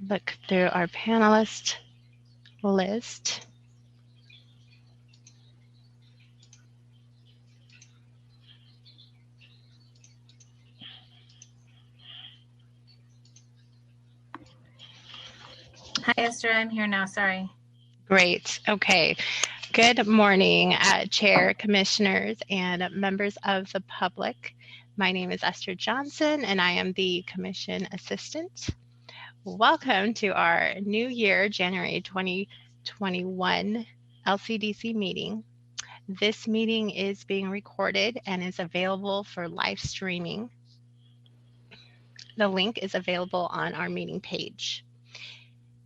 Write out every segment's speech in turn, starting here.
look through our panelist list. Hi, Esther. I'm here now. Sorry. Great. Okay. Good morning, Chair, Commissioners, and members of the public. My name is Esther Johnson, and I am the Commission Assistant. Welcome to our New Year, January 2021 LCDC meeting. This meeting is being recorded and is available for live streaming. The link is available on our meeting page.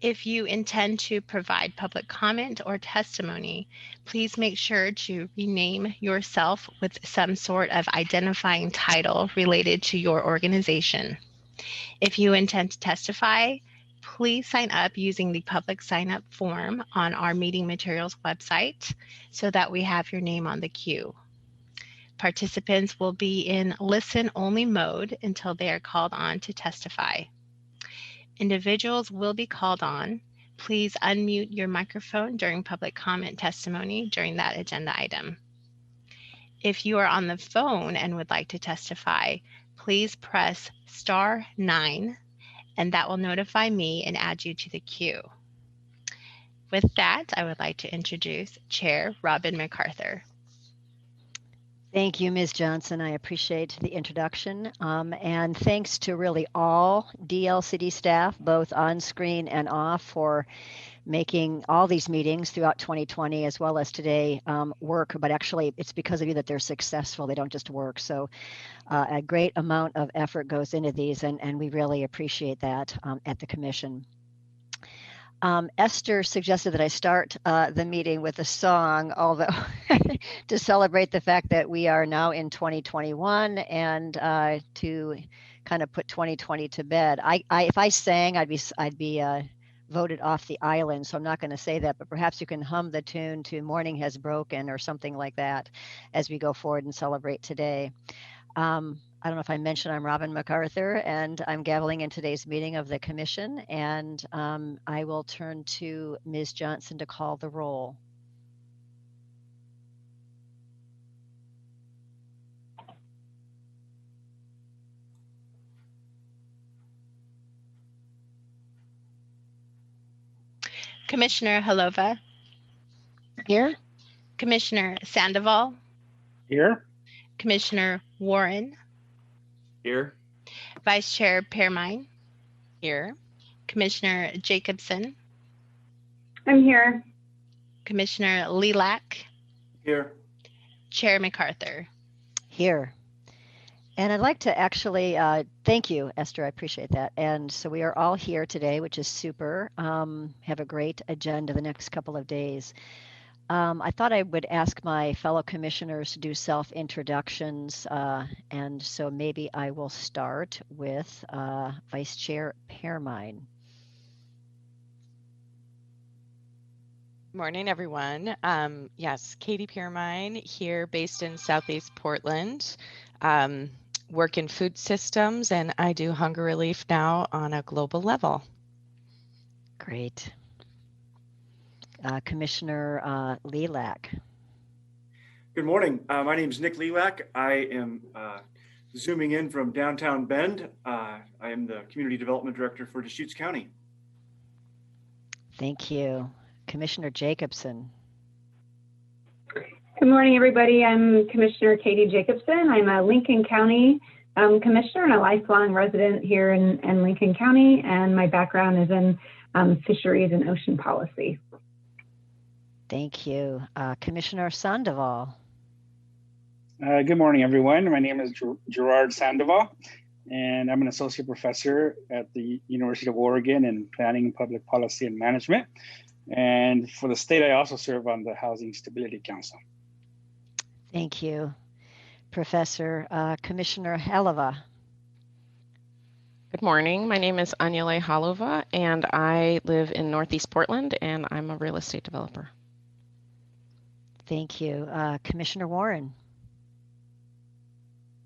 If you intend to provide public comment or testimony, please make sure to rename yourself with some sort of identifying title related to your organization. If you intend to testify, please sign up using the public sign up form on our meeting materials website so that we have your name on the queue. Participants will be in listen-only mode until they are called on to testify. Individuals will be called on. Please unmute your microphone during public comment testimony during that agenda item. If you are on the phone and would like to testify, please press *9 and that will notify me and add you to the queue. With that, I would like to introduce Chair Robin MacArthur. Thank you, Ms. Johnson. I appreciate the introduction. And thanks to really all DLCD staff, both on screen and off, for making all these meetings throughout 2020 as well as today work. But actually, it's because of you that they're successful. They don't just work. So a great amount of effort goes into these, and we really appreciate that at the Commission. Esther suggested that I start the meeting with a song, although to celebrate the fact that we are now in 2021 and to kind of put 2020 to bed. If I sang, I'd be voted off the island, so I'm not going to say that, but perhaps you can hum the tune to Morning Has Broken or something like that as we go forward and celebrate today. I don't know if I mentioned I'm Robin MacArthur, and I'm gaveling in today's meeting of the Commission, and I will turn to Ms. Johnson to call the roll. Commissioner Halova. Here. Commissioner Sandoval. Here. Commissioner Warren. Here. Vice Chair Pearmine. Here. Commissioner Jacobson. I'm here. Commissioner Lilac. Here. Chair MacArthur. Here. And I'd like to actually thank you, Esther. I appreciate that. And so we are all here today, which is super. Have a great agenda the next couple of days. I thought I would ask my fellow commissioners to do self-introductions, and so maybe I will start with Vice Chair Pearmine. Morning, everyone. Yes, Katie Pearmine here, based in Southeast Portland. Work in food systems, and I do hunger relief now on a global level. Great. Commissioner Lilac. Good morning. My name is Nick Lilac. I am zooming in from downtown Bend. I am the Community Development Director for Deschutes County. Thank you. Commissioner Jacobson. Good morning, everybody. I'm Commissioner Katie Jacobson. I'm a Lincoln County Commissioner and a lifelong resident here in Lincoln County, and my background is in fisheries and ocean policy. Thank you. Commissioner Sandoval. Good morning, everyone. My name is Gerard Sandoval, and I'm an associate professor at the University of Oregon in Planning, Public Policy, and Management. And for the state, I also serve on the Housing Stability Council. Thank you. Professor Commissioner Halova. Good morning. My name is Anjali Halova, and I live in Northeast Portland, and I'm a real estate developer. Thank you. Commissioner Warren.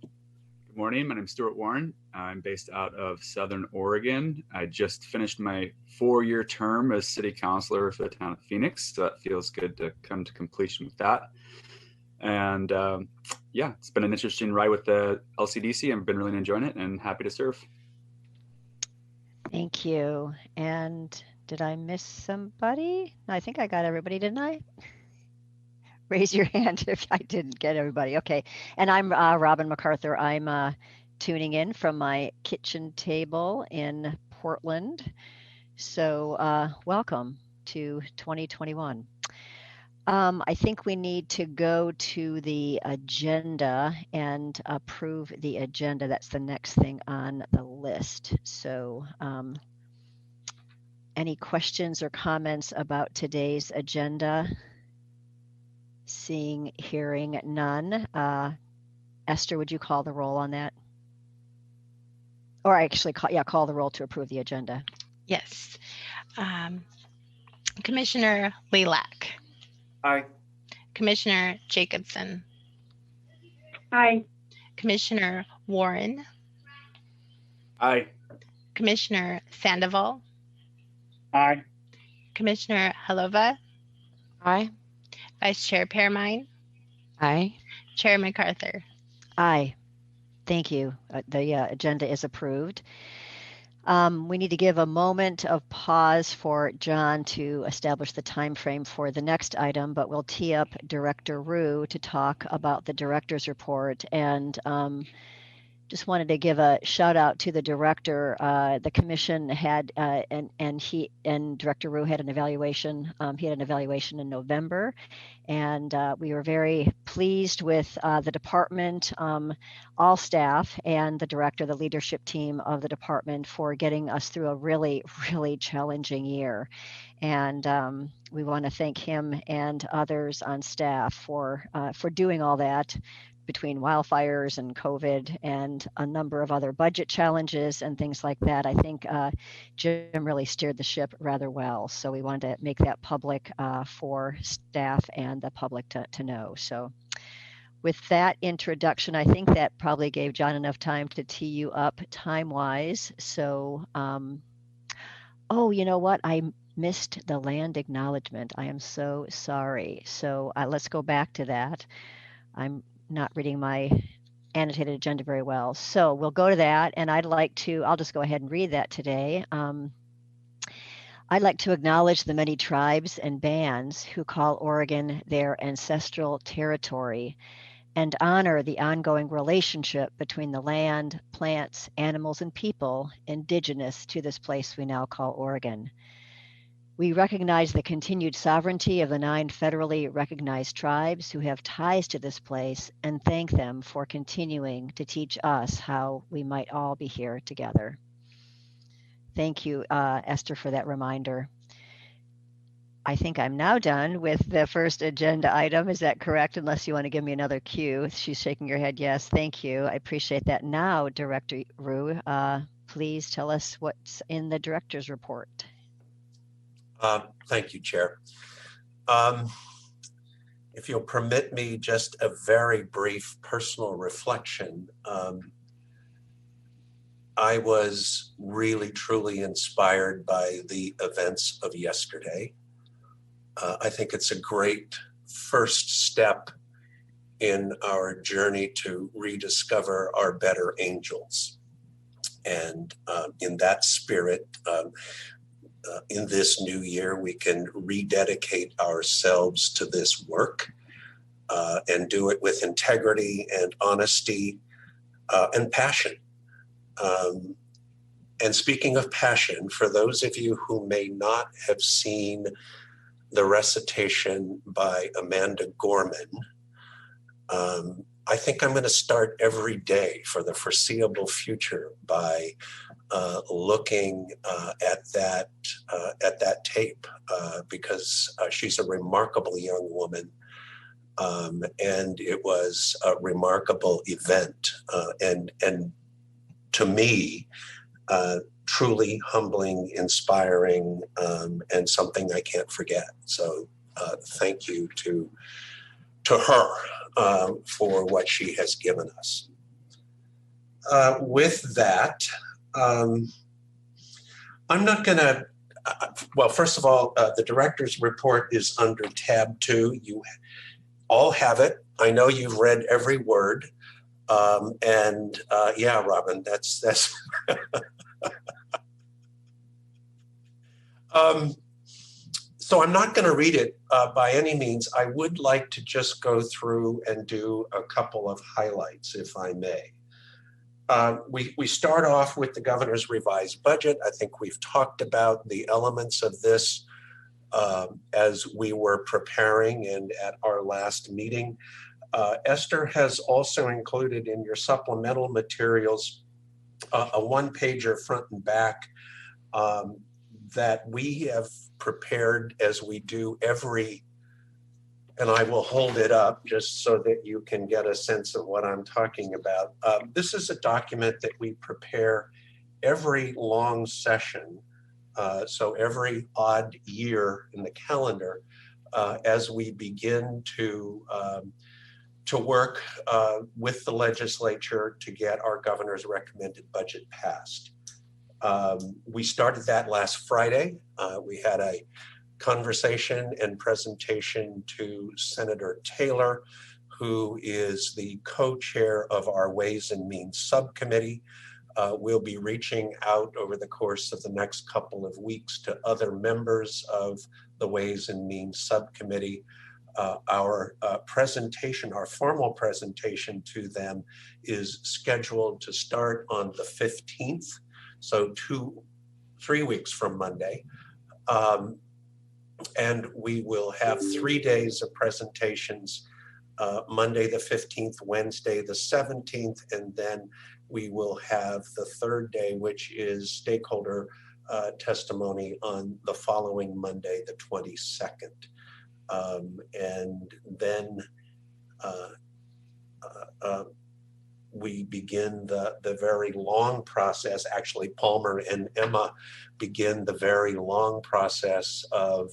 Good Good morning. My name is Stuart Warren. I'm based out of Southern Oregon. I just finished my 4-year term as city councilor for the town of Phoenix. So that feels good to come to completion with that. And yeah, it's been an interesting ride with the LCDC. I've been really enjoying it and happy to serve. Thank you. And did I miss somebody? I think I got everybody, didn't I? Raise your hand if I didn't get everybody. Okay. And I'm Robin MacArthur. I'm tuning in from my kitchen table in Portland. So welcome to 2021. I think we need to go to the agenda and approve the agenda. That's the next thing on the list. So any questions or comments about today's agenda? Seeing, hearing none. Esther, would you call the roll on that? Or actually, call the roll to approve the agenda. Yes. Commissioner Lilac. Aye. Commissioner Jacobson. Aye. Commissioner Warren. Aye. Commissioner Sandoval. Aye. Commissioner Halova. Aye. Vice Chair Permine. Aye. Chair MacArthur. Aye. Thank you. The agenda is approved. We need to give a moment of pause for John to establish the time frame for the next item, but we'll tee up Director Rue to talk about the director's report. And just wanted to give a shout out to the director. The commission had and Director Rue had an evaluation. He had an evaluation in November, and we were very pleased with the department, all staff, and the director, the leadership team of the department for getting us through a really, really challenging year. And we want to thank him and others on staff for doing all that, between wildfires and COVID and a number of other budget challenges and things like that. I think Jim really steered the ship rather well. So we wanted to make that public for staff and the public to know. So with that introduction, I think that probably gave John enough time to tee you up time-wise. So, oh, you know what? I missed the land acknowledgement. I am so sorry. So let's go back to that. I'm not reading my annotated agenda very well. So we'll go to that, and I'll just go ahead and read that today. I'd like to acknowledge the many tribes and bands who call Oregon their ancestral territory and honor the ongoing relationship between the land, plants, animals, and people indigenous to this place we now call Oregon. We recognize the continued sovereignty of the 9 federally recognized tribes who have ties to this place and thank them for continuing to teach us how we might all be here together. Thank you, Esther, for that reminder. I think I'm now done with the first agenda item. Is that correct? Unless you want to give me another cue. She's shaking her head. Yes, thank you. I appreciate that. Now, Director Rue, please tell us what's in the director's report. Thank you, Chair. If you'll permit me just a very brief personal reflection, I was really, truly inspired by the events of yesterday. I think it's a great first step in our journey to rediscover our better angels. And in that spirit, in this new year, we can rededicate ourselves to this work and do it with integrity and honesty and passion. And speaking of passion, for those of you who may not have seen the recitation by Amanda Gorman, I think I'm going to start every day for the foreseeable future by looking at that tape because she's a remarkable young woman, and it was a remarkable event, and to me, truly humbling, inspiring, and something I can't forget. So thank you to her for what she has given us. with that, I'm not going to, well, first of all, the director's report is under tab 2. You all have it. I know you've read every word. Yeah, Robin, that's so I'm not going to read it by any means. I would like to just go through and do a couple of highlights, if I may. We start off with the governor's revised budget. I think we've talked about the elements of this as we were preparing and at our last meeting. Esther has also included in your supplemental materials a one-pager front and back that we have prepared as we do every, and I will hold it up just so that you can get a sense of what I'm talking about. This is a document that we prepare every long session, so every odd year in the calendar, as we begin to work with the legislature to get our governor's recommended budget passed. We started that last Friday. We had a conversation and presentation to Senator Taylor, who is the co-chair of our Ways and Means Subcommittee. We'll be reaching out over the course of the next couple of weeks to other members of the Ways and Means Subcommittee. Our presentation, our formal presentation to them is scheduled to start on the 15th, so 3 weeks from Monday. And we will have 3 days of presentations, Monday the 15th, Wednesday the 17th, and then we will have the third day, which is stakeholder testimony on the following Monday, the 22nd. And then we begin the very long process. Actually, Palmer and Emma begin the very long process of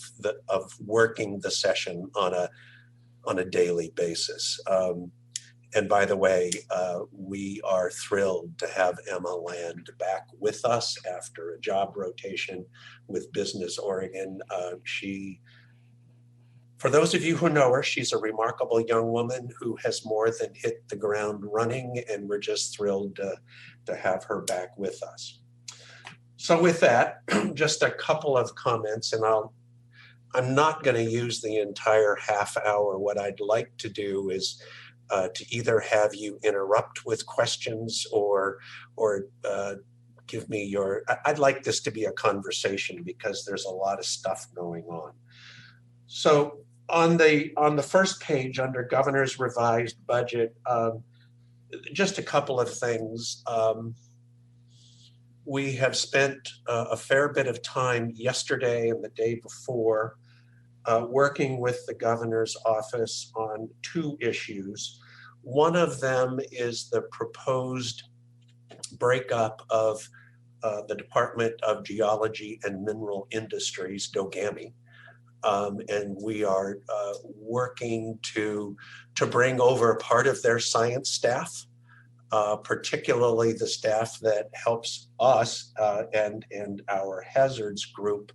working the session on a daily basis. And by the way, we are thrilled to have Emma land back with us after a job rotation with Business Oregon. For those of you who know her, she's a remarkable young woman who has more than hit the ground running, and we're just thrilled to have her back with us. So with that, just a couple of comments, and I'm not going to use the entire half hour. What I'd like to do is to either have you interrupt with questions or give me your, I'd like this to be a conversation because there's a lot of stuff going on. So on the first page under Governor's Revised Budget, just a couple of things. We have spent a fair bit of time yesterday and the day before working with the governor's office on 2 issues. One of them is the proposed breakup of the Department of Geology and Mineral Industries, DOGAMI. And we are working to bring over part of their science staff, particularly the staff that helps us and our hazards group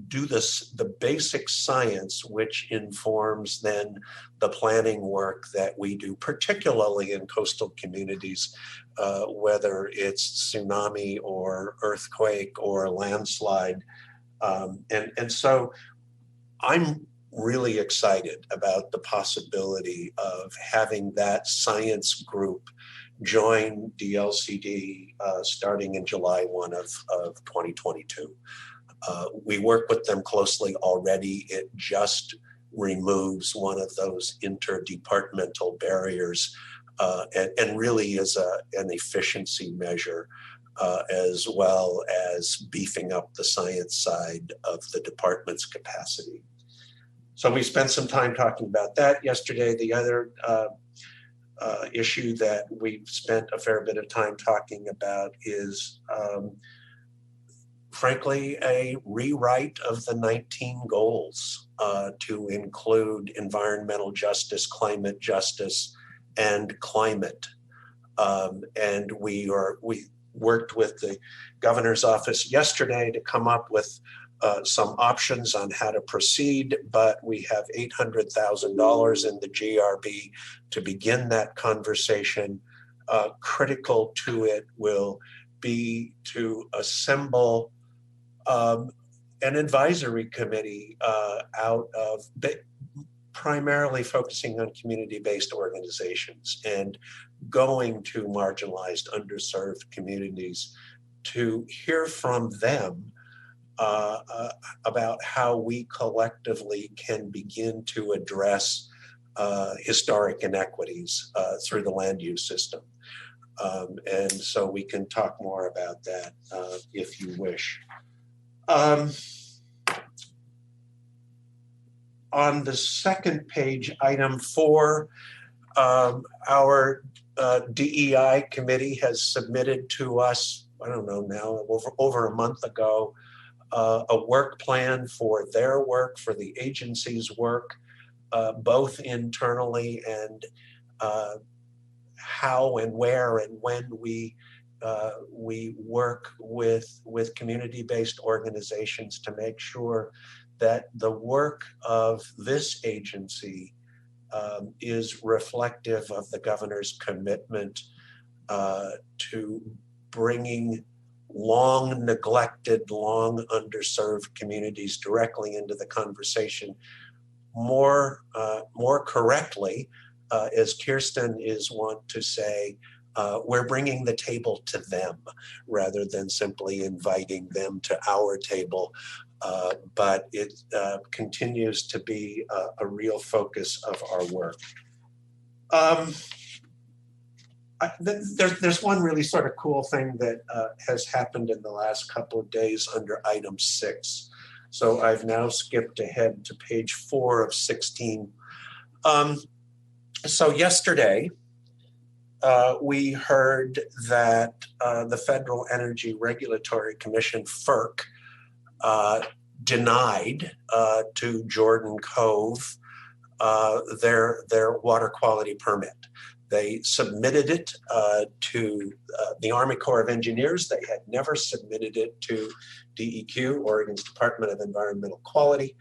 do the basic science, which informs then the planning work that we do, particularly in coastal communities, whether it's tsunami or earthquake or landslide. And so I'm really excited about the possibility of having that science group join DLCD starting in July 1 of 2022. We work with them closely already. It just removes one of those interdepartmental barriers and really is an efficiency measure. As well as beefing up the science side of the department's capacity. So we spent some time talking about that yesterday. The other issue that we've spent a fair bit of time talking about is, frankly, a rewrite of the 19 goals to include environmental justice, climate justice, and climate. And we worked with the governor's office yesterday to come up with some options on how to proceed, but we have $800,000 in the GRB to begin that conversation. Critical to it will be to assemble an advisory committee out of primarily focusing on community-based organizations and going to marginalized, underserved communities to hear from them about how we collectively can begin to address historic inequities through the land use system. And so we can talk more about that if you wish. On the second page, item 4, our DEI committee has submitted to us, I don't know now, over a month ago, a work plan for their work, for the agency's work, both internally and how and where and when we work with community-based organizations to make sure that the work of this agency is reflective of the governor's commitment to bringing long neglected, long underserved communities directly into the conversation more correctly, as Kirsten is wont to say, we're bringing the table to them rather than simply inviting them to our table. But it continues to be a real focus of our work. There's one really sort of cool thing that has happened in the last couple of days under item 6. So I've now skipped ahead to page 4 of 16. So yesterday, we heard that the Federal Energy Regulatory Commission, FERC, denied to Jordan Cove their water quality permit. They submitted it to the Army Corps of Engineers. They had never submitted it to DEQ, Oregon's Department of Environmental Quality.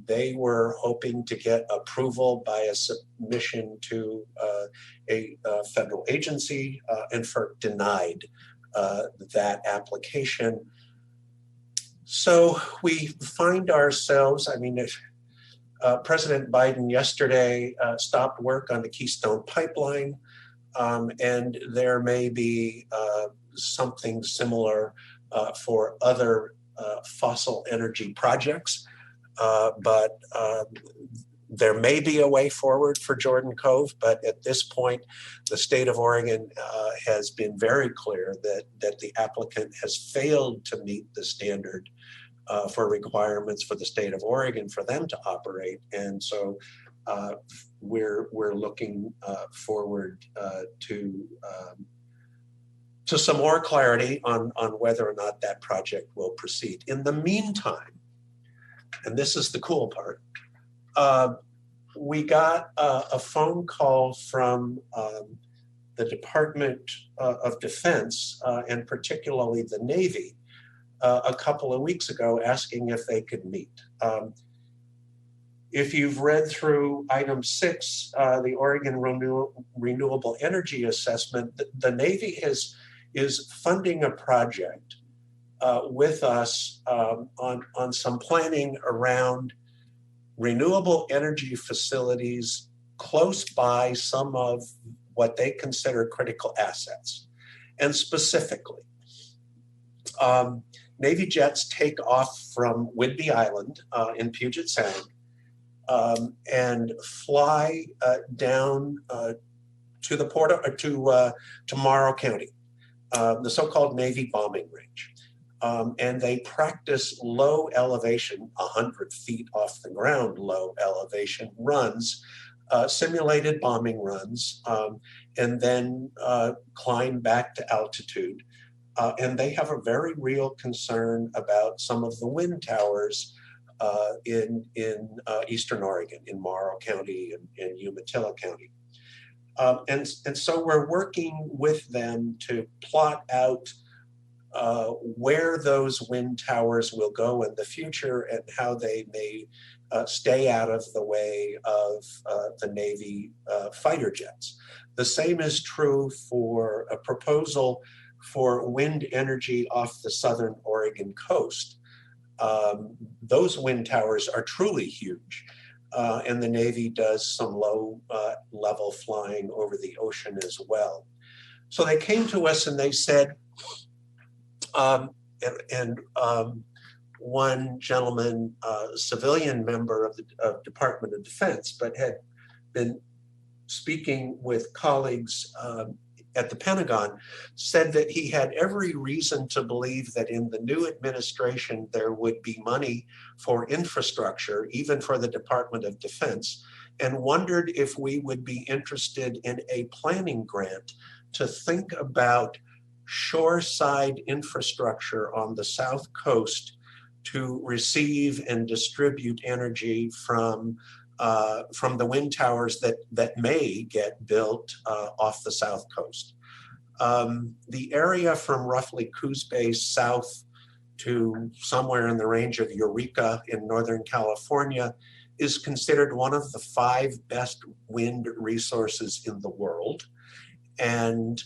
They were hoping to get approval by a submission to a federal agency, and FERC denied that application. So we find ourselves, I mean, if President Biden yesterday stopped work on the Keystone Pipeline, and there may be something similar for other fossil energy projects, but there may be a way forward for Jordan Cove, but at this point, the state of Oregon has been very clear that the applicant has failed to meet the standard for requirements for the state of Oregon for them to operate. And so we're looking forward to some more clarity on whether or not that project will proceed. In the meantime, and this is the cool part, we got a phone call from the Department of Defense, and particularly the Navy, a couple of weeks ago asking if they could meet. If you've read through item 6, the Oregon Renewable Energy Assessment, the Navy is funding a project with us on some planning around renewable energy facilities close by some of what they consider critical assets. And specifically, Navy jets take off from Whidbey Island in Puget Sound and fly down to the port to Morrow County, the so-called Navy bombing range. And they practice low elevation, 100 feet off the ground, low elevation runs, simulated bombing runs, and then climb back to altitude. And they have a very real concern about some of the wind towers in Eastern Oregon, in Morrow County and Umatilla County. And so we're working with them to plot out where those wind towers will go in the future and how they may stay out of the way of the Navy fighter jets. The same is true for a proposal for wind energy off the southern Oregon coast. Those wind towers are truly huge. And the Navy does some low level flying over the ocean as well. So they came to us and they said, one gentleman, civilian member of the Department of Defense, but had been speaking with colleagues at the Pentagon, said that he had every reason to believe that in the new administration there would be money for infrastructure, even for the Department of Defense, and wondered if we would be interested in a planning grant to think about shoreside infrastructure on the South Coast to receive and distribute energy from the wind towers that may get built off the South Coast. The area from roughly Coos Bay south to somewhere in the range of Eureka in Northern California is considered one of the 5 best wind resources in the world. And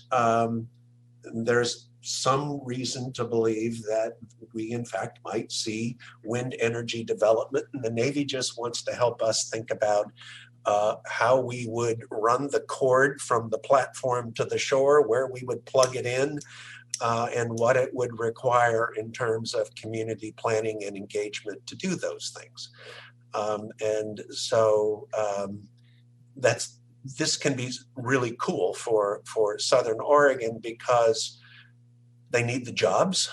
there's some reason to believe that we in fact might see wind energy development, and the Navy just wants to help us think about how we would run the cord from the platform to the shore, where we would plug it in, and what it would require in terms of community planning and engagement to do those things. And so this can be really cool for Southern Oregon because they need the jobs.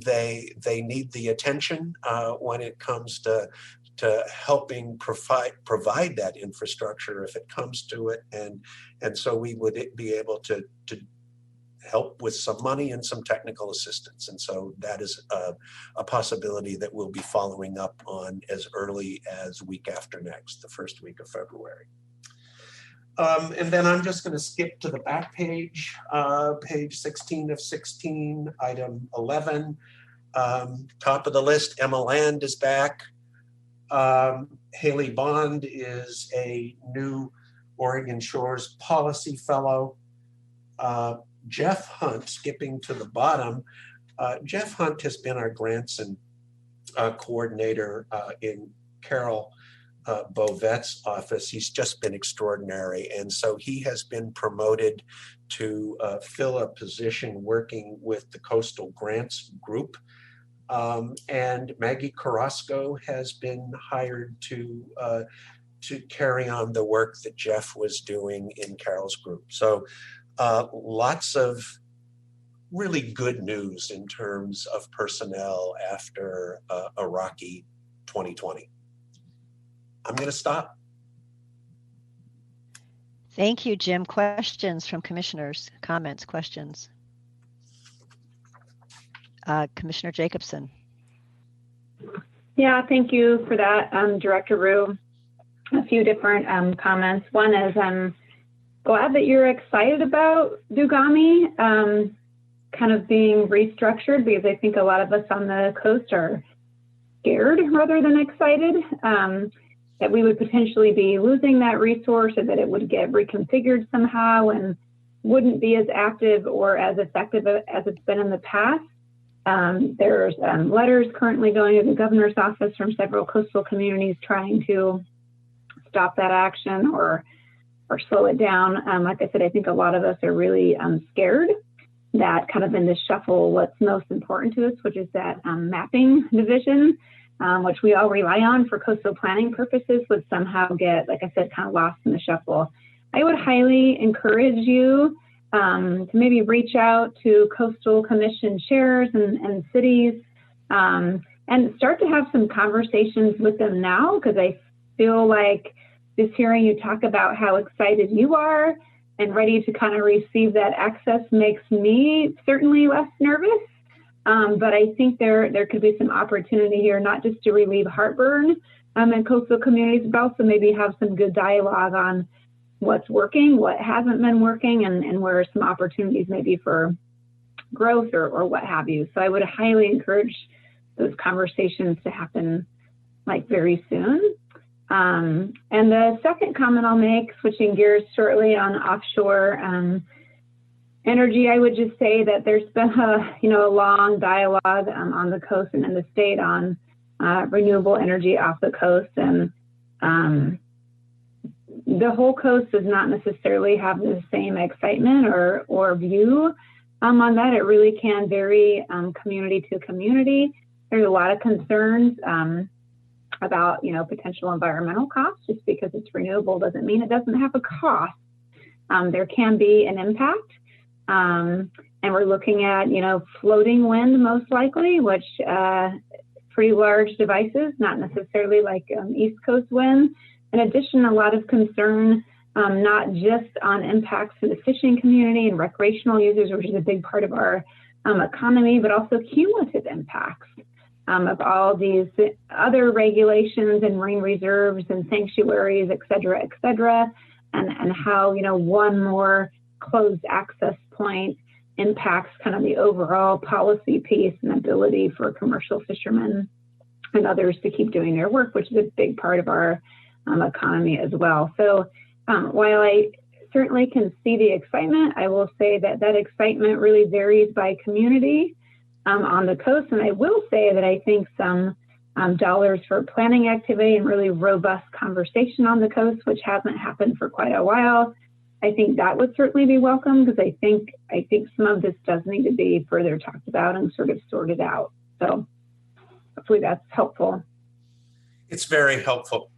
They need the attention when it comes to helping provide that infrastructure if it comes to it, and so we would be able to help with some money and some technical assistance, and so that is a possibility that we'll be following up on as early as week after next, the first week of February. And then I'm just going to skip to the back page, page 16 of 16, item 11. Top of the list, Emma Land is back. Haley Bond is a new Oregon Shores Policy Fellow. Jeff Hunt, skipping to the bottom, Jeff Hunt has been our grants and coordinator in Carol Bovet's office. He's just been extraordinary, and so he has been promoted to fill a position working with the Coastal Grants Group. And Maggie Carrasco has been hired to carry on the work that Jeff was doing in Carol's group. So lots of really good news in terms of personnel after a rocky 2020. I'm going to stop. Thank you, Jim. Questions from commissioners, comments, questions? Commissioner Jacobson. Yeah, thank you for that, Director Rue. A few different comments. One is I'm glad that you're excited about Dugami kind of being restructured, because I think a lot of us on the coast are scared rather than excited that we would potentially be losing that resource, or that it would get reconfigured somehow and wouldn't be as active or as effective as it's been in the past. There's letters currently going to the governor's office from several coastal communities trying to stop that action or slow it down. Like I said, I think a lot of us are really scared that kind of in this shuffle, what's most important to us, which is that mapping division, which we all rely on for coastal planning purposes, would somehow get, like I said, kind of lost in the shuffle. I would highly encourage you to maybe reach out to coastal commission chairs and cities and start to have some conversations with them now, because I feel like just hearing you talk about how excited you are and ready to kind of receive that access makes me certainly less nervous. But I think there could be some opportunity here, not just to relieve heartburn in coastal communities, but also maybe have some good dialogue on what's working, what hasn't been working, and where are some opportunities maybe for growth or what have you. So I would highly encourage those conversations to happen like very soon. And the second comment I'll make, switching gears shortly on offshore energy, I would just say that there's been a long dialogue on the coast and in the state on renewable energy off the coast, and the whole coast does not necessarily have the same excitement or view on that. It really can vary community to community. There's a lot of concerns about potential environmental costs. Just because it's renewable doesn't mean it doesn't have a cost. There can be an impact. And we're looking at, floating wind most likely, which pretty large devices, not necessarily like East Coast wind. In addition, a lot of concern, not just on impacts to the fishing community and recreational users, which is a big part of our economy, but also cumulative impacts of all these other regulations and marine reserves and sanctuaries, et cetera, and how, one more closed access point impacts kind of the overall policy piece and ability for commercial fishermen and others to keep doing their work, which is a big part of our economy as well. So while I certainly can see the excitement, I will say that that excitement really varies by community on the coast. And I will say that I think some dollars for planning activity and really robust conversation on the coast, which hasn't happened for quite a while, I think that would certainly be welcome, because I think some of this does need to be further talked about and sort of sorted out. So hopefully that's helpful. It's very helpful,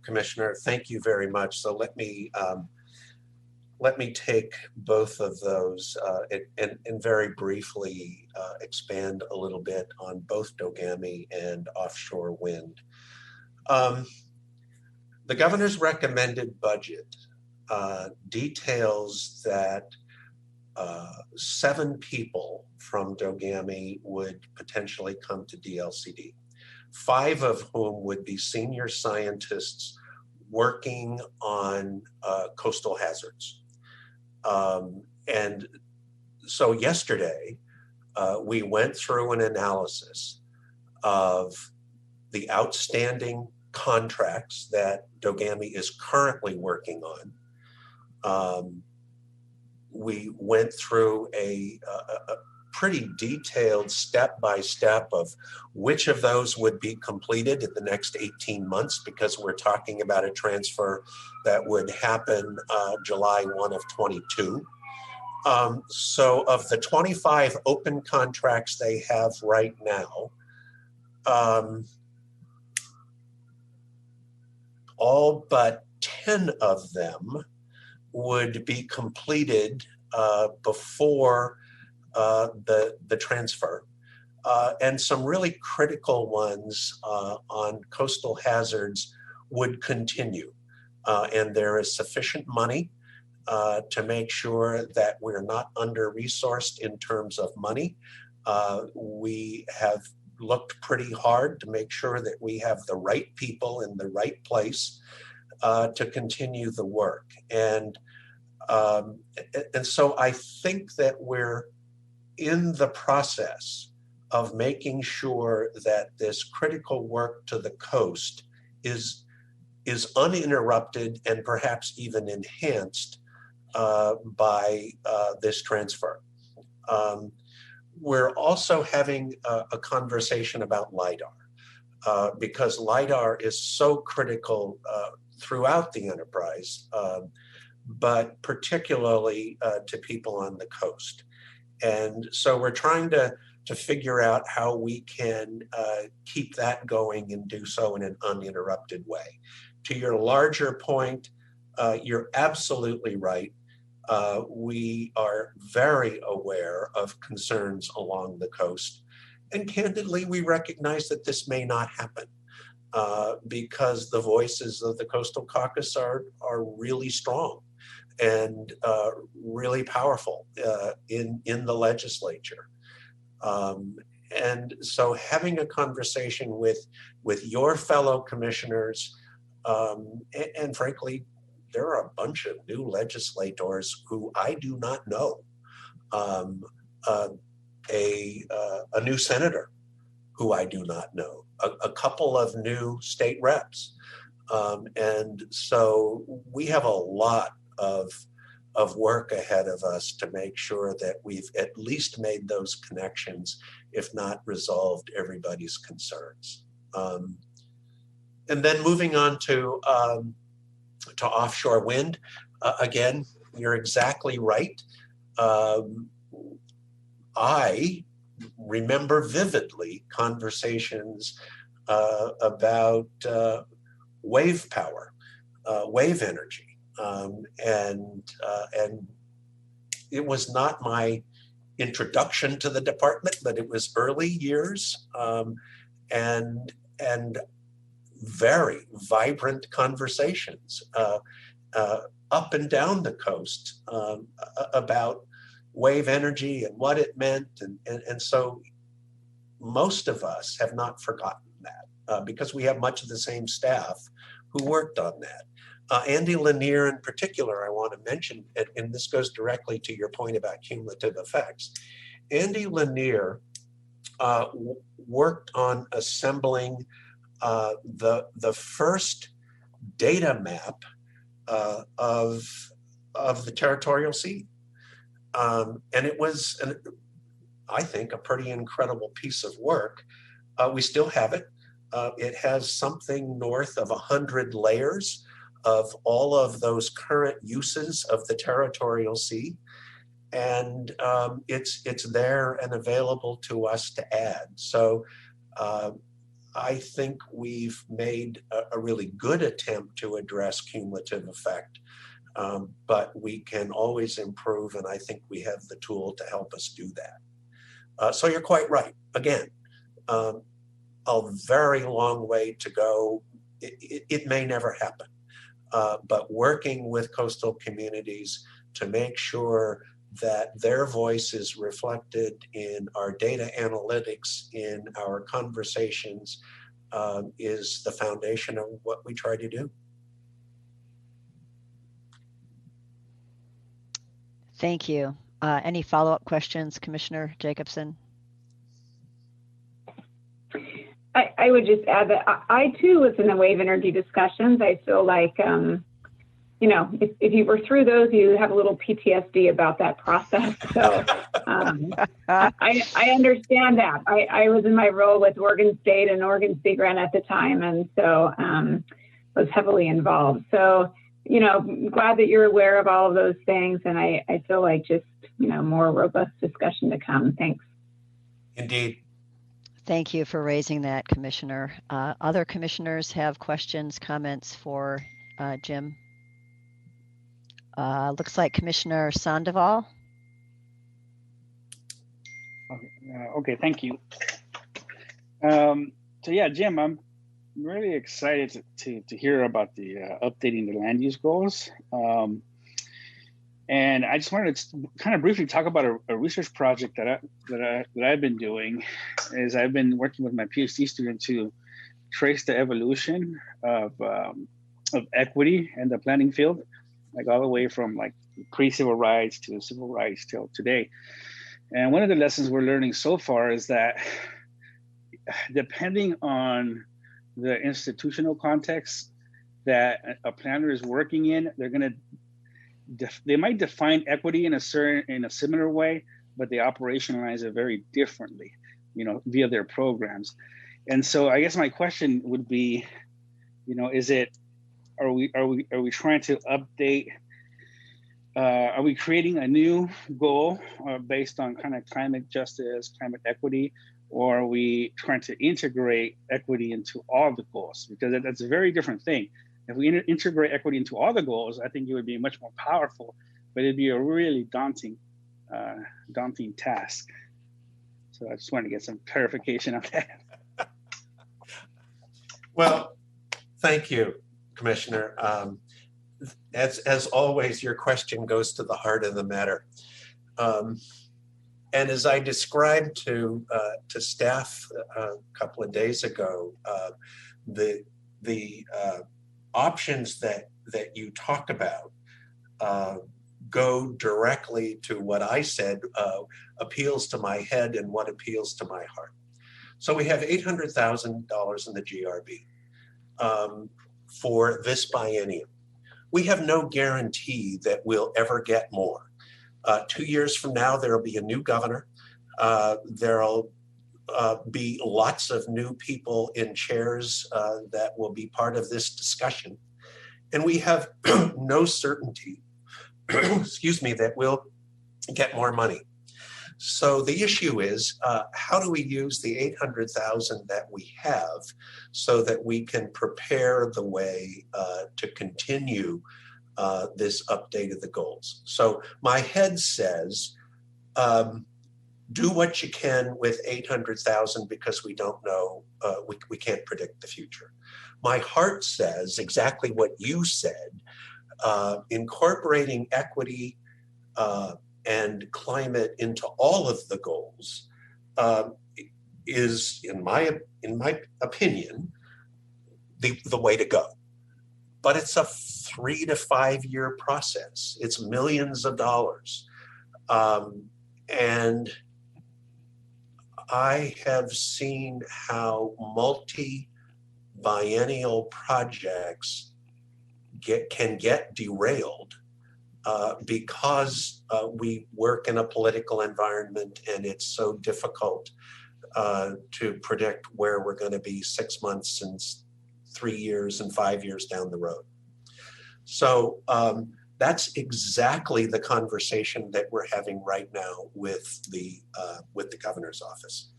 Commissioner. Thank you very much. So let me take both of those and very briefly expand a little bit on both Dogami and offshore wind. The governor's recommended budget details that 7 people from Dogami would potentially come to DLCD, 5 of whom would be senior scientists working on coastal hazards. And so yesterday, we went through an analysis of the outstanding contracts that Dogami is currently working on. We went through a pretty detailed step-by-step of which of those would be completed in the next 18 months, because we're talking about a transfer that would happen July 1 of 22. So of the 25 open contracts they have right now, all but 10 of them would be completed before the transfer. And some really critical ones on coastal hazards would continue. And there is sufficient money to make sure that we're not under-resourced in terms of money. We have looked pretty hard to make sure that we have the right people in the right place to continue the work. And so I think that we're in the process of making sure that this critical work to the coast is uninterrupted and perhaps even enhanced by this transfer. We're also having a conversation about LIDAR because LIDAR is so critical throughout the enterprise, but particularly to people on the coast. And so we're trying to figure out how we can keep that going and do so in an uninterrupted way. To your larger point, you're absolutely right. We are very aware of concerns along the coast. And candidly, we recognize that this may not happen because the voices of the Coastal Caucus are really strong and really powerful in the legislature. And so having a conversation with your fellow commissioners and frankly, there are a bunch of new legislators who I do not know. A new senator who I do not know, a couple of new state reps. And so we have a lot of work ahead of us to make sure that we've at least made those connections, if not resolved everybody's concerns. And then moving on to offshore wind, again, you're exactly right. I remember vividly conversations about wave power, wave energy. And it was not my introduction to the department, but it was early years, and very vibrant conversations up and down the coast about wave energy and what it meant. And so most of us have not forgotten that because we have much of the same staff who worked on that. Andy Lanier in particular, I want to mention, and this goes directly to your point about cumulative effects. Andy Lanier worked on assembling the first data map of the territorial sea. And it was, I think, a pretty incredible piece of work. We still have it. It has something north of 100 layers of all of those current uses of the territorial sea. And it's there and available to us to add. So I think we've made a really good attempt to address cumulative effect, but we can always improve, and I think we have the tool to help us do that. So you're quite right. Again, a very long way to go. It may never happen, but working with coastal communities to make sure that their voice is reflected in our data analytics, in our conversations, is the foundation of what we try to do. Thank you. Any follow-up questions, Commissioner Jacobson? I would just add that I too was in the wave energy discussions. I feel like, you know, if you were through those, you have a little PTSD about that process. So I understand that. I was in my role with Oregon State and Oregon Sea Grant at the time, and so was heavily involved. So, you know, I'm glad that you're aware of all of those things, and I feel like just, you know, more robust discussion to come. Thanks. Indeed. Thank you for raising that, Commissioner. Other commissioners have questions, comments for Jim? Looks like Commissioner Sandoval. Okay, thank you. So yeah, Jim, I'm really excited to hear about the updating the land use goals. And I just wanted to kind of briefly talk about a research project that I've been doing. Is I've been working with my PhD student to trace the evolution of equity in the planning field, like all the way from like pre-civil rights to civil rights till today. And one of the lessons we're learning so far is that depending on the institutional context that a planner is working in, they might define equity in a similar way, but they operationalize it very differently, you know, via their programs. And so I guess my question would be, you know, are we trying to update? Are we creating a new goal based on kind of climate justice, climate equity, or are we trying to integrate equity into all the goals? Because that's a very different thing. If we integrate equity into all the goals, I think it would be much more powerful, but it'd be a really daunting task. So I just wanted to get some clarification on that. Well, thank you, Commissioner. As always, your question goes to the heart of the matter. And as I described to staff a couple of days ago, the options that you talk about go directly to what I said appeals to my head and what appeals to my heart. So we have $800,000 in the GRB for this biennium. We have no guarantee that we'll ever get more. 2 years from now, there'll be a new governor. There'll be lots of new people in chairs that will be part of this discussion. And we have no certainty, excuse me, that we'll get more money. So the issue is, how do we use the 800,000 that we have so that we can prepare the way to continue this update of the goals? So my head says, do what you can with 800,000 because we don't know, we can't predict the future. My heart says exactly what you said, incorporating equity and climate into all of the goals is, in my opinion, the way to go. But it's a 3 to 5 year process. It's millions of dollars. And I have seen how multi-biennial projects can get derailed because we work in a political environment and it's so difficult to predict where we're going to be 6 months and 3 years and 5 years down the road. So that's exactly the conversation that we're having right now with the governor's office.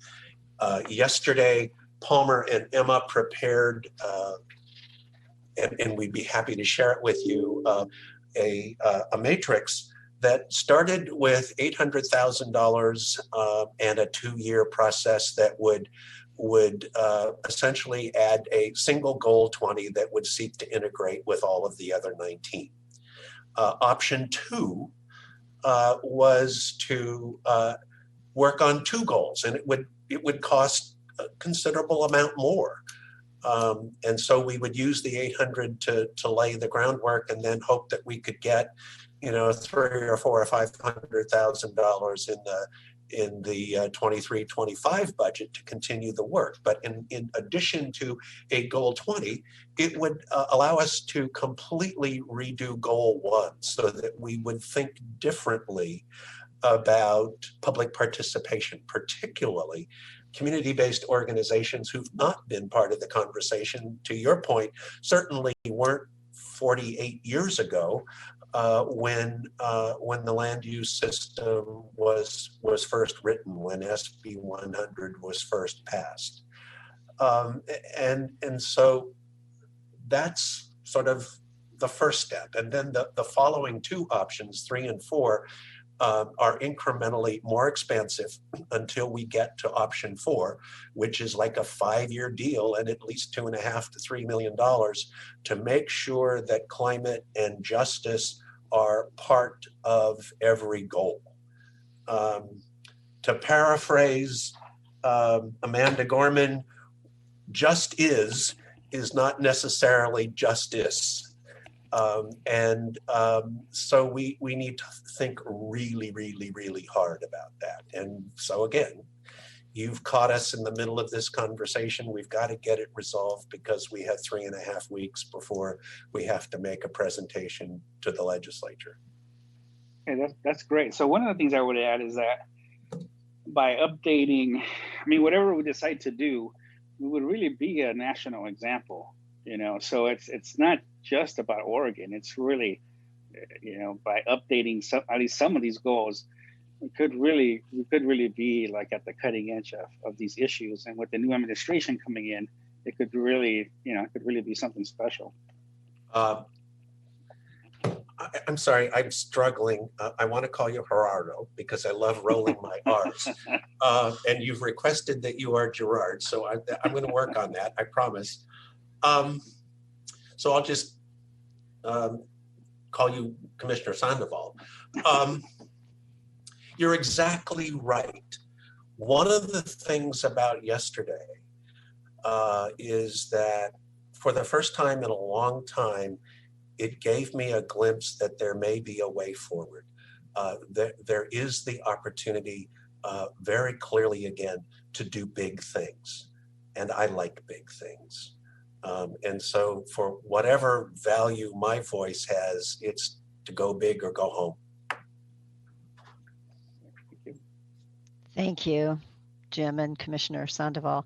Yesterday, Palmer and Emma prepared, and we'd be happy to share it with you, a matrix that started with $800,000 and a 2-year process that would essentially add a single goal 20 that would seek to integrate with all of the other 19. Option 2 was to work on 2 goals, and it would cost a considerable amount more. And so we would use the 800 to lay the groundwork, and then hope that we could get, $300,000 or $400,000 or $500,000 in the 23-25 budget to continue the work. But in addition to a goal 20, it would allow us to completely redo goal 1 so that we would think differently about public participation, particularly community-based organizations who've not been part of the conversation, to your point, certainly weren't 48 years ago when the land use system was first written, when SB 100 was first passed. And so that's sort of the first step. And then the following 2 options, 3 and 4, are incrementally more expansive until we get to option 4, which is like a 5-year deal and at least $2.5 to $3 million to make sure that climate and justice are part of every goal. To paraphrase Amanda Gorman, just is not necessarily justice. So we need to think really, really, really hard about that. And so again, you've caught us in the middle of this conversation. We've got to get it resolved because we have 3.5 weeks before we have to make a presentation to the legislature. Okay, that's great. So one of the things I would add is that by updating, whatever we decide to do, we would really be a national example. So it's not just about Oregon. It's really, by updating at least some of these goals, we could really be like at the cutting edge of these issues. And with the new administration coming in, it could really, be something special. I'm sorry, I'm struggling. I want to call you Gerardo because I love rolling my R's. And you've requested that you are Gerard, so I'm going to work on that, I promise. So I'll just call you Commissioner Sandoval. You're exactly right. One of the things about yesterday is that for the first time in a long time, it gave me a glimpse that there may be a way forward. There is the opportunity very clearly again to do big things. And I like big things. And so for whatever value my voice has, it's to go big or go home. Thank you, Jim and Commissioner Sandoval.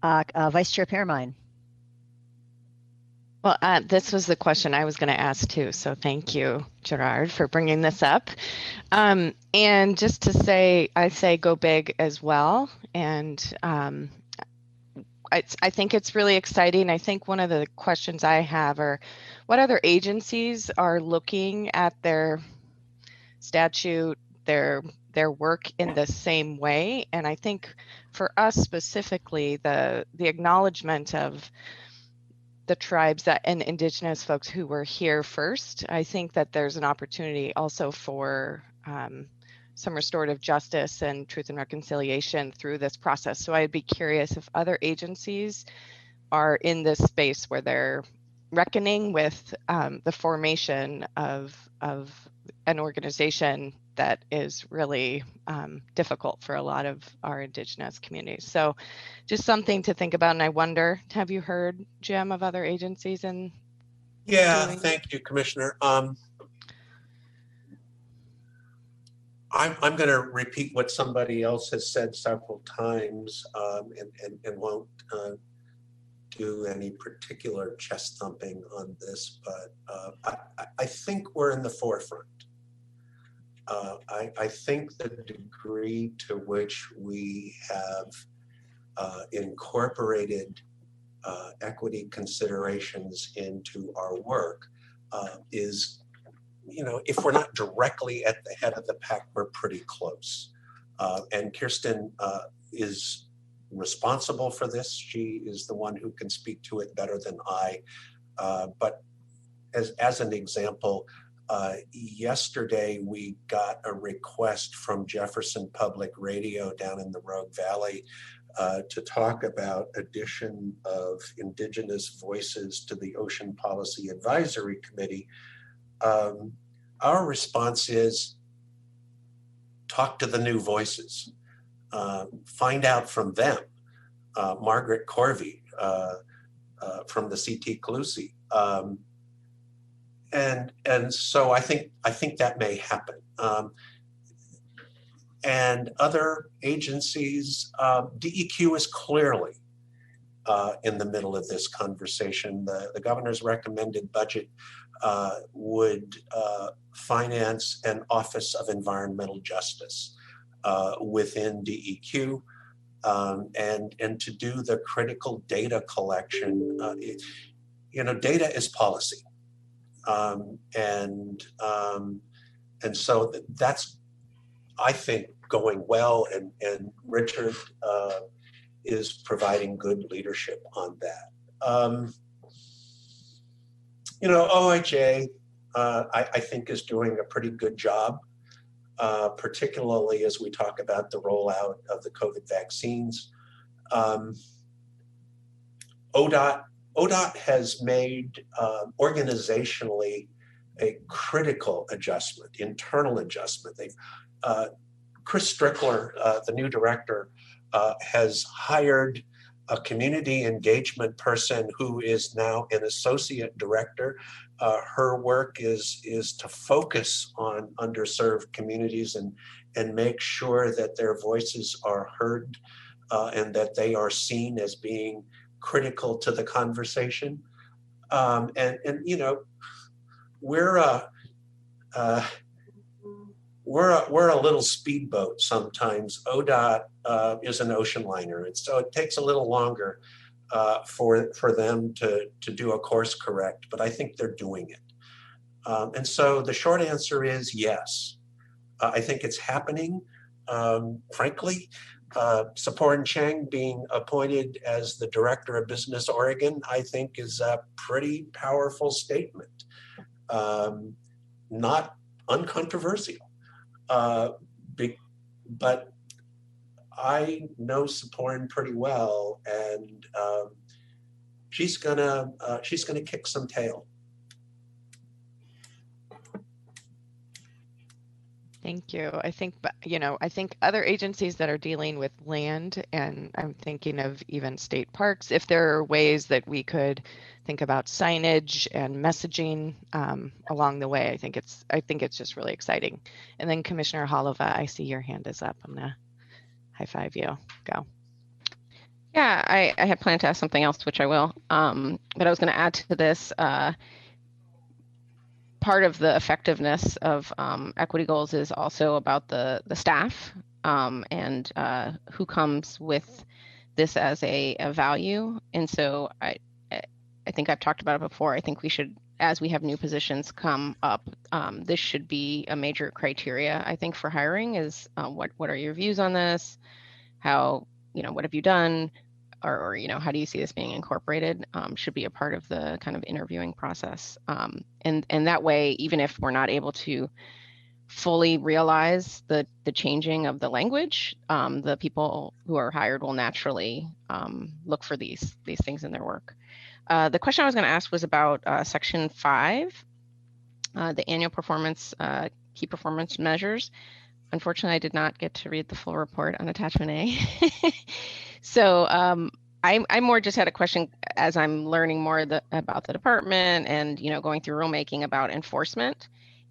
Vice Chair Pearmine. Well, this was the question I was going to ask too. So thank you, Gerard, for bringing this up. And just to say, I say go big as well. And I think it's really exciting. I think one of the questions I have are what other agencies are looking at their statute, their work in the same way. And I think for us specifically, the acknowledgement of the tribes and Indigenous folks who were here first, I think that there's an opportunity also for some restorative justice and truth and reconciliation through this process. So I'd be curious if other agencies are in this space where they're reckoning with the formation of an organization that is really difficult for a lot of our Indigenous communities. So just something to think about. And I wonder, have you heard, Jim, of other agencies? Yeah, thank you, Commissioner. I'm going to repeat what somebody else has said several times and won't do any particular chest thumping on this, but I think we're in the forefront. I think the degree to which we have incorporated equity considerations into our work is, you know, if we're not directly at the head of the pack, we're pretty close. And Kirsten is responsible for this. She is the one who can speak to it better than I. But as an example, yesterday we got a request from Jefferson Public Radio down in the Rogue Valley to talk about addition of Indigenous voices to the Ocean Policy Advisory Committee. Our response is talk to the new voices, find out from them. Margaret Corvey from the CT Calusi. And so I think that may happen. And other agencies, DEQ is clearly in the middle of this conversation. The governor's recommended budget would finance an Office of Environmental Justice within DEQ and to do the critical data collection. You know, data is policy. And so that's, I think, going well, and Richard is providing good leadership on that. You know, OHA, I think, is doing a pretty good job, particularly as we talk about the rollout of the COVID vaccines. ODOT has made organizationally a critical adjustment, internal adjustment. They've Chris Strickler, the new director, has hired a community engagement person who is now an associate director. Her work is to focus on underserved communities and make sure that their voices are heard and that they are seen as being critical to the conversation. And you know, we're a little speedboat sometimes. ODOT is an ocean liner, and so it takes a little longer for them to do a course correct, but I think they're doing it. And so the short answer is yes. I think it's happening. Frankly, Sephora Chang being appointed as the director of Business Oregon, I think, is a pretty powerful statement. Not uncontroversial. But I know Sephora pretty well, and she's gonna kick some tail. Thank you. I think, I think other agencies that are dealing with land, and I'm thinking of even state parks, if there are ways that we could think about signage and messaging along the way, I think it's just really exciting. And then Commissioner Holova, I see your hand is up. I'm gonna high five you. Go. Yeah, I had planned to ask something else, which I will. But I was going to add to this. Part of the effectiveness of equity goals is also about the staff and who comes with this as a value. And so I think I've talked about it before. I think we should, as we have new positions come up, this should be a major criteria, I think, for hiring is what are your views on this? How, what have you done? Or how do you see this being incorporated? Should be a part of the kind of interviewing process. And that way, even if we're not able to fully realize the changing of the language, the people who are hired will naturally look for these things in their work. The question I was going to ask was about Section 5, the annual performance, key performance measures. Unfortunately, I did not get to read the full report on Attachment A. So I more just had a question as I'm learning more about the department and, going through rulemaking about enforcement.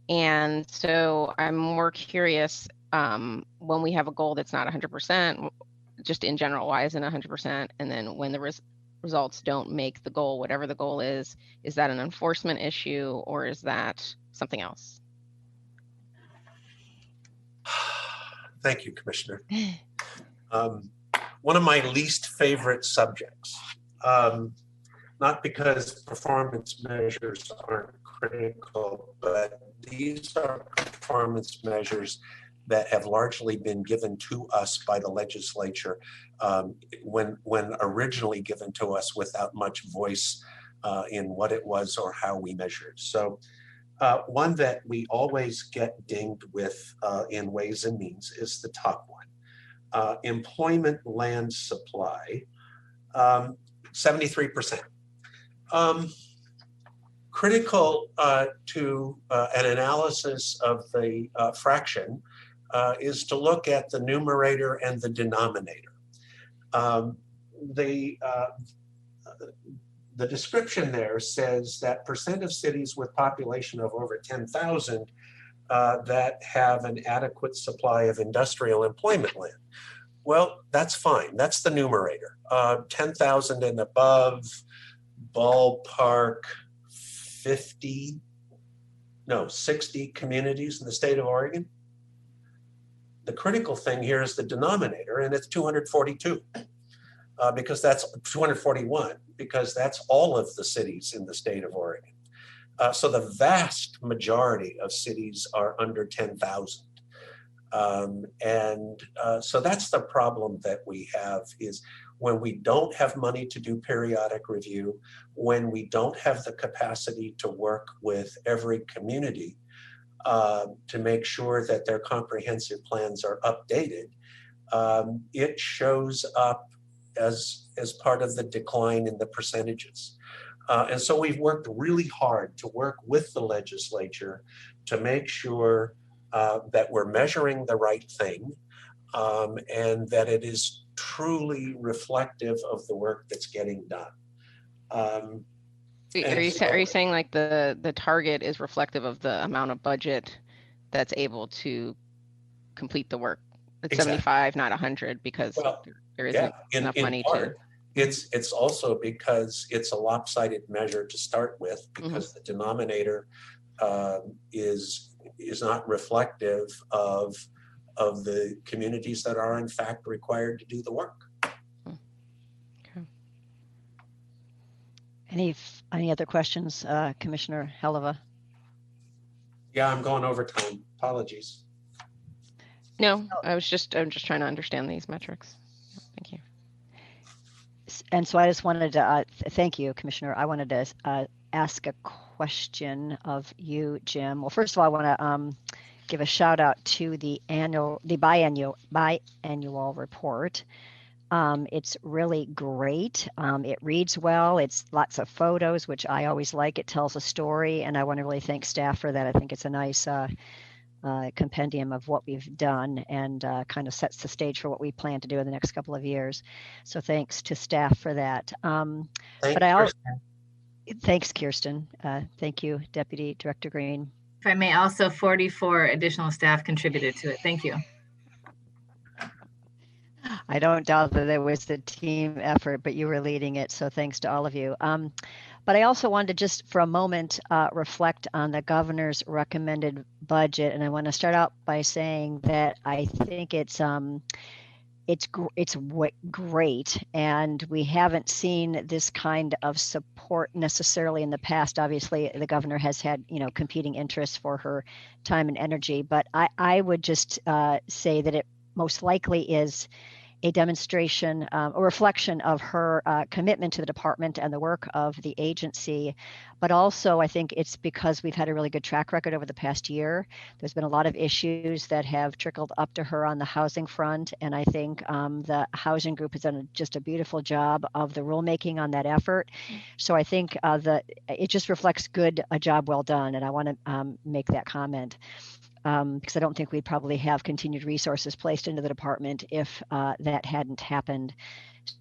And so I'm more curious when we have a goal that's not 100%, just in general, why isn't 100%? And then when the results don't make the goal, whatever the goal is that an enforcement issue or is that something else? Thank you, Commissioner. One of my least favorite subjects, not because performance measures aren't critical, but these are performance measures that have largely been given to us by the legislature when originally given to us without much voice in what it was or how we measured. So one that we always get dinged with in Ways and Means is the top one. Employment land supply, 73%. Critical to an analysis of the fraction is to look at the numerator and the denominator. The description there says that percent of cities with population of over 10,000 that have an adequate supply of industrial employment land. Well, that's fine. That's the numerator. 10,000 and above, ballpark 60 communities in the state of Oregon. The critical thing here is the denominator, and it's 242 because that's 241 because that's all of the cities in the state of Oregon. So the vast majority of cities are under 10,000. So that's the problem that we have is when we don't have money to do periodic review, when we don't have the capacity to work with every community to make sure that their comprehensive plans are updated, it shows up as part of the decline in the percentages. And so we've worked really hard to work with the legislature to make sure that we're measuring the right thing and that it is truly reflective of the work that's getting done. Are you saying like the target is reflective of the amount of budget that's able to complete the work? It's exactly. 75, not 100, because there isn't enough money to. It's also because it's a lopsided measure to start with, because the denominator is not reflective of the communities that are in fact required to do the work. Okay. Any other questions, Commissioner Heleva? Yeah, I'm going over time. Apologies. No, I'm just trying to understand these metrics. Thank you. And so I just wanted to thank you, Commissioner. I wanted to ask a question of you, Jim. Well, first of all, I want to give a shout out to the biannual report. It's really great. It reads well. It's lots of photos, which I always like. It tells a story, and I want to really thank staff for that. I think it's a nice compendium of what we've done and kind of sets the stage for what we plan to do in the next couple of years. So thanks to staff for that. Thanks, Kirsten. Thank you, Deputy Director Green. If I may, also 44 additional staff contributed to it. Thank you. I don't doubt that there was a team effort, but you were leading it. So thanks to all of you. But I also wanted to just for a moment reflect on the governor's recommended budget. And I want to start out by saying that I think it's great, and we haven't seen this kind of support necessarily in the past. Obviously, the governor has had competing interests for her time and energy, but I would just say that it most likely is a demonstration, a reflection of her commitment to the department and the work of the agency. But also, I think it's because we've had a really good track record over the past year. There's been a lot of issues that have trickled up to her on the housing front. And I think the housing group has done just a beautiful job of the rulemaking on that effort. So I think it just reflects a job well done. And I want to make that comment. Because I don't think we'd probably have continued resources placed into the department if that hadn't happened.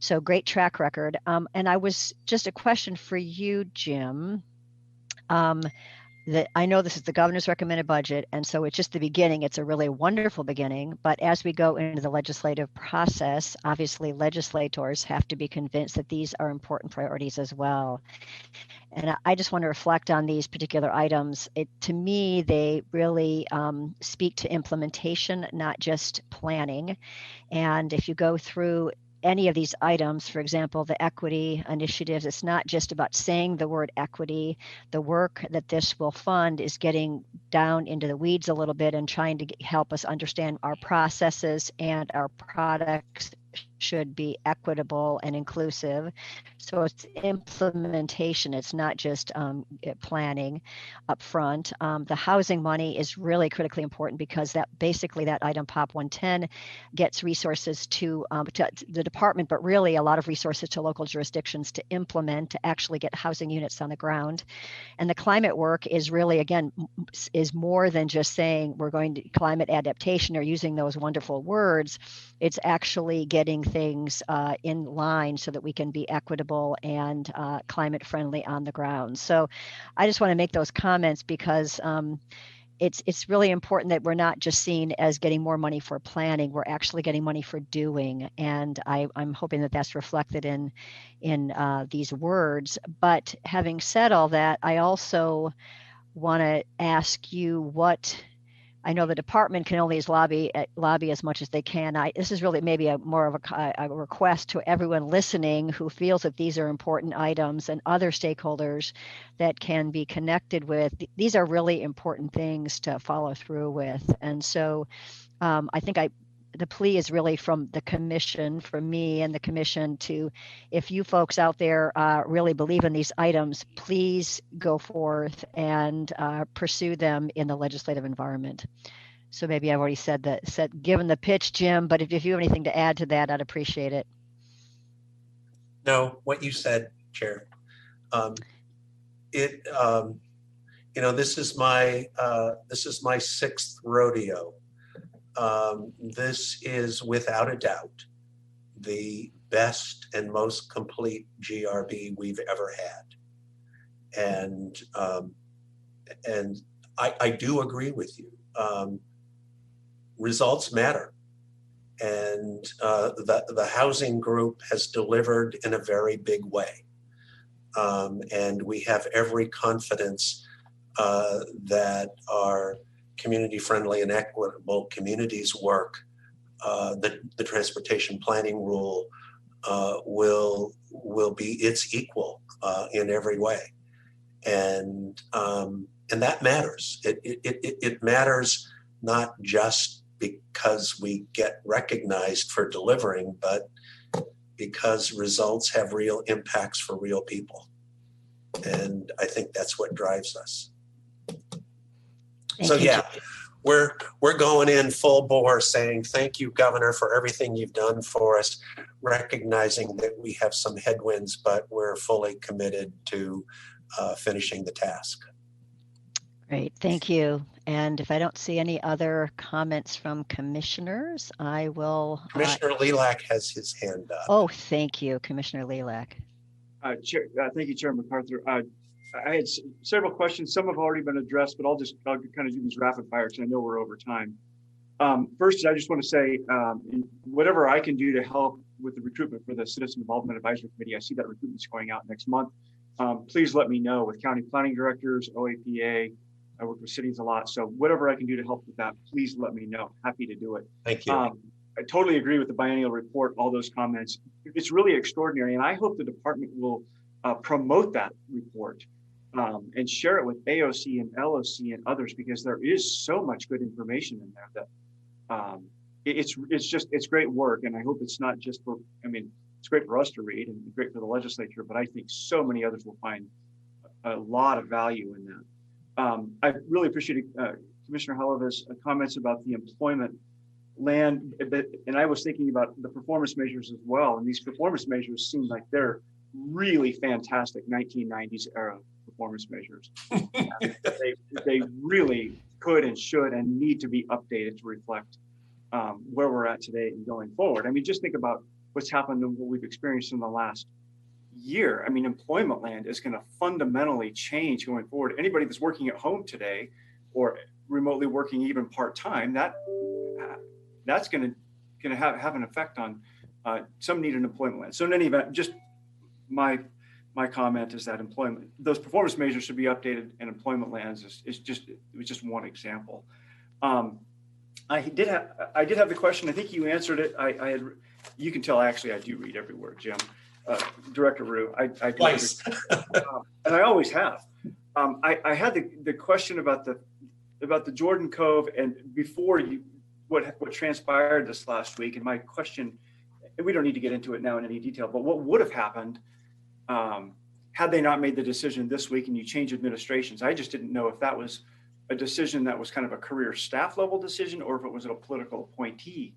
So great track record. And I was just a question for you, Jim. That I know this is the governor's recommended budget, and so it's just the beginning. It's a really wonderful beginning. But as we go into the legislative process, obviously legislators have to be convinced that these are important priorities as well. And I just want to reflect on these particular items. To me, they really speak to implementation, not just planning. And if you go through any of these items, for example, the equity initiatives, it's not just about saying the word equity. The work that this will fund is getting down into the weeds a little bit and trying to help us understand our processes and our products should be equitable and inclusive. So it's implementation. It's not just planning up front. The housing money is really critically important because that item Pop 110 gets resources to the department, but really a lot of resources to local jurisdictions to implement, to actually get housing units on the ground. And the climate work is really, again, is more than just saying we're going to climate adaptation or using those wonderful words. It's actually getting things in line so that we can be equitable and climate friendly on the ground. So I just want to make those comments because it's really important that we're not just seen as getting more money for planning. We're actually getting money for doing. And I'm hoping that that's reflected in these words. But having said all that, I also want to ask you what I know the department can only lobby as much as they can. This is really maybe more of a request to everyone listening who feels that these are important items and other stakeholders that can be connected with. These are really important things to follow through with. And so I think the plea is really from the commission, from me and the commission to, if you folks out there really believe in these items, please go forth and pursue them in the legislative environment. So maybe I've already given the pitch, Jim, but if you have anything to add to that, I'd appreciate it. No, what you said, Chair. This is my sixth rodeo. This is without a doubt the best and most complete GRB we've ever had. And I do agree with you. Results matter. And the housing group has delivered in a very big way. And we have every confidence that our community-friendly and equitable communities work, the transportation planning rule will be its equal in every way, and that matters. It matters not just because we get recognized for delivering, but because results have real impacts for real people, and I think that's what drives us. So yeah, we're going in full bore saying thank you, Governor, for everything you've done for us, recognizing that we have some headwinds, but we're fully committed to finishing the task. Great, thank you. And if I don't see any other comments from commissioners, I will. Commissioner Lilac has his hand up. Oh, thank you, Commissioner Lilac. Chair, thank you, Chair MacArthur. I had several questions. Some have already been addressed, but I'll kind of do these rapid fire because I know we're over time. First, I just want to say, whatever I can do to help with the recruitment for the Citizen Involvement Advisory Committee, I see that recruitment's going out next month. Please let me know with county planning directors, OAPA. I work with cities a lot, so whatever I can do to help with that, please let me know. Happy to do it. Thank you. I totally agree with the biennial report, all those comments. It's really extraordinary, and I hope the department will promote that report and share it with AOC and LOC and others, because there is so much good information in there that it's great work. And I hope it's not just for, I mean, it's great for us to read and great for the legislature, but I think so many others will find a lot of value in that. I really appreciate Commissioner Halaba's comments about the employment land, and I was thinking about the performance measures as well. And these performance measures seem like they're really fantastic 1990s era performance measures. they really could and should and need to be updated to reflect where we're at today and going forward. I mean, just think about what's happened and what we've experienced in the last year. I mean, employment land is going to fundamentally change going forward. Anybody that's working at home today or remotely working even part-time, that's going to have an effect on some needed employment land. So in any event, just my comment is that those performance measures should be updated, and employment lands is just one example. I did have the question. I think you answered it. You can tell actually I do read every word, Jim. Director Rue, I do. Twice. And I always have. I had the question about the Jordan Cove, and before what transpired this last week, and my question, and we don't need to get into it now in any detail, but what would have happened had they not made the decision this week and you change administrations? I just didn't know if that was a decision that was kind of a career staff level decision, or if it was a political appointee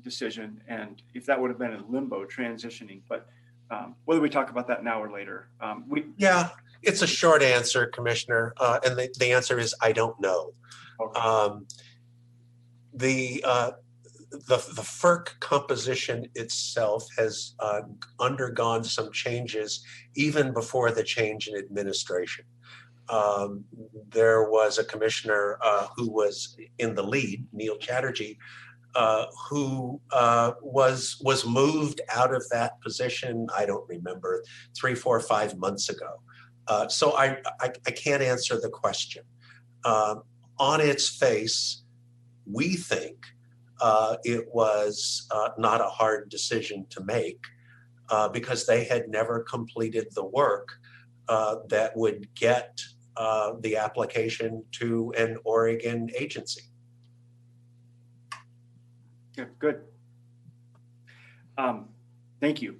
decision, and if that would have been in limbo transitioning. But whether we talk about that now or later, yeah, it's a short answer, Commissioner, and the answer is I don't know. Okay. The FERC composition itself has undergone some changes even before the change in administration. There was a commissioner who was in the lead, Neil Chatterjee, who was moved out of that position, I don't remember, 3, 4, 5 months ago. So I can't answer the question. On its face, we think it was not a hard decision to make because they had never completed the work that would get the application to an Oregon agency. Yeah, good. Thank you.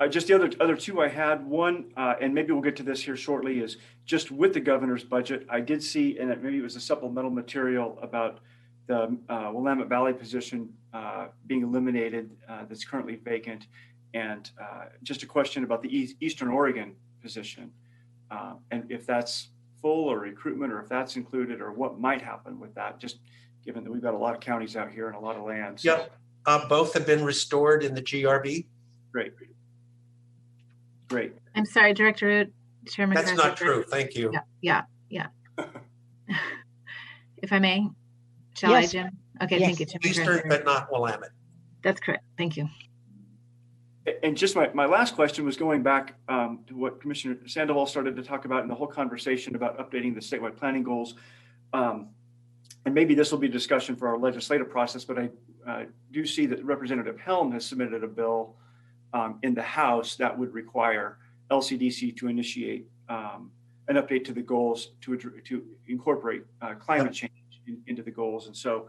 Just the other two I had, one, and maybe we'll get to this here shortly, is just with the governor's budget. I did see, and maybe it was a supplemental material about the Willamette Valley position being eliminated that's currently vacant, and just a question about the Eastern Oregon position, and if that's full or recruitment, or if that's included, or what might happen with that, just given that we've got a lot of counties out here and a lot of land. So. Yep, both have been restored in the GRB. Great. Great. I'm sorry, Director Root, Chairman. That's not true. Thank you. Yeah. If I may, shall I, Jim? Okay, yes. Thank you, Chairman. Eastern, but not Willamette. That's correct. Thank you. And just my last question was going back to what Commissioner Sandoval started to talk about in the whole conversation about updating the statewide planning goals. And maybe this will be a discussion for our legislative process, but I do see that Representative Helm has submitted a bill in the House that would require LCDC to initiate an update to the goals to incorporate climate change into the goals. And so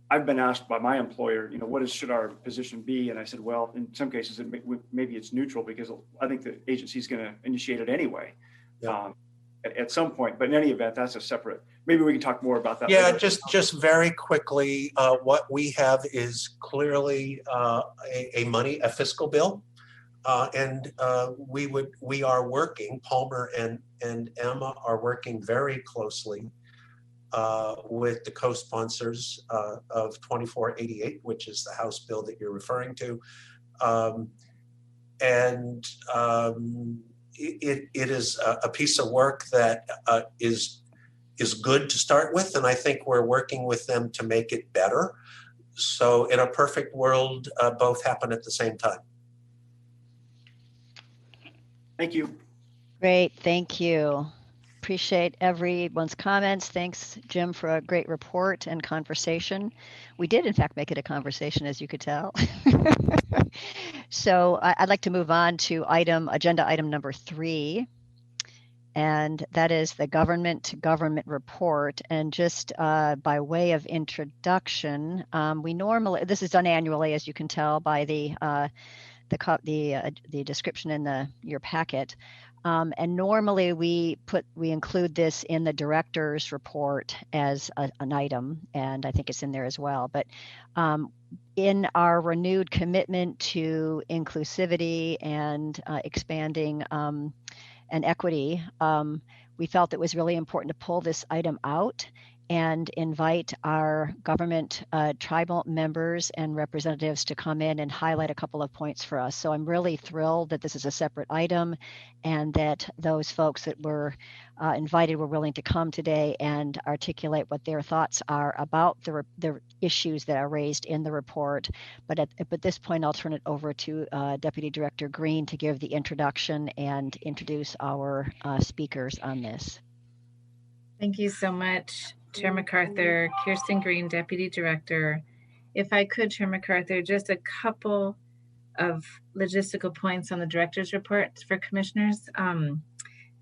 I've been asked by my employer, should our position be? And I said, well, in some cases, maybe it's neutral, because I think the agency is going to initiate it anyway. Yeah. At some point, but in any event, that's a separate, maybe we can talk more about that. Yeah, later. just very quickly, what we have is clearly a fiscal bill We are working, Palmer and Emma are working very closely with the co-sponsors of 2488, which is the House bill that you're referring to. It is a piece of work that is good to start with, and I think we're working with them to make it better. So in a perfect world, both happen at the same time. Thank you. Great, thank you. Appreciate everyone's comments. Thanks, Jim, for a great report and conversation. We did, in fact, make it a conversation, as you could tell. So I'd like to move on to agenda item number 3, and that is the government to government report. And just by way of introduction, this is done annually, as you can tell by the description in your packet. And normally we include this in the director's report as an item, and I think it's in there as well. But in our renewed commitment to inclusivity and expanding and equity, we felt it was really important to pull this item out and invite our government tribal members and representatives to come in and highlight a couple of points for us. So I'm really thrilled that this is a separate item and that those folks that were invited were willing to come today and articulate what their thoughts are about the issues that are raised in the report. But at this point, I'll turn it over to Deputy Director Green to give the introduction and introduce our speakers on this. Thank you so much, Chair MacArthur. Kirsten Green, Deputy Director. If I could, Chair MacArthur, just a couple of logistical points on the Director's report for Commissioners.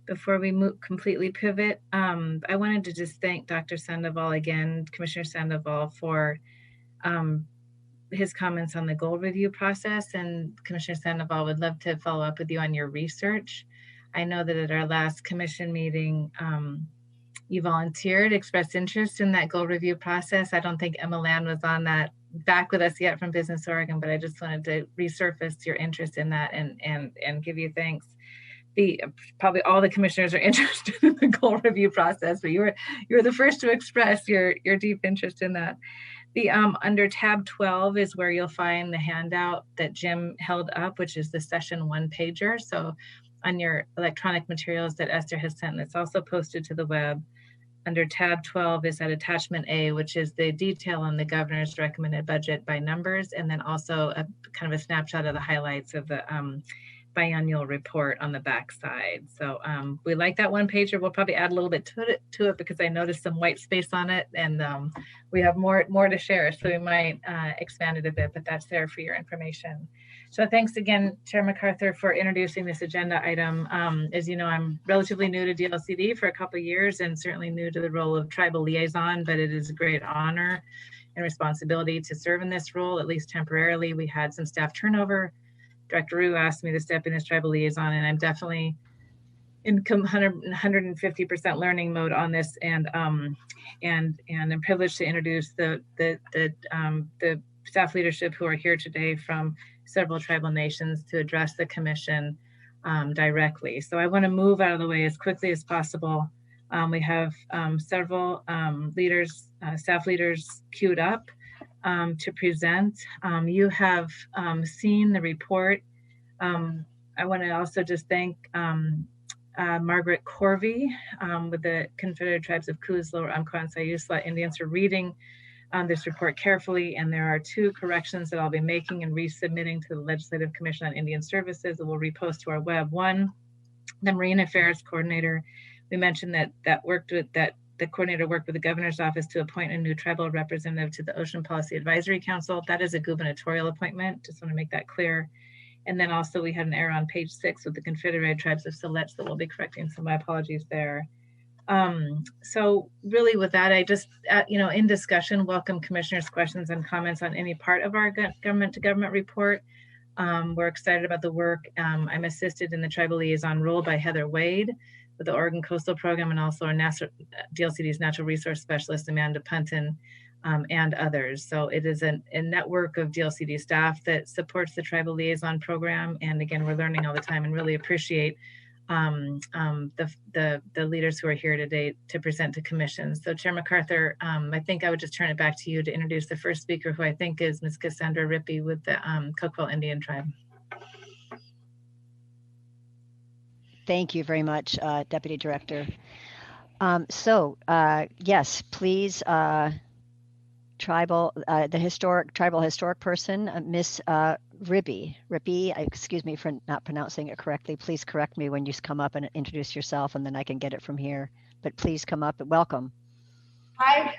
Before we completely pivot, I wanted to just thank Dr. Sandoval again, Commissioner Sandoval, for his comments on the goal review process. And Commissioner Sandoval, would love to follow up with you on your research. I know that at our last commission meeting, you volunteered, expressed interest in that goal review process. I don't think Emma Land was on that back with us yet from Business Oregon, but I just wanted to resurface your interest in that and give you thanks. Probably all the commissioners are interested in the goal review process, but you were the first to express your deep interest in that. Under tab 12 is where you'll find the handout that Jim held up, which is the session 1-pager. So on your electronic materials that Esther has sent, it's also posted to the web. Under tab 12 is at attachment A, which is the detail on the governor's recommended budget by numbers, and then also a kind of a snapshot of the highlights of the biannual report on the back side. So we like that 1-pager. We'll probably add a little bit to it because I noticed some white space on it, and we have more to share, so we might expand it a bit, but that's there for your information. So thanks again, Chair MacArthur, for introducing this agenda item. As you know, I'm relatively new to DLCD for a couple of years and certainly new to the role of tribal liaison, but it is a great honor and responsibility to serve in this role, at least temporarily. We had some staff turnover. Director Rue asked me to step in as tribal liaison, and I'm definitely in 150% learning mode on this, and I'm privileged to introduce the staff leadership who are here today from several tribal nations to address the commission directly. So I want to move out of the way as quickly as possible. We have several staff leaders queued up to present. You have seen the report. I want to also just thank Margaret Corvey with the Confederated Tribes of Coos, Lower Umpqua, and Sayusla Indians for reading this report carefully. And there are 2 corrections that I'll be making and resubmitting to the Legislative Commission on Indian Services that we'll repost to our web. One, the Marine Affairs Coordinator, we mentioned that the coordinator worked with the governor's office to appoint a new tribal representative to the Ocean Policy Advisory Council. That is a gubernatorial appointment. Just want to make that clear. And then also we had an error on page 6 with the Confederated Tribes of Siletz that we'll be correcting. So my apologies there. So really with that, I just, in discussion, welcome commissioners' questions and comments on any part of our government to government report. We're excited about the work. I'm assisted in the tribal liaison role by Heather Wade with the Oregon Coastal Program, and also our DLCD's natural resource specialist, Amanda Punton. and others. So it is a network of DLCD staff that supports the Tribal Liaison Program. And again, we're learning all the time and really appreciate the leaders who are here today to present to commissions. So Chair MacArthur, I think I would just turn it back to you to introduce the first speaker, who I think is Ms. Cassandra Rippey with the Coquille Indian Tribe. Thank you very much, Deputy Director. Yes, please, tribal historic person, Miss Rippey, excuse me for not pronouncing it correctly. Please correct me when you come up and introduce yourself, and then I can get it from here. But please come up and welcome. Hi,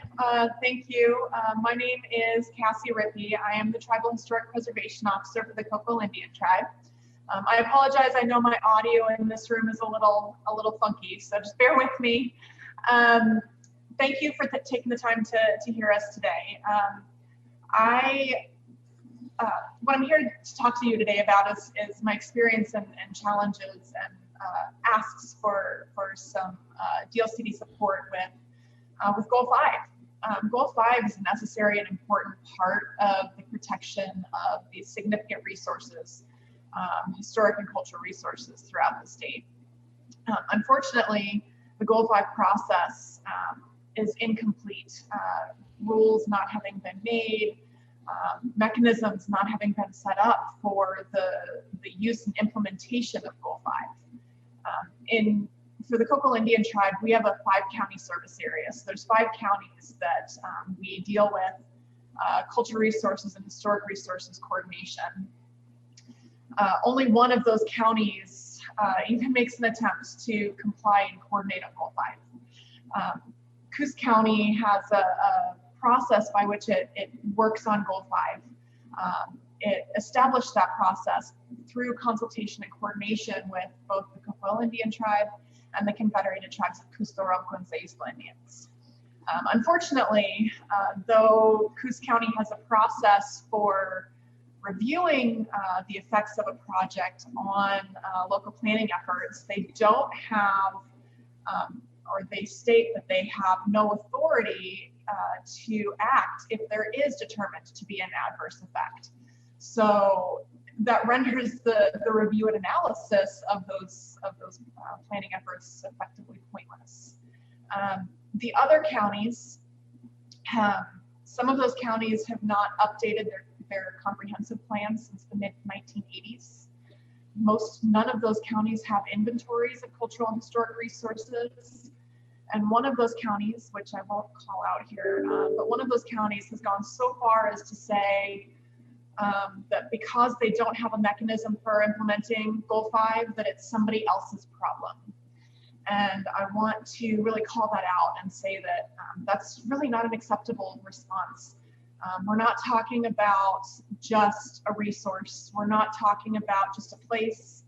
thank you. My name is Cassie Rippey. I am the Tribal Historic Preservation Officer for the Coquille Indian Tribe. I apologize. I know my audio in this room is a little funky, so just bear with me. Thank you for taking the time to hear us today. What I'm here to talk to you today about is my experience and challenges and asks for some DLCD support with Goal 5. Goal 5 is a necessary and important part of the protection of these significant resources, historic and cultural resources throughout the state. Unfortunately, the Goal 5 process is incomplete. Rules not having been made, mechanisms not having been set up for the use and implementation of Goal 5. For the Coquille Indian Tribe, we have a 5-county service area. So there's 5 counties that we deal with cultural resources and historic resources coordination. Only one of those counties even makes an attempt to comply and coordinate on Goal 5. Coos County has a process by which it works on Goal 5. It established that process through consultation and coordination with both the Coquille Indian Tribe and the Confederated Tribes of Coos, Oromco, and Zaisla Indians. Unfortunately, though Coos County has a process for reviewing the effects of a project on local planning efforts, they don't have, or they state that they have no authority to act if there is determined to be an adverse effect. So that renders the review and analysis of those planning efforts effectively pointless. The other counties, some of those counties have not updated their comprehensive plans since the mid-1980s. None of those counties have inventories of cultural and historic resources. And one of those counties, which I won't call out here, but one of those counties has gone so far as to say that because they don't have a mechanism for implementing Goal 5, that it's somebody else's problem. And I want to really call that out and say that that's really not an acceptable response. We're not talking about just a resource. We're not talking about just a place.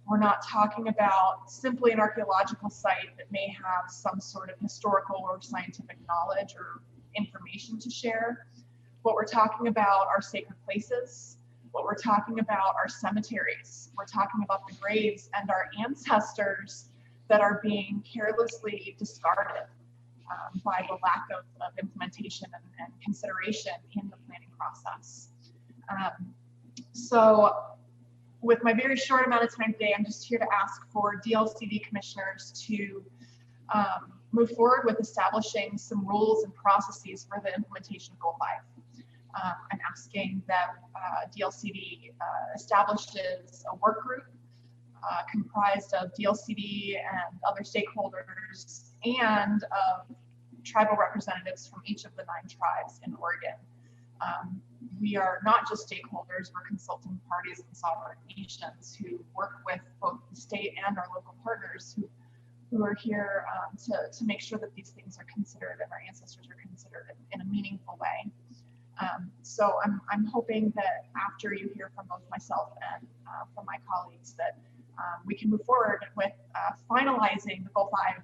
We're not talking about simply an archaeological site that may have some sort of historical or scientific knowledge or information to share. What we're talking about are sacred places. What we're talking about are cemeteries. We're talking about the graves and our ancestors that are being carelessly discarded by the lack of implementation and consideration in the planning process. So with my very short amount of time today, I'm just here to ask for DLCD commissioners to move forward with establishing some rules and processes for the implementation of Goal 5. I'm asking that DLCD establishes a work group comprised of DLCD and other stakeholders and of tribal representatives from each of the 9 tribes in Oregon. We are not just stakeholders, we're consulting parties and sovereign nations who work with both the state and our local partners who are here to make sure that these things are considered and our ancestors are considered in a meaningful way. So I'm hoping that after you hear from both myself and from my colleagues that we can move forward with finalizing the Goal 5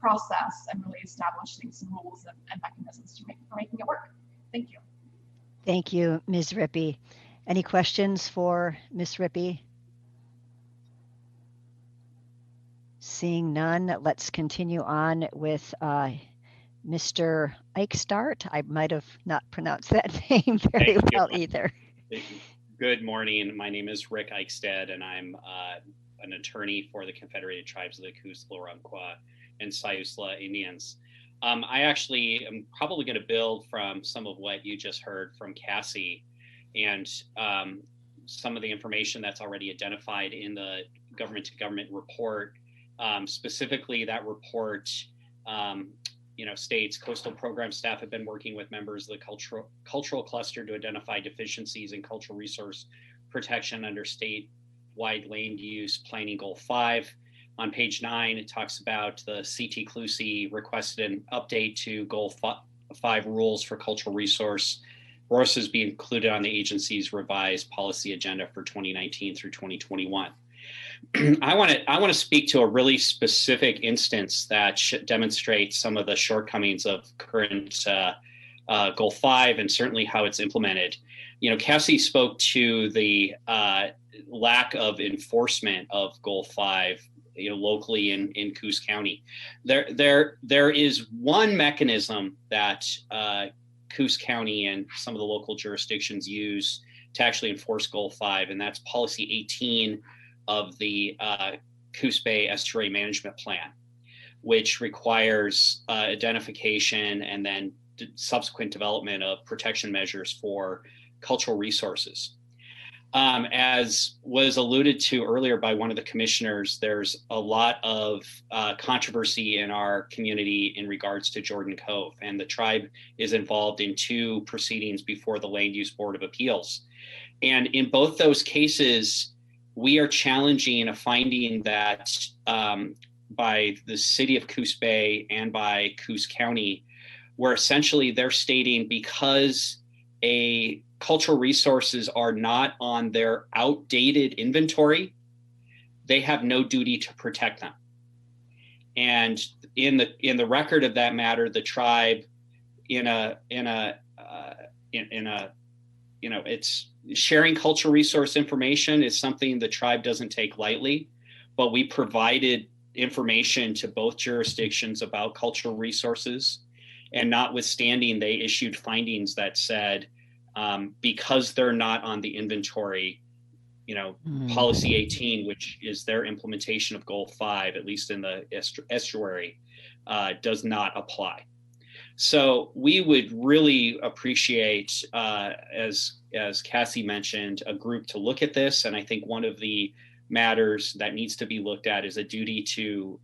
process and really establishing some rules and mechanisms for making it work. Thank you. Thank you, Ms. Rippey. Any questions for Ms. Rippey? Seeing none, let's continue on with Mr. Eichstart. I might have not pronounced that name very well either. Good morning. My name is Rick Eichstad, and I'm an attorney for the Confederated Tribes of the Coos, Lorumqua, and Siuslaw Indians. I actually am probably going to build from some of what you just heard from Cassie and some of the information that's already identified in the government-to-government report. Specifically, that report states coastal program staff have been working with members of the cultural cluster to identify deficiencies in cultural resource protection under statewide land use planning goal 5. On page 9, it talks about the CT CLUSI requested an update to goal 5 rules for cultural resources being included on the agency's revised policy agenda for 2019 through 2021. I want to speak to a really specific instance that demonstrates some of the shortcomings of current goal 5 and certainly how it's implemented. Cassie spoke to the lack of enforcement of goal 5 locally in Coos County. There is one mechanism that Coos County and some of the local jurisdictions use to actually enforce goal 5, and that's policy 18 of the Coos Bay Estuary Management Plan, which requires identification and then subsequent development of protection measures for cultural resources. As was alluded to earlier by one of the commissioners, there's a lot of controversy in our community in regards to Jordan Cove, and the tribe is involved in 2 proceedings before the Land Use Board of Appeals. And in both those cases, we are challenging a finding that by the city of Coos Bay and by Coos County, where essentially they're stating because cultural resources are not on their outdated inventory, they have no duty to protect them. And in the record of that matter, the tribe it's sharing cultural resource information is something the tribe doesn't take lightly, but we provided information to both jurisdictions about cultural resources, and notwithstanding, they issued findings that said, because they're not on the inventory, policy 18, which is their implementation of goal 5, at least in the estuary, does not apply. So we would really appreciate, as Cassie mentioned, a group to look at this. And I think one of the matters that needs to be looked at is a duty to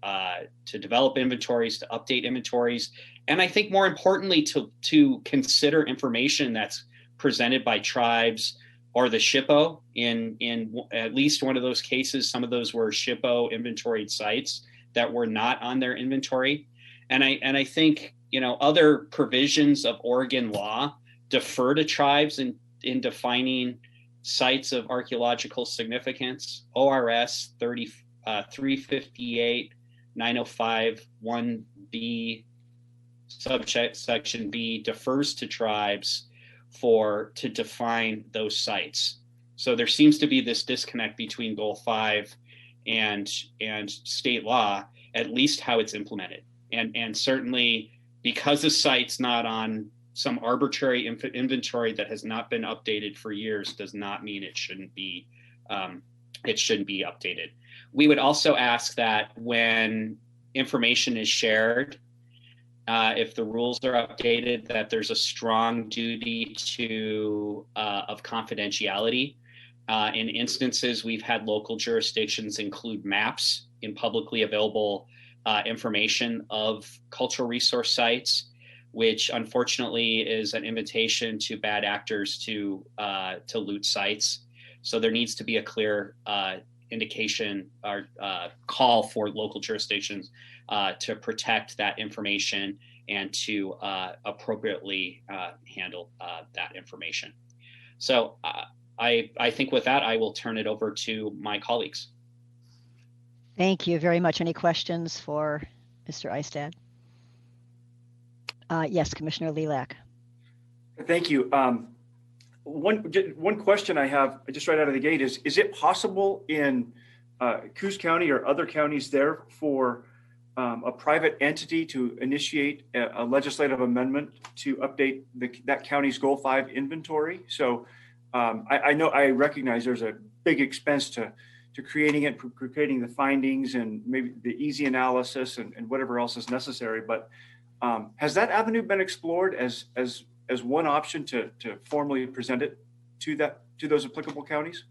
develop inventories, to update inventories, and I think more importantly to consider information that's presented by tribes or the SHPO. In at least one of those cases, some of those were SHPO inventoried sites that were not on their inventory, and I think other provisions of Oregon law defer to tribes in defining sites of archaeological significance. ORS 358 905 1B subsection B defers to tribes to define those sites. So there seems to be this disconnect between goal 5 and state law, at least how it's implemented. And certainly because the site's not on some arbitrary inventory that has not been updated for years does not mean it shouldn't be updated. We would also ask that when information is shared, if the rules are updated, that there's a strong duty of confidentiality. In instances, we've had local jurisdictions include maps in publicly available information of cultural resource sites, which unfortunately is an invitation to bad actors to loot sites. So there needs to be a clear indication or call for local jurisdictions to protect that information and to appropriately handle that information. So I think with that, I will turn it over to my colleagues. Thank you very much. Any questions for Mr. Eichstad? Yes, Commissioner Lilac. Thank you. One question I have just right out of the gate is it possible in Coos County or other counties there for a private entity to initiate a legislative amendment to update that county's Goal 5 inventory. So I recognize there's a big expense to creating it, creating the findings and maybe the easy analysis and whatever else is necessary. But has that avenue been explored as one option to formally present it to those applicable counties?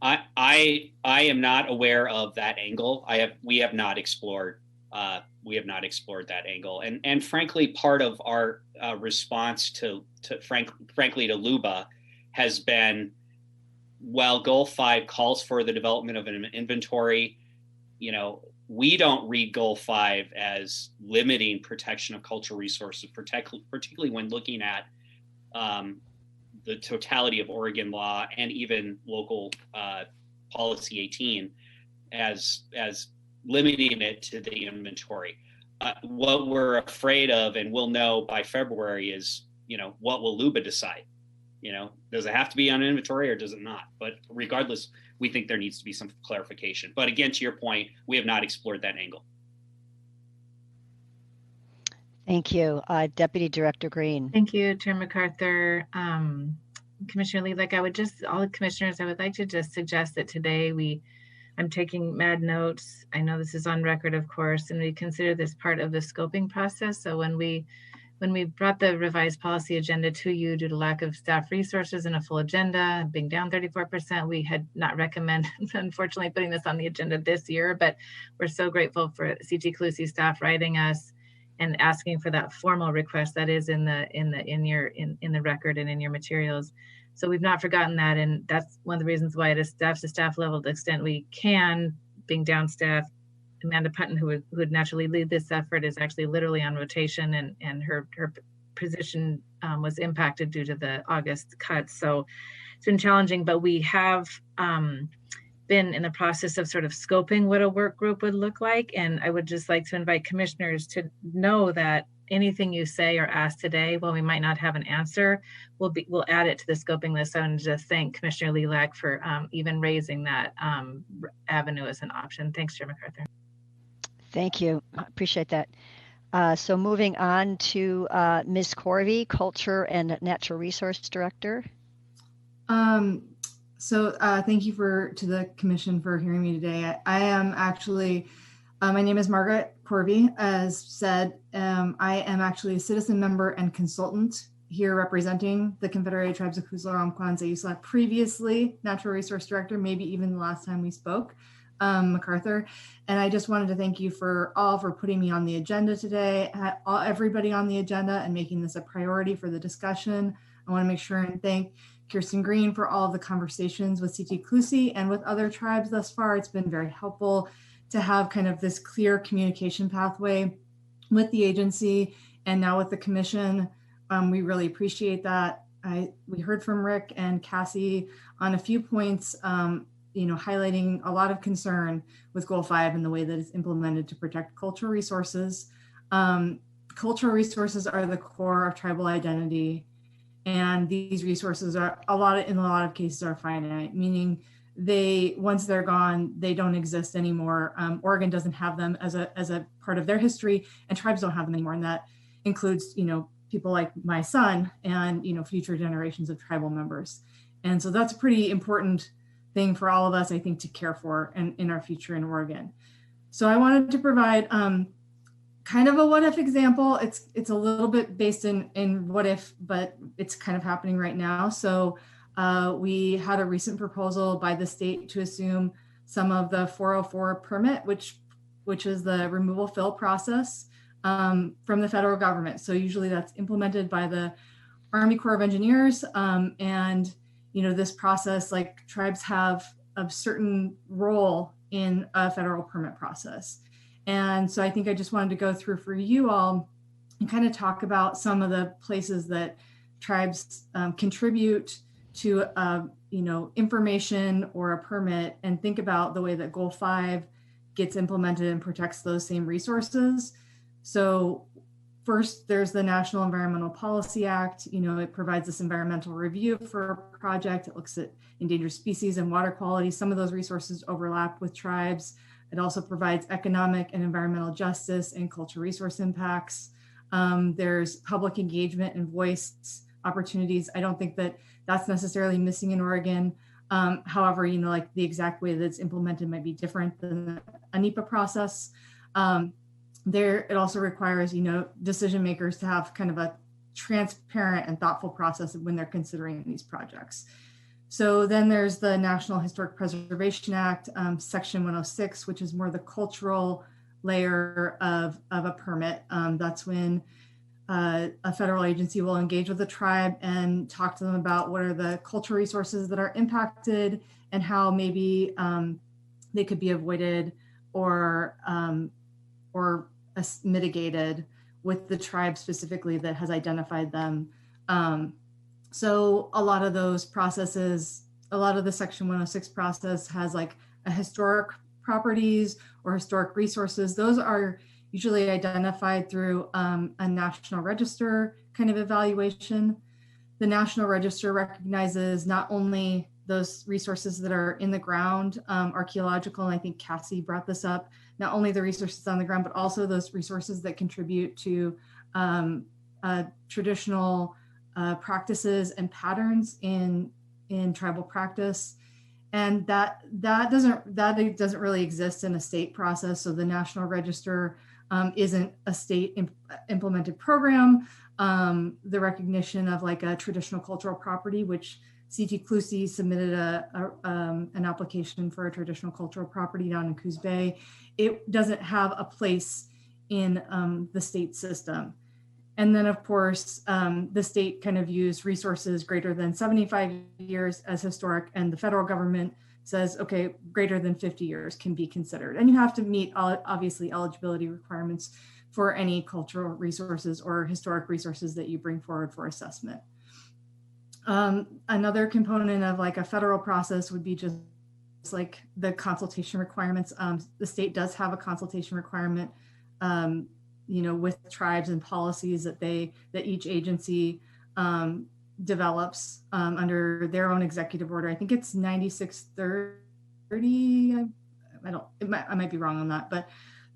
I am not aware of that angle. We have not explored that angle, and frankly, part of our response to LUBA has been, while Goal 5 calls for the development of an inventory, we don't read Goal 5 as limiting protection of cultural resources, particularly when looking at the totality of Oregon law and even local policy 18 as limiting it to the inventory. What we're afraid of, and we'll know by February, is, what will LUBA decide? Does it have to be on inventory or does it not? But regardless, we think there needs to be some clarification. But again, to your point, we have not explored that angle. Thank you. Deputy Director Green. Thank you, Chair MacArthur. Commissioner Lee, all the commissioners, I would like to just suggest that today I'm taking mad notes. I know this is on record, of course, and we consider this part of the scoping process. So when we brought the revised policy agenda to you due to lack of staff resources and a full agenda, being down 34%, we had not recommended, unfortunately, putting this on the agenda this year, but we're so grateful for CT Calusi staff writing us and asking for that formal request that is in the record and in your materials. So we've not forgotten that, and that's one of the reasons why at a staff to staff level, to the extent we can, being down staff, Amanda Putton, who would naturally lead this effort, is actually literally on rotation, and her position was impacted due to the August cuts. So it's been challenging, but we have been in the process of sort of scoping what a work group would look like. And I would just like to invite commissioners to know that anything you say or ask today, while we might not have an answer, we'll add it to the scoping list. I want to just thank Commissioner Lilac for even raising that avenue as an option. Thanks, Chair MacArthur. Thank you. I appreciate that. So moving on to Ms. Corvey, Culture and Natural Resource Director. Thank you to the Commission for hearing me today. I am actually, my name is Margaret Corvey. As said, I am actually a citizen member and consultant here representing the Confederated Tribes of Kuzla, Kwanza, Usla, previously Natural Resource Director, maybe even the last time we spoke, MacArthur. And I just wanted to thank you for putting me on the agenda today, everybody on the agenda, and making this a priority for the discussion. I want to make sure and thank Kirsten Green for all of the conversations with CT Calusi and with other tribes thus far. It's been very helpful to have kind of this clear communication pathway with the agency and now with the Commission. We really appreciate that. We heard from Rick and Cassie on a few points, highlighting a lot of concern with Goal 5 and the way that it's implemented to protect cultural resources. Cultural resources are the core of tribal identity. And these resources are in a lot of cases are finite, meaning once they're gone, they don't exist anymore. Oregon doesn't have them as a part of their history, and tribes don't have them anymore. And that includes, people like my son and, future generations of tribal members. And so that's a pretty important thing for all of us, I think, to care for and in our future in Oregon. So I wanted to provide kind of a what if example. It's a little bit based in what if, but it's kind of happening right now. So we had a recent proposal by the state to assume some of the 404 permit, which is the removal fill process from the federal government. So usually that's implemented by the Army Corps of Engineers. And, this process, like tribes have a certain role in a federal permit process. And so I think I just wanted to go through for you all and kind of talk about some of the places that tribes contribute to, information or a permit, and think about the way that Goal 5 gets implemented and protects those same resources. So first, there's the National Environmental Policy Act. It provides this environmental review for a project. It looks at endangered species and water quality. Some of those resources overlap with tribes. It also provides economic and environmental justice and cultural resource impacts. There's public engagement and voice opportunities. I don't think that that's necessarily missing in Oregon. However, you know, like the exact way that it's implemented might be different than a NEPA process. It also requires, you know, decision makers to have kind of a transparent and thoughtful process when they're considering these projects. So then there's the National Historic Preservation Act, Section 106, which is more the cultural layer of a permit. That's when a federal agency will engage with the tribe and talk to them about what are the cultural resources that are impacted and how maybe they could be avoided or mitigated with the tribe specifically that has identified them. So a lot of those processes, a lot of the Section 106 process has like a historic properties or historic resources. Those are usually identified through a National Register kind of evaluation. The National Register recognizes not only those resources that are in the ground, archaeological, and I think Cassie brought this up, not only the resources on the ground, but also those resources that contribute to traditional practices and patterns in tribal practice. And that doesn't really exist in a state process. So the National Register isn't a state implemented program. The recognition of like a traditional cultural property, which CT Clusie submitted an application for a traditional cultural property down in Coos Bay. It doesn't have a place in the state system. And then of course, the state kind of views resources greater than 75 years as historic, and the federal government says, okay, greater than 50 years can be considered. And you have to meet obviously eligibility requirements for any cultural resources or historic resources that you bring forward for assessment. Another component of like a federal process would be just like the consultation requirements. The state does have a consultation requirement, you know, with tribes and policies that each agency develops under their own executive order. I think it's 9630. I might be wrong on that, but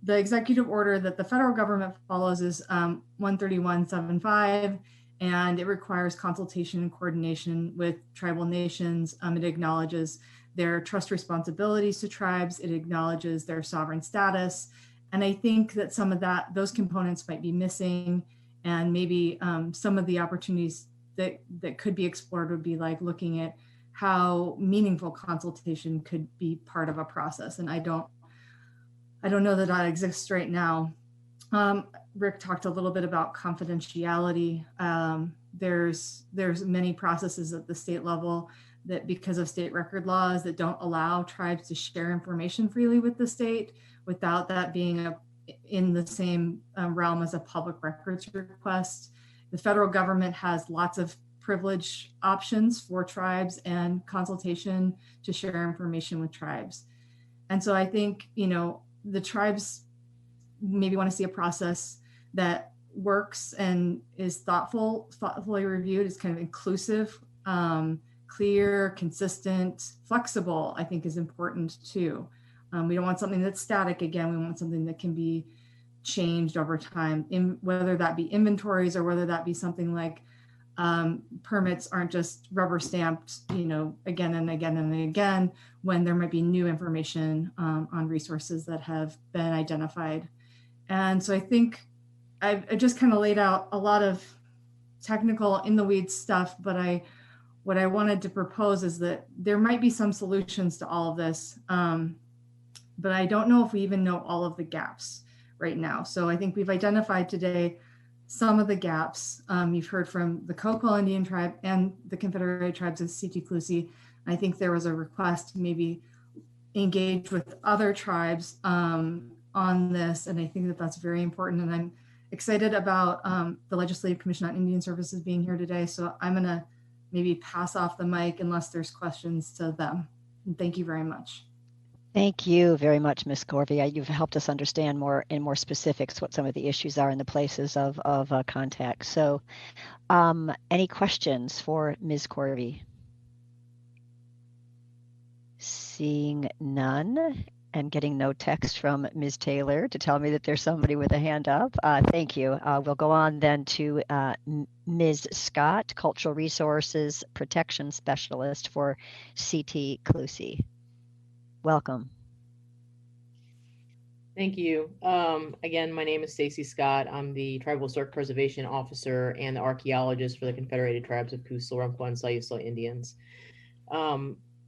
the executive order that the federal government follows is 131.75, and it requires consultation and coordination with tribal nations. It acknowledges their trust responsibilities to tribes. It acknowledges their sovereign status. And I think that some of those components might be missing, and maybe some of the opportunities that could be explored would be like looking at how meaningful consultation could be part of a process. And I don't know that that exists right now. Rick talked a little bit about confidentiality. There's many processes at the state level that, because of state record laws, that don't allow tribes to share information freely with the state without that being in the same realm as a public records request. The federal government has lots of privilege options for tribes and consultation to share information with tribes. And so I think, you know, the tribes maybe want to see a process that works and is thoughtfully reviewed, is kind of inclusive, clear, consistent, flexible, I think is important too. We don't want something that's static. Again, we want something that can be changed over time, whether that be inventories or whether that be something like permits aren't just rubber stamped, you know, again and again and again, when there might be new information on resources that have been identified. And so I think I just kind of laid out a lot of technical in the weeds stuff, but what I wanted to propose is that there might be some solutions to all of this, but I don't know if we even know all of the gaps right now. So I think we've identified today some of the gaps. You've heard from the Coquille Indian tribe and the Confederated Tribes of CT Clusie. I think there was a request to maybe engage with other tribes on this, and I think that that's very important. And I'm excited about the Legislative Commission on Indian Services being here today. So I'm gonna maybe pass off the mic unless there's questions to them. And thank you very much. Thank you very much, Ms. Corvey. You've helped us understand more in more specifics what some of the issues are in the places of contact. So any questions for Ms. Corvey? Seeing none, And getting no text from Ms. Taylor to tell me that there's somebody with a hand up. Thank you. We'll go on then to Ms. Scott, Cultural Resources Protection Specialist for CT CLUSI. Welcome. Thank you. Again, my name is Stacy Scott. I'm the Tribal Historic Preservation Officer and the archaeologist for the Confederated Tribes of Coos, Soronco, and Sayuslo Indians.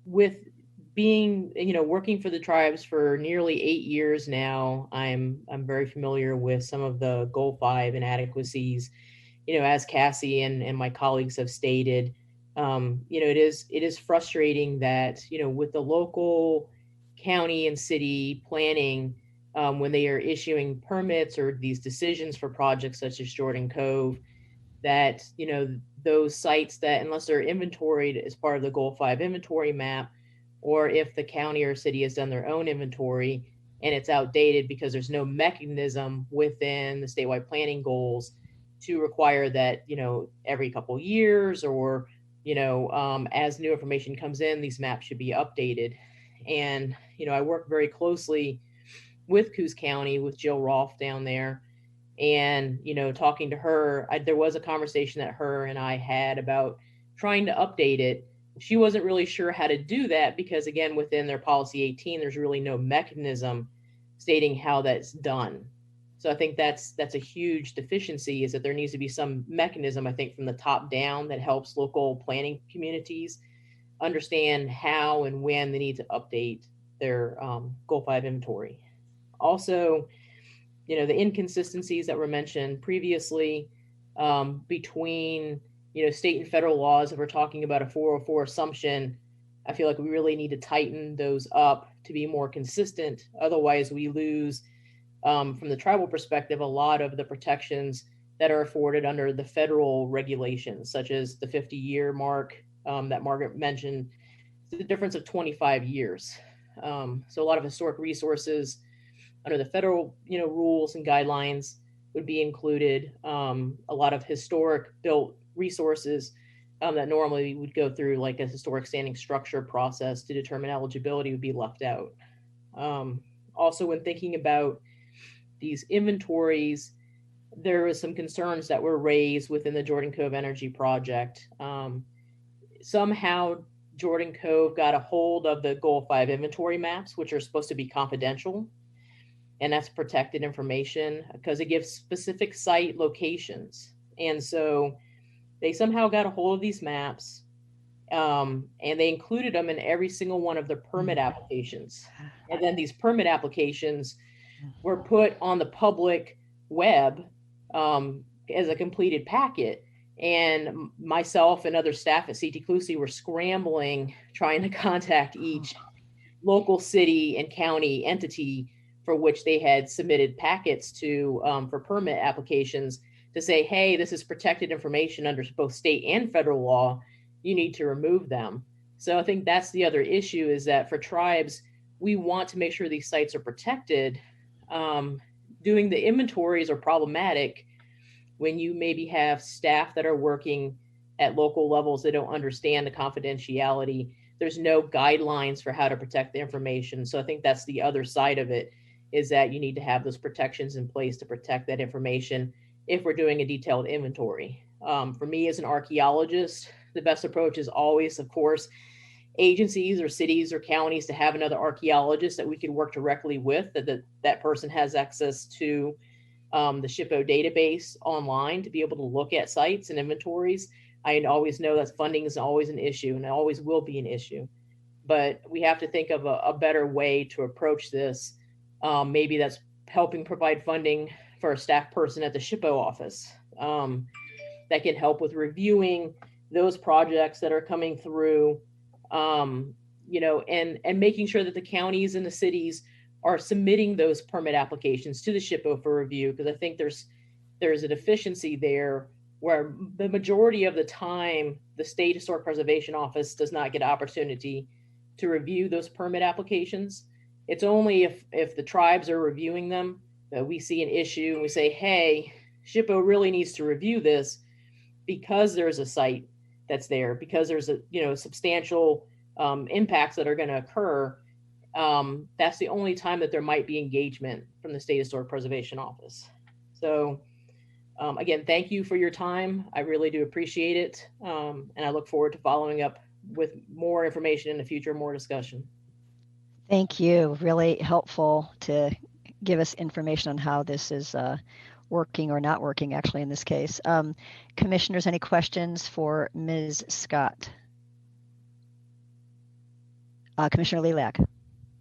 With being, working for the tribes for nearly 8 years now, I'm very familiar with some of the Goal 5 inadequacies. As Cassie and my colleagues have stated, it is frustrating that with the local, county, and city planning, when they are issuing permits or these decisions for projects such as Jordan Cove, that those sites that, unless they're inventoried as part of the Goal 5 inventory map, or if the county or city has done their own inventory and it's outdated because there's no mechanism within the statewide planning goals to require that, every couple of years or, as new information comes in, these maps should be updated. And, I work very closely with Coos County, with Jill Rolfe down there. And, talking to her, there was a conversation that her and I had about trying to update it. She wasn't really sure how to do that because, again, within their policy 18, there's really no mechanism stating how that's done. So I think that's a huge deficiency, is that there needs to be some mechanism, I think, from the top down that helps local planning communities understand how and when they need to update their Goal 5 inventory. Also, the inconsistencies that were mentioned previously between state and federal laws. If we're talking about a 404 assumption, I feel like we really need to tighten those up to be more consistent. Otherwise, we lose, from the tribal perspective, a lot of the protections that are afforded under the federal regulations, such as the 50-year mark that Margaret mentioned, the difference of 25 years. So a lot of historic resources under the federal, rules and guidelines would be included. A lot of historic built resources that normally would go through like a historic standing structure process to determine eligibility would be left out. Also, when thinking about these inventories, there was some concerns that were raised within the Jordan Cove Energy Project. Somehow Jordan Cove got a hold of the Goal 5 inventory maps, which are supposed to be confidential. And that's protected information because it gives specific site locations. And so they somehow got a hold of these maps, and they included them in every single one of the permit applications. And then these permit applications were put on the public web as a completed packet. And myself and other staff at CT CLUSI were scrambling, trying to contact each local city and county entity for which they had submitted packets to for permit applications to say, hey, this is protected information under both state and federal law. You need to remove them. So I think that's the other issue, is that for tribes, we want to make sure these sites are protected. Doing the inventories are problematic when you maybe have staff that are working at local levels that don't understand the confidentiality. There's no guidelines for how to protect the information. So I think that's the other side of it, is that you need to have those protections in place to protect that information if we're doing a detailed inventory. For me as an archaeologist, the best approach is always, of course, agencies or cities or counties to have another archaeologist that we can work directly with, that person has access to the SHPO database online to be able to look at sites and inventories. I always know that funding is always an issue, and it always will be an issue. But we have to think of a better way to approach this. Maybe that's helping provide funding for a staff person at the SHPO office that can help with reviewing those projects that are coming through, and making sure that the counties and the cities are submitting those permit applications to the SHPO for review, because I think there's a deficiency there where the majority of the time the State Historic Preservation Office does not get opportunity to review those permit applications. It's only if the tribes are reviewing them that we see an issue and we say, hey, SHPO really needs to review this because there's a site that's there, because there's a substantial impacts that are going to occur. that's the only time that there might be engagement from the State Historic Preservation Office. So again, thank you for your time. I really do appreciate it. And I look forward to following up with more information in the future, more discussion. Thank you. Really helpful to give us information on how this is working or not working, actually, in this case. Commissioners, any questions for Ms. Scott? Commissioner Lilac.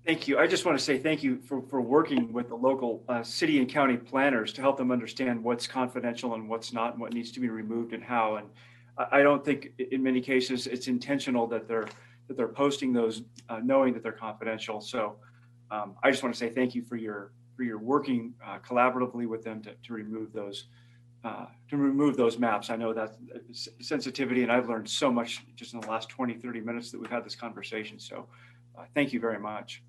Thank you. I just want to say thank you for working with the local city and county planners to help them understand what's confidential and what's not, and what needs to be removed and how. And I don't think in many cases it's intentional that they're posting those knowing that they're confidential. So I just want to say thank you for your working collaboratively with them to remove those maps. I know that's sensitivity, and I've learned so much just in the last 20-30 minutes that we've had this conversation. So thank you very much.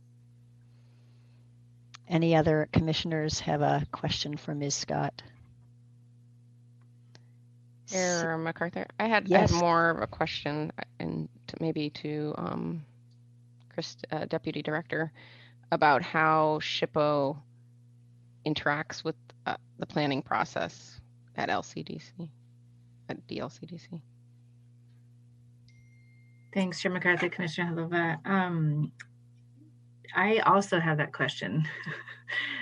Any other commissioners have a question for Ms. Scott? Chair MacArthur, I had more of a question, and maybe to Chris, Deputy Director, about how SHPO interacts with the planning process at LCDC, at DLCDC. Thanks, Chair MacArthur, Commissioner Halova. I also have that question.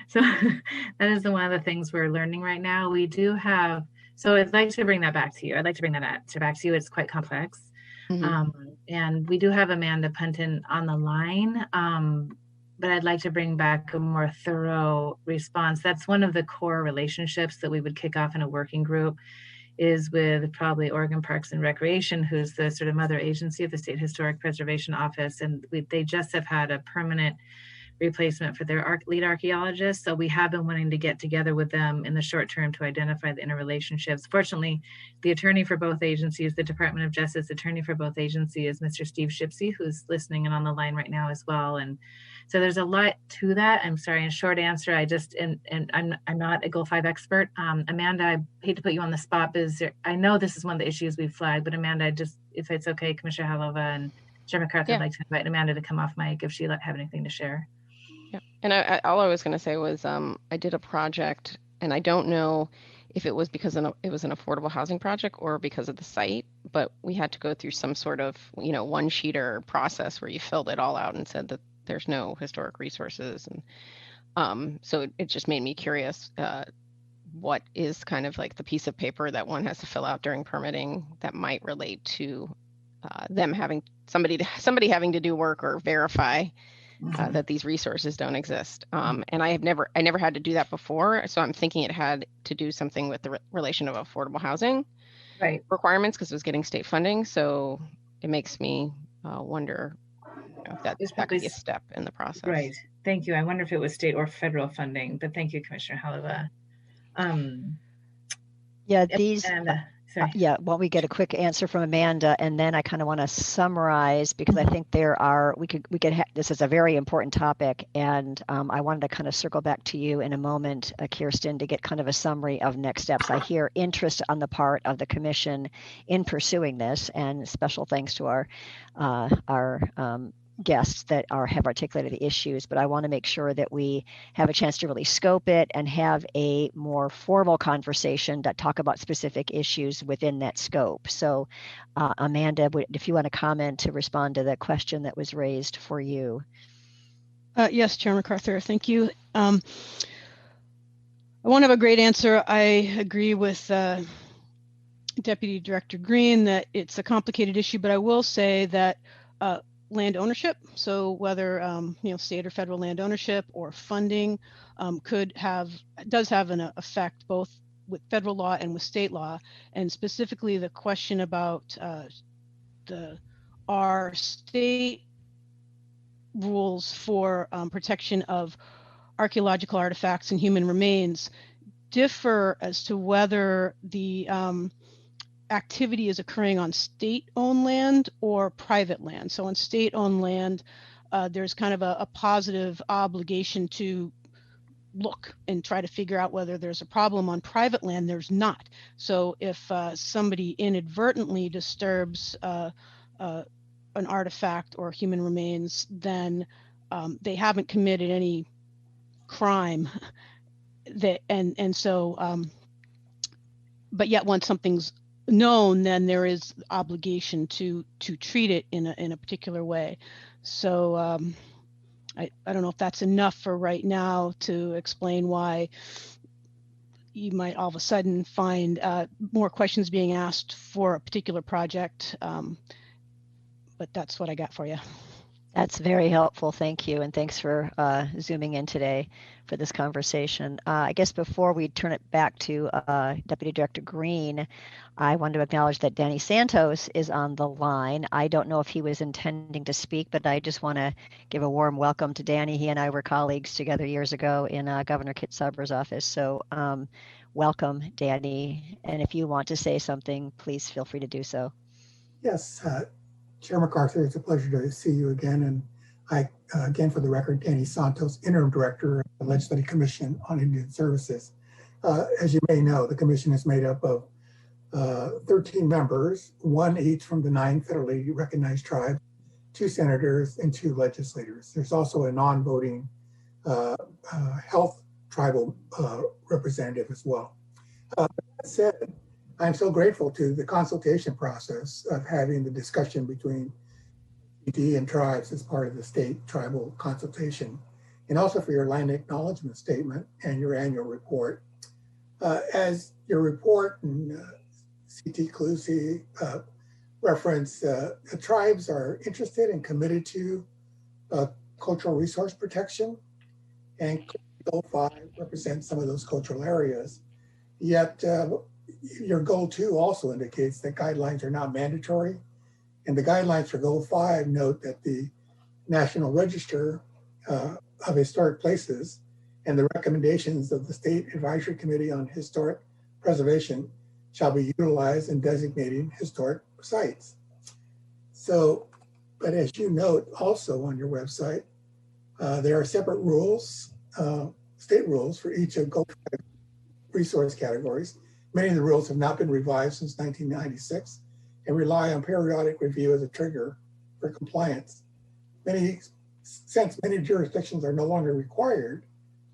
So that is one of the things we're learning right now. We do have, so I'd like to bring that back to you. I'd like to bring that back to you. It's quite complex. And we do have Amanda Punton on the line, but I'd like to bring back a more thorough response. That's one of the core relationships that we would kick off in a working group, is with probably Oregon Parks and Recreation, who's the sort of mother agency of the State Historic Preservation Office. And they just have had a permanent replacement for their lead archaeologist. So we have been wanting to get together with them in the short term to identify the interrelationships. Fortunately, the attorney for both agencies, the Department of Justice attorney for both agencies, is Mr. Steve Shipsey, who's listening and on the line right now as well. And so there's a lot to that. I'm sorry, in short answer, and I'm not a Goal 5 expert. Amanda, I hate to put you on the spot, but I know this is one of the issues we've flagged, but Amanda, if it's okay, Commissioner Halova and Chair MacArthur, I'd like to invite Amanda to come off mic if she'd have anything to share. Yeah, and all I was going to say was I did a project, and I don't know if it was because it was an affordable housing project or because of the site, but we had to go through some sort of one-sheeter process where you filled it all out and said that there's no historic resources, and so it just made me curious. What is kind of like the piece of paper that one has to fill out during permitting that might relate to them having somebody having to do work or verify that these resources don't exist. And I never had to do that before. So I'm thinking it had to do something with the relation of affordable housing requirements, because it was getting state funding. So it makes me wonder if that could be a step in the process. Right. Thank you. I wonder if it was state or federal funding, but thank you, Commissioner Halova. Well, we get a quick answer from Amanda, and then I kind of want to summarize, because I think this is a very important topic, and I wanted to kind of circle back to you in a moment, Kirsten, to get kind of a summary of next steps. I hear interest on the part of the commission in pursuing this, and special thanks to our guests that have articulated the issues, but I want to make sure that we have a chance to really scope it and have a more formal conversation that talk about specific issues within that scope. So Amanda, if you want to comment to respond to the question that was raised for you. Yes, Chair MacArthur, thank you. I won't have a great answer. I agree with Deputy Director Green that it's a complicated issue, but I will say that land ownership, so whether state or federal land ownership or funding, does have an effect both with federal law and with state law, and specifically the question about our state rules for protection of archaeological artifacts and human remains differ as to whether the activity is occurring on state-owned land or private land. So on state-owned land, there's kind of a positive obligation to look and try to figure out whether there's a problem. On private land, there's not. So if somebody inadvertently disturbs an artifact or human remains, then they haven't committed any crime that, and so, but yet once something's known, then there is obligation to treat it in a particular way. So I don't know if that's enough for right now to explain why you might all of a sudden find more questions being asked for a particular project, but that's what I got for you. That's very helpful. Thank you. And thanks for zooming in today for this conversation. I guess before we turn it back to Deputy Director Green, I want to acknowledge that Danny Santos is on the line. I don't know if he was intending to speak, but I just want to give a warm welcome to Danny. He and I were colleagues together years ago in Governor Kit Subr's office. So welcome, Danny. And if you want to say something, please feel free to do so. Yes. Chair MacArthur, it's a pleasure to see you again. And I, again, for the record, Danny Santos, Interim Director of the Legislative Commission on Indian Services. As you may know, the commission is made up of 13 members, one each from the 9 federally recognized tribes, 2 senators, and 2 legislators. There's also a non-voting health tribal representative as well. That said, I'm so grateful to the consultation process of having the discussion between CT and tribes as part of the state tribal consultation, and also for your land acknowledgement statement and your annual report. As your report and CT Clusi reference, the tribes are interested and committed to cultural resource protection, and Goal 5 represents some of those cultural areas. Yet your Goal 2 also indicates that guidelines are not mandatory, and the guidelines for Goal 5 note that the National Register of Historic Places and the recommendations of the State Advisory Committee on Historic Preservation shall be utilized in designating historic sites. So, but as you note also on your website, there are separate rules, state rules for each of Goal 5 resource categories. Many of the rules have not been revised since 1996 and rely on periodic review as a trigger for compliance. Since many jurisdictions are no longer required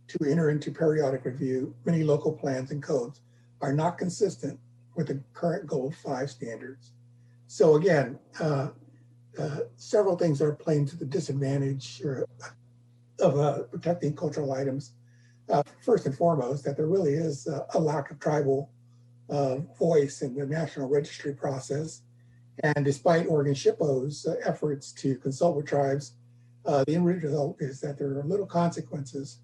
to enter into periodic review, many local plans and codes are not consistent with the current Goal 5 standards. So again, several things are playing to the disadvantage of protecting cultural items. First and foremost, that there really is a lack of tribal voice in the National Registry process. And despite Oregon SHPO's efforts to consult with tribes, the end result is that there are little consequences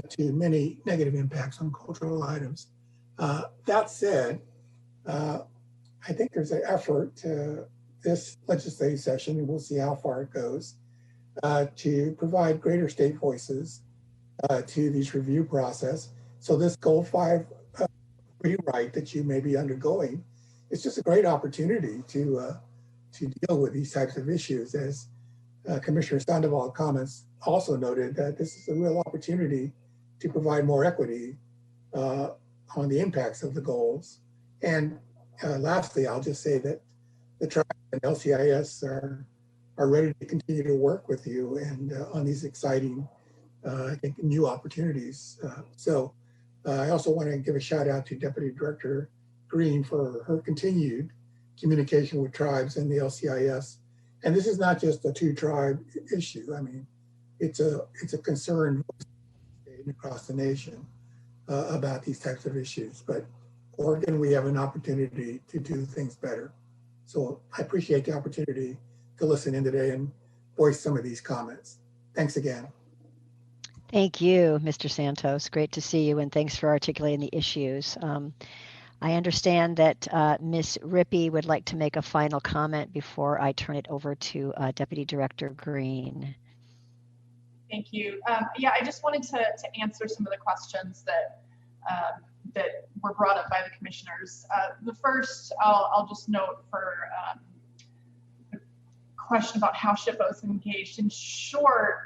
to many negative impacts on cultural items. That said, I think there's an effort this legislative session, and we'll see how far it goes, to provide greater state voices to these review process. So this Goal 5 rewrite that you may be undergoing, it's just a great opportunity to deal with these types of issues. As Commissioner Sandoval comments also noted, that this is a real opportunity to provide more equity on the impacts of the goals. And lastly, I'll just say that the tribe and LCIS are ready to continue to work with you and on these exciting, I think, new opportunities. I also want to give a shout out to Deputy Director Green for her continued communication with tribes and the LCIS. And this is not just a 2-tribe issue. I mean, it's a concern across the nation about these types of issues. But Oregon, we have an opportunity to do things better. So I appreciate the opportunity to listen in today and voice some of these comments. Thanks again. Thank you, Mr. Santos. Great to see you, and thanks for articulating the issues. I understand that Ms. Rippey would like to make a final comment before I turn it over to Deputy Director Green. Thank you. Yeah, I just wanted to answer some of the questions that that were brought up by the commissioners. The first, I'll just note for the question about how SHPO is engaged. In short,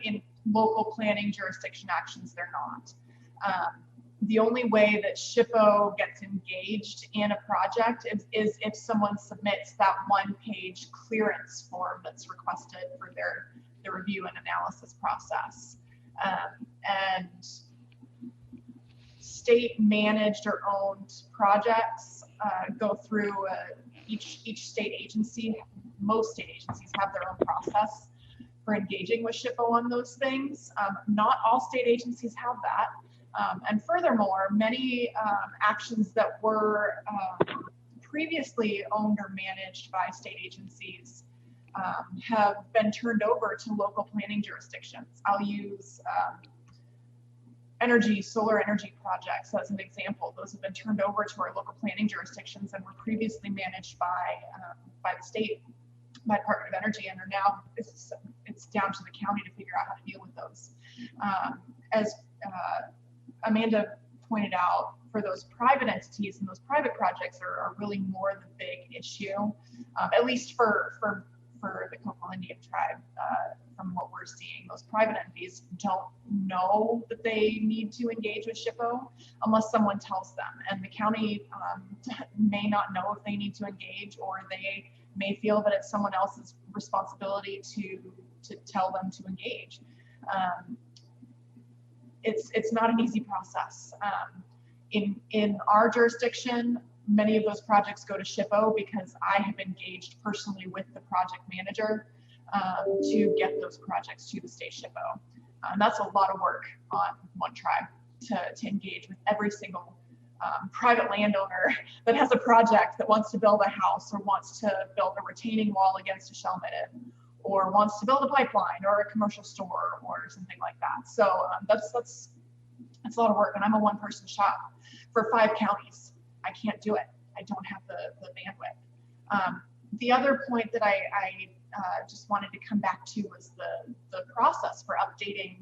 in local planning jurisdiction actions, they're not. The only way that SHPO gets engaged in a project is if someone submits that one-page clearance form that's requested for their review and analysis process. And state managed or owned projects go through each state agency. Most state agencies have their own process for engaging with SHPO on those things. Not all state agencies have that. And furthermore, many actions that were previously owned or managed by state agencies have been turned over to local planning jurisdictions. I'll use solar energy projects as an example. Those have been turned over to our local planning jurisdictions and were previously managed by the state, by Department of Energy, and are now it's down to the county to figure out how to deal with those. As Amanda pointed out, for those private entities and those private projects are really more the big issue, at least for the Coquille Indian tribe. From what we're seeing, those private entities don't know that they need to engage with SHPO unless someone tells them, and the county may not know if they need to engage, or they may feel that it's someone else's responsibility to tell them to engage. It's not an easy process. In our jurisdiction, many of those projects go to SHPO because I have engaged personally with the project manager to get those projects to the state SHPO. That's a lot of work on one tribe to engage with every single private landowner that has a project that wants to build a house or wants to build a retaining wall against a shell mitten, or wants to build a pipeline or a commercial store or something like that. So that's a lot of work, and I'm a one-person shop for 5 counties. I can't do it. I don't have the bandwidth. The other point that I just wanted to come back to was the process for updating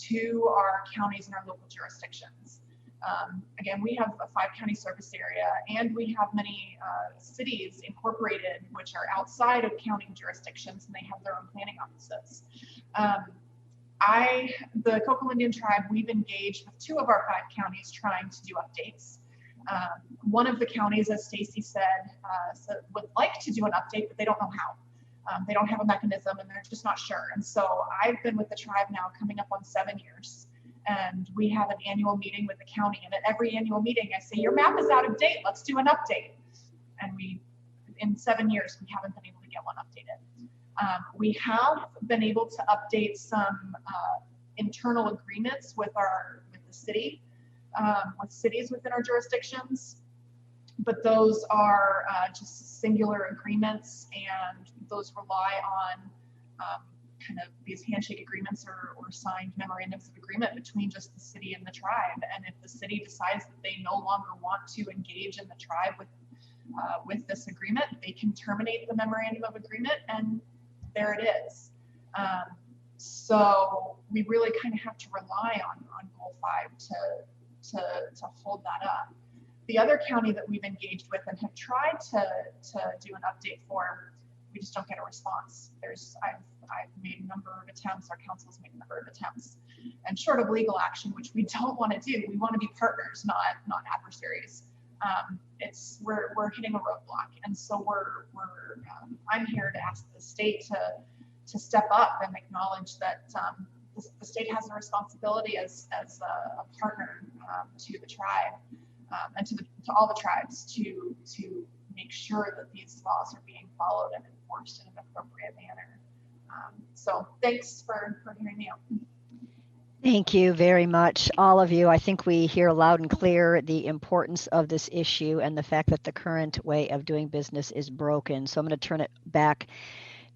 to our counties and our local jurisdictions. Again, we have a 5-county service area, and we have many cities incorporated which are outside of county jurisdictions, and they have their own planning offices. The Coquille Indian tribe, we've engaged with 2 of our 5 counties trying to do updates. One of the counties, as Stacy said, would like to do an update, but they don't know how. They don't have a mechanism, and they're just not sure. And so I've been with the tribe now coming up on 7 years. And we have an annual meeting with the county, and at every annual meeting I say, your map is out of date, let's do an update. And in 7 years, we haven't been able to get one updated. We have been able to update some internal agreements with the city, with cities within our jurisdictions, but those are just singular agreements, and those rely on kind of these handshake agreements or signed memorandums of agreement between just the city and the tribe. And if the city decides that they no longer want to engage in the tribe with this agreement, they can terminate the memorandum of agreement, and there it is. So we really kind of have to rely on Goal 5 to hold that up. The other county that we've engaged with and have tried to do an update for, we just don't get a response. I've made a number of attempts, our council's made a number of attempts, and short of legal action, which we don't want to do, we want to be partners, not adversaries. We're hitting a roadblock, and so I'm here to ask the state to step up and acknowledge that the state has a responsibility as a partner to the tribe and to all the tribes to make sure that these laws are being followed and enforced in an appropriate manner. So thanks for hearing me out. Thank you very much, all of you. I think we hear loud and clear the importance of this issue and the fact that the current way of doing business is broken. So I'm going to turn it back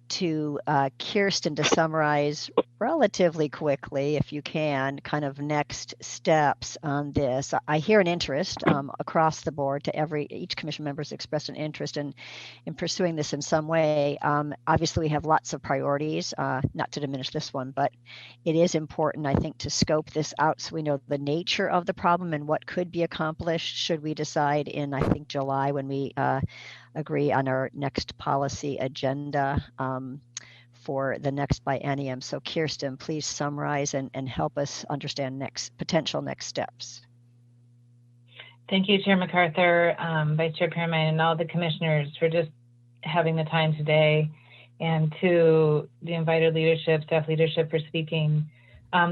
to Kirsten to summarize relatively quickly, if you can, kind of next steps on this. I hear an interest across the board to each commission member has expressed an interest in pursuing this in some way. Obviously, we have lots of priorities, not to diminish this one, but it is important, I think, to scope this out so we know the nature of the problem and what could be accomplished should we decide in, I think, July when we agree on our next policy agenda for the next biennium. So Kirsten, please summarize and help us understand potential next steps. Thank you, Chair MacArthur, Vice Chair Piermine, and all the commissioners for just having the time today, and to the invited leadership, staff leadership for speaking.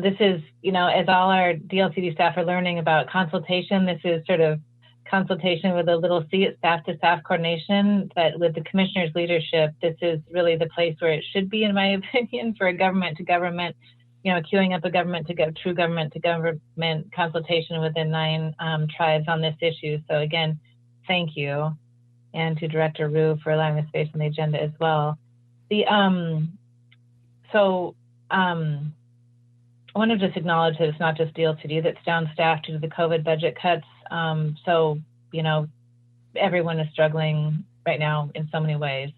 This is, as all our DLCD staff are learning about consultation, this is sort of consultation with a little C at staff to staff coordination, but with the commissioner's leadership, this is really the place where it should be, in my opinion, for a government to government, queuing up a government to true government to government consultation within 9 tribes on this issue. So again, thank you. And to Director Ryu for allowing the space on the agenda as well. I want to just acknowledge that it's not just DLCD that's down staffed due to the COVID budget cuts. Everyone is struggling right now in so many ways.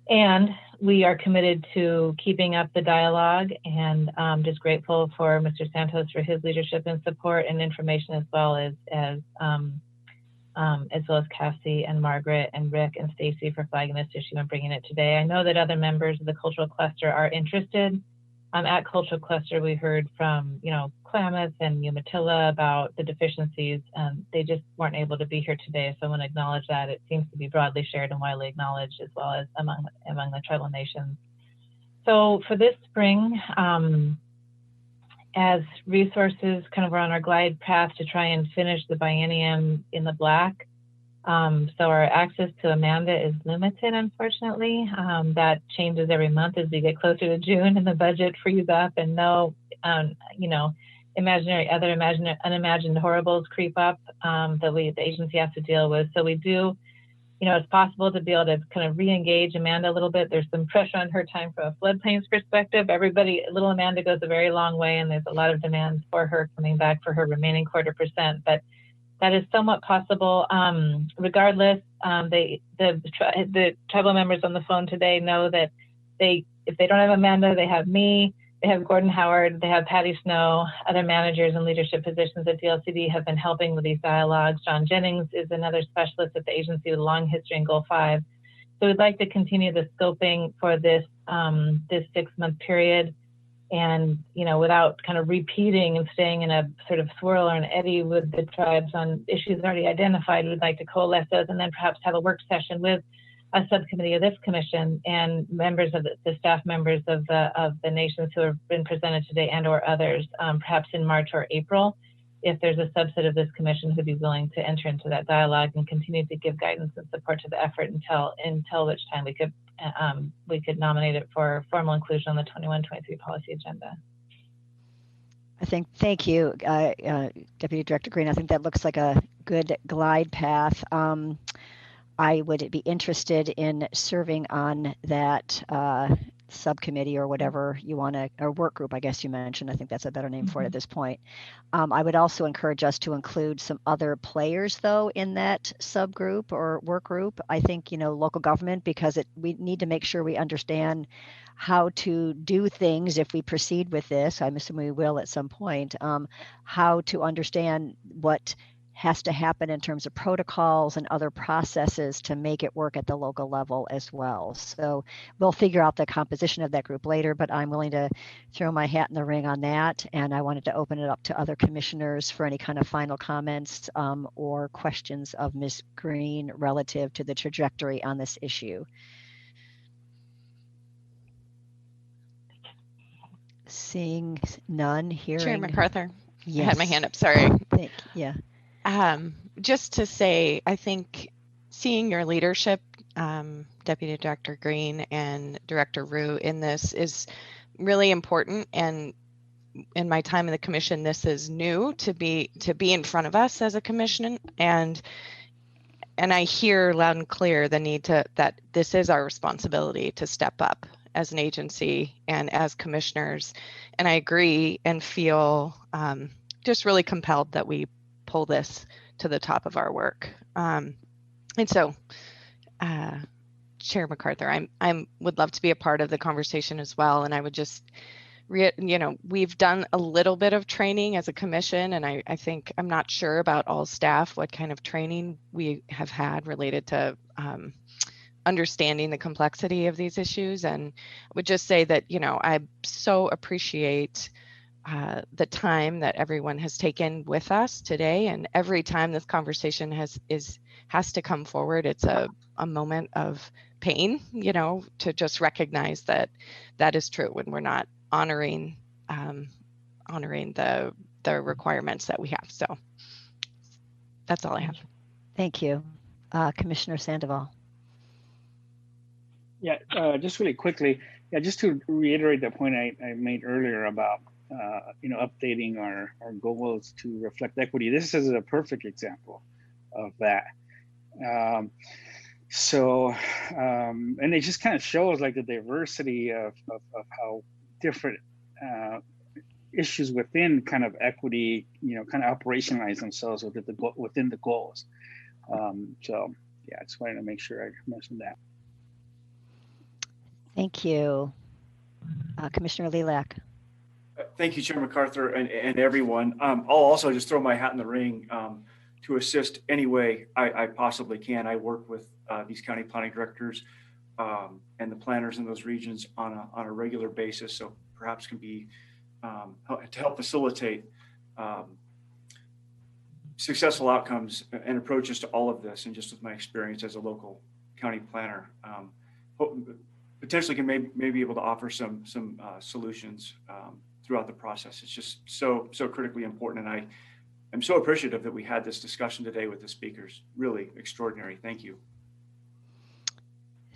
And we are committed to keeping up the dialogue, and just grateful for Mr. Santos for his leadership and support and information, as well as Cassie and Margaret and Rick and Stacy for flagging this issue and bringing it today. I know that other members of the Cultural Cluster are interested. At Cultural Cluster, we heard from, Klamath and Umatilla about the deficiencies, and they just weren't able to be here today. So I want to acknowledge that. It seems to be broadly shared and widely acknowledged, as well as among the tribal nations. So for this spring, as resources kind of are on our glide path to try and finish the biennium in the black, so our access to Amanda is limited, unfortunately. That changes every month as we get closer to June and the budget frees up, and unimagined horribles creep up that the agency has to deal with. So we do, it's possible to be able to kind of re-engage Amanda a little bit. There's some pressure on her time from a floodplains perspective. Little Amanda goes a very long way, and there's a lot of demands for her coming back for her remaining 0.25%. But that is somewhat possible. Regardless, the tribal members on the phone today know that if they don't have Amanda, they have me, they have Gordon Howard, they have Patty Snow. Other managers and leadership positions at DLCD have been helping with these dialogues. John Jennings is another specialist at the agency with a long history in Goal 5. So we'd like to continue the scoping for this 6-month period. And, without kind of repeating and staying in a sort of swirl or an eddy with the tribes on issues already identified, we'd like to coalesce those and then perhaps have a work session with a subcommittee of this commission and members of the staff members of the nations who have been presented today and or others, perhaps in March or April, if there's a subset of this commission who'd be willing to enter into that dialogue and continue to give guidance and support to the effort until which time we could nominate it for formal inclusion on the 21-23 policy agenda. Thank you, Deputy Director Green. I think that looks like a good glide path. I would be interested in serving on that subcommittee or whatever you want to, or work group, I guess you mentioned. I think that's a better name for it at this point. I would also encourage us to include some other players, though, in that subgroup or work group. I think, local government, because we need to make sure we understand how to do things if we proceed with this. I'm assuming we will at some point. How to understand what has to happen in terms of protocols and other processes to make it work at the local level as well. So we'll figure out the composition of that group later, but I'm willing to throw my hat in the ring on that. And I wanted to open it up to other commissioners for any kind of final comments or questions of Ms. Green relative to the trajectory on this issue. Seeing none, hearing. Chair MacArthur, yes. I had my hand up, sorry. Yeah. Just to say, I think seeing your leadership, Deputy Director Green and Director Ryu, in this is really important. And in my time in the commission, this is new to be in front of us as a commission. And I hear loud and clear the need that this is our responsibility to step up as an agency and as commissioners. And I agree and feel just really compelled that we pull this to the top of our work. And so, Chair MacArthur, I would love to be a part of the conversation as well. And I would just, we've done a little bit of training as a commission, and I think I'm not sure about all staff, what kind of training we have had related to understanding the complexity of these issues. And I would just say that, I so appreciate the time that everyone has taken with us today. And every time this conversation has to come forward, it's a moment of pain, you know, to just recognize that that is true when we're not honoring the requirements that we have. So that's all I have. Thank you. Commissioner Sandoval. Yeah, just really quickly, just to reiterate the point I made earlier about updating our goals to reflect equity. This is a perfect example of that. And it just kind of shows like the diversity of how different issues within kind of equity, kind of operationalize themselves within the goals. So yeah, I just wanted to make sure I mentioned that. Thank you. Commissioner Lilac. Thank you, Chair MacArthur, and everyone. I'll also just throw my hat in the ring to assist any way I possibly can. I work with these county planning directors and the planners in those regions on a regular basis, so perhaps can be to help facilitate successful outcomes and approaches to all of this. And just with my experience as a local county planner, potentially can maybe be able to offer some solutions throughout the process. It's just so critically important, and I'm so appreciative that we had this discussion today with the speakers. Really extraordinary. Thank you.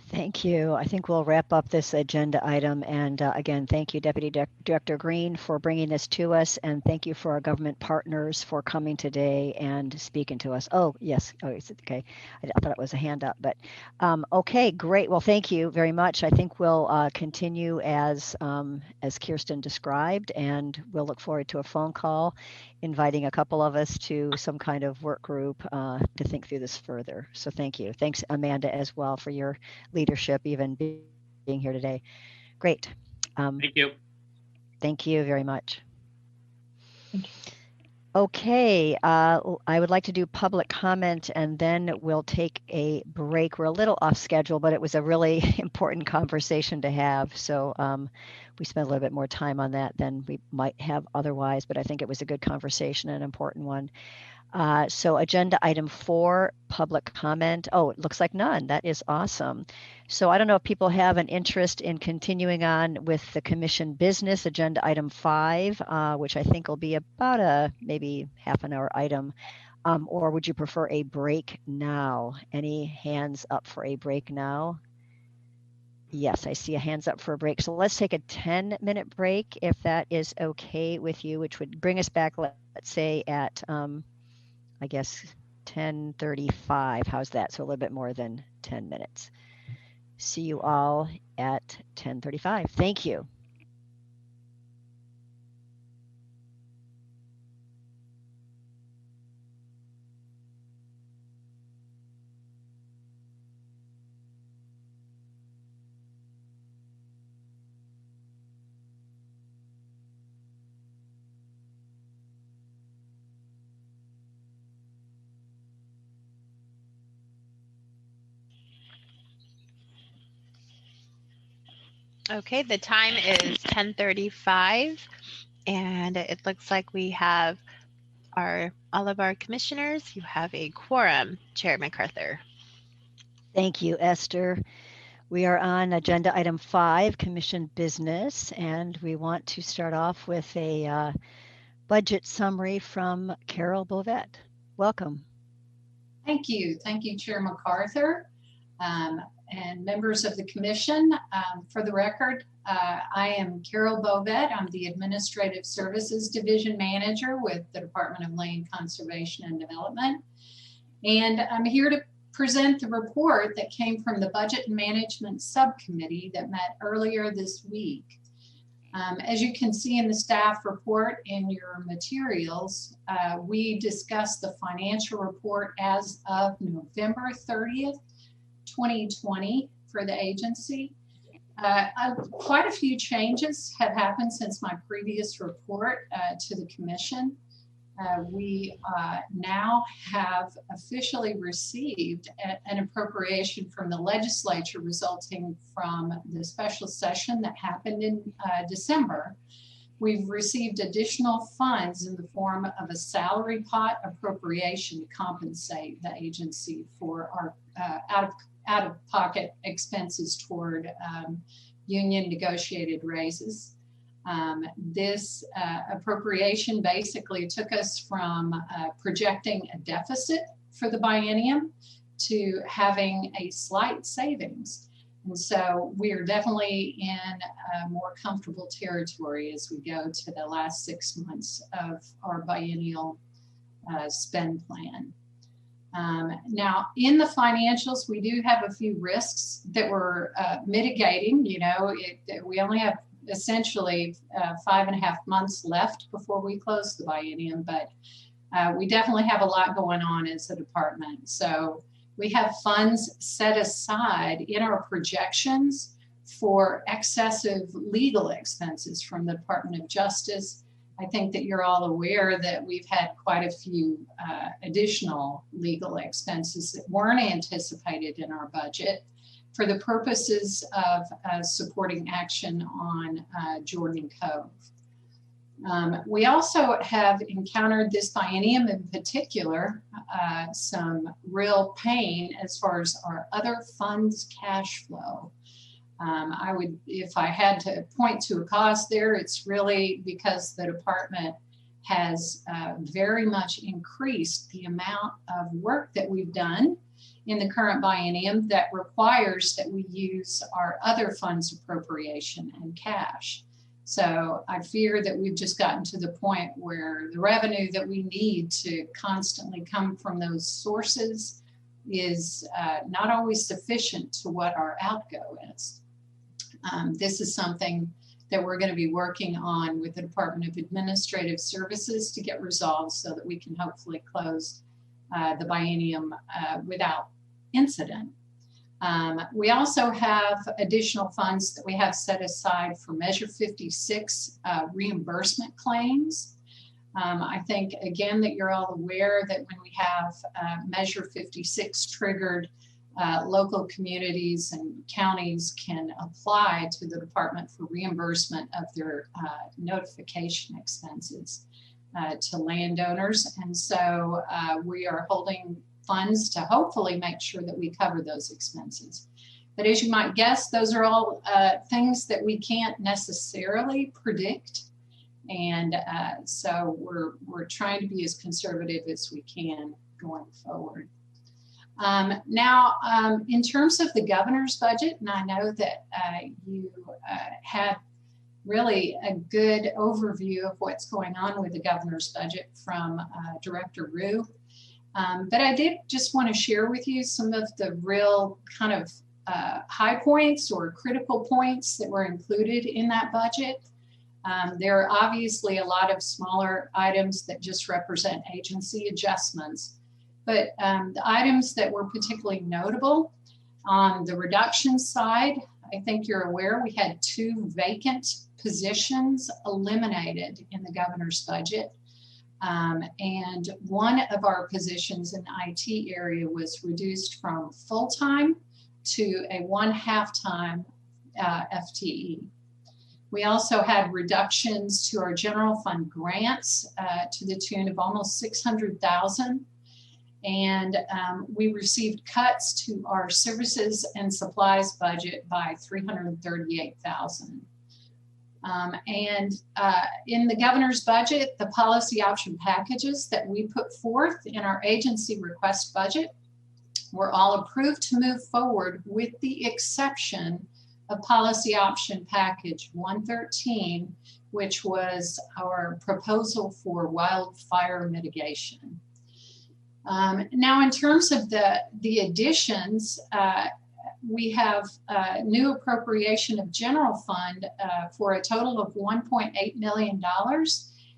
Thank you. I think we'll wrap up this agenda item. And again, thank you, Deputy Director Green, for bringing this to us. And thank you for our government partners for coming today and speaking to us. Oh, yes. Oh, it's okay. I thought it was a hand up, but okay, great. Well, thank you very much. I think we'll continue as Kirsten described, and we'll look forward to a phone call inviting a couple of us to some kind of work group to think through this further. So thank you. Thanks, Amanda, as well, for your leadership, even being here today. Great. Thank you. Thank you very much. Thank you. Okay, I would like to do public comment, and then we'll take a break. We're a little off schedule, but it was a really important conversation to have. So we spent a little bit more time on that than we might have otherwise, but I think it was a good conversation, an important one. So agenda item 4, public comment. Oh, it looks like none. That is awesome. So I don't know if people have an interest in continuing on with the commission business, agenda item 5, which I think will be about a maybe half an hour item, or would you prefer a break now? Any hands up for a break now? Yes, I see a hands up for a break. So let's take a 10-minute break if that is okay with you, which would bring us back, let's say at I guess 10:35. How's that? So a little bit more than 10 minutes. See you all at 10:35. Thank you. Okay, the time is 10:35, and it looks like we have all of our commissioners. You have a quorum, Chair MacArthur. Thank you, Esther. We are on agenda item 5, commission business, and we want to start off with a budget summary from Carol Bovet. Welcome. Thank you, Chair MacArthur. And members of the commission. For the record, I am Carol Bovet. I'm the Administrative Services Division Manager with the Department of Land Conservation and Development. And I'm here to present the report that came from the Budget and Management Subcommittee that met earlier this week. As you can see in the staff report in your materials, we discussed the financial report as of November 30th, 2020 for the agency. Quite a few changes have happened since my previous report to the commission. We now have officially received an appropriation from the legislature resulting from the special session that happened in December. we've received additional funds in the form of a salary pot appropriation to compensate the agency for our out-of-pocket expenses toward union negotiated raises. This appropriation basically took us from projecting a deficit for the biennium to having a slight savings. And so we are definitely in a more comfortable territory as we go to the last 6 months of our biennial spend plan. Now, in the financials, we do have a few risks that we're mitigating. You know, we only have essentially 5.5 months left before we close the biennium, but we definitely have a lot going on as a department. So we have funds set aside in our projections for excessive legal expenses from the Department of Justice. I think that you're all aware that we've had quite a few additional legal expenses that weren't anticipated in our budget for the purposes of supporting action on Jordan Cove. We also have encountered this biennium in particular some real pain as far as our other funds cash flow. I would, if I had to point to a cause there, it's really because the department has very much increased the amount of work that we've done in the current biennium that requires that we use our other funds appropriation and cash. So I fear that we've just gotten to the point where the revenue that we need to constantly come from those sources is not always sufficient to what our outgo is. This is something that we're going to be working on with the Department of Administrative Services to get resolved so that we can hopefully close the biennium without incident. We also have additional funds that we have set aside for Measure 56 reimbursement claims. I think, again, that you're all aware that when we have Measure 56 triggered, local communities and counties can apply to the department for reimbursement of their notification expenses to landowners. And so we are holding funds to hopefully make sure that we cover those expenses. But as you might guess, those are all things that we can't necessarily predict. And so we're trying to be as conservative as we can going forward. Now, in terms of the governor's budget, and I know that you had really a good overview of what's going on with the governor's budget from Director Rue. But I did just want to share with you some of the real kind of high points or critical points that were included in that budget. There are obviously a lot of smaller items that just represent agency adjustments. But the items that were particularly notable on the reduction side, I think you're aware we had 2 vacant positions eliminated in the governor's budget. And one of our positions in the IT area was reduced from full-time to a 1/2-time FTE. We also had reductions to our general fund grants to the tune of almost $600,000. And we received cuts to our services and supplies budget by $338,000. And in the governor's budget, the policy option packages that we put forth in our agency request budget were all approved to move forward, with the exception of policy option package 113, which was our proposal for wildfire mitigation. Now, in terms of the additions, we have a new appropriation of general fund for a total of $1.8 million.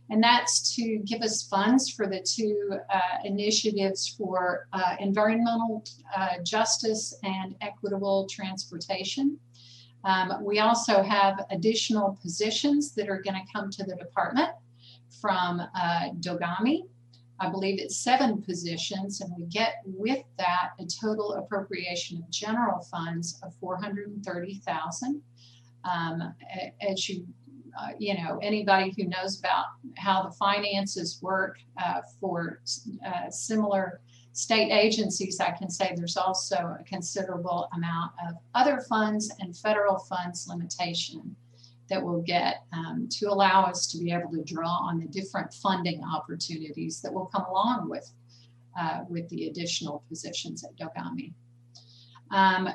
And that's to give us funds for the 2 initiatives for environmental justice and equitable transportation. We also have additional positions that are going to come to the department from Dogami. I believe it's 7 positions, and we get with that a total appropriation of general funds of $430,000. As you you know, anybody who knows about how the finances work for similar state agencies, I can say there's also a considerable amount of other funds and federal funds limitation that we'll get to allow us to be able to draw on the different funding opportunities that will come along with the additional positions at Dogami.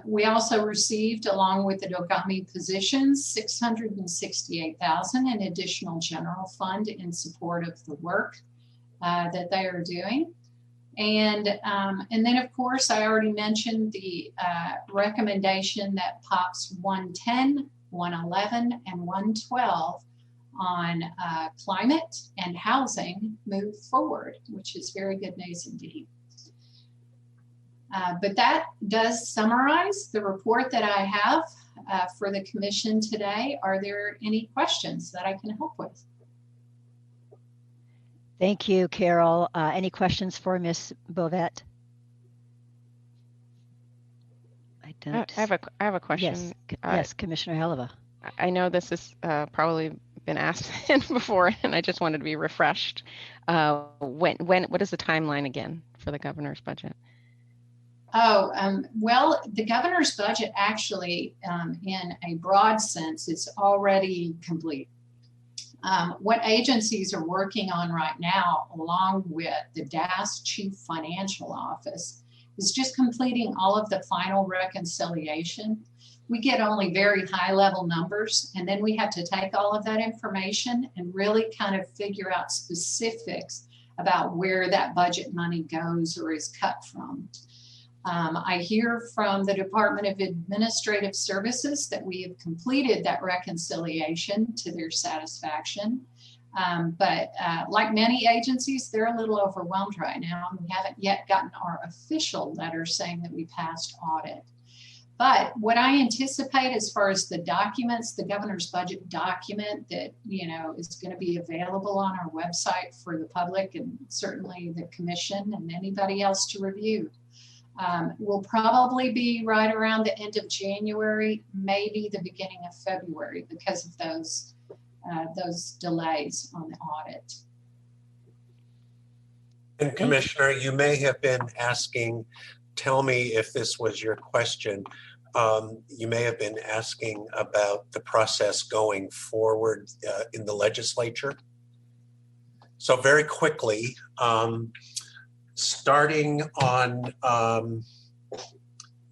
We also received, along with the Dogami positions, $668,000 in additional general fund in support of the work that they are doing. And then, of course, I already mentioned the recommendation that POPs 110, 111, and 112 on climate and housing move forward, which is very good news indeed. But that does summarize the report that I have for the commission today. Are there any questions that I can help with? Thank you, Carol. Any questions for Ms. Bovet? I don't. I have a question. Yes, yes, Commissioner Heleva. I know this has probably been asked before, and I just wanted to be refreshed. What is the timeline again for the governor's budget? Oh, well, the governor's budget actually, in a broad sense, it's already complete. What agencies are working on right now, along with the DAS Chief Financial Office, is just completing all of the final reconciliation. We get only very high level numbers, and then we have to take all of that information and really kind of figure out specifics about where that budget money goes or is cut from. I hear from the Department of Administrative Services that we have completed that reconciliation to their satisfaction. But like many agencies, they're a little overwhelmed right now. And we haven't yet gotten our official letter saying that we passed audit. But what I anticipate as far as the documents, the governor's budget document that, you know, is going to be available on our website for the public and certainly the commission and anybody else to review. Will probably be right around the end of January, maybe the beginning of February, because of those delays on the audit. And Commissioner, you may have been asking, tell me if this was your question, you may have been asking about the process going forward in the legislature. So very quickly, starting on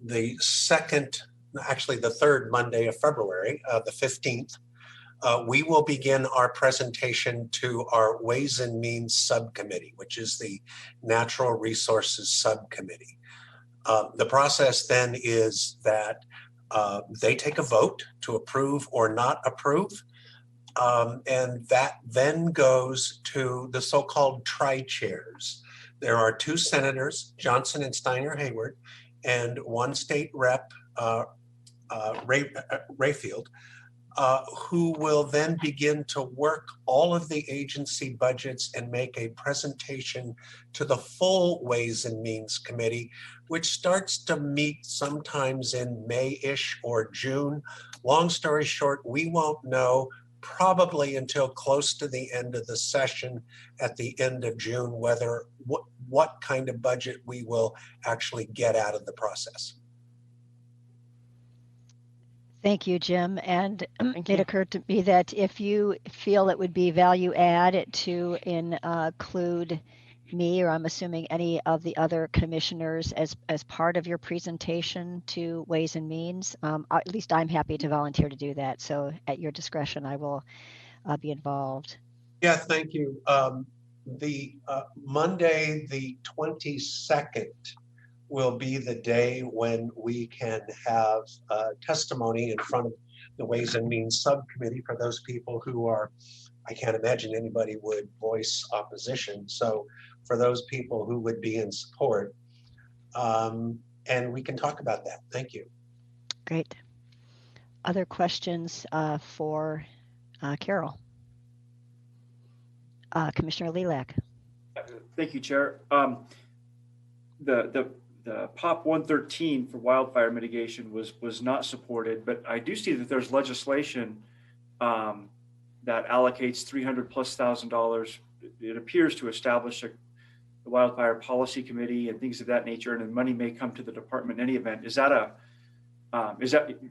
the third Monday of February, the 15th, we will begin our presentation to our Ways and Means Subcommittee, which is the Natural Resources Subcommittee. The process then is that they take a vote to approve or not approve, and that then goes to the so-called tri-chairs. There are two senators, Johnson and Steiner Hayward, and one state rep, Rayfield, who will then begin to work all of the agency budgets and make a presentation to the full Ways and Means Committee, which starts to meet sometimes in May-ish or June. Long story short, we won't know probably until close to the end of the session at the end of June whether what kind of budget we will actually get out of the process. Thank you, Jim. And it occurred to me that if you feel it would be value add to include me, or I'm assuming any of the other commissioners as part of your presentation to Ways and Means, at least I'm happy to volunteer to do that. So at your discretion, I will be involved. Yeah, thank you. The Monday, the 22nd, will be the day when we can have testimony in front of the Ways and Means Subcommittee for those people who are, I can't imagine anybody would voice opposition. So for those people who would be in support, and we can talk about that. Thank you. Great. Other questions for Carol? Commissioner Lilac. Thank you, Chair. The POP 113 for wildfire mitigation was not supported, but I do see that there's legislation that allocates $300,000+. It appears to establish a wildfire policy committee and things of that nature, and the money may come to the department in any event. Do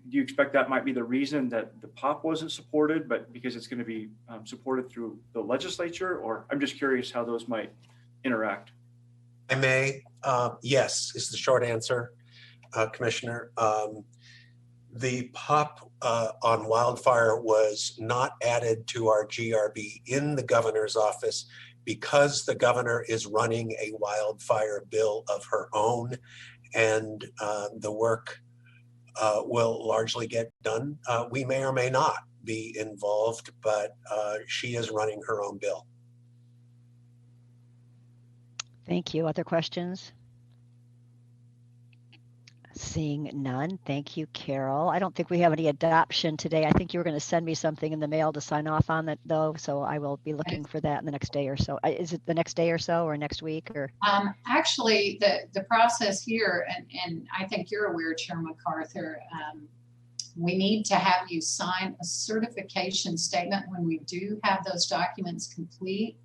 you expect that might be the reason that the POP wasn't supported, but because it's going to be supported through the legislature? Or I'm just curious how those might interact. I may, yes, is the short answer, Commissioner. The POP on wildfire was not added to our GRB in the governor's office because the governor is running a wildfire bill of her own, and the work will largely get done. We may or may not be involved, but she is running her own bill. Thank you. Other questions? Seeing none. Thank you, Carol. I don't think we have any adoption today. I think you were going to send me something in the mail to sign off on that, though, so I will be looking for that in the next day or so. Is it the next day or so, or next week? Or actually, the process here, and I think you're aware, Chair MacArthur, we need to have you sign a certification statement when we do have those documents complete.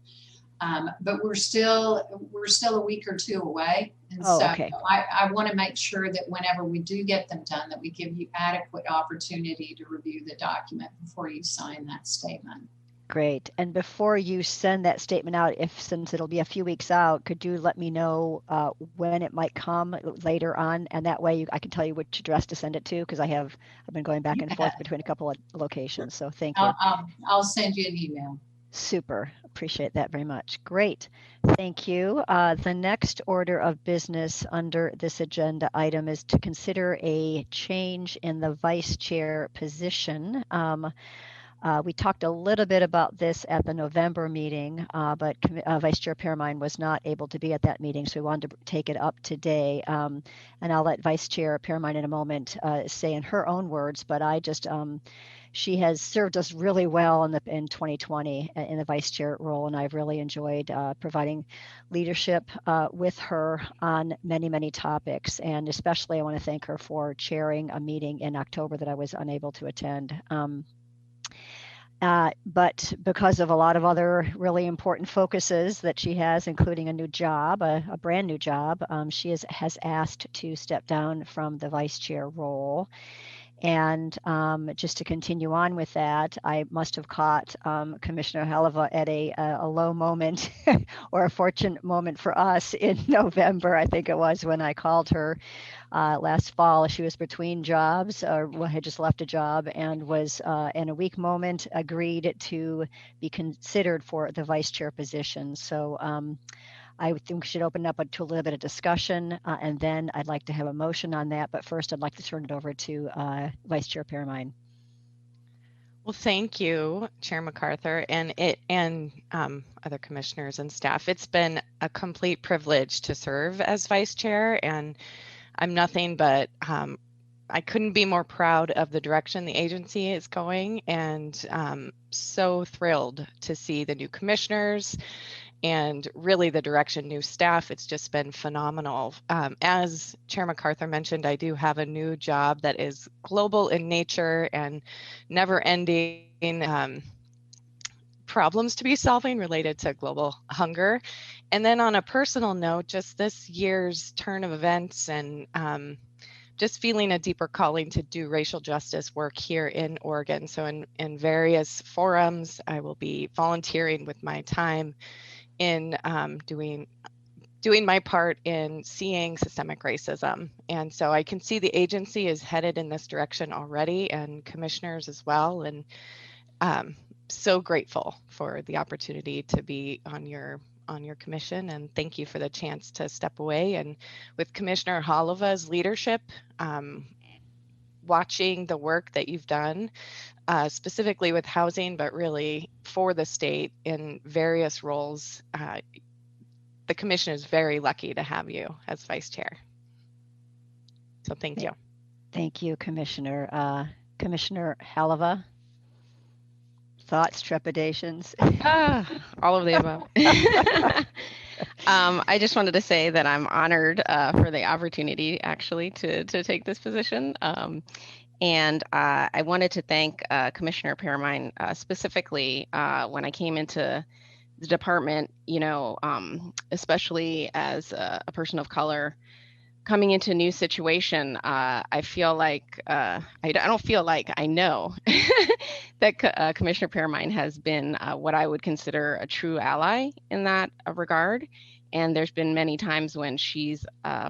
But we're still a week or two away. And okay. I want to make sure that whenever we do get them done, that we give you adequate opportunity to review the document before you sign that statement. Great. And before you send that statement out, since it'll be a few weeks out, could you let me know when it might come later on? And that way I can tell you which address to send it to, because I've been going back and forth between a couple of locations. So thank you. I'll send you an email. Super. Appreciate that very much. Great. Thank you. The next order of business under this agenda item is to consider a change in the vice chair position. We talked a little bit about this at the November meeting, but Vice Chair Permine was not able to be at that meeting, so we wanted to take it up today. And I'll let Vice Chair Permine in a moment say in her own words, but I just she has served us really well in 2020 in the vice chair role, and I've really enjoyed providing leadership with her on many, many topics. And especially I want to thank her for chairing a meeting in October that I was unable to attend. But because of a lot of other really important focuses that she has, including a new job, a brand new job, she has asked to step down from the vice chair role. And just to continue on with that, I must have caught Commissioner Haleva at a low moment or a fortunate moment for us in November, I think it was, when I called her last fall. She was between jobs, or had just left a job, and was in a weak moment agreed to be considered for the vice chair position. So I think we should open up to a little bit of discussion, and then I'd like to have a motion on that. But first, I'd like to turn it over to Vice Chair Permine. Well, thank you, Chair MacArthur, and other commissioners and staff. It's been a complete privilege to serve as vice chair, and I'm nothing but I couldn't be more proud of the direction the agency is going, and so thrilled to see the new commissioners and really the direction, new staff. It's just been phenomenal. As Chair MacArthur mentioned, I do have a new job that is global in nature and never ending problems to be solving related to global hunger. And then on a personal note, just this year's turn of events and just feeling a deeper calling to do racial justice work here in Oregon. So in various forums, I will be volunteering with my time in doing my part in seeing systemic racism. And so I can see the agency is headed in this direction already, and commissioners as well. And so grateful for the opportunity to be on your commission, and thank you for the chance to step away. And with Commissioner Haleva's leadership, watching the work that you've done, specifically with housing, but really for the state in various roles, the commission is very lucky to have you as vice chair. So thank you. Thank you, Commissioner. Commissioner Haleva, thoughts, trepidations? All of the above. I just wanted to say that I'm honored for the opportunity actually to take this position. And I wanted to thank Commissioner Permine specifically when I came into the department, especially as a person of color coming into a new situation. I feel like, I don't feel like, I know that Commissioner Permine has been what I would consider a true ally in that regard. And there's been many times when she's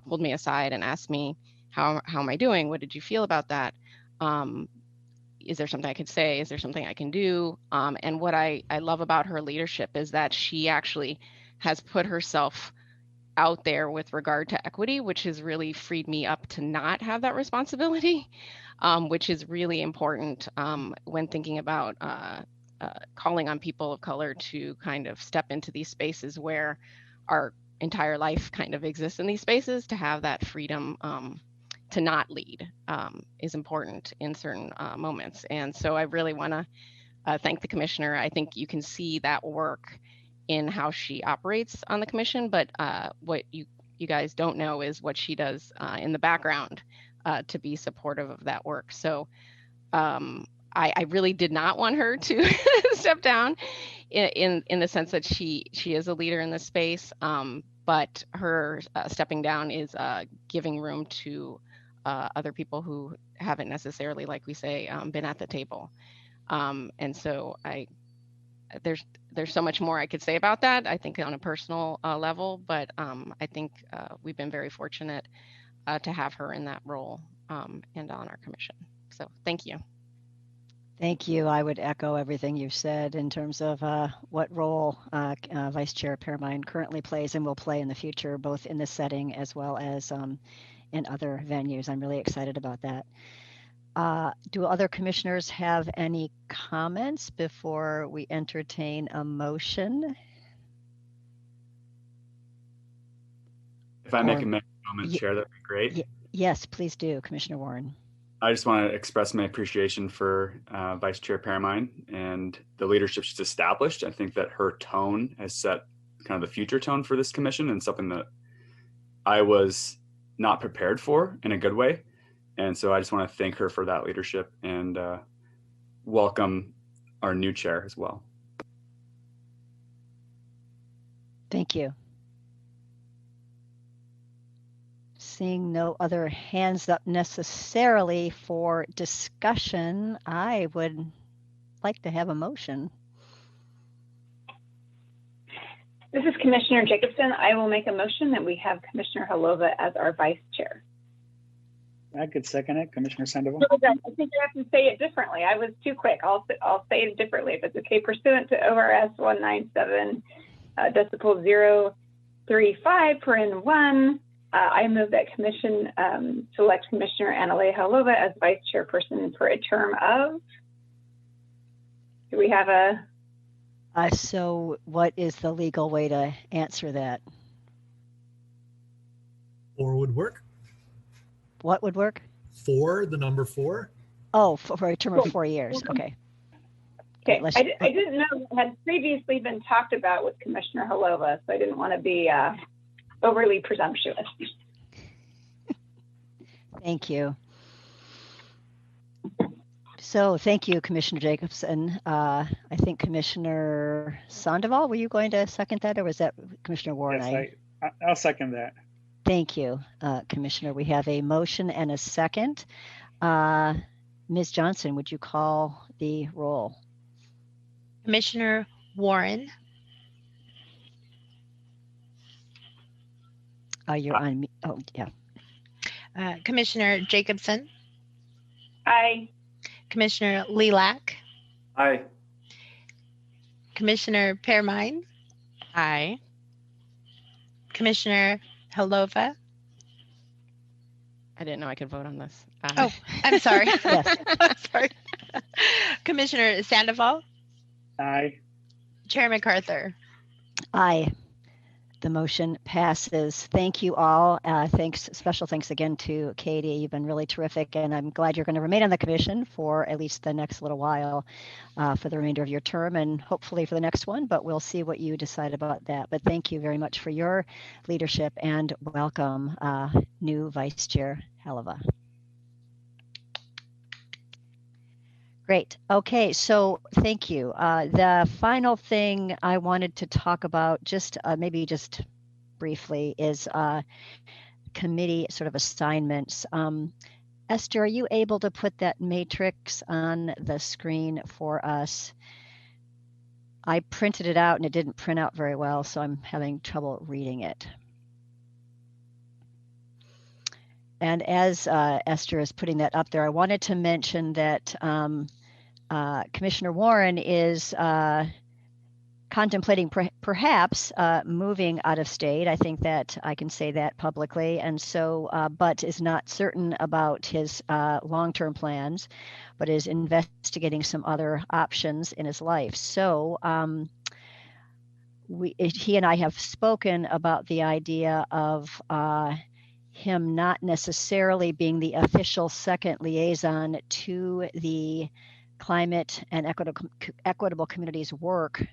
pulled me aside and asked me, how am I doing? What did you feel about that? Is there something I could say? Is there something I can do? And what I love about her leadership is that she actually has put herself out there with regard to equity, which has really freed me up to not have that responsibility, which is really important when thinking about calling on people of color to kind of step into these spaces where our entire life kind of exists in these spaces. To have that freedom to not lead is important in certain moments. And so I really want to thank the commissioner. I think you can see that work in how she operates on the commission, but what you guys don't know is what she does in the background to be supportive of that work. So I really did not want her to step down in the sense that she is a leader in this space, but her stepping down is giving room to other people who haven't necessarily, like we say, been at the table. And so there's so much more I could say about that, I think on a personal level, but I think we've been very fortunate to have her in that role and on our commission. So thank you. Thank you. I would echo everything you've said in terms of what role Vice Chair Permine currently plays and will play in the future, both in this setting as well as in other venues. I'm really excited about that. Do other commissioners have any comments before we entertain a motion? If I make a comment, Chair, that'd be great. Yes, please do, Commissioner Warren. I just want to express my appreciation for Vice Chair Permine and the leadership she's established. I think that her tone has set kind of the future tone for this commission, and something that I was not prepared for in a good way. And so I just want to thank her for that leadership and welcome our new chair as well. Thank you. Seeing no other hands up necessarily for discussion, I would like to have a motion. This is Commissioner Jacobson. I will make a motion that we have Commissioner Halova as our vice chair. I could second it, Commissioner Sandoval. I think you have to say it differently. I was too quick. I'll say it differently if it's okay. Pursuant to ORS 197 decibel 035 paren 1, I move that commission select Commissioner Annalee Halova as vice chairperson for a term of. Do we have a? So what is the legal way to answer that? 4 would work. What would work? 4, the number 4. Oh, for a term of 4 years. Okay. Okay. I didn't know it had previously been talked about with Commissioner Halova, so I didn't want to be overly presumptuous. Thank you. So thank you, Commissioner Jacobson. I think Commissioner Sandoval, were you going to second that, or was that Commissioner Warren? Yes, I'll second that. Thank you, Commissioner. We have a motion and a second. Ms. Johnson, would you call the roll? Commissioner Warren. You're on. Oh, yeah. Commissioner Jacobson. Aye. Commissioner Lilac. Aye. Commissioner Permine. Aye. Commissioner Halova. I didn't know I could vote on this. Oh, I'm sorry. Yes. I'm sorry. Commissioner Sandoval. Aye. Chair MacArthur. Aye. The motion passes. Thank you all. Special thanks again to Katie. You've been really terrific, and I'm glad you're going to remain on the commission for at least the next little while for the remainder of your term and hopefully for the next one, but we'll see what you decide about that. But thank you very much for your leadership, and welcome new Vice Chair Halova. Great. Okay, so thank you. The final thing I wanted to talk about, just maybe just briefly, is committee sort of assignments. Esther, are you able to put that matrix on the screen for us? I printed it out and it didn't print out very well, so I'm having trouble reading it. And as Esther is putting that up there, I wanted to mention that Commissioner Warren is contemplating perhaps moving out of state. I think that I can say that publicly, and so, but is not certain about his long-term plans, but is investigating some other options in his life. So he and I have spoken about the idea of him not necessarily being the official second liaison to the climate and equitable communities work.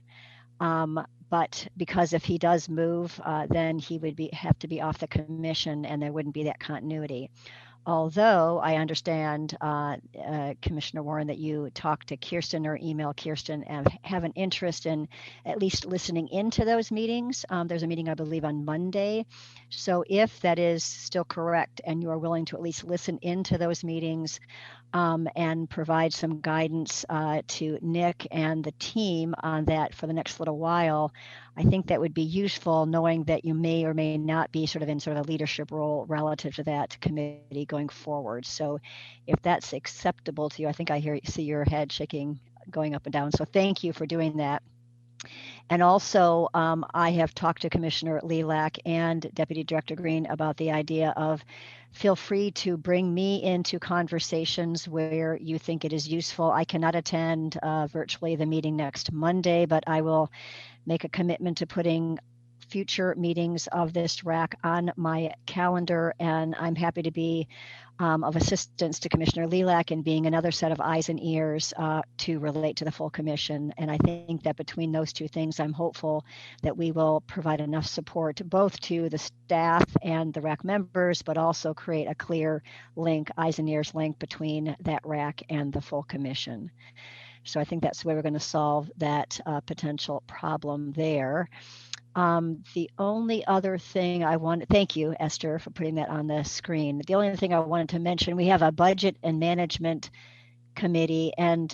But because if he does move, then he would have to be off the commission and there wouldn't be that continuity. Although I understand, Commissioner Warren, that you talked to Kirsten or email Kirsten and have an interest in at least listening into those meetings. There's a meeting, I believe, on Monday. So if that is still correct and you are willing to at least listen into those meetings and provide some guidance to Nick and the team on that for the next little while, I think that would be useful, knowing that you may or may not be sort of in sort of a leadership role relative to that committee going forward. So if that's acceptable to you, I think I see your head shaking, going up and down. So thank you for doing that. And also, I have talked to Commissioner Lilac and Deputy Director Green about the idea of feel free to bring me into conversations where you think it is useful. I cannot attend virtually the meeting next Monday, but I will make a commitment to putting future meetings of this RAC on my calendar, and I'm happy to be of assistance to Commissioner Lilac and being another set of eyes and ears to relate to the full commission. And I think that between those two things, I'm hopeful that we will provide enough support both to the staff and the RAC members, but also create a clear link, eyes and ears link between that RAC and the full commission. So I think that's the way we're going to solve that potential problem there. The only other thing thank you, Esther, for putting that on the screen. The only thing I wanted to mention, we have a budget and management committee, and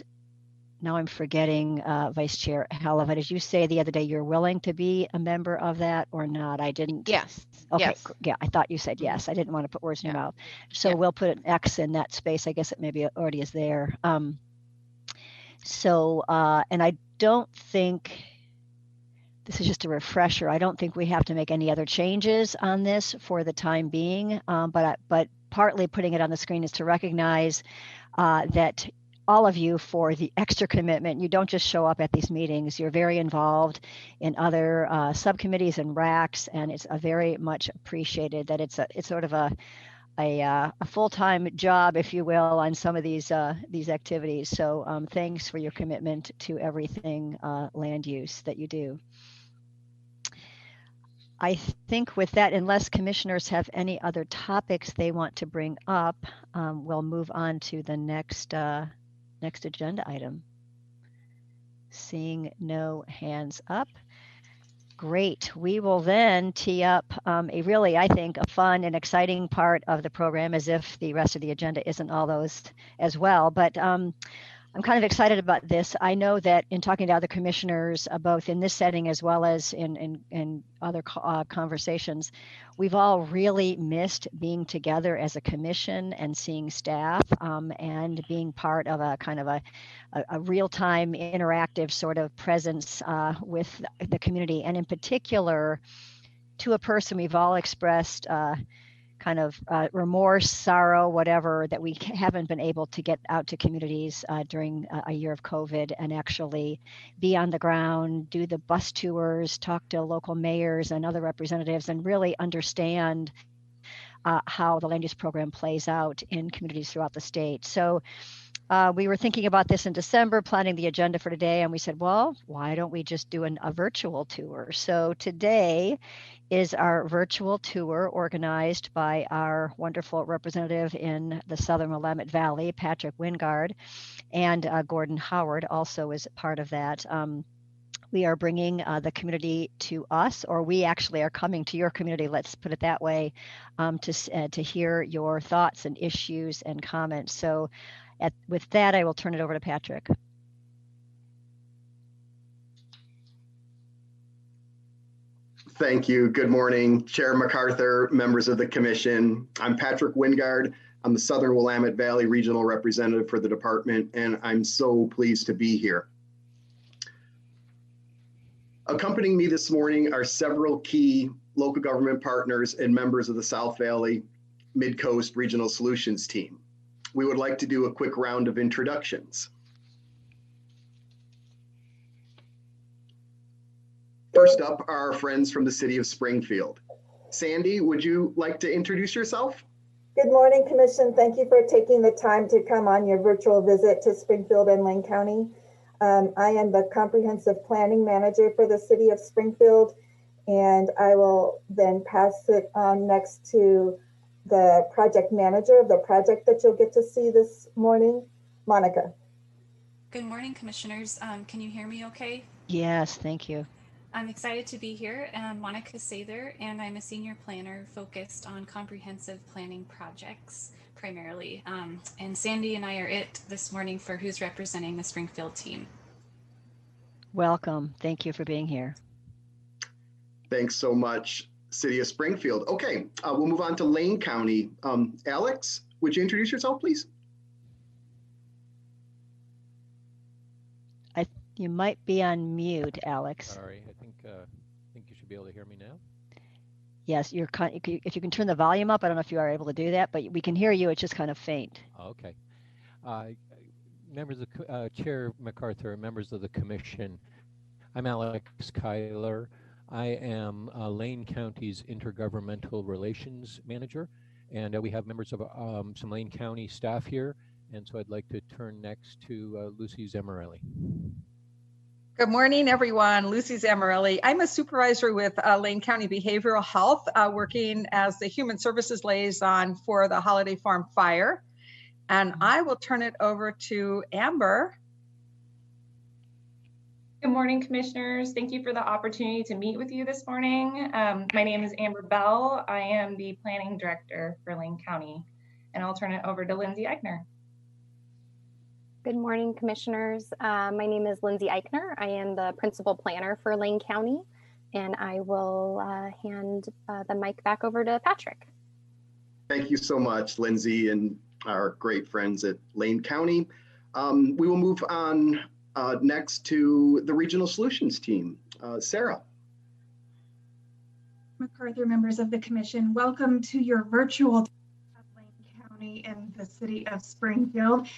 now I'm forgetting Vice Chair Haleva. Did you say the other day you're willing to be a member of that or not? I didn't. Yes. Okay. Yes. Yeah, I thought you said yes. I didn't want to put words in your mouth. So we'll put an X in that space. I guess it maybe already is there. And I don't think, this is just a refresher, I don't think we have to make any other changes on this for the time being, but partly putting it on the screen is to recognize that all of you, for the extra commitment, you don't just show up at these meetings, you're very involved in other subcommittees and RACs, and it's very much appreciated that it's sort of a full-time job, if you will, on some of these activities. So thanks for your commitment to everything land use that you do. I think with that, unless commissioners have any other topics they want to bring up, we'll move on to the next agenda item. Seeing no hands up. Great. We will then tee up a really, I think, a fun and exciting part of the program, as if the rest of the agenda isn't all those as well. But I'm kind of excited about this. I know that in talking to other commissioners, both in this setting as well as in other conversations, we've all really missed being together as a commission and seeing staff and being part of a kind of a real-time interactive sort of presence with the community. And in particular, to a person, we've all expressed kind of remorse, sorrow, whatever, that we haven't been able to get out to communities during a year of COVID and actually be on the ground, do the bus tours, talk to local mayors and other representatives, and really understand how the land use program plays out in communities throughout the state. So We were thinking about this in December, planning the agenda for today, and we said, well, why don't we just do a virtual tour? So today is our virtual tour organized by our wonderful representative in the Southern Willamette Valley, Patrick Wingard, and Gordon Howard also is part of that. We are bringing the community to us, or we actually are coming to your community, let's put it that way, to hear your thoughts and issues and comments. So with that, I will turn it over to Patrick. Thank you. Good morning, Chair MacArthur, members of the commission. I'm Patrick Wingard. I'm the Southern Willamette Valley Regional Representative for the department, and I'm so pleased to be here. Accompanying me this morning are several key local government partners and members of the South Valley Mid-Coast Regional Solutions team. We would like to do a quick round of introductions. First up are our friends from the city of Springfield. Sandy, would you like to introduce yourself? Good morning, Commission. Thank you for taking the time to come on your virtual visit to Springfield and Lane County. I am the Comprehensive Planning Manager for the City of Springfield, and I will then pass it on next to the project manager of the project that you'll get to see this morning, Monica. Good morning, Commissioners. Can you hear me okay? Yes, thank you. I'm excited to be here. I'm Monica Sather, and I'm a senior planner focused on comprehensive planning projects primarily. And Sandy and I are it this morning for who's representing the Springfield team. Welcome. Thank you for being here. Thanks so much, City of Springfield. Okay, we'll move on to Lane County. Alex, would you introduce yourself, please? You might be on mute, Alex. Sorry, I think you should be able to hear me now. Yes, if you can turn the volume up. I don't know if you are able to do that, but we can hear you. It's just kind of faint. Okay. Members of Chair MacArthur, members of the commission, I'm Alex Kyler. I am Lane County's Intergovernmental Relations Manager, and we have members of some Lane County staff here, and so I'd like to turn next to Lucy Zamorelli. Good morning, everyone. Lucy Zamorelli. I'm a supervisor with Lane County Behavioral Health, working as the Human Services Liaison for the Holiday Farm Fire. And I will turn it over to Amber. Good morning, Commissioners. Thank you for the opportunity to meet with you this morning. My name is Amber Bell. I am the Planning Director for Lane County, and I'll turn it over to Lindsay Eichner. Good morning, Commissioners. My name is Lindsay Eichner. I am the Principal Planner for Lane County, and I will hand the mic back over to Patrick. Thank you so much, Lindsay, and our great friends at Lane County. We will move on next to the Regional Solutions team. Sarah. MacArthur, members of the Commission, welcome to your virtual of Lane County and the City of Springfield.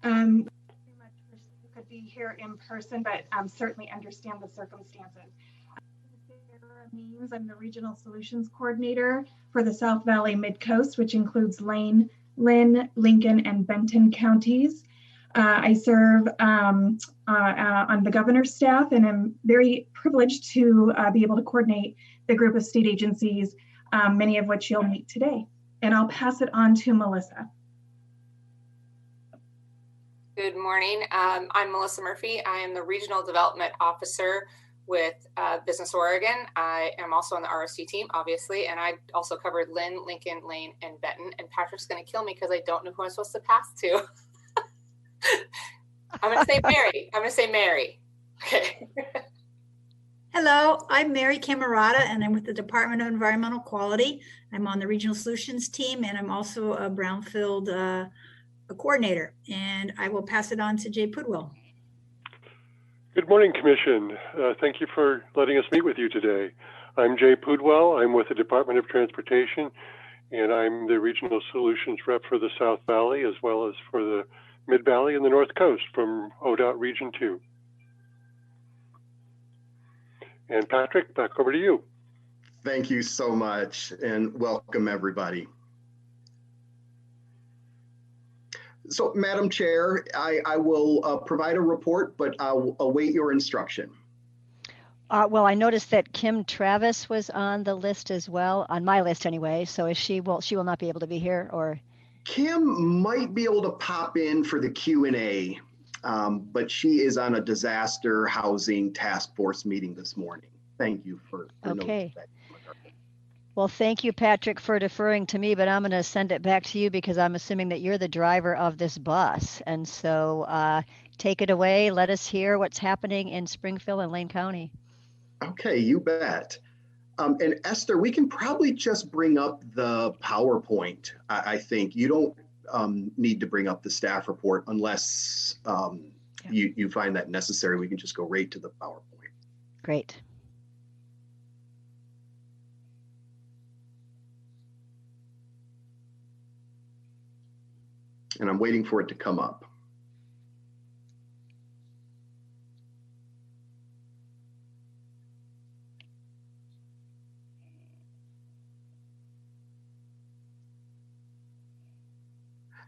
Very much wish you could be here in person, but certainly understand the circumstances. Sarah Means, I'm the Regional Solutions Coordinator for the South Valley Mid-Coast, which includes Lane, Lynn, Lincoln, and Benton counties. I serve on the governor's staff, and I'm very privileged to be able to coordinate the group of state agencies, many of which you'll meet today. And I'll pass it on to Melissa. Good morning. I'm Melissa Murphy. I am the Regional Development Officer with Business Oregon. I am also on the RSC team, obviously, and I also covered Lynn, Lincoln, Lane, and Benton. And Patrick's going to kill me because I don't know who I'm supposed to pass to. I'm going to say Mary. I'm going to say Mary. Okay. Hello, I'm Mary Camerata, and I'm with the Department of Environmental Quality. I'm on the Regional Solutions team, and I'm also a Brownfield coordinator. And I will pass it on to Jay Pudwell. Good morning, Commission. Thank you for letting us meet with you today. I'm Jay Pudwell. I'm with the Department of Transportation, and I'm the Regional Solutions Rep for the South Valley, as well as for the Mid-Valley and the North Coast from ODOT Region 2. And Patrick, back over to you. Thank you so much, and welcome everybody. So, Madam Chair, I will provide a report, but I'll await your instruction. Well, I noticed that Kim Travis was on the list as well, on my list anyway. So is she will not be able to be here, or? Kim might be able to pop in for the Q&A, but she is on a disaster housing task force meeting this morning. Thank you for okay. That. Well, thank you, Patrick, for deferring to me, but I'm going to send it back to you because I'm assuming that you're the driver of this bus. And so take it away. Let us hear what's happening in Springfield and Lane County. Okay, you bet. And Esther, we can probably just bring up the PowerPoint. I think you don't need to bring up the staff report unless you find that necessary. We can just go right to the PowerPoint. Great. And I'm waiting for it to come up.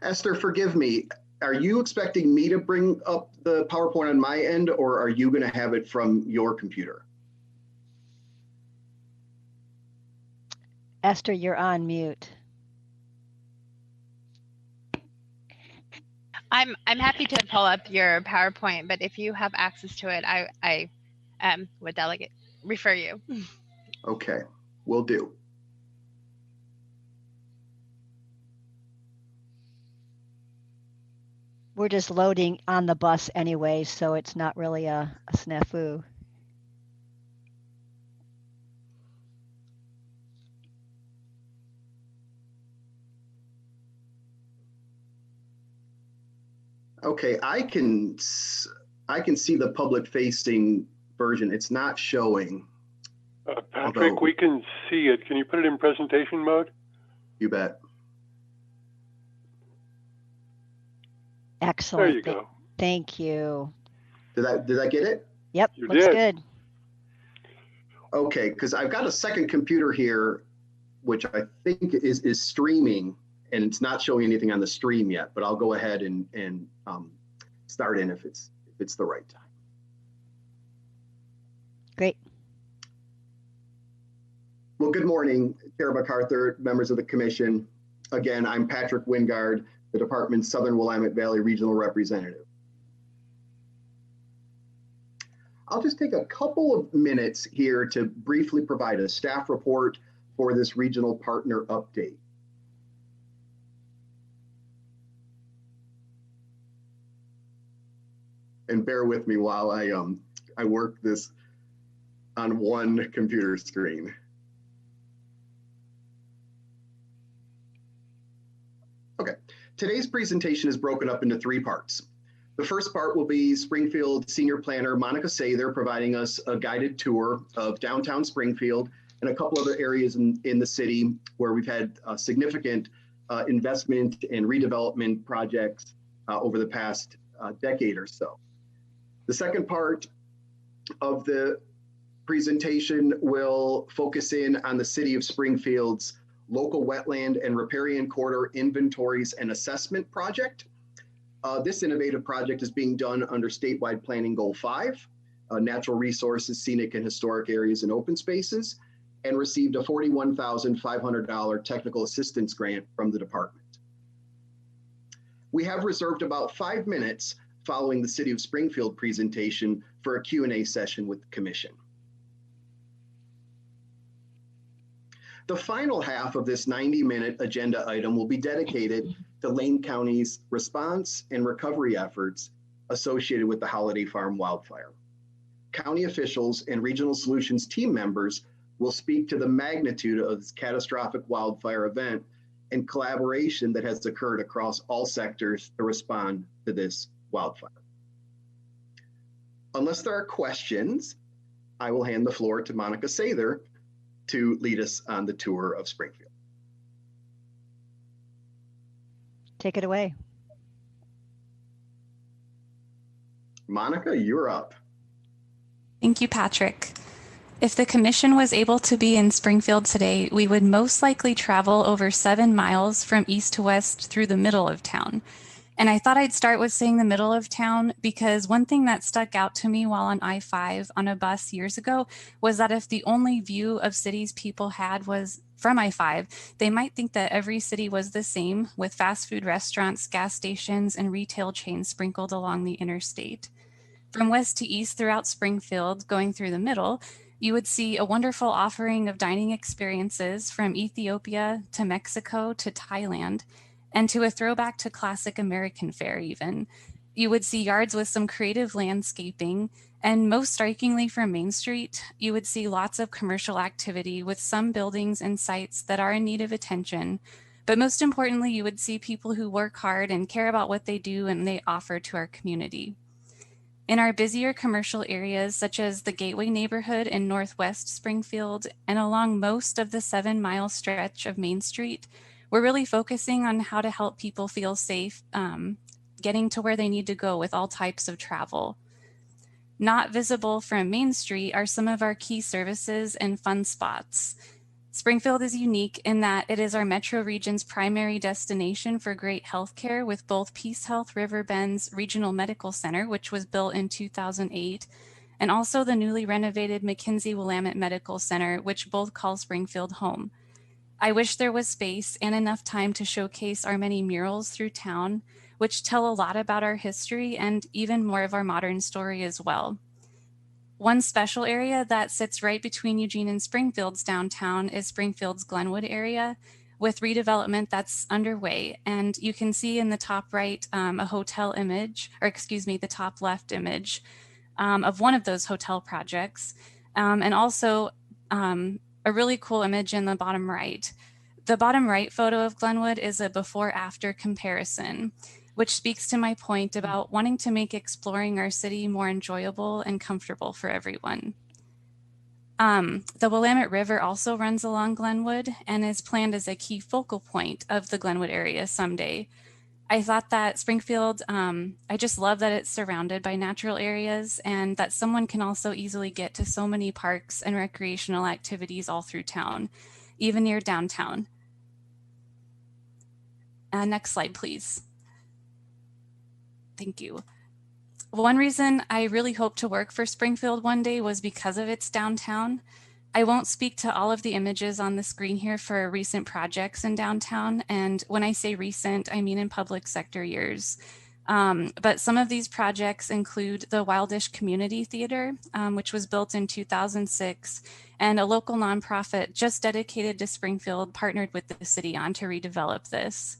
Esther, forgive me. Are you expecting me to bring up the PowerPoint on my end, or are you going to have it from your computer? Esther, you're on mute. I'm happy to pull up your PowerPoint, but if you have access to it, I would refer you. Okay, will do. We're just loading on the bus anyway, so it's not really a snafu. Okay, I can see the public facing version. It's not showing. Patrick, we can see it. Can you put it in presentation mode? You bet. Excellent. There you go. Thank you. Did I get it? Yep, you looks did. Good. Okay, because I've got a second computer here, which I think is streaming, and it's not showing anything on the stream yet. But I'll go ahead and start in if it's the right time. Great. Well, good morning, Chair MacArthur, members of the commission. Again, I'm Patrick Wingard, the department's Southern Willamette Valley Regional Representative. I'll just take a couple of minutes here to briefly provide a staff report for this regional partner update. And bear with me while I work this on one computer screen. Okay, today's presentation is broken up into 3 parts. The first part will be Springfield Senior Planner Monica Sather providing us a guided tour of downtown Springfield and a couple other areas in the city where we've had significant investment and redevelopment projects over the past decade or so. The second part of the presentation will focus in on the city of Springfield's local wetland and riparian corridor inventories and assessment project. This innovative project is being done under statewide planning goal 5, natural resources, scenic and historic areas and open spaces, and received a $41,500 technical assistance grant from the department. We have reserved about 5 minutes following the City of Springfield presentation for a Q&A session with the commission. The final half of this 90-minute agenda item will be dedicated to Lane County's response and recovery efforts associated with the Holiday Farm wildfire. County officials and Regional Solutions team members will speak to the magnitude of this catastrophic wildfire event and collaboration that has occurred across all sectors to respond to this wildfire. Unless there are questions, I will hand the floor to Monica Sather to lead us on the tour of Springfield. Take it away. Monica, you're up. Thank you, Patrick. If the commission was able to be in Springfield today, we would most likely travel over 7 miles from east to west through the middle of town. And I thought I'd start with saying the middle of town, because one thing that stuck out to me while on I-5 on a bus years ago was that if the only view of cities people had was from I-5, they might think that every city was the same, with fast food restaurants, gas stations, and retail chains sprinkled along the interstate. From west to east throughout Springfield, going through the middle, you would see a wonderful offering of dining experiences from Ethiopia to Mexico to Thailand, and to a throwback to classic American fare even. You would see yards with some creative landscaping, and most strikingly from Main Street, you would see lots of commercial activity with some buildings and sites that are in need of attention. But most importantly, you would see people who work hard and care about what they do and they offer to our community. In our busier commercial areas, such as the Gateway neighborhood in Northwest Springfield and along most of the 7-mile stretch of Main Street, we're really focusing on how to help people feel safe getting to where they need to go with all types of travel. Not visible from Main Street are some of our key services and fun spots. Springfield is unique in that it is our metro region's primary destination for great healthcare, with both Peace Health Riverbend's Regional Medical Center, which was built in 2008, and also the newly renovated McKenzie-Willamette Medical Center, which both call Springfield home. I wish there was space and enough time to showcase our many murals through town, which tell a lot about our history and even more of our modern story as well. One special area that sits right between Eugene and Springfield's downtown is Springfield's Glenwood area, with redevelopment that's underway. And you can see in the top right a hotel image, or excuse me, the top left image of one of those hotel projects. And also a really cool image in the bottom right. The bottom right photo of Glenwood is a before-after comparison, which speaks to my point about wanting to make exploring our city more enjoyable and comfortable for everyone. The Willamette River also runs along Glenwood and is planned as a key focal point of the Glenwood area someday. I thought that Springfield, I just love that it's surrounded by natural areas and that someone can also easily get to so many parks and recreational activities all through town, even near downtown. Next slide, please. Thank you. One reason I really hope to work for Springfield one day was because of its downtown. I won't speak to all of the images on the screen here for recent projects in downtown. And when I say recent, I mean in public sector years. But some of these projects include the Wildish Community Theater, which was built in 2006, and a local nonprofit just dedicated to Springfield partnered with the city on to redevelop this.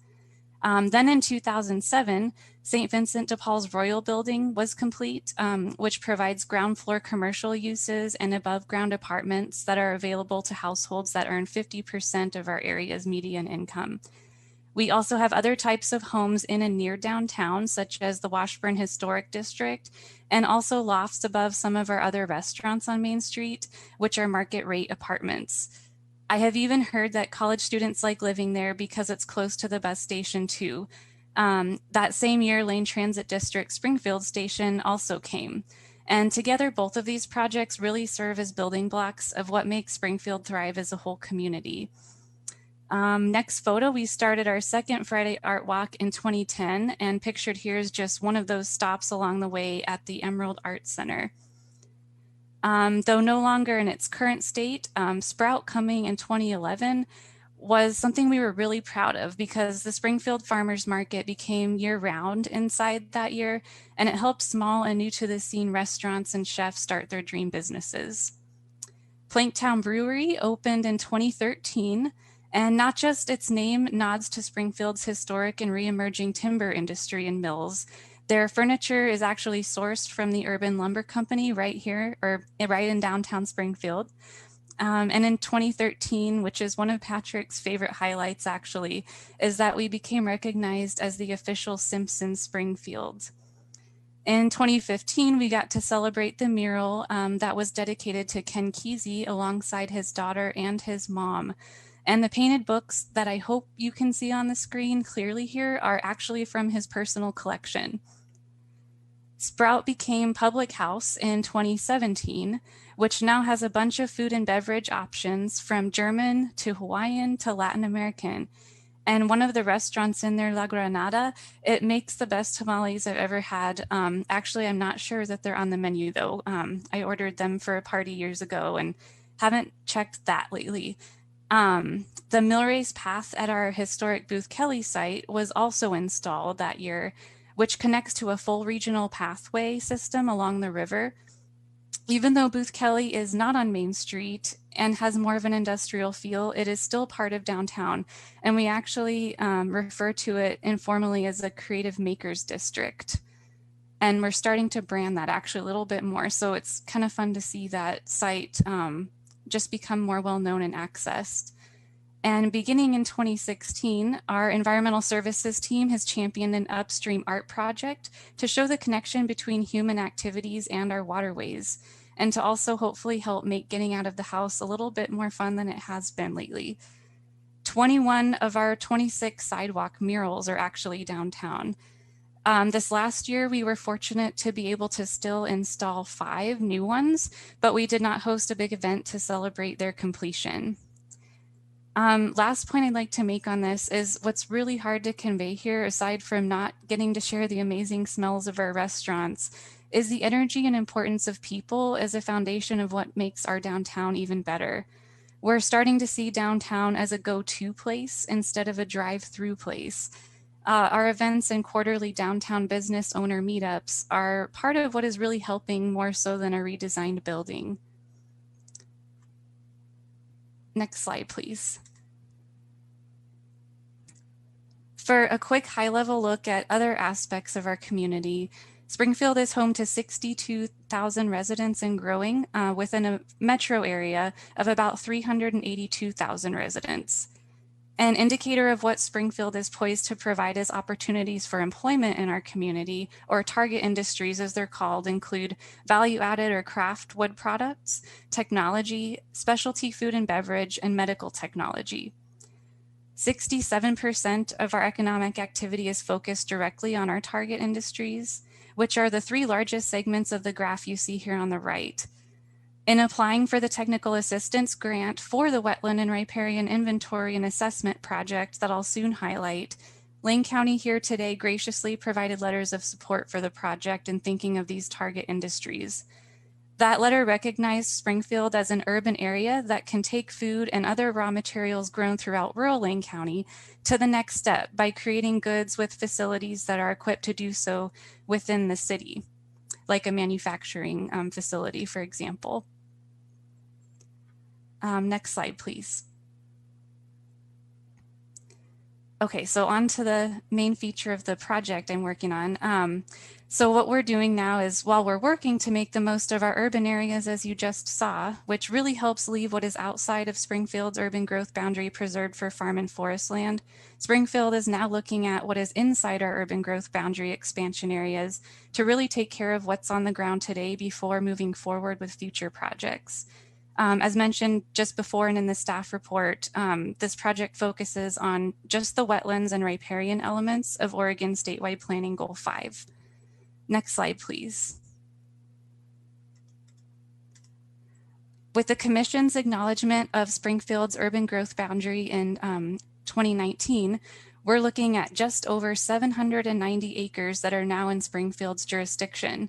Then in 2007, St. Vincent de Paul's Royal Building was complete, which provides ground floor commercial uses and above ground apartments that are available to households that earn 50% of our area's median income. We also have other types of homes in and near downtown, such as the Washburn Historic District, and also lofts above some of our other restaurants on Main Street, which are market rate apartments. I have even heard that college students like living there because it's close to the bus station too. That same year, Lane Transit District Springfield Station also came. And together, both of these projects really serve as building blocks of what makes Springfield thrive as a whole community. Next photo, we started our second Friday Art Walk in 2010, and pictured here is just one of those stops along the way at the Emerald Art Center. Though no longer in its current state, Sprout coming in 2011 was something we were really proud of because the Springfield Farmers Market became year-round inside that year, and it helped small and new to the scene restaurants and chefs start their dream businesses. Planktown Brewery opened in 2013, and not just its name nods to Springfield's historic and re-emerging timber industry and mills. Their furniture is actually sourced from the Urban Lumber Company right here, or right in downtown Springfield. And in 2013, which is one of Patrick's favorite highlights actually, is that we became recognized as the official Simpsons Springfield. In 2015, we got to celebrate the mural that was dedicated to Ken Kesey alongside his daughter and his mom. And the painted books that I hope you can see on the screen clearly here are actually from his personal collection. Sprout became Public House in 2017, which now has a bunch of food and beverage options from German to Hawaiian to Latin American. And one of the restaurants in there, La Granada, it makes the best tamales I've ever had. Actually, I'm not sure that they're on the menu though. I ordered them for a party years ago and haven't checked that lately. The Millrace Path at our historic Booth Kelly site was also installed that year, which connects to a full regional pathway system along the river. Even though Booth Kelly is not on Main Street and has more of an industrial feel, it is still part of downtown. And we actually refer to it informally as a creative makers district. And we're starting to brand that actually a little bit more. So it's kind of fun to see that site just become more well-known and accessed. And beginning in 2016, our environmental services team has championed an upstream art project to show the connection between human activities and our waterways, and to also hopefully help make getting out of the house a little bit more fun than it has been lately. 21 of our 26 sidewalk murals are actually downtown. This last year, we were fortunate to be able to still install 5 new ones, but we did not host a big event to celebrate their completion. Last point I'd like to make on this is what's really hard to convey here, aside from not getting to share the amazing smells of our restaurants, is the energy and importance of people as a foundation of what makes our downtown even better. We're starting to see downtown as a go-to place instead of a drive-through place. Our events and quarterly downtown business owner meetups are part of what is really helping more so than a redesigned building. Next slide, please. For a quick high-level look at other aspects of our community, Springfield is home to 62,000 residents and growing within a metro area of about 382,000 residents. An indicator of what Springfield is poised to provide as opportunities for employment in our community, or target industries as they're called, include value-added or craft wood products, technology, specialty food and beverage, and medical technology. 67% of our economic activity is focused directly on our target industries, which are the 3 largest segments of the graph you see here on the right. In applying for the technical assistance grant for the wetland and riparian inventory and assessment project that I'll soon highlight, Lane County here today graciously provided letters of support for the project in thinking of these target industries. That letter recognized Springfield as an urban area that can take food and other raw materials grown throughout rural Lane County to the next step by creating goods with facilities that are equipped to do so within the city, like a manufacturing facility, for example. Next slide, please. Okay, so on to the main feature of the project I'm working on. So what we're doing now is, while we're working to make the most of our urban areas, as you just saw, which really helps leave what is outside of Springfield's urban growth boundary preserved for farm and forest land, Springfield is now looking at what is inside our urban growth boundary expansion areas to really take care of what's on the ground today before moving forward with future projects. As mentioned just before and in the staff report, this project focuses on just the wetlands and riparian elements of Oregon Statewide Planning Goal 5. Next slide, please. With the Commission's acknowledgement of Springfield's urban growth boundary in 2019, we're looking at just over 790 acres that are now in Springfield's jurisdiction.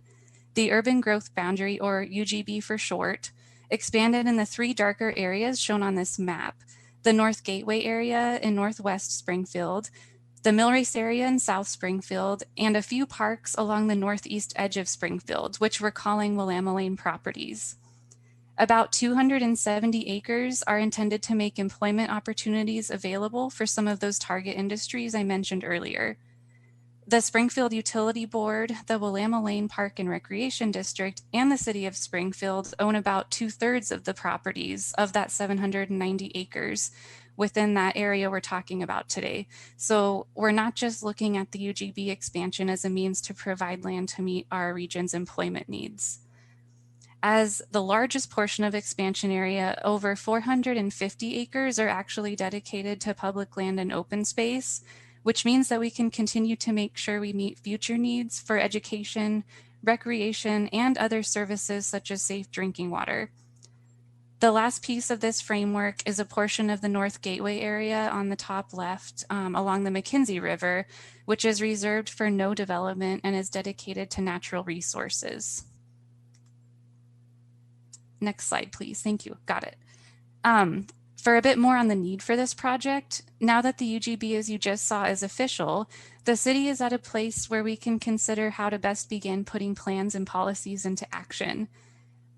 The urban growth boundary, or UGB for short, expanded in the 3 darker areas shown on this map: the North Gateway area in Northwest Springfield, the Millrace area in South Springfield, and a few parks along the northeast edge of Springfield, which we're calling Willamette Lane properties. About 270 acres are intended to make employment opportunities available for some of those target industries I mentioned earlier. The Springfield Utility Board, the Willamette Lane Park and Recreation District, and the City of Springfield own about 2/3 of the properties of that 790 acres within that area we're talking about today. So we're not just looking at the UGB expansion as a means to provide land to meet our region's employment needs. As the largest portion of expansion area, over 450 acres are actually dedicated to public land and open space, which means that we can continue to make sure we meet future needs for education, recreation, and other services such as safe drinking water. The last piece of this framework is a portion of the North Gateway area on the top left along the McKenzie River, which is reserved for no development and is dedicated to natural resources. Next slide, please. Thank you. Got it. For a bit more on the need for this project, now that the UGB, as you just saw, is official, the city is at a place where we can consider how to best begin putting plans and policies into action.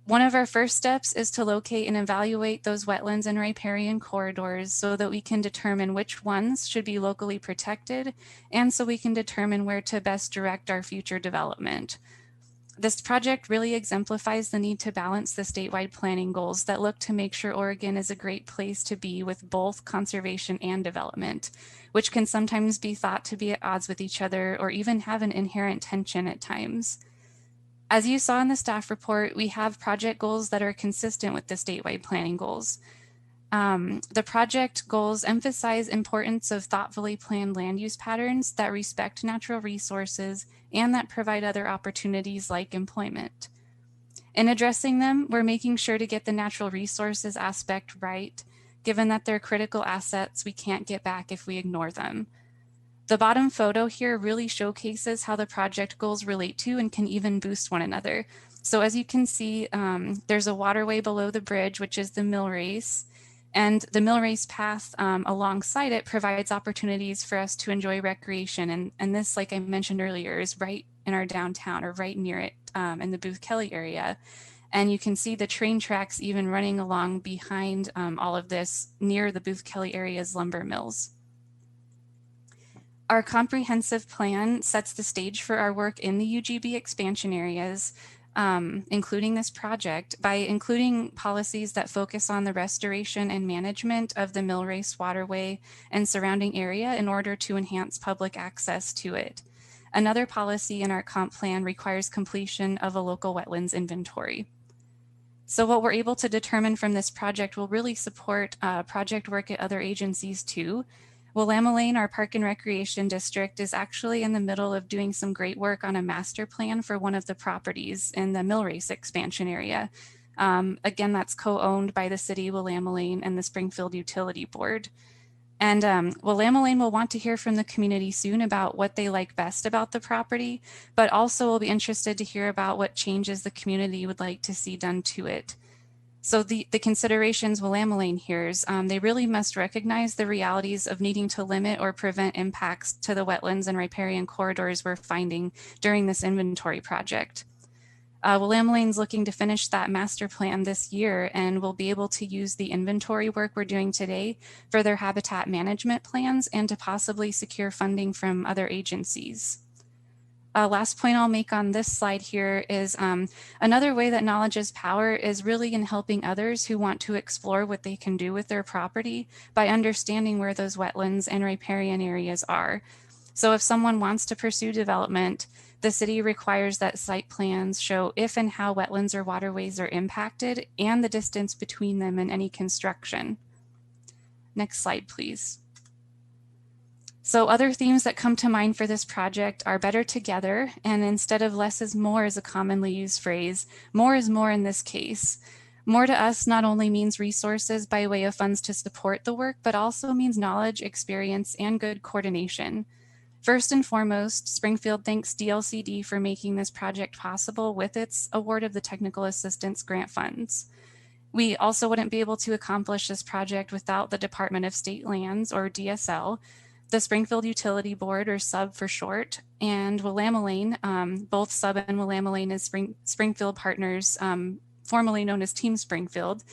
One of our first steps is to locate and evaluate those wetlands and riparian corridors so that we can determine which ones should be locally protected, and so we can determine where to best direct our future development. This project really exemplifies the need to balance the statewide planning goals that look to make sure Oregon is a great place to be with both conservation and development, which can sometimes be thought to be at odds with each other or even have an inherent tension at times. As you saw in the staff report, we have project goals that are consistent with the statewide planning goals. The project goals emphasize importance of thoughtfully planned land use patterns that respect natural resources and that provide other opportunities like employment. In addressing them, we're making sure to get the natural resources aspect right, given that they're critical assets we can't get back if we ignore them. The bottom photo here really showcases how the project goals relate to and can even boost one another. So as you can see, there's a waterway below the bridge, which is the mill race. And the mill race path alongside it provides opportunities for us to enjoy recreation. And this, like I mentioned earlier, is right in our downtown or right near it in the Booth Kelly area. And you can see the train tracks even running along behind all of this near the Booth Kelly area's lumber mills. Our comprehensive plan sets the stage for our work in the UGB expansion areas, including this project, by including policies that focus on the restoration and management of the mill race waterway and surrounding area in order to enhance public access to it. Another policy in our comp plan requires completion of a local wetlands inventory. So what we're able to determine from this project will really support project work at other agencies too. Willamette, our Park and Recreation District, is actually in the middle of doing some great work on a master plan for one of the properties in the mill race expansion area. Again, that's co-owned by the city, Willamette, and the Springfield Utility Board. And Willamette will want to hear from the community soon about what they like best about the property, but also will be interested to hear about what changes the community would like to see done to it. So the considerations Willamette hears, they really must recognize the realities of needing to limit or prevent impacts to the wetlands and riparian corridors we're finding during this inventory project. Willamette's looking to finish that master plan this year and will be able to use the inventory work we're doing today for their habitat management plans and to possibly secure funding from other agencies. Last point I'll make on this slide here is another way that knowledge is power is really in helping others who want to explore what they can do with their property by understanding where those wetlands and riparian areas are. So if someone wants to pursue development, the city requires that site plans show if and how wetlands or waterways are impacted and the distance between them and any construction. Next slide, please. So other themes that come to mind for this project are better together, and instead of less is more as a commonly used phrase, more is more in this case. More to us not only means resources by way of funds to support the work, but also means knowledge, experience, and good coordination. First and foremost, Springfield thanks DLCD for making this project possible with its award of the Technical Assistance Grant Funds. We also wouldn't be able to accomplish this project without the Department of State Lands, or DSL, the Springfield Utility Board, or SUB for short, and Willamette, both SUB and Willamette as Springfield partners, formerly known as Team Springfield,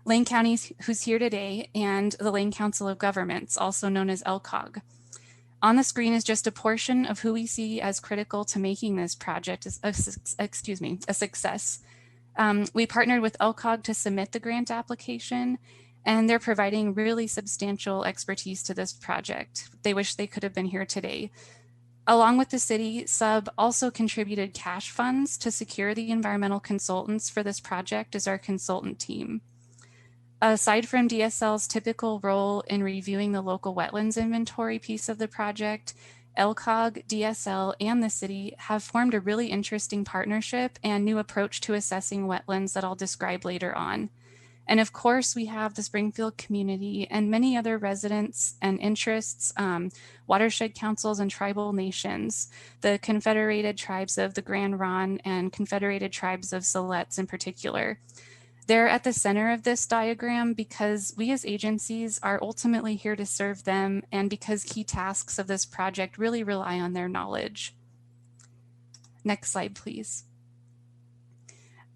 Lane County, who's here today, and the Lane Council of Governments, also known as LCOG. On the screen is just a portion of who we see as critical to making this project a success. We partnered with LCOG to submit the grant application, and they're providing really substantial expertise to this project. They wish they could have been here today. Along with the city, SUB also contributed cash funds to secure the environmental consultants for this project as our consultant team. Aside from DSL's typical role in reviewing the local wetlands inventory piece of the project, LCOG, DSL, and the city have formed a really interesting partnership and new approach to assessing wetlands that I'll describe later on. And of course, we have the Springfield community and many other residents and interests, watershed councils and tribal nations, the Confederated Tribes of the Grand Ronde and Confederated Tribes of Siletz in particular. They're at the center of this diagram because we as agencies are ultimately here to serve them, and because key tasks of this project really rely on their knowledge. Next slide, please.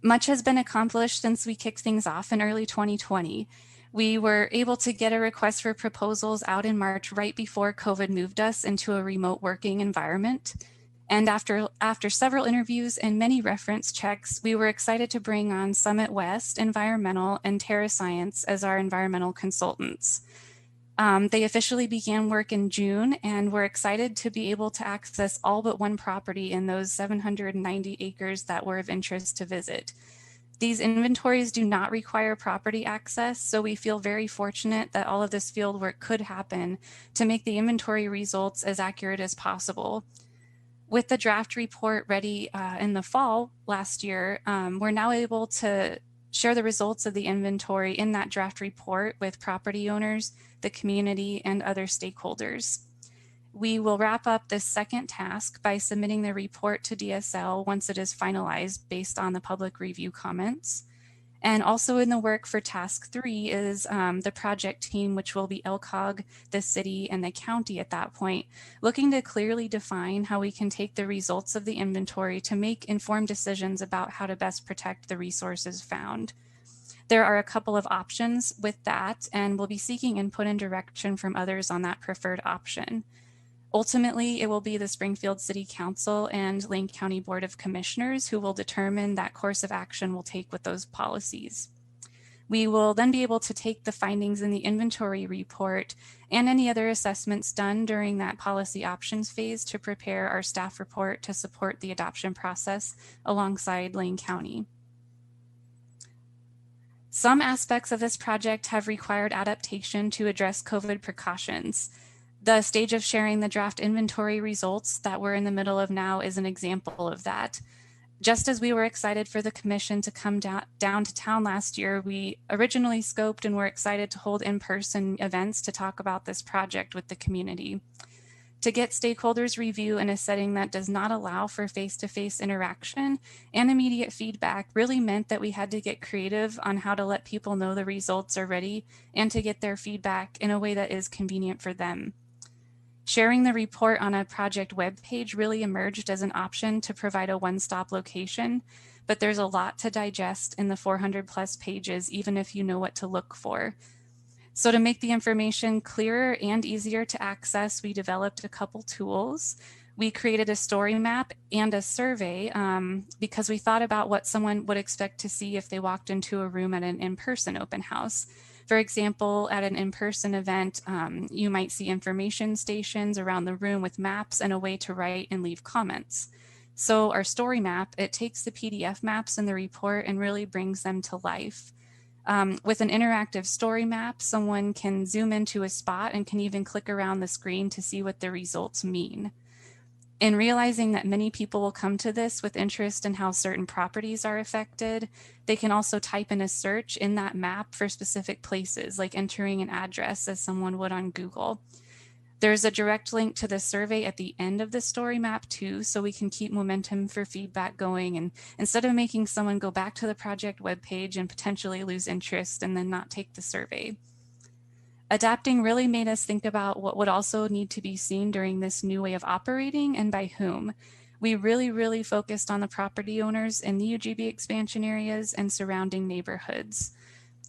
Much has been accomplished since we kicked things off in early 2020. We were able to get a request for proposals out in March right before COVID moved us into a remote working environment. And after several interviews and many reference checks, we were excited to bring on Summit West Environmental and TerraScience as our environmental consultants. They officially began work in June, and we're excited to be able to access all but one property in those 790 acres that were of interest to visit. These inventories do not require property access, so we feel very fortunate that all of this field work could happen to make the inventory results as accurate as possible. With the draft report ready in the fall last year, we're now able to share the results of the inventory in that draft report with property owners, the community, and other stakeholders. We will wrap up this second task by submitting the report to DSL once it is finalized based on the public review comments. And also in the work for task 3 is the project team, which will be LCOG, the city, and the county at that point, looking to clearly define how we can take the results of the inventory to make informed decisions about how to best protect the resources found. There are a couple of options with that, and we'll be seeking input and direction from others on that preferred option. Ultimately, it will be the Springfield City Council and Lane County Board of Commissioners who will determine that course of action we'll take with those policies. We will then be able to take the findings in the inventory report and any other assessments done during that policy options phase to prepare our staff report to support the adoption process alongside Lane County. Some aspects of this project have required adaptation to address COVID precautions. The stage of sharing the draft inventory results that we're in the middle of now is an example of that. Just as we were excited for the commission to come down to town last year, we originally scoped and were excited to hold in-person events to talk about this project with the community. To get stakeholders' review in a setting that does not allow for face-to-face interaction and immediate feedback really meant that we had to get creative on how to let people know the results are ready and to get their feedback in a way that is convenient for them. Sharing the report on a project webpage really emerged as an option to provide a one-stop location, but there's a lot to digest in the 400+ pages, even if you know what to look for. So to make the information clearer and easier to access, we developed a couple tools. We created a story map and a survey because we thought about what someone would expect to see if they walked into a room at an in-person open house. For example, at an in-person event, you might see information stations around the room with maps and a way to write and leave comments. So our story map, it takes the PDF maps in the report and really brings them to life. With an interactive story map, someone can zoom into a spot and can even click around the screen to see what the results mean. In realizing that many people will come to this with interest in how certain properties are affected, they can also type in a search in that map for specific places, like entering an address as someone would on Google. There's a direct link to the survey at the end of the story map too, so we can keep momentum for feedback going, and instead of making someone go back to the project webpage and potentially lose interest and then not take the survey. Adapting really made us think about what would also need to be seen during this new way of operating and by whom. We really focused on the property owners in the UGB expansion areas and surrounding neighborhoods.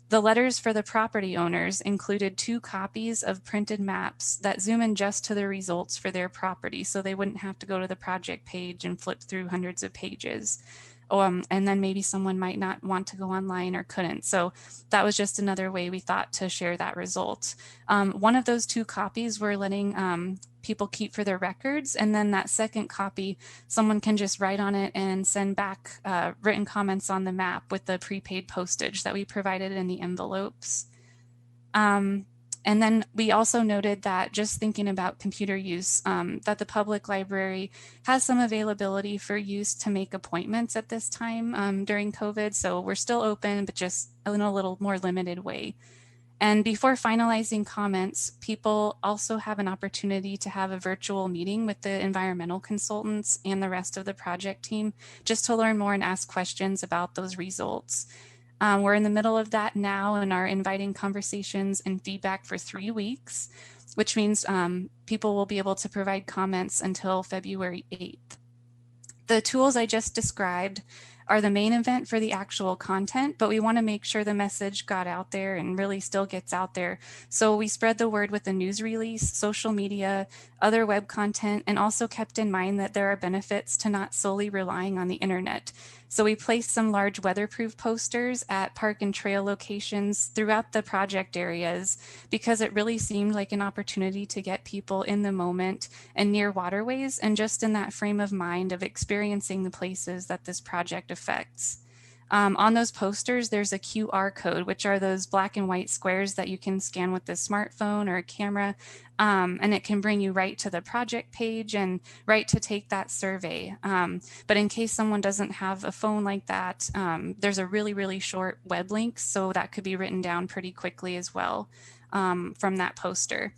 The letters for the property owners included 2 copies of printed maps that zoom in just to the results for their property, so they wouldn't have to go to the project page and flip through hundreds of pages. And then maybe someone might not want to go online or couldn't. So that was just another way we thought to share that result. One of those 2 copies we're letting people keep for their records. And then that second copy, someone can just write on it and send back written comments on the map with the prepaid postage that we provided in the envelopes. And And then we also noted that just thinking about computer use, that the public library has some availability for use to make appointments at this time during COVID. So we're still open, but just in a little more limited way. And before finalizing comments, people also have an opportunity to have a virtual meeting with the environmental consultants and the rest of the project team, just to learn more and ask questions about those results. We're in the middle of that now and are inviting conversations and feedback for 3 weeks, which means people will be able to provide comments until February 8th. The tools I just described are the main event for the actual content, but we want to make sure the message got out there and really still gets out there. So we spread the word with a news release, social media, other web content, and also kept in mind that there are benefits to not solely relying on the internet. So we placed some large weatherproof posters at park and trail locations throughout the project areas because it really seemed like an opportunity to get people in the moment and near waterways and just in that frame of mind of experiencing the places that this project affects. On those posters, there's a QR code, which are those black and white squares that you can scan with a smartphone or a camera, and it can bring you right to the project page and right to take that survey. But in case someone doesn't have a phone like that, there's a really, really short web link, so that could be written down pretty quickly as well from that poster.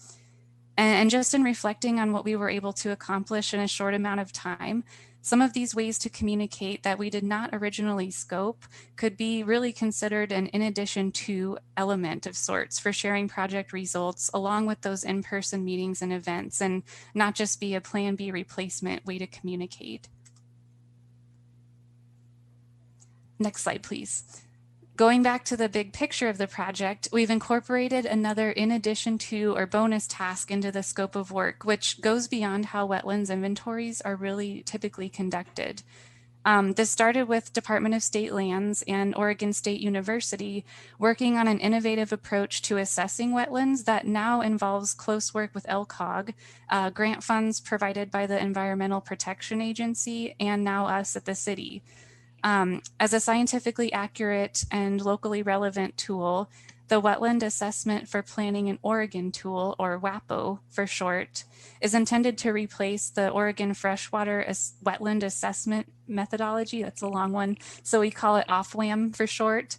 And just in reflecting on what we were able to accomplish in a short amount of time, some of these ways to communicate that we did not originally scope could be really considered an in addition to element of sorts for sharing project results along with those in-person meetings and events, and not just be a Plan B replacement way to communicate. Next slide, please. Going back to the big picture of the project, we've incorporated another in addition to or bonus task into the scope of work, which goes beyond how wetlands inventories are really typically conducted. This started with Department of State Lands and Oregon State University working on an innovative approach to assessing wetlands that now involves close work with LCOG, grant funds provided by the Environmental Protection Agency, and now us at the city. As a scientifically accurate and locally relevant tool, the Wetland Assessment for Planning in Oregon tool, or WAPO for short, is intended to replace the Oregon Freshwater Wetland Assessment methodology. That's a long one, so we call it OFWAM for short.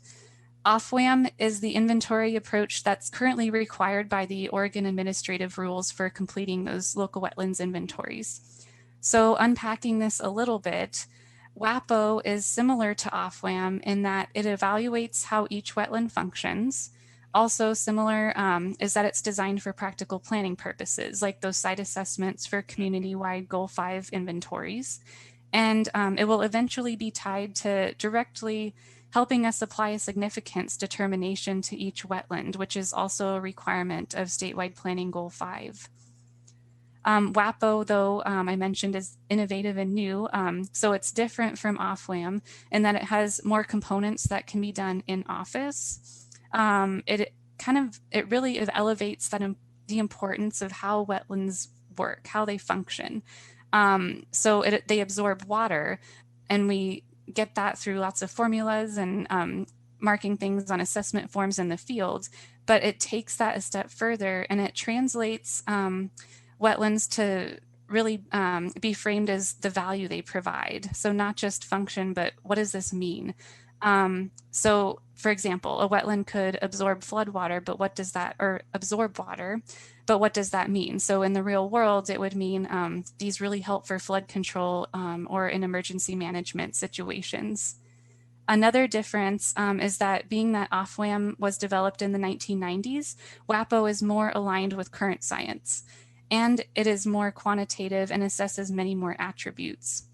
OFWAM is the inventory approach that's currently required by the Oregon administrative rules for completing those local wetlands inventories. So unpacking this a little bit, WAPO is similar to OFWAM in that it evaluates how each wetland functions. Also similar is that it's designed for practical planning purposes, like those site assessments for community-wide Goal 5 inventories. And it will eventually be tied to directly helping us apply a significance determination to each wetland, which is also a requirement of statewide planning Goal 5. WAPO, though, I mentioned, is innovative and new, so it's different from OFWAM in that it has more components that can be done in office. It really elevates the importance of how wetlands work, how they function. So they absorb water, and we get that through lots of formulas and marking things on assessment forms in the field, but it takes that a step further and it translates wetlands to really be framed as the value they provide. So not just function, but what does this mean? So for example, a wetland could absorb floodwater, but what does that, or absorb water, but what does that mean? So in the real world, it would mean these really help for flood control or in emergency management situations. Another difference is that being that OFWAM was developed in the 1990s, WAPO is more aligned with current science, and it is more quantitative and assesses many more attributes.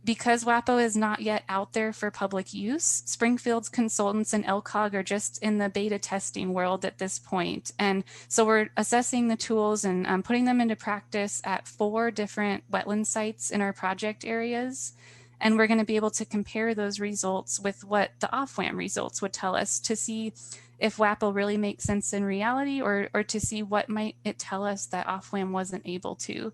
Because WAPO is not yet out there for public use, Springfield's consultants and LCOG are just in the beta testing world at this point. And so we're assessing the tools and putting them into practice at 4 different wetland sites in our project areas. And we're going to be able to compare those results with what the OFWAM results would tell us to see if WAPO really makes sense in reality, or to see what might it tell us that OFWAM wasn't able to.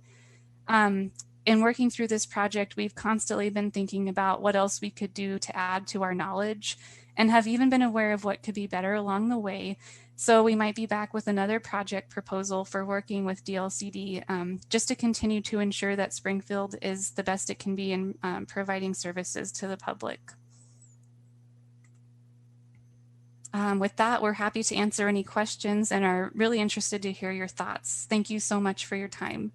In working through this project, we've constantly been thinking about what else we could do to add to our knowledge, and have even been aware of what could be better along the way So we might be back with another project proposal for working with DLCD just to continue to ensure that Springfield is the best it can be in providing services to the public. With that, we're happy to answer any questions and are really interested to hear your thoughts. Thank you so much for your time.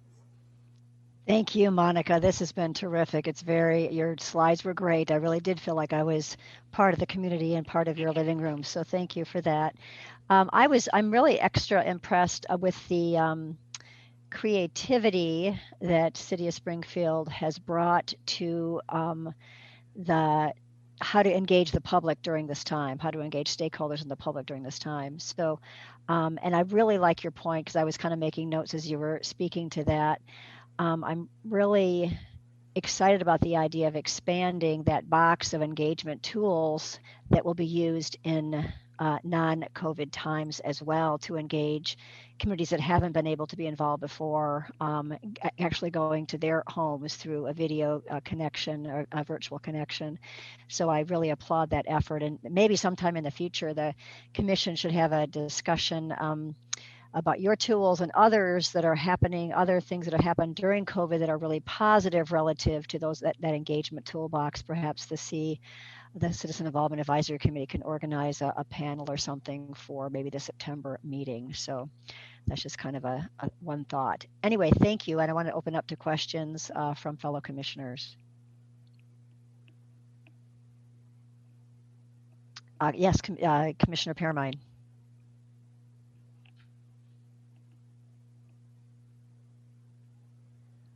Thank you, Monica. This has been terrific. Your slides were great. I really did feel like I was part of the community and part of your living room. So thank you for that. I'm really extra impressed with the creativity that City of Springfield has brought to how to engage the public during this time, how to engage stakeholders in the public during this time. So, and I really like your point, because I was kind of making notes as you were speaking to that. I'm really excited about the idea of expanding that box of engagement tools that will be used in non-COVID times as well, to engage communities that haven't been able to be involved before, actually going to their homes through a video connection or a virtual connection. So I really applaud that effort, and maybe sometime in the future the Commission should have a discussion about your tools and others that are happening, other things that have happened during COVID that are really positive relative to those that engagement toolbox. Perhaps the Citizen Involvement Advisory Committee can organize a panel or something for maybe the September meeting. So that's just kind of a one thought. Anyway, thank you. And I want to open up to questions from fellow commissioners. Yes, Commissioner Pearmine.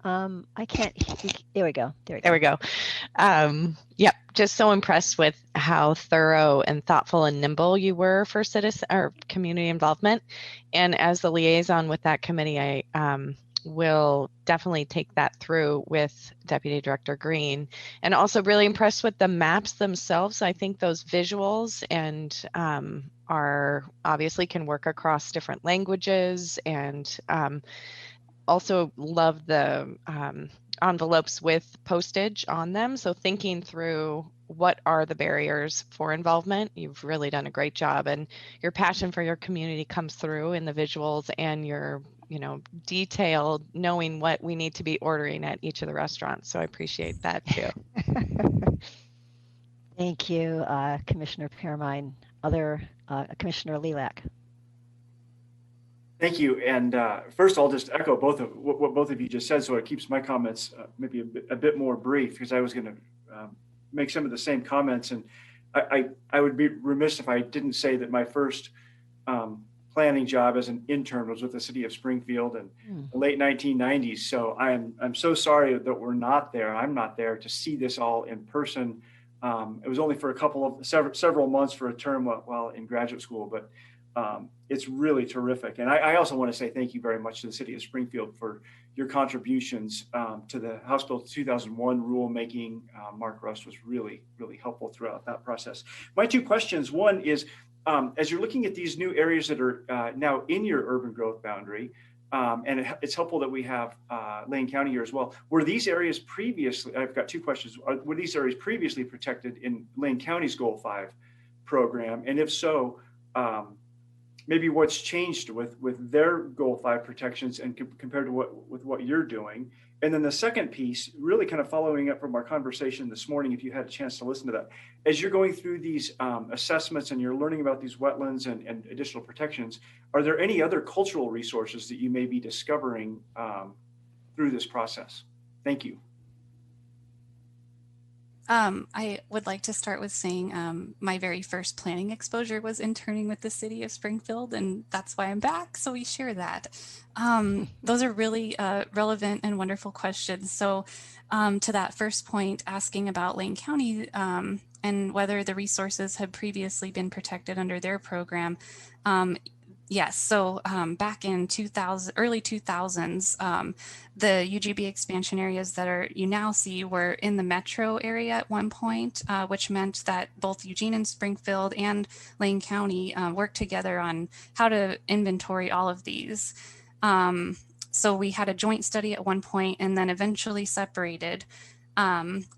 I can't, there we go. There we go. Yep, just so impressed with how thorough and thoughtful and nimble you were for citizen or community involvement. And as the liaison with that committee, I will definitely take that through with Deputy Director Green, and also really impressed with the maps themselves. I think those visuals and are obviously can work across different languages, and also love the envelopes with postage on them. So thinking through what are the barriers for involvement, you've really done a great job, and your passion for your community comes through in the visuals, and your detailed knowing what we need to be ordering at each of the restaurants. So I appreciate that too. Thank you, Commissioner Pearmine. Other Commissioner Lilac. Thank you. And first, I'll just echo what both of you just said, so it keeps my comments maybe a bit more brief, because I was going to make some of the same comments. And I would be remiss if I didn't say that my first planning job as an intern was with the City of Springfield in the late 1990s. So I'm so sorry that we're not there. I'm not there to see this all in person. It was only for several months for a term while in graduate school, but it's really terrific. And I also want to say thank you very much to the City of Springfield for your contributions to the House Bill 2001 rulemaking. Mark Rust was really, really helpful throughout that process. My two questions: one is, as you're looking at these new areas that are now in your urban growth boundary, and it's helpful that we have Lane County here as well. Were these areas previously, I've got two questions, were these areas previously protected in Lane County's Goal 5 program? And if so, maybe what's changed with their Goal 5 protections and compared to what you're doing? And then the second piece, really kind of following up from our conversation this morning, if you had a chance to listen to that, as you're going through these assessments and you're learning about these wetlands and additional protections, are there any other cultural resources that you may be discovering through this process? Thank you. I would like to start with saying my very first planning exposure was interning with the City of Springfield, and that's why I'm back. So we share that. Those are really relevant and wonderful questions. So to that first point, asking about Lane County and whether the resources had previously been protected under their program. Yes, so back in early 2000s, the UGB expansion areas that you now see were in the metro area at one point, which meant that both Eugene and Springfield and Lane County worked together on how to inventory all of these. So we had a joint study at one point and then eventually separated.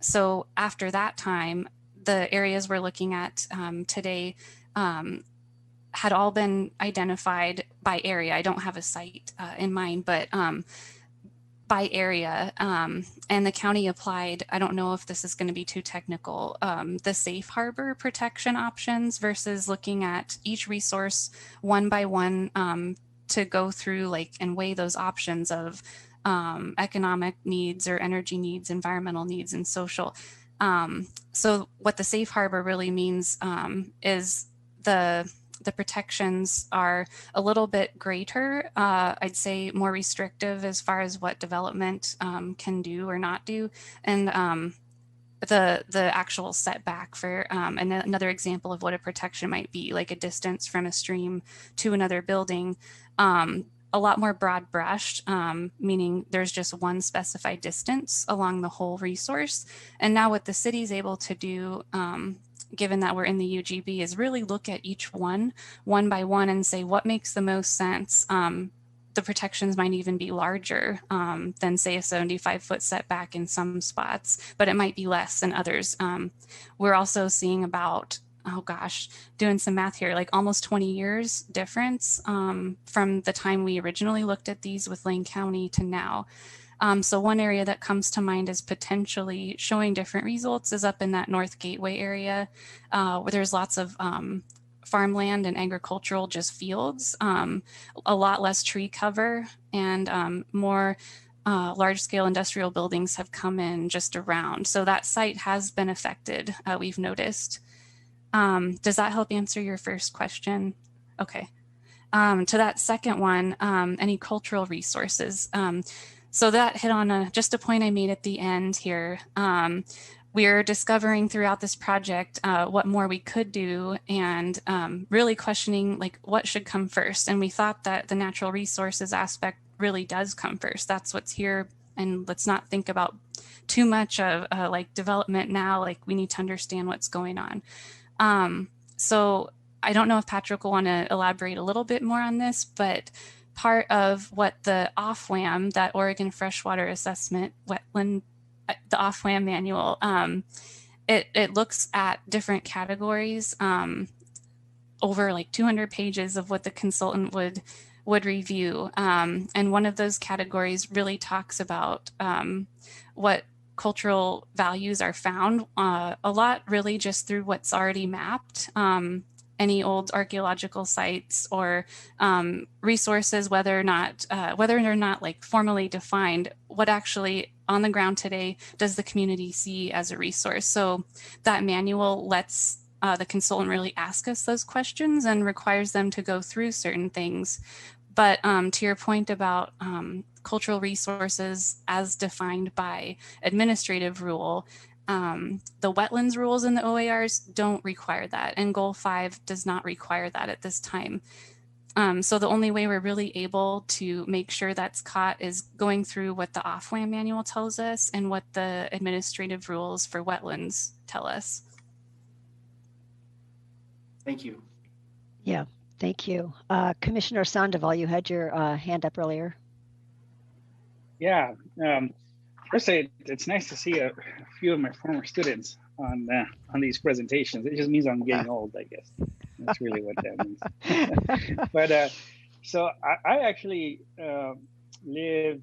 So after that time, the areas we're looking at today had all been identified by area. I don't have a site in mind, but by area, and the county applied, I don't know if this is going to be too technical, the safe harbor protection options versus looking at each resource one by one to go through and weigh those options of economic needs or energy needs, environmental needs, and social. So what the safe harbor really means is the protections are a little bit greater, I'd say more restrictive as far as what development can do or not do. And the actual setback for, and another example of what a protection might be, like a distance from a stream to another building, a lot more broad brushed, meaning there's just one specified distance along the whole resource. And now what the city's able to do, given that we're in the UGB, is really look at each one by one and say what makes the most sense. The protections might even be larger than, say, a 75-foot setback in some spots, but it might be less than others. We're also seeing about, oh gosh, doing some math here, like almost 20 years difference from the time we originally looked at these with Lane County to now. So one area that comes to mind as potentially showing different results is up in that North Gateway area, where there's lots of farmland and agricultural just fields, a lot less tree cover, and more large-scale industrial buildings have come in just around. So that site has been affected, we've noticed. Does that help answer your first question? Okay. To that second one, any cultural resources. So that hit on just a point I made at the end here. We're discovering throughout this project what more we could do, and really questioning what should come first. And we thought that the natural resources aspect really does come first. That's what's here. And let's not think about too much of development now. We need to understand what's going on. So I don't know if Patrick will want to elaborate a little bit more on this, but part of what the OFWAM, that Oregon Freshwater Assessment Wetland, the OFWAM manual, it looks at different categories, over 200 pages of what the consultant would review. And one of those categories really talks about what cultural values are found, a lot really just through what's already mapped. Any old archaeological sites or resources, whether or not formally defined, what actually on the ground today does the community see as a resource? So that manual lets the consultant really ask us those questions and requires them to go through certain things. But to your point about cultural resources as defined by administrative rule, the wetlands rules in the OARs don't require that, and Goal 5 does not require that at this time. So the only way we're really able to make sure that's caught is going through what the OFWAM manual tells us and what the administrative rules for wetlands tell us. Thank you. Yeah, thank you. Commissioner Sandoval, you had your hand up earlier. Yeah. First, it's nice to see a few of my former students on these presentations. It just means I'm getting old, I guess. That's really what that means. But so I actually live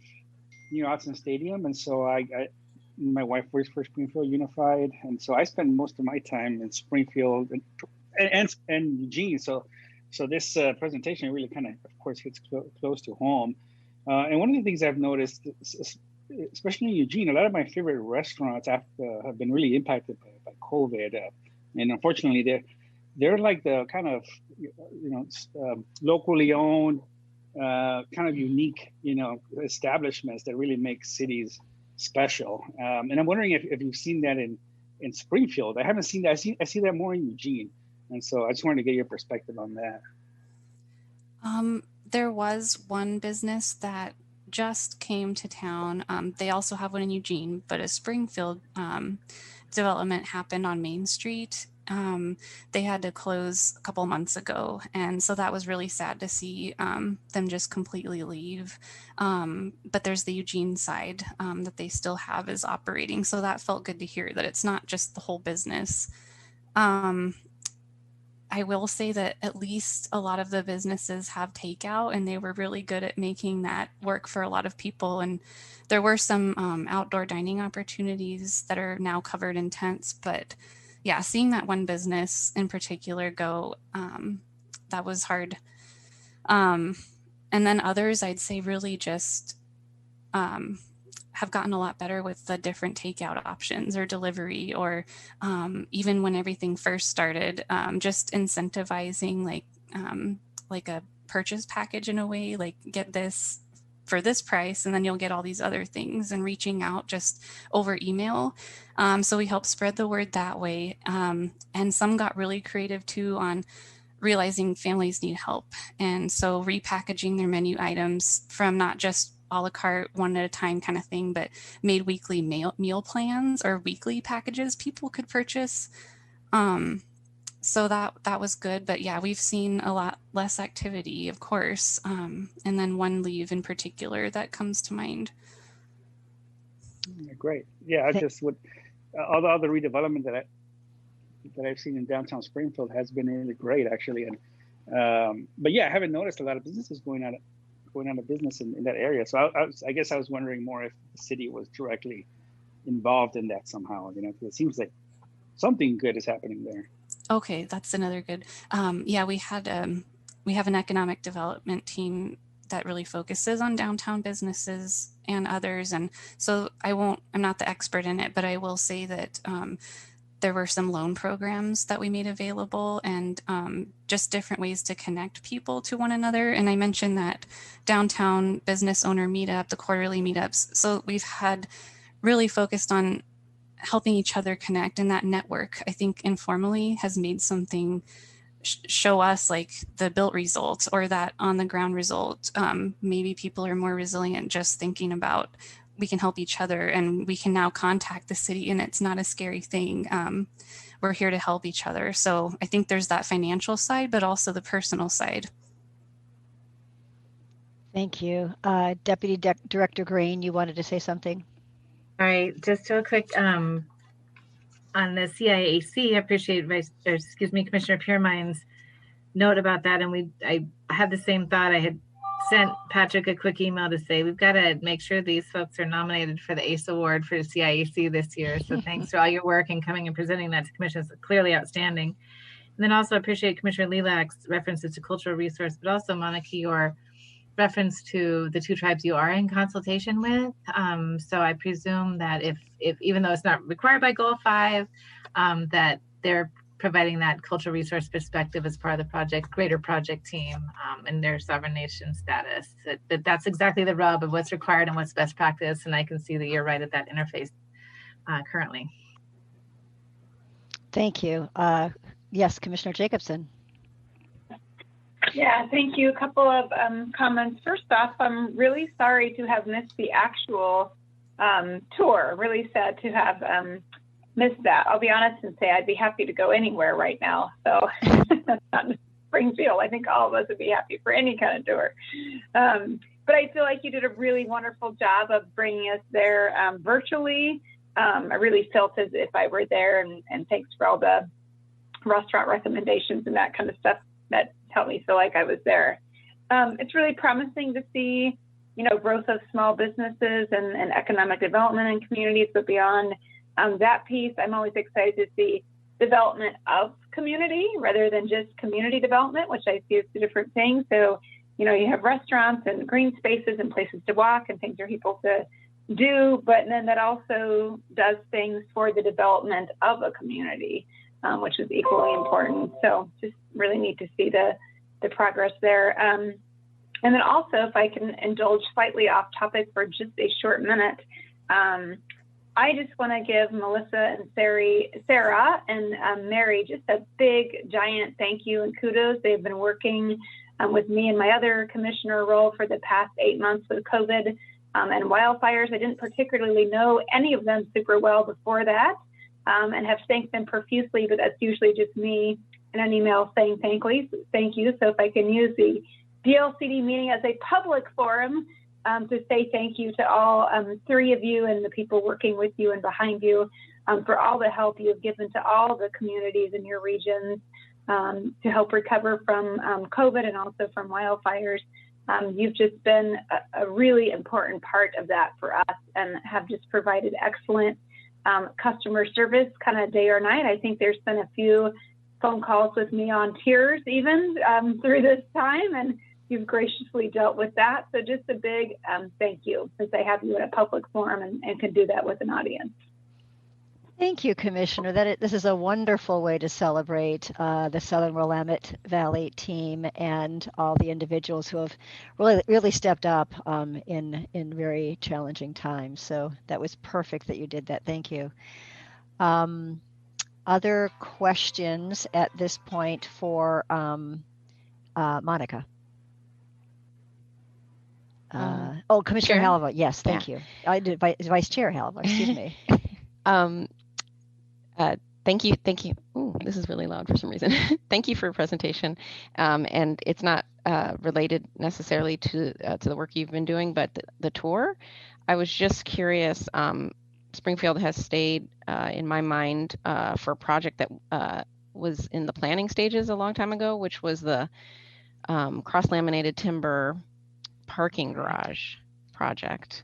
near Autzen Stadium, and so my wife works for Springfield Unified, and so I spend most of my time in Springfield and Eugene. So this presentation really kind of course, hits close to home. And one of the things I've noticed, especially in Eugene, a lot of my favorite restaurants have been really impacted by COVID, and unfortunately, they're like the kind of locally owned, kind of unique establishments that really make cities special. And I'm wondering if you've seen that in Springfield. I haven't seen that. I see that more in Eugene, and so I just wanted to get your perspective on that. There was one business that just came to town. They also have one in Eugene, but a Springfield development happened on Main Street. They had to close a couple months ago, and so that was really sad to see them just completely leave. But there's the Eugene side that they still have is operating, so that felt good to hear that it's not just the whole business. I will say that at least a lot of the businesses have takeout, and they were really good at making that work for a lot of people. And there were some outdoor dining opportunities that are now covered in tents, but yeah, seeing that one business in particular go, that was hard. And then others, I'd say really just have gotten a lot better with the different takeout options or delivery, or even when everything first started, just incentivizing like a purchase package in a way, like get this for this price and then you'll get all these other things, and reaching out just over email. So we helped spread the word that way. And some got really creative too on realizing families need help. And so repackaging their menu items from not just a la carte, one at a time kind of thing, but made weekly meal plans or weekly packages people could purchase. So that was good. But yeah, we've seen a lot less activity, of course. And then one leave in particular that comes to mind. Great. Yeah, I just would, all the other redevelopment that I've seen in downtown Springfield has been really great, actually. And but yeah, I haven't noticed a lot of businesses going out of business in that area. So I guess I was wondering more if the city was directly involved in that somehow, because it seems like something good is happening there. Okay, that's another good. Yeah, we have an economic development team that really focuses on downtown businesses and others. And so I'm not the expert in it, but I will say that there were some loan programs that we made available, and just different ways to connect people to one another. And I mentioned that downtown business owner meetup, the quarterly meetups. So we've had really focused on helping each other connect, and that network, I think informally has made something show us like the built result or that on the ground result. Maybe people are more resilient just thinking about we can help each other, and we can now contact the city, and it's not a scary thing. We're here to help each other. So I think there's that financial side, but also the personal side. Thank you. Deputy Director Green, you wanted to say something? All right, just a quick on the CIAC, I appreciate Commissioner Piermine's note about that. And I had the same thought. I had sent Patrick a quick email to say we've got to make sure these folks are nominated for the ACE Award for the CIAC this year. So thanks for all your work and coming and presenting that to Commission. It's clearly outstanding. And then also appreciate Commissioner Lelak's references to cultural resource, but also Monica, your reference to the two tribes you are in consultation with. So I presume that if even though it's not required by Goal 5, that they're providing that cultural resource perspective as part of the greater project team and their sovereign nation status. That's exactly the rub of what's required and what's best practice. And I can see that you're right at that interface currently. Thank you. Yes, Commissioner Jacobson. Yeah, thank you. A couple of comments. First off, I'm really sorry to have missed the actual tour. Really sad to have missed that. I'll be honest and say I'd be happy to go anywhere right now. So not in Springfield. I think all of us would be happy for any kind of tour. But I feel like you did a really wonderful job of bringing us there virtually. I really felt as if I were there, and thanks for all the restaurant recommendations and that kind of stuff that helped me feel like I was there. It's really promising to see, growth of small businesses and economic development in communities, but beyond that piece, I'm always excited to see development of community rather than just community development, which I see as two different things. So, you have restaurants and green spaces and places to walk and things for people to do, but then that also does things for the development of a community, which is equally important. So just really need to see the progress there. And then also, if I can indulge slightly off topic for just a short minute, I just want to give Melissa and Sarah and Mary just a big, giant thank you and kudos. They've been working with me in my other commissioner role for the past 8 months with COVID and wildfires. I didn't particularly know any of them super well before that and have thanked them profusely, but that's usually just me in an email saying thank you. So if I can use the DLCD meeting as a public forum to say thank you to all 3 of you and the people working with you and behind you for all the help you have given to all the communities in your regions to help recover from COVID and also from wildfires. You've just been a really important part of that for us and have just provided excellent customer service kind of day or night. I think there's been a few phone calls with me on tears even through this time, and you've graciously dealt with that. So just a big thank you, since I have you at a public forum and can do that with an audience. Thank you, Commissioner. This is a wonderful way to celebrate the Southern Willamette Valley team and all the individuals who have really stepped up in very challenging times. So that was perfect that you did that. Thank you. Other questions at this point for Monica? Commissioner Haliva. Yes, thank you. I did Vice Chair Haliva. Excuse me. Thank you. Ooh, this is really loud for some reason. Thank you for your presentation. And it's not related necessarily to the work you've been doing, but the tour. I was just curious. Springfield has stayed in my mind for a project that was in the planning stages a long time ago, which was the cross-laminated timber parking garage project.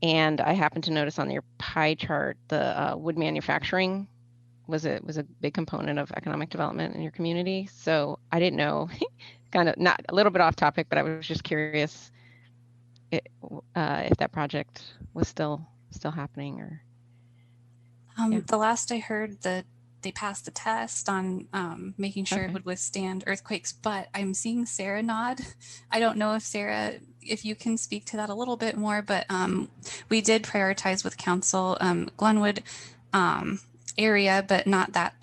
And I happened to notice on your pie chart the wood manufacturing was a big component of economic development in your community. So I didn't know, kind of not a little bit off topic, but I was just curious if that project was still happening or. The last I heard, that they passed the test on making sure it would withstand earthquakes, but I'm seeing Sarah nod. I don't know if Sarah, if you can speak to that a little bit more, but we did prioritize with council Glenwood area, but not that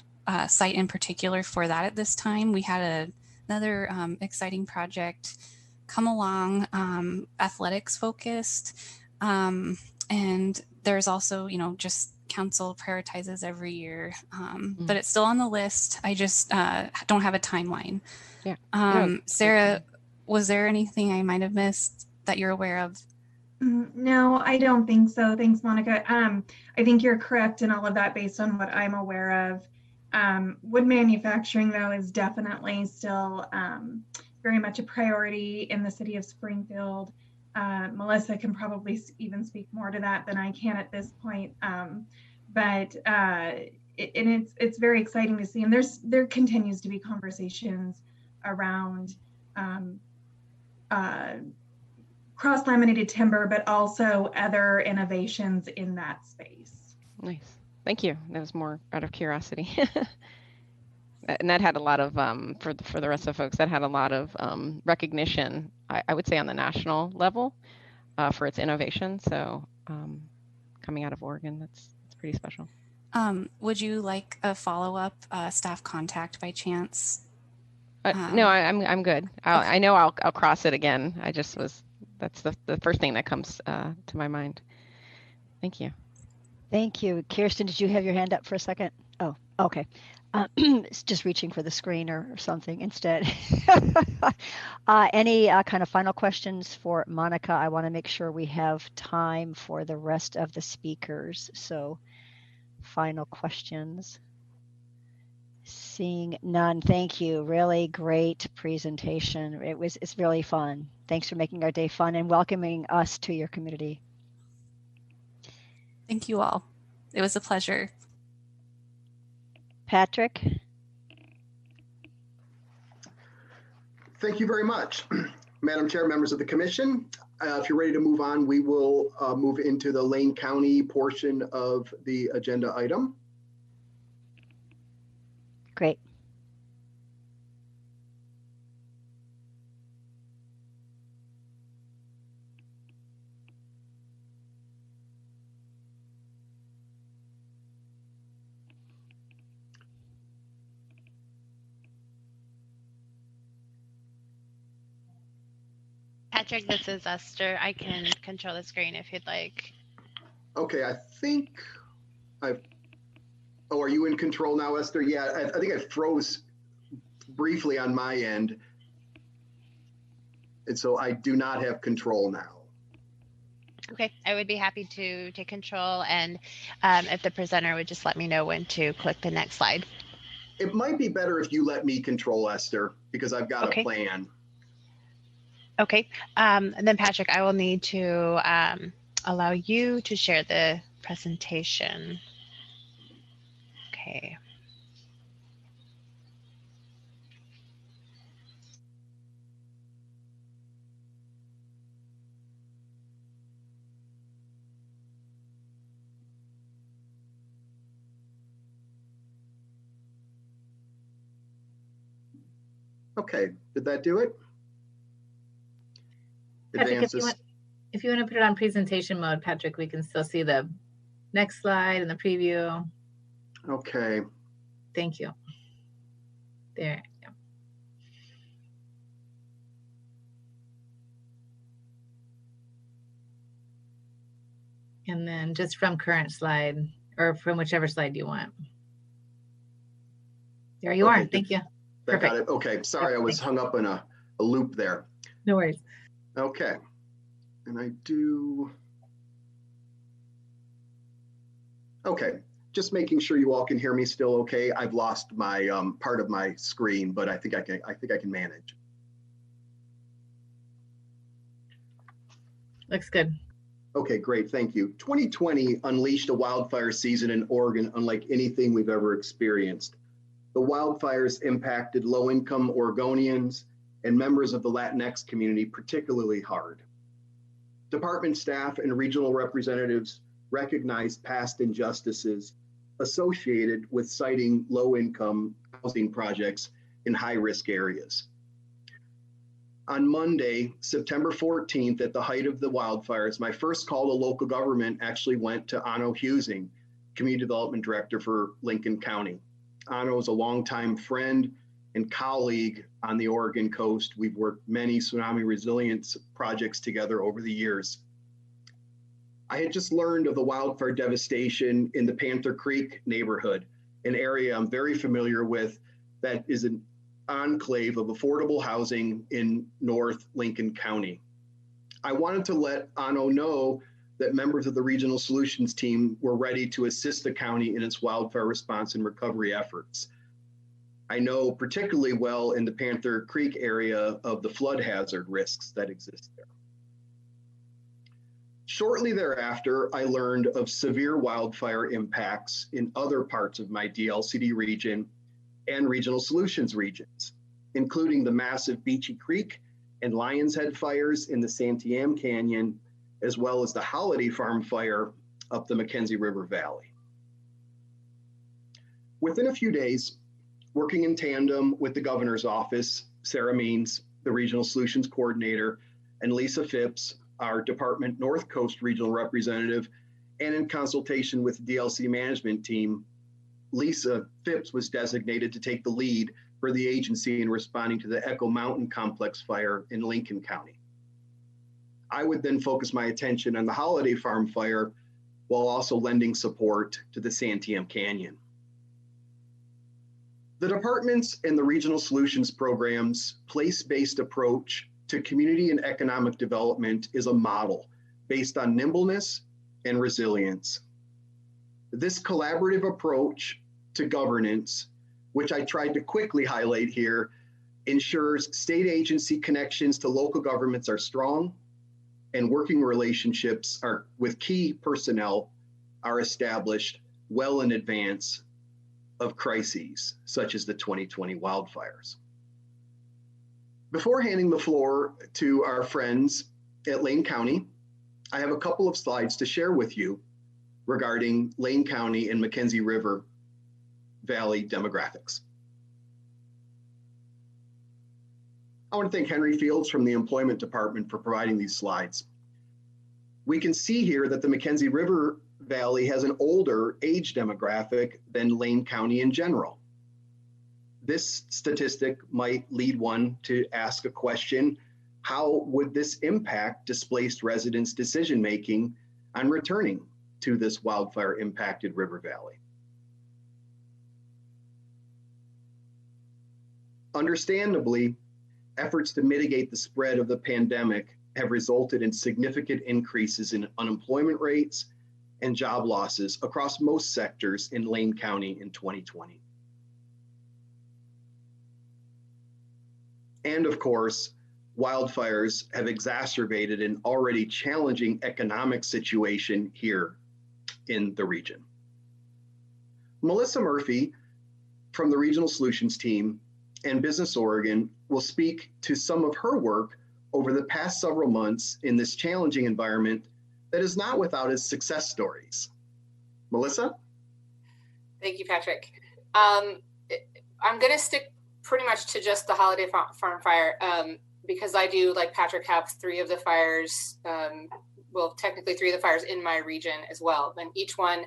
site in particular for that at this time. We had another exciting project come along, athletics focused, and there's also, just council prioritizes every year, but it's still on the list. I just don't have a timeline. Yeah. Sarah, was there anything I might have missed that you're aware of? No, I don't think so. Thanks, Monica. I think you're correct in all of that based on what I'm aware of. Wood manufacturing, though, is definitely still very much a priority in the city of Springfield. Melissa can probably even speak more to that than I can at this point. But it's very exciting to see. And there continues to be conversations around cross-laminated timber, but also other innovations in that space. Nice. Thank you. That was more out of curiosity. And that had a lot of, for the rest of the folks, that had a lot of recognition, I would say on the national level for its innovation. So coming out of Oregon, that's pretty special. Would you like a follow-up staff contact by chance? No, I'm good. I know I'll cross it again. That's the first thing that comes to my mind. Thank you. Thank you. Kirsten, did you have your hand up for a second? Oh, okay. It's just reaching for the screen or something instead. Any kind of final questions for Monica? I want to make sure we have time for the rest of the speakers. So final questions. Seeing none, thank you. Really great presentation. It's really fun. Thanks for making our day fun and welcoming us to your community. Thank you all. It was a pleasure. Patrick? Thank you very much. Madam Chair, members of the commission, if you're ready to move on, we will move into the Lane County portion of the agenda item. Great. Patrick, this is Esther. I can control the screen if you'd like. Okay, I think I've. Oh, are you in control now, Esther? Yeah, I think I froze briefly on my end. And so I do not have control now. Okay, I would be happy to take control. And if the presenter would just let me know when to click the next slide. It might be better if you let me control, Esther, because I've got a plan. Okay. And then Patrick, I will need to allow you to share the presentation. Okay. Okay, did that do it? Patrick, if you want to put it on presentation mode, Patrick, we can still see the next slide and the preview. Okay. Thank you. There. Yeah. And then just from current slide, or from whichever slide you want. There you are. Thank you. That got it. Okay. Sorry, I was hung up in a loop there. No worries. Okay. And I do. Okay. Just making sure you all can hear me still okay. I've lost my part of my screen, but I think I can manage. Looks good. Okay, great. Thank you. 2020 unleashed a wildfire season in Oregon unlike anything we've ever experienced. The wildfires impacted low-income Oregonians and members of the Latinx community particularly hard. Department staff and regional representatives recognized past injustices associated with siting low-income housing projects in high-risk areas. On Monday, September 14th, at the height of the wildfires, my first call to local government actually went to Anno Husing, Community Development Director for Lincoln County. Anno is a longtime friend and colleague on the Oregon coast. We've worked many tsunami resilience projects together over the years. I had just learned of the wildfire devastation in the Panther Creek neighborhood, an area I'm very familiar with that is an enclave of affordable housing in North Lincoln County. I wanted to let Anno know that members of the Regional Solutions team were ready to assist the county in its wildfire response and recovery efforts. I know particularly well in the Panther Creek area of the flood hazard risks that exist there. Shortly thereafter, I learned of severe wildfire impacts in other parts of my DLCD region and Regional Solutions regions, including the massive Beachy Creek and Lions Head fires in the Santiam Canyon, as well as the Holiday Farm fire up the McKenzie River Valley. Within a few days, working in tandem with the governor's office, Sarah Means, the Regional Solutions Coordinator, and Lisa Phipps, our Department North Coast Regional Representative, and in consultation with the DLC management team, Lisa Phipps was designated to take the lead for the agency in responding to the Echo Mountain Complex fire in Lincoln County. I would then focus my attention on the Holiday Farm fire while also lending support to the Santiam Canyon. The departments and the Regional Solutions Program's place-based approach to community and economic development is a model based on nimbleness and resilience. This collaborative approach to governance, which I tried to quickly highlight here, ensures state agency connections to local governments are strong and working relationships with key personnel are established well in advance of crises, such as the 2020 wildfires. Before handing the floor to our friends at Lane County, I have a couple of slides to share with you regarding Lane County and McKenzie River Valley demographics. I want to thank Henry Fields from the Employment Department for providing these slides. We can see here that the McKenzie River Valley has an older age demographic than Lane County in general. This statistic might lead one to ask a question: how would this impact displaced residents' decision-making on returning to this wildfire-impacted river valley? Understandably, efforts to mitigate the spread of the pandemic have resulted in significant increases in unemployment rates and job losses across most sectors in Lane County in 2020. And of course, wildfires have exacerbated an already challenging economic situation here in the region. Melissa Murphy from the Regional Solutions team and Business Oregon will speak to some of her work over the past several months in this challenging environment that is not without its success stories. Melissa? Thank you, Patrick. I'm going to stick pretty much to just the Holiday Farm fire because I do, like Patrick, have three of the fires, well, technically three of the fires in my region as well. And each one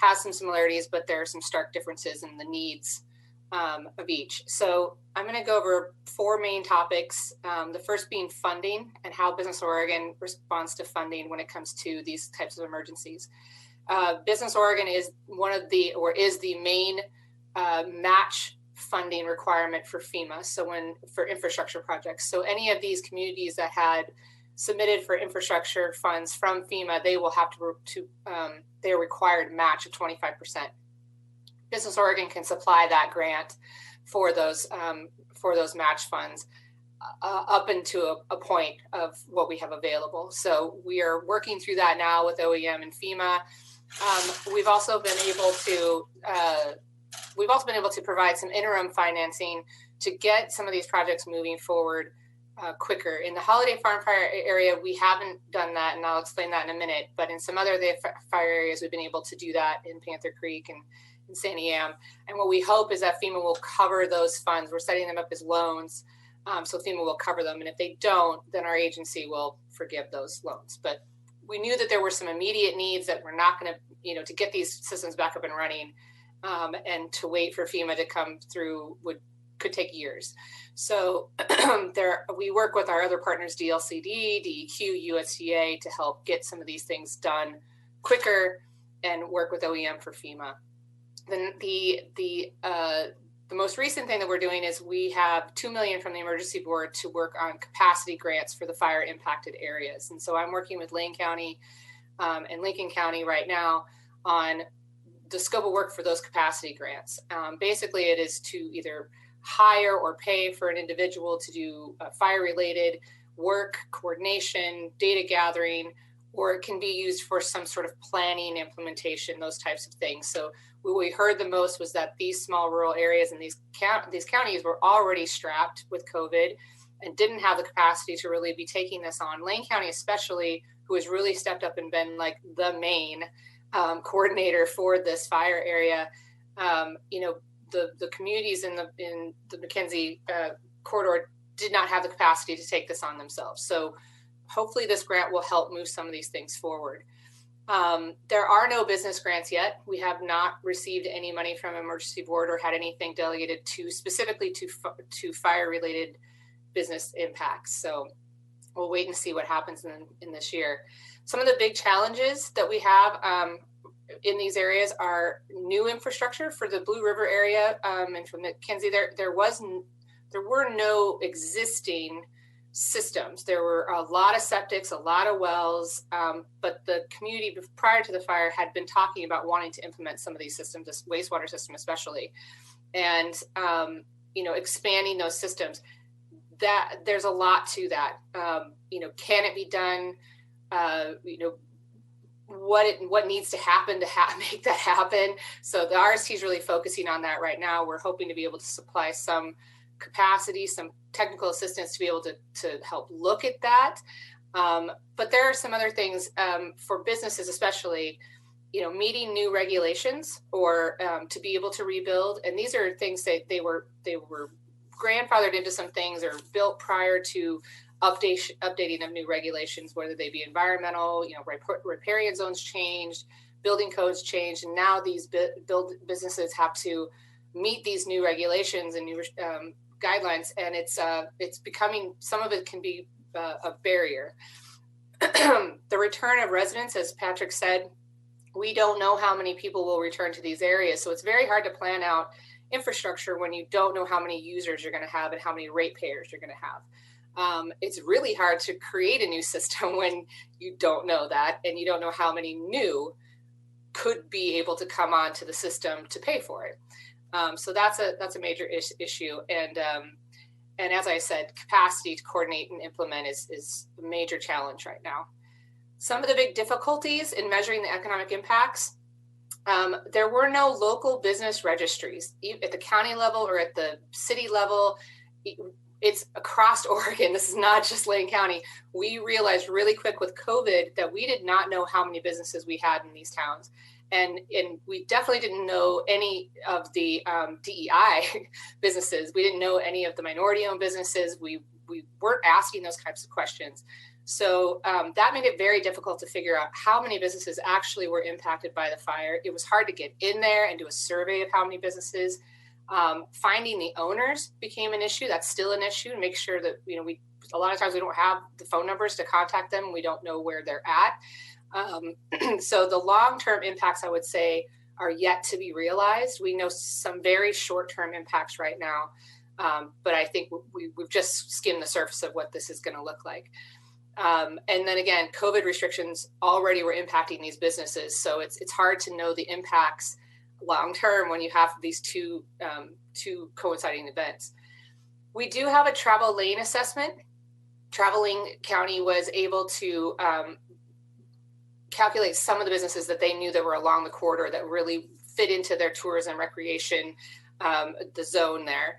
has some similarities, but there are some stark differences in the needs of each. So I'm going to go over four main topics. The first being funding and how Business Oregon responds to funding when it comes to these types of emergencies. Business Oregon is is the main match funding requirement for FEMA. So for infrastructure projects. So any of these communities that had submitted for infrastructure funds from FEMA, they will have their required match of 25%. Business Oregon can supply that grant for those match funds up into a point of what we have available. So we are working through that now with OEM and FEMA. We've also been able to provide some interim financing to get some of these projects moving forward quicker. In the Holiday Farm fire area, we haven't done that, and I'll explain that in a minute. But in some other fire areas, we've been able to do that in Panther Creek and in Santiam. And what we hope is that FEMA will cover those funds. We're setting them up as loans, so FEMA will cover them. And if they don't, then our agency will forgive those loans. But we knew that there were some immediate needs that we're not going to, to get these systems back up and running, and to wait for FEMA to come through could take years. So we work with our other partners, DLCD, DEQ, USDA, to help get some of these things done quicker and work with OEM for FEMA. Then the most recent thing that we're doing is we have $2 million from the Emergency Board to work on capacity grants for the fire impacted areas. And so I'm working with Lane County and Lincoln County right now on the scope of work for those capacity grants. Basically, it is to either hire or pay for an individual to do fire-related work, coordination, data gathering, or it can be used for some sort of planning, implementation, those types of things. So what we heard the most was that these small rural areas and these counties were already strapped with COVID and didn't have the capacity to really be taking this on. Lane County especially, who has really stepped up and been like the main coordinator for this fire area, the communities in the McKenzie corridor did not have the capacity to take this on themselves. So hopefully this grant will help move some of these things forward. There are no business grants yet. We have not received any money from Emergency Board or had anything delegated specifically to fire-related business impacts. So we'll wait and see what happens in this year. Some of the big challenges that we have in these areas are new infrastructure for the Blue River area and from McKenzie. There were no existing systems. There were a lot of septics, a lot of wells, but the community prior to the fire had been talking about wanting to implement some of these systems, this wastewater system especially, and expanding those systems. That there's a lot to that. Can it be done? What needs to happen to make that happen? So the RST is really focusing on that right now. We're hoping to be able to supply some capacity, some technical assistance to be able to help look at that. But there are some other things for businesses, especially, meeting new regulations or to be able to rebuild. And these are things that they were grandfathered into some things or built prior to updating of new regulations, whether they be environmental, riparian zones changed, building codes changed, and now these businesses have to meet these new regulations and new guidelines, and it's becoming, some of it can be a barrier. The return of residents, as Patrick said, we don't know how many people will return to these areas, so it's very hard to plan out infrastructure when you don't know how many users you're going to have and how many ratepayers you're going to have. It's really hard to create a new system when you don't know that, and you don't know how many new could be able to come onto the system to pay for it. So that's a major issue. And And as I said, capacity to coordinate and implement is a major challenge right now. Some of the big difficulties in measuring the economic impacts, there were no local business registries at the county level or at the city level. It's across Oregon. This is not just Lane County. We realized really quick with COVID that we did not know how many businesses we had in these towns. And we definitely didn't know any of the DEI businesses. We didn't know any of the minority-owned businesses. We weren't asking those types of questions. So that made it very difficult to figure out how many businesses actually were impacted by the fire. It was hard to get in there and do a survey of how many businesses. Finding the owners became an issue. That's still an issue, and make sure that, a lot of times we don't have the phone numbers to contact them. We don't know where they're at. So the long-term impacts, I would say, are yet to be realized. We know some very short-term impacts right now, but I think we've just skimmed the surface of what this is going to look like. And then again, COVID restrictions already were impacting these businesses, so it's hard to know the impacts long-term when you have these two coinciding events. We do have a travel lane assessment. Lane County was able to calculate some of the businesses that they knew that were along the corridor that really fit into their tourism recreation, the zone there.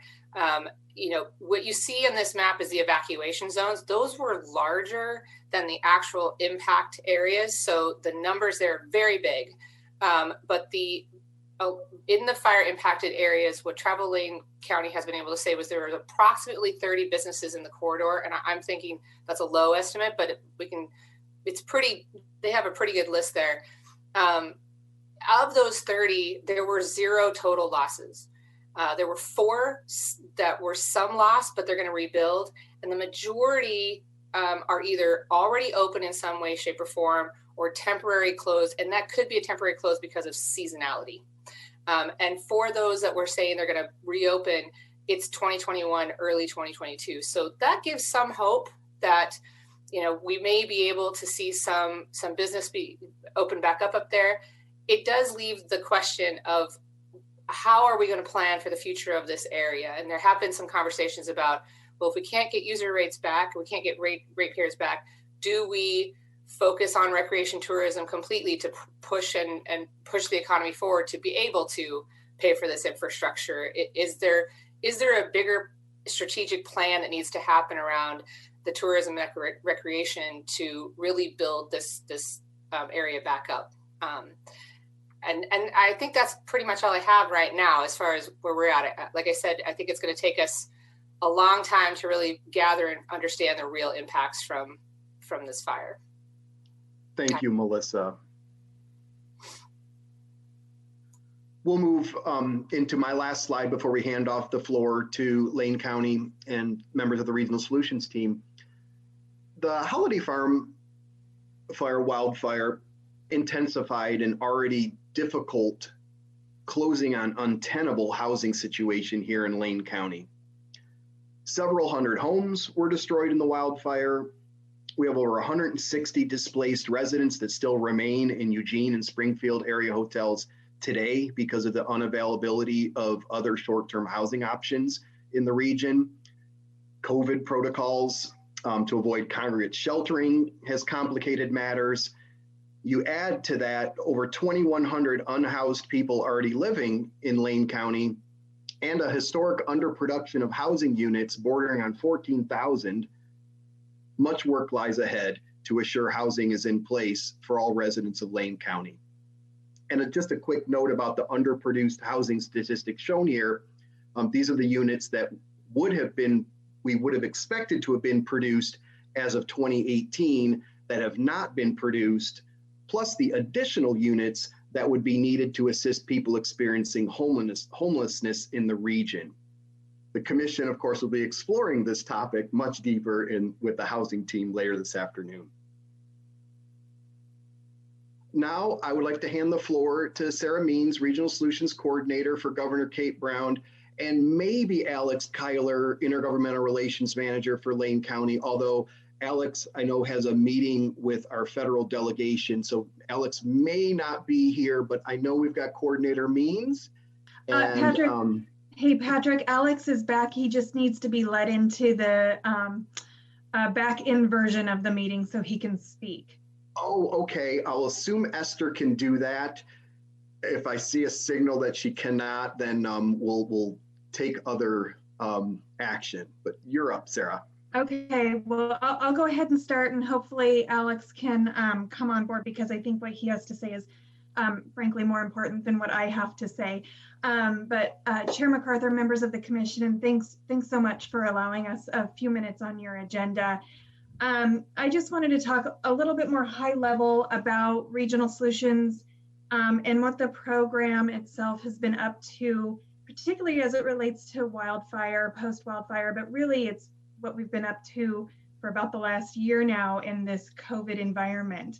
What you see in this map is the evacuation zones. Those were larger than the actual impact areas. So the numbers there are very big. But in the fire impacted areas, what Travel Lane County has been able to say was there was approximately 30 businesses in the corridor. And I'm thinking that's a low estimate, but they have a pretty good list there. Of those 30, there were 0 total losses. There were 4 that were some loss, but they're going to rebuild. And the majority are either already open in some way, shape, or form, or temporary closed. And that could be a temporary close because of seasonality. And for those that we're saying they're going to reopen, it's 2021, early 2022. So that gives some hope that, we may be able to see some business be open back up there. It does leave the question of how are we going to plan for the future of this area? And there have been some conversations about, well, if we can't get user rates back, we can't get ratepayers back, do we focus on recreation tourism completely to push and push the economy forward to be able to pay for this infrastructure? Is there a bigger strategic plan that needs to happen around the tourism and recreation to really build this area back up? And I think that's pretty much all I have right now as far as where we're at. Like I said, I think it's going to take us a long time to really gather and understand the real impacts from this fire. Thank you, Melissa. We'll move into my last slide before we hand off the floor to Lane County and members of the Regional Solutions team. The Holiday Farm wildfire intensified an already difficult closing on untenable housing situation here in Lane County. Several hundred homes were destroyed in the wildfire. We have over 160 displaced residents that still remain in Eugene and Springfield area hotels today because of the unavailability of other short-term housing options in the region. COVID protocols to avoid congregate sheltering has complicated matters. You add to that over 2,100 unhoused people already living in Lane County and a historic underproduction of housing units bordering on 14,000. Much work lies ahead to assure housing is in place for all residents of Lane County. And just a quick note about the underproduced housing statistics shown here. These are the units that we would have expected to have been produced as of 2018 that have not been produced, plus the additional units that would be needed to assist people experiencing homelessness in the region. The commission, of course, will be exploring this topic much deeper with the housing team later this afternoon. Now, I would like to hand the floor to Sarah Means, Regional Solutions Coordinator for Governor Kate Brown, and maybe Alex Kyler, Intergovernmental Relations Manager for Lane County, although Alex, I know, has a meeting with our federal delegation, so Alex may not be here, but I know we've got Coordinator Means. And, Patrick, Hey, Patrick, Alex is back. He just needs to be led into the back-end version of the meeting so he can speak. Oh, okay. I'll assume Esther can do that. If I see a signal that she cannot, then we'll take other action. But you're up, Sarah. Okay, well, I'll go ahead and start, and hopefully Alex can come on board, because I think what he has to say is frankly more important than what I have to say. But Chair MacArthur, members of the commission, and thanks so much for allowing us a few minutes on your agenda. I just wanted to talk a little bit more high level about Regional Solutions and what the program itself has been up to, particularly as it relates to wildfire, post-wildfire, but really it's what we've been up to for about the last year now in this COVID environment.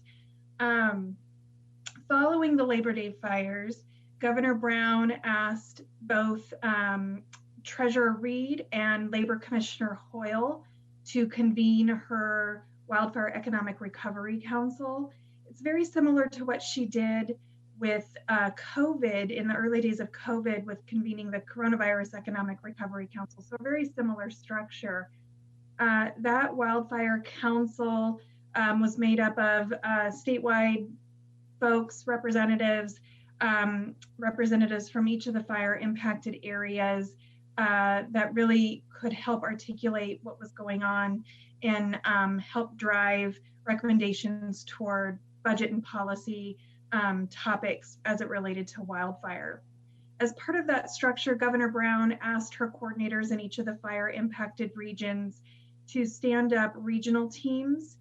Following the Labor Day fires, Governor Brown asked both Treasurer Reed and Labor Commissioner Hoyle to convene her Wildfire Economic Recovery Council. It's very similar to what she did with COVID in the early days of COVID with convening the Coronavirus Economic Recovery Council. So a very similar structure. That Wildfire Council was made up of statewide folks, representatives from each of the fire impacted areas that really could help articulate what was going on and help drive recommendations toward budget and policy topics as it related to wildfire. As part of that structure, Governor Brown asked her coordinators in each of the fire impacted regions to stand up regional teams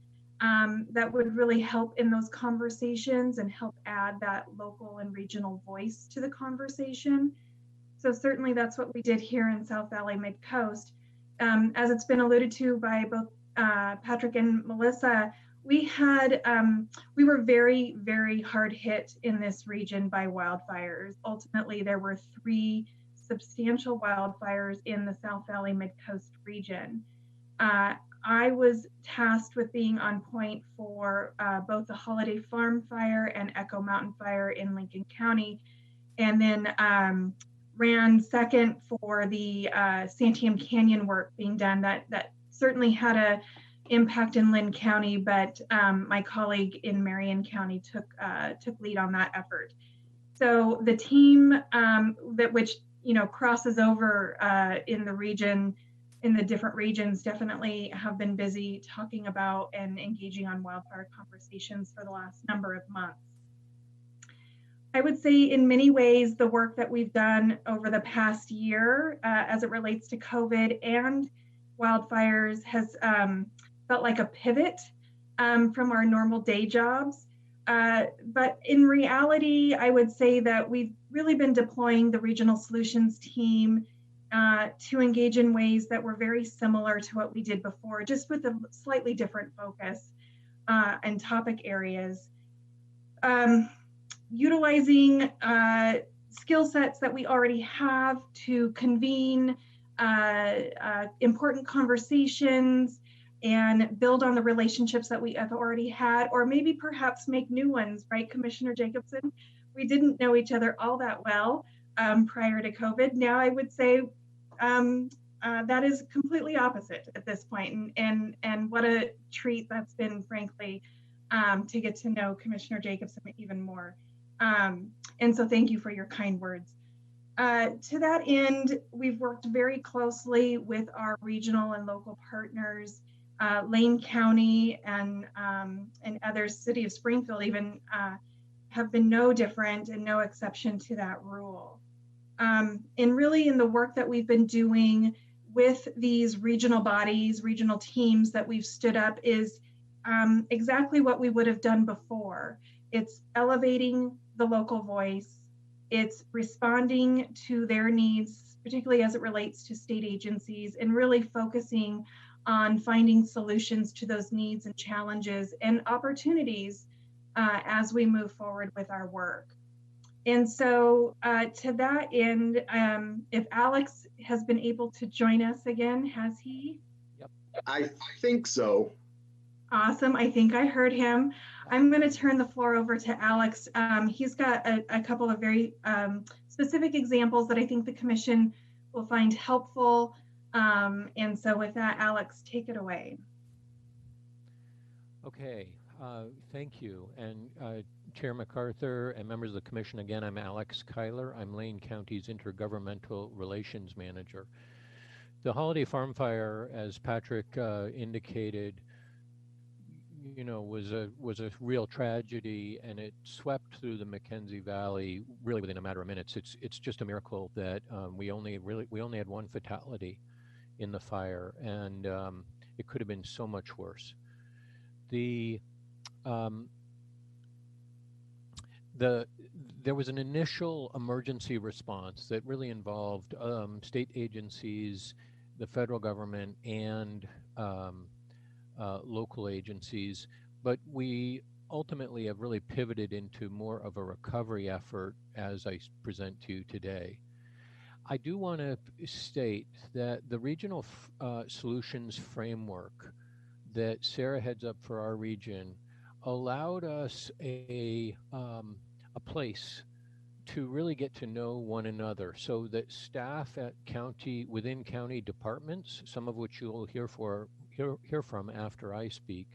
that would really help in those conversations and help add that local and regional voice to the conversation. So certainly that's what we did here in South Valley Mid-Coast. As it's been alluded to by both Patrick and Melissa, we were very, very hard hit in this region by wildfires. Ultimately, there were 3 substantial wildfires in the South Valley Mid-Coast region. I was tasked with being on point for both the Holiday Farm Fire and Echo Mountain Fire in Lincoln County, and then ran second for the Santiam Canyon work being done. That certainly had an impact in Lynn County, but my colleague in Marion County took lead on that effort. So the team which crosses over in the region, in the different regions, definitely have been busy talking about and engaging on wildfire conversations for the last number of months. I would say in many ways, the work that we've done over the past year as it relates to COVID and wildfires has felt like a pivot from our normal day jobs. But in reality, I would say that we've really been deploying the Regional Solutions team to engage in ways that were very similar to what we did before, just with a slightly different focus and topic areas. Utilizing skill sets that we already have to convene important conversations and build on the relationships that we have already had, or maybe perhaps make new ones, right, Commissioner Jacobson? We didn't know each other all that well prior to COVID. Now I would say that is completely opposite at this point, and what a treat that's been, frankly, to get to know Commissioner Jacobson even more. And so thank you for your kind words. To that end, we've worked very closely with our regional and local partners. Lane County and others, City of Springfield even, have been no different and no exception to that rule. And really in the work that we've been doing with these regional bodies, regional teams that we've stood up is exactly what we would have done before. It's elevating the local voice. It's responding to their needs, particularly as it relates to state agencies, and really focusing on finding solutions to those needs and challenges and opportunities as we move forward with our work. And so to that end, if Alex has been able to join us again, has he? Yep. I think so. Awesome. I think I heard him. I'm going to turn the floor over to Alex. He's got a couple of very specific examples that I think the commission will find helpful. And so with that, Alex, take it away. Okay, thank you. And Chair MacArthur and members of the commission, again, I'm Alex Kyler. I'm Lane County's Intergovernmental Relations Manager. The Holiday Farm Fire, as Patrick indicated, you know, was a real tragedy, and it swept through the Mackenzie Valley really within a matter of minutes. It's just a miracle that we only had one fatality in the fire, and it could have been so much worse. There was an initial emergency response that really involved state agencies, the federal government, and local agencies, but we ultimately have really pivoted into more of a recovery effort as I present to you today. I do want to state that the regional solutions framework that Sarah heads up for our region allowed us a place to really get to know one another, so that staff at within county departments, some of which you'll hear from after I speak,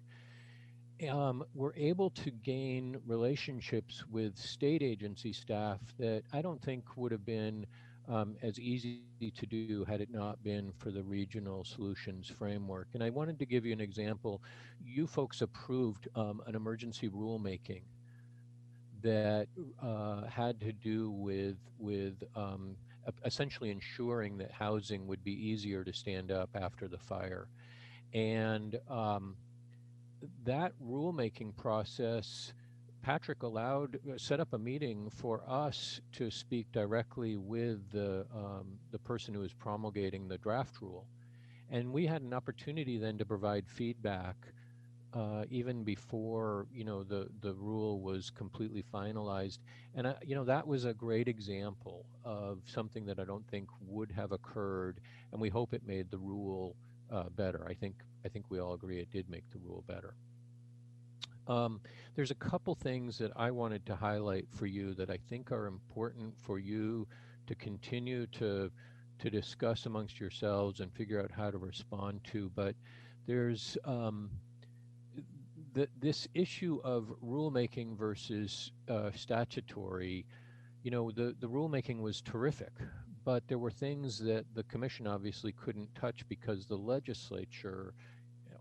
were able to gain relationships with state agency staff that I don't think would have been as easy to do had it not been for the regional solutions framework. And I wanted to give you an example. You folks approved an emergency rulemaking that had to do with essentially ensuring that housing would be easier to stand up after the fire. And that rulemaking process, Patrick set up a meeting for us to speak directly with the person who was promulgating the draft rule. And we had an opportunity then to provide feedback even before, you know, the rule was completely finalized. And you know, that was a great example of something that I don't think would have occurred, and we hope it made the rule better. I think we all agree it did make the rule better. There's a couple things that I wanted to highlight for you that I think are important for you to continue to discuss amongst yourselves and figure out how to respond to. But there's this issue of rulemaking versus statutory. You know, the rulemaking was terrific, but there were things that the commission obviously couldn't touch because the legislature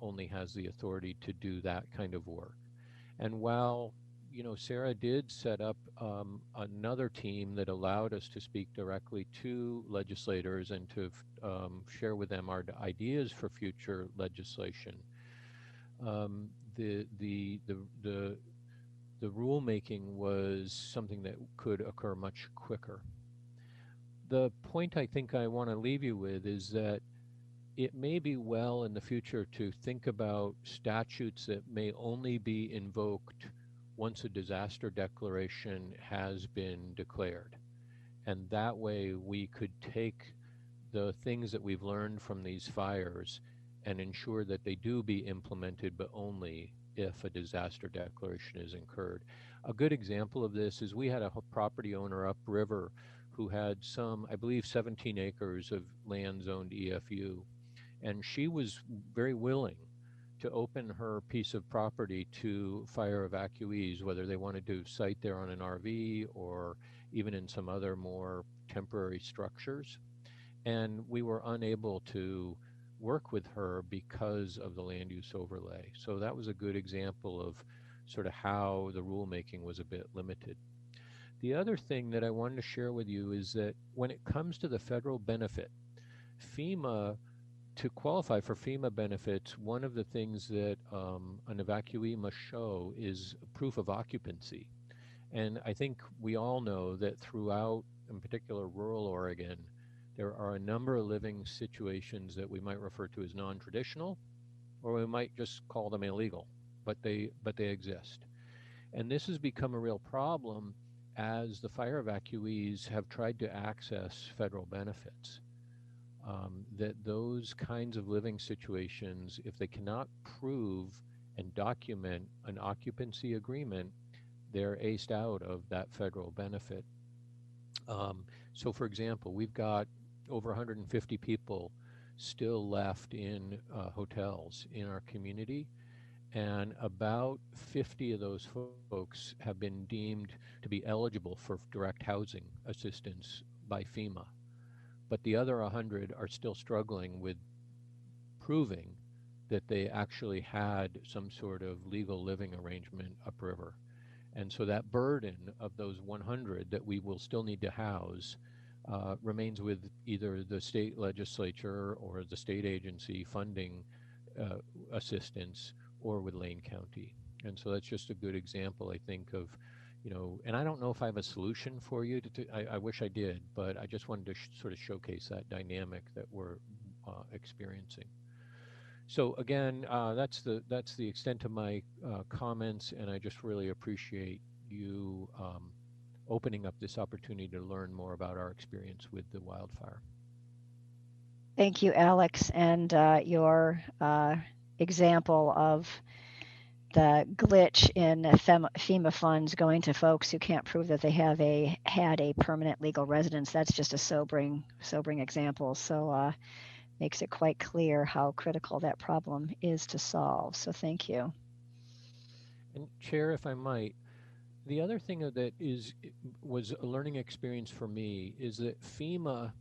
only has the authority to do that kind of work. And while, you know, Sarah did set up another team that allowed us to speak directly to legislators and to share with them our ideas for future legislation, the rulemaking was something that could occur much quicker. The point I think I want to leave you with is that it may be well in the future to think about statutes that may only be invoked once a disaster declaration has been declared. And that way we could take the things that we've learned from these fires and ensure that they do be implemented, but only if a disaster declaration is incurred. A good example of this is we had a property owner upriver who had some, I believe, 17 acres of land zoned EFU. And she was very willing to open her piece of property to fire evacuees, whether they wanted to site there on an RV or even in some other more temporary structures. And we were unable to work with her because of the land use overlay. So that was a good example of sort of how the rulemaking was a bit limited. The other thing that I wanted to share with you is that when it comes to the federal benefit, FEMA, to qualify for FEMA benefits, one of the things that an evacuee must show is proof of occupancy. And I think we all know that throughout, in particular, rural Oregon, there are a number of living situations that we might refer to as non-traditional, or we might just call them illegal, but they exist. And this has become a real problem as the fire evacuees have tried to access federal benefits. That those kinds of living situations, if they cannot prove and document an occupancy agreement, they're aced out of that federal benefit. So for example, we've got over 150 people still left in hotels in our community, and about 50 of those folks have been deemed to be eligible for direct housing assistance by FEMA. But the other 100 are still struggling with proving that they actually had some sort of legal living arrangement upriver. And so that burden of those 100 that we will still need to house remains with either the state legislature or the state agency funding assistance, or with Lane County. And so that's just a good example, I think, of, and I don't know if I have a solution for you. I wish I did, but I just wanted to sort of showcase that dynamic that we're experiencing. So again, that's the extent of my comments, and I just really appreciate you opening up this opportunity to learn more about our experience with the wildfire. Thank you, Alex, and your example of the glitch in FEMA funds going to folks who can't prove that they have had a permanent legal residence. That's just a sobering example. So makes it quite clear how critical that problem is to solve. So thank you. And Chair, if I might, the other thing that was a learning experience for me is that FEMA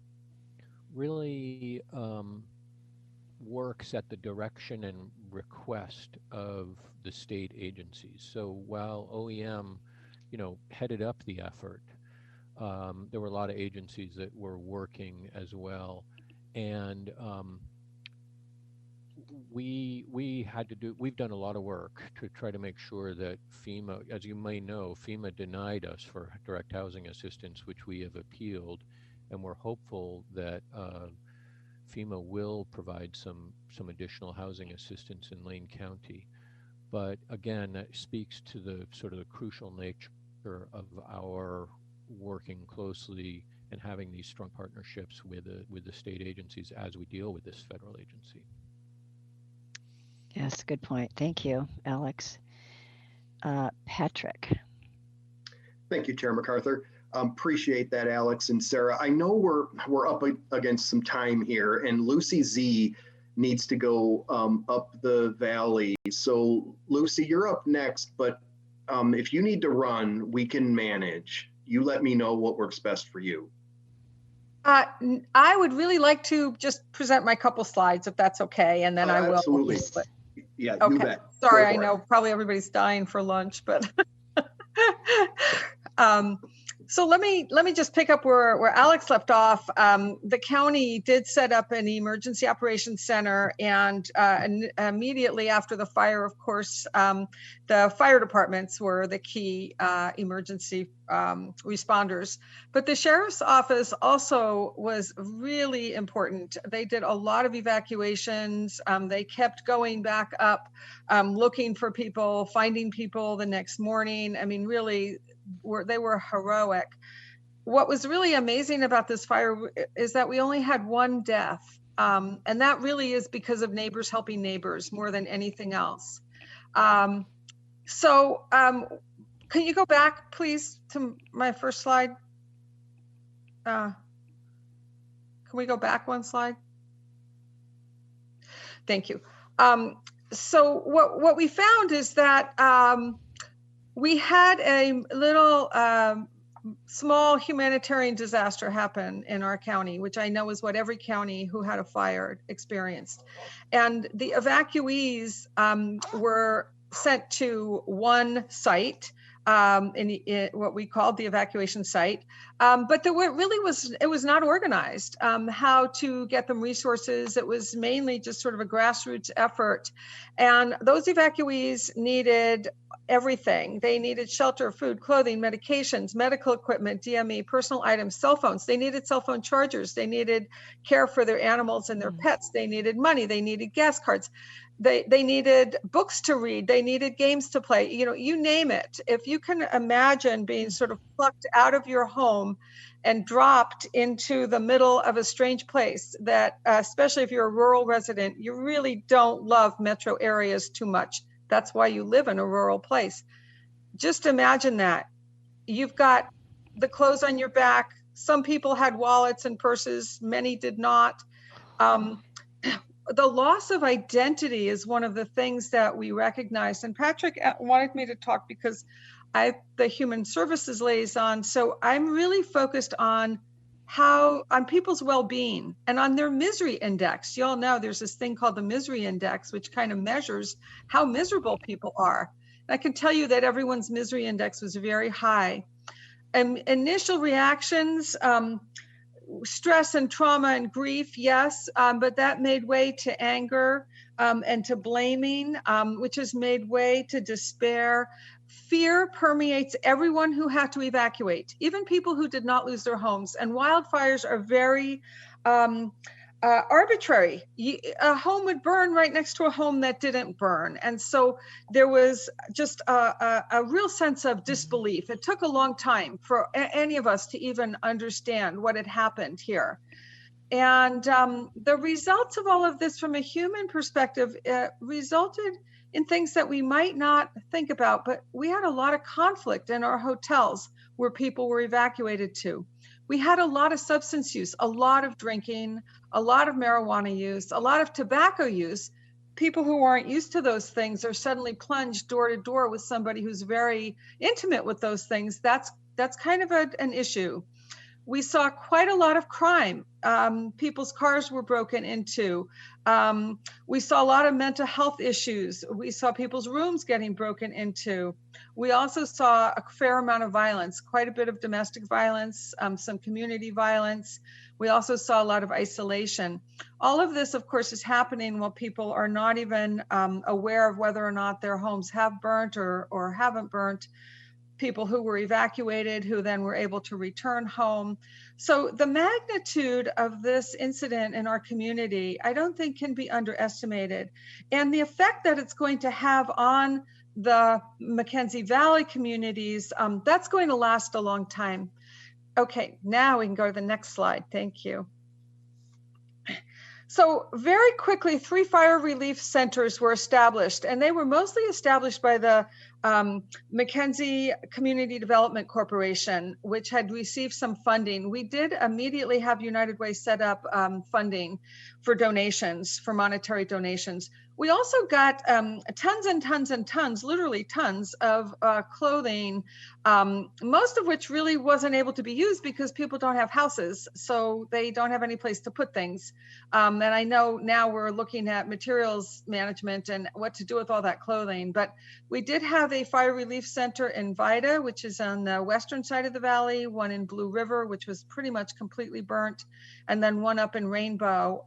really works at the direction and request of the state agencies. So while OEM, headed up the effort, there were a lot of agencies that were working as well. And we've done a lot of work to try to make sure that FEMA, as you may know, FEMA denied us for direct housing assistance, which we have appealed, and we're hopeful that FEMA will provide some additional housing assistance in Lane County. But again, that speaks to the sort of the crucial nature of our working closely and having these strong partnerships with the state agencies as we deal with this federal agency. Yes, good point. Thank you, Alex. Patrick. Thank you, Chair MacArthur. Appreciate that, Alex and Sarah. I know we're up against some time here, and Lucy Z needs to go up the valley. So Lucy, you're up next, but if you need to run, we can manage. You let me know what works best for you. I would really like to just present my couple slides, if that's okay, and then I will. Absolutely. Yeah, okay. You bet. Sorry, I know probably everybody's dying for lunch, but so let me just pick up where Alex left off. The county did set up an emergency operations center, and immediately after the fire, of course, the fire departments were the key emergency responders. But the sheriff's office also was really important. They did a lot of evacuations. They kept going back up, looking for people, finding people the next morning. I mean, really, they were heroic. What was really amazing about this fire is that we only had one death. And that really is because of neighbors helping neighbors more than anything else. So can you go back, please, to my first slide? Can we go back one slide? Thank you. So what we found is that we had a little small humanitarian disaster happen in our county, which I know is what every county who had a fire experienced. And the evacuees were sent to one site, in what we called the evacuation site. But it was not organized how to get them resources. It was mainly just sort of a grassroots effort. And those evacuees needed everything. They needed shelter, food, clothing, medications, medical equipment, DME, personal items, cell phones. They needed cell phone chargers. They needed care for their animals and their pets. They needed money. They needed gas cards. They needed books to read. They needed games to play. You name it. If you can imagine being sort of plucked out of your home and dropped into the middle of a strange place that, especially if you're a rural resident, you really don't love metro areas too much. That's why you live in a rural place. Just imagine that. You've got the clothes on your back, Some people had wallets and purses, many did not. The loss of identity is one of the things that we recognize. And Patrick wanted me to talk because I'm the human services liaison. So I'm really focused on people's well-being and on their misery index. You all know there's this thing called the misery index, which kind of measures how miserable people are. And I can tell you that everyone's misery index was very high. And initial reactions, stress and trauma and grief, yes, but that made way to anger and to blaming, which has made way to despair. Fear permeates everyone who had to evacuate, even people who did not lose their homes. And wildfires are very arbitrary. A home would burn right next to a home that didn't burn. And so there was just a real sense of disbelief. It took a long time for any of us to even understand what had happened here. And the results of all of this from a human perspective resulted in things that we might not think about, but we had a lot of conflict in our hotels where people were evacuated to. We had a lot of substance use, a lot of drinking, a lot of marijuana use, a lot of tobacco use. People who aren't used to those things are suddenly plunged door to door with somebody who's very intimate with those things. That's kind of an issue. We saw quite a lot of crime. People's cars were broken into. We saw a lot of mental health issues. We saw people's rooms getting broken into. We also saw a fair amount of violence, quite a bit of domestic violence, some community violence. We also saw a lot of isolation. All of this, of course, is happening while people are not even aware of whether or not their homes have burnt or haven't burnt. People who were evacuated, who then were able to return home. So the magnitude of this incident in our community, I don't think can be underestimated. And the effect that it's going to have on the Mackenzie Valley communities, that's going to last a long time. Okay, now we can go to the next slide. Thank you. So very quickly, 3 fire relief centers were established, and they were mostly established by the Mackenzie Community Development Corporation, which had received some funding. We did immediately have United Way set up funding for donations, for monetary donations. We also got tons and tons and tons, literally tons of clothing, most of which really wasn't able to be used because people don't have houses, so they don't have any place to put things. And I know now we're looking at materials management and what to do with all that clothing, but we did have a fire relief center in Vida, which is on the western side of the valley, one in Blue River, which was pretty much completely burnt, and then one up in Rainbow.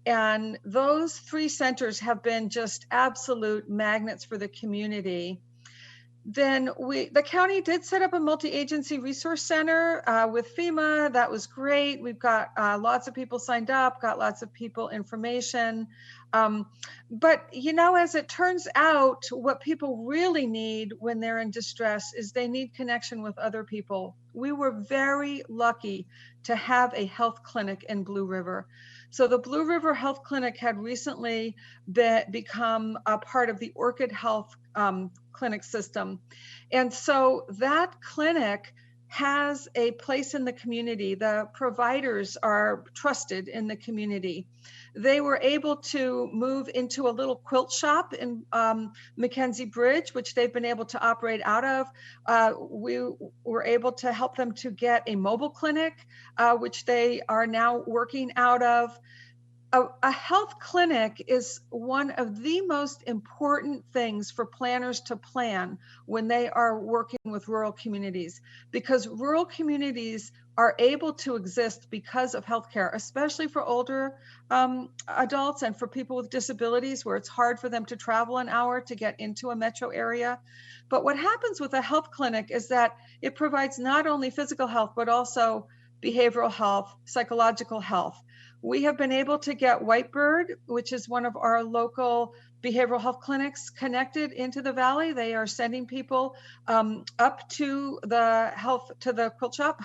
And those 3 centers have been just absolute magnets for the community. Then the county did set up a multi-agency resource center with FEMA. That was great. We've got lots of people signed up, got lots of people information. But you know, as it turns out, what people really need when they're in distress is they need connection with other people. We were very lucky to have a health clinic in Blue River. So the Blue River Health Clinic had recently become a part of the Orchid Health clinic system. And so that clinic has a place in the community. The providers are trusted in the community. They were able to move into a little quilt shop in Mackenzie Bridge, which they've been able to operate out of. We were able to help them to get a mobile clinic, which they are now working out of. A health clinic is one of the most important things for planners to plan when they are working with rural communities, because rural communities are able to exist because of healthcare, especially for older adults and for people with disabilities where it's hard for them to travel an hour to get into a metro area. But what happens with a health clinic is that it provides not only physical health, but also behavioral health, psychological health. We have been able to get Whitebird, which is one of our local behavioral health clinics, connected into the valley. They are sending people up to the quilt shop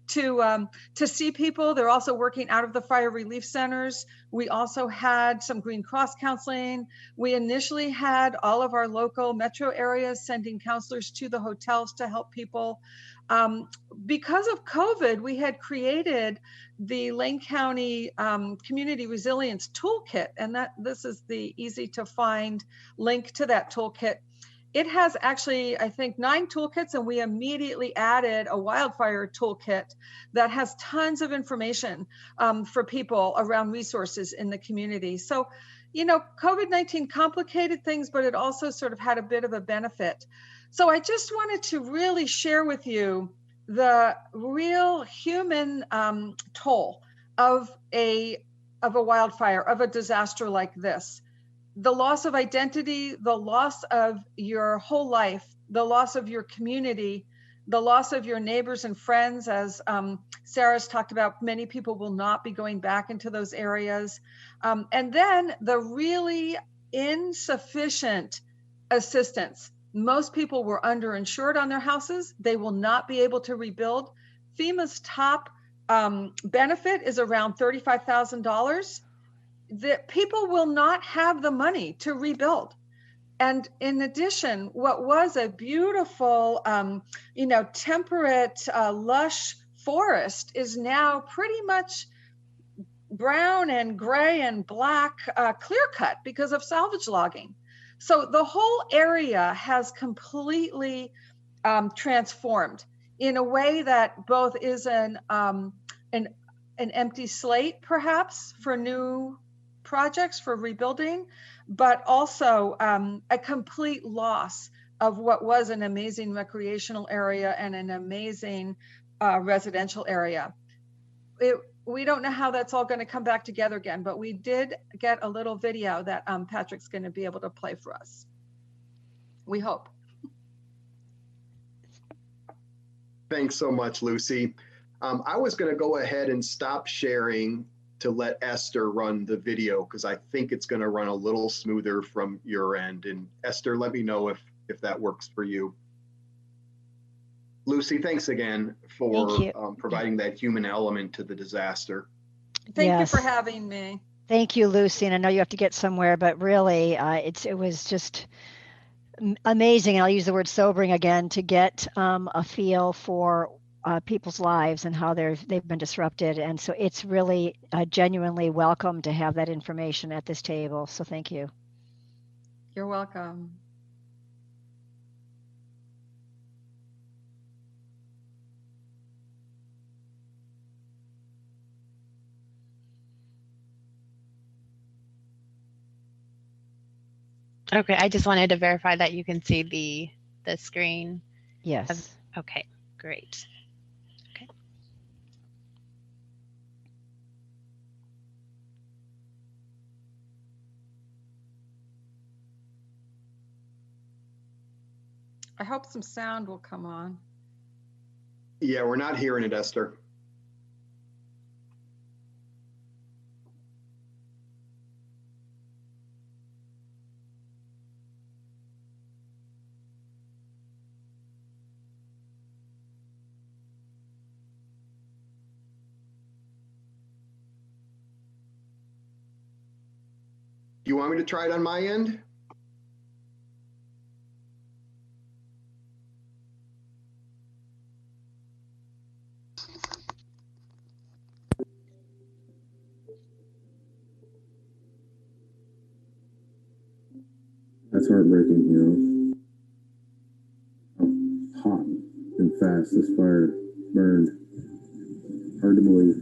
to see people. They're also working out of the fire relief centers. We also had some Green Cross counseling. We initially had all of our local metro areas sending counselors to the hotels to help people. Because of COVID, we had created the Lane County Community Resilience Toolkit, and this is the easy to find link to that toolkit. It has actually, I think, 9 toolkits, and we immediately added a wildfire toolkit that has tons of information for people around resources in the community. So, you know, COVID-19 complicated things, but it also sort of had a bit of a benefit. So I just wanted to really share with you the real human toll of a wildfire, of a disaster like this. The loss of identity, the loss of your whole life, the loss of your community, the loss of your neighbors and friends, as Sarah's talked about, many people will not be going back into those areas. And then the really insufficient assistance. Most people were underinsured on their houses. They will not be able to rebuild. FEMA's top benefit is around $35,000. That people will not have the money to rebuild. And in addition, what was a beautiful, you know, temperate, lush forest is now pretty much brown and gray and black, clear cut because of salvage logging. So the whole area has completely transformed in a way that both is an empty slate, perhaps, for new projects, for rebuilding, but also a complete loss of what was an amazing recreational area and an amazing residential area. We don't know how that's all going to come back together again, but we did get a little video that Patrick's going to be able to play for us. We hope. Thanks so much, Lucy. I was going to go ahead and stop sharing to let Esther run the video because I think it's going to run a little smoother from your end. And Esther, let me know if that works for you. Lucy, thanks again for providing that human element to the disaster. Thank you for having me. Thank you, Lucy. And I know you have to get somewhere, but really, it was just amazing. I'll use the word sobering again to get a feel for people's lives and how they've been disrupted. And so it's really genuinely welcome to have that information at this table. So thank you. You're welcome. Okay, I just wanted to verify that you can see the screen. Yes. Okay, great. Okay. I hope some sound will come on. Yeah, we're not hearing it, Esther. Do you want me to try it on my end? That's heartbreaking, you know. How hot and fast this fire burned. Hard to believe.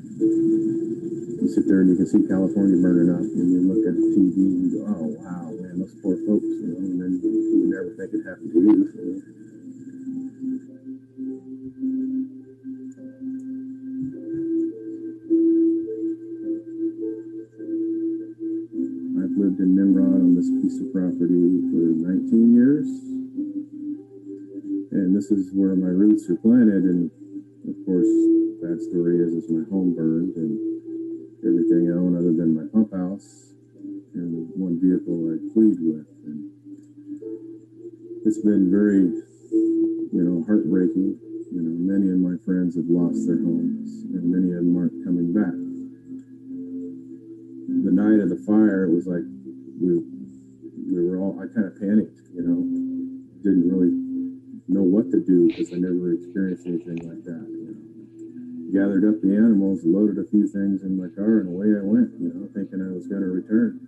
You sit there and you can see California burning up, and you look at the TV and you go, oh, wow, man, those poor folks, you know, and then you never think it happened to you. So. I've lived in Nimrod on this piece of property for 19 years, and this is where my roots are planted, and of course, bad story is my home burned, and everything I own other than my pump house and the one vehicle I fleed with. And it's been very, you know, heartbreaking. You know, many of my friends have lost their homes and many of them aren't coming back. The night of the fire, it was like we were all, I kind of panicked, you know, didn't really know what to do because I never experienced anything like that. Gathered up the animals, loaded a few things in my car, and away I went, thinking I was going to return.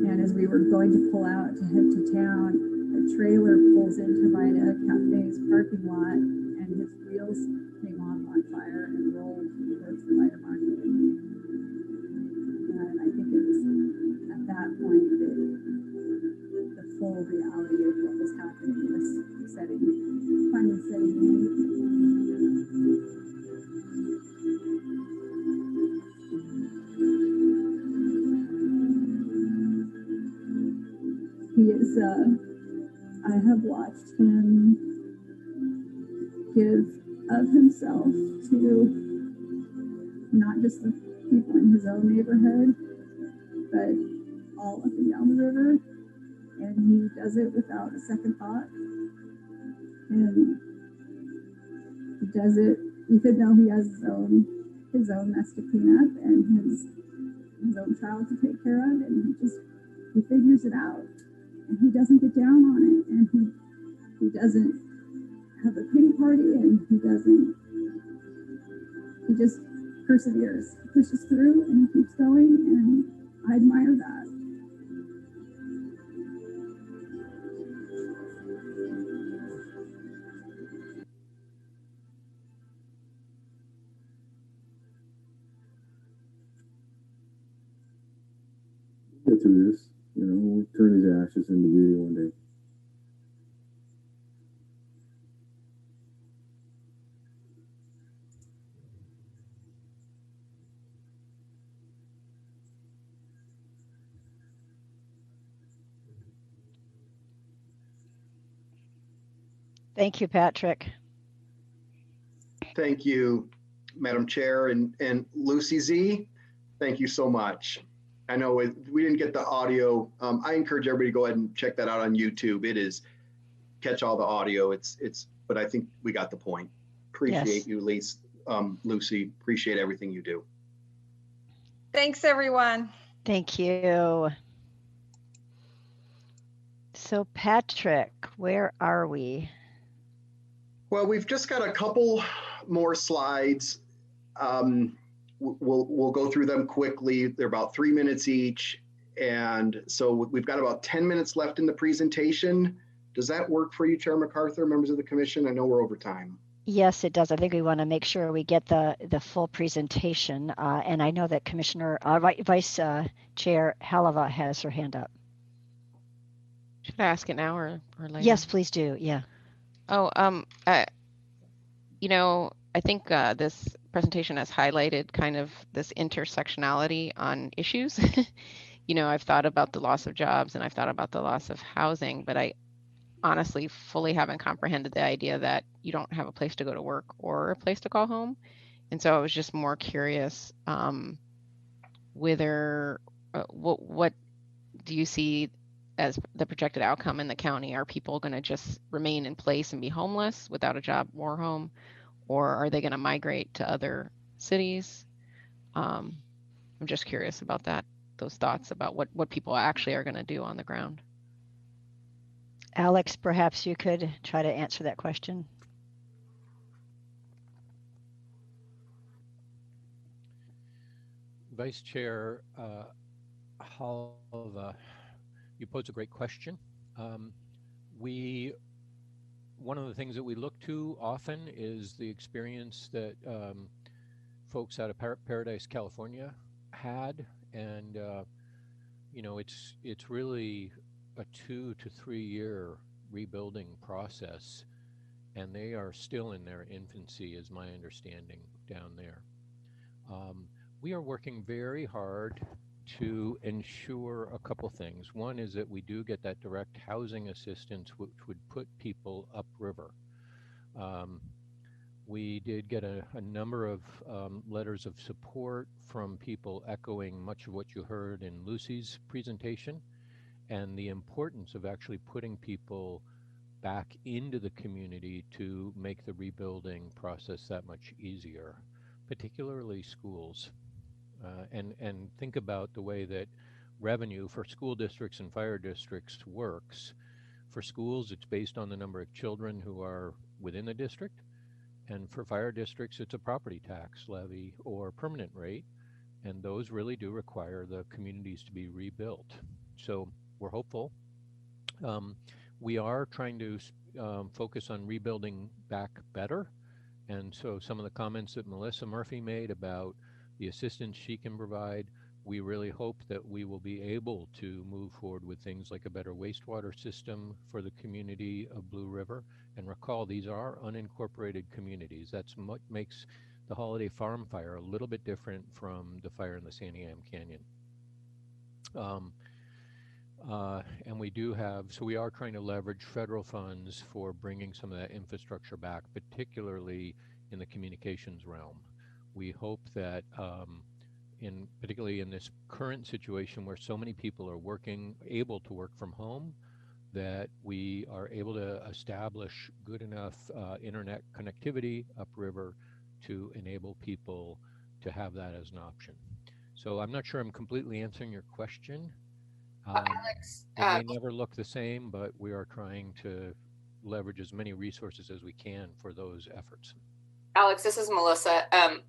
And as we were going to pull out to head to town, a trailer pulls into Vita Cafe's parking lot, and his wheels came on fire and rolled towards the Vita Market. And I think it was at that point that the full reality of what was happening was finally setting in. He is, I have watched him give of himself to not just the people in his own neighborhood, but all up and down the river. And he does it without a second thought. And he does it even though he has his own mess to clean up and his own child to take care of, and he figures it out. And he doesn't get down on it, and he doesn't have a pity party, and he just perseveres, pushes through, and he keeps going, and I admire that. Get through this, we'll turn these ashes into beauty one day. Thank you, Patrick. Thank you, Madam Chair, and Lucy Z. Thank you so much. I know we didn't get the audio. I encourage everybody to go ahead and check that out on YouTube. It is catch all the audio. But I think we got the point. Appreciate you, Lucy. Appreciate everything you do. Thanks, everyone. Thank you. So Patrick, where are we? Well, we've just got a couple more slides. We'll go through them quickly. They're about 3 minutes each. And so we've got about 10 minutes left in the presentation. Does that work for you, Chair MacArthur, members of the commission? I know we're over time. Yes, it does. I think we want to make sure we get the full presentation. And I know that Vice Chair Halava has her hand up. Should I ask it now or later? Yes, please do. Yeah. Oh, I think this presentation has highlighted kind of this intersectionality on issues. I've thought about the loss of jobs and I've thought about the loss of housing, but I honestly fully haven't comprehended the idea that you don't have a place to go to work or a place to call home. And so I was just more curious whether what do you see as the projected outcome in the county? Are people going to just remain in place and be homeless without a job or home? Or are they going to migrate to other cities? I'm just curious about those thoughts about what people actually are going to do on the ground. Alex, perhaps you could try to answer that question. Vice Chair Halava, you pose a great question. One of the things that we look to often is the experience that folks out of Paradise, California had. And, it's really a 2 to 3 year rebuilding process. And they are still in their infancy, is my understanding down there. We are working very hard to ensure a couple things. One is that we do get that direct housing assistance, which would put people upriver. We did get a number of letters of support from people echoing much of what you heard in Lucy's presentation and the importance of actually putting people back into the community to make the rebuilding process that much easier. particularly schools, and think about the way that revenue for school districts and fire districts works. For schools, it's based on the number of children who are within the district, and for fire districts, it's a property tax levy or permanent rate, and those really do require the communities to be rebuilt. So we're hopeful. We are trying to focus on rebuilding back better, and so some of the comments that Melissa Murphy made about the assistance she can provide, we really hope that we will be able to move forward with things like a better wastewater system for the community of Blue River. And recall, these are unincorporated communities. That's what makes the Holiday Farm fire a little bit different from the fire in the Santiam Canyon. And we do have, so we are trying to leverage federal funds for bringing some of that infrastructure back, particularly in the communications realm. We hope that particularly in this current situation where so many people are able to work from home, that we are able to establish good enough internet connectivity upriver to enable people to have that as an option. So I'm not sure I'm completely answering your question. Alex, it may never look the same, but we are trying to leverage as many resources as we can for those efforts. Alex, this is Melissa.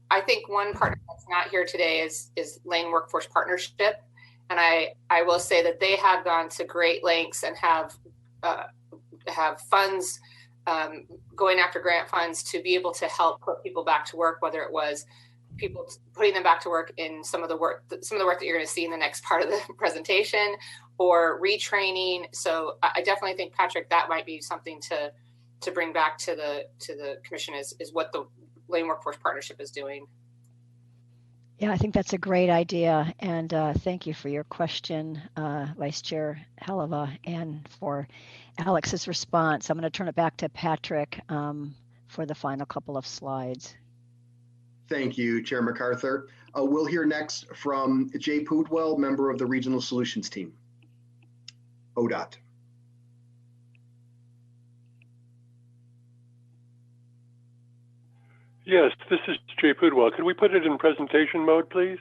I think one partner that's not here today is Lane Workforce Partnership. And I will say that they have gone to great lengths and have funds, going after grant funds to be able to help put people back to work, whether it was people putting them back to work in some of the work that you're going to see in the next part of the presentation, or retraining. So I definitely think, Patrick, that might be something to bring back to the commission is what the Lane Workforce Partnership is doing. Yeah, I think that's a great idea. And thank you for your question, Vice Chair Heleva, and for Alex's response. I'm going to turn it back to Patrick for the final couple of slides. Thank you, Chair MacArthur. We'll hear next from Jay Pudwell, member of the Regional Solutions Team, ODOT. Yes, this is Jay Pudwell. Could we put it in presentation mode, please?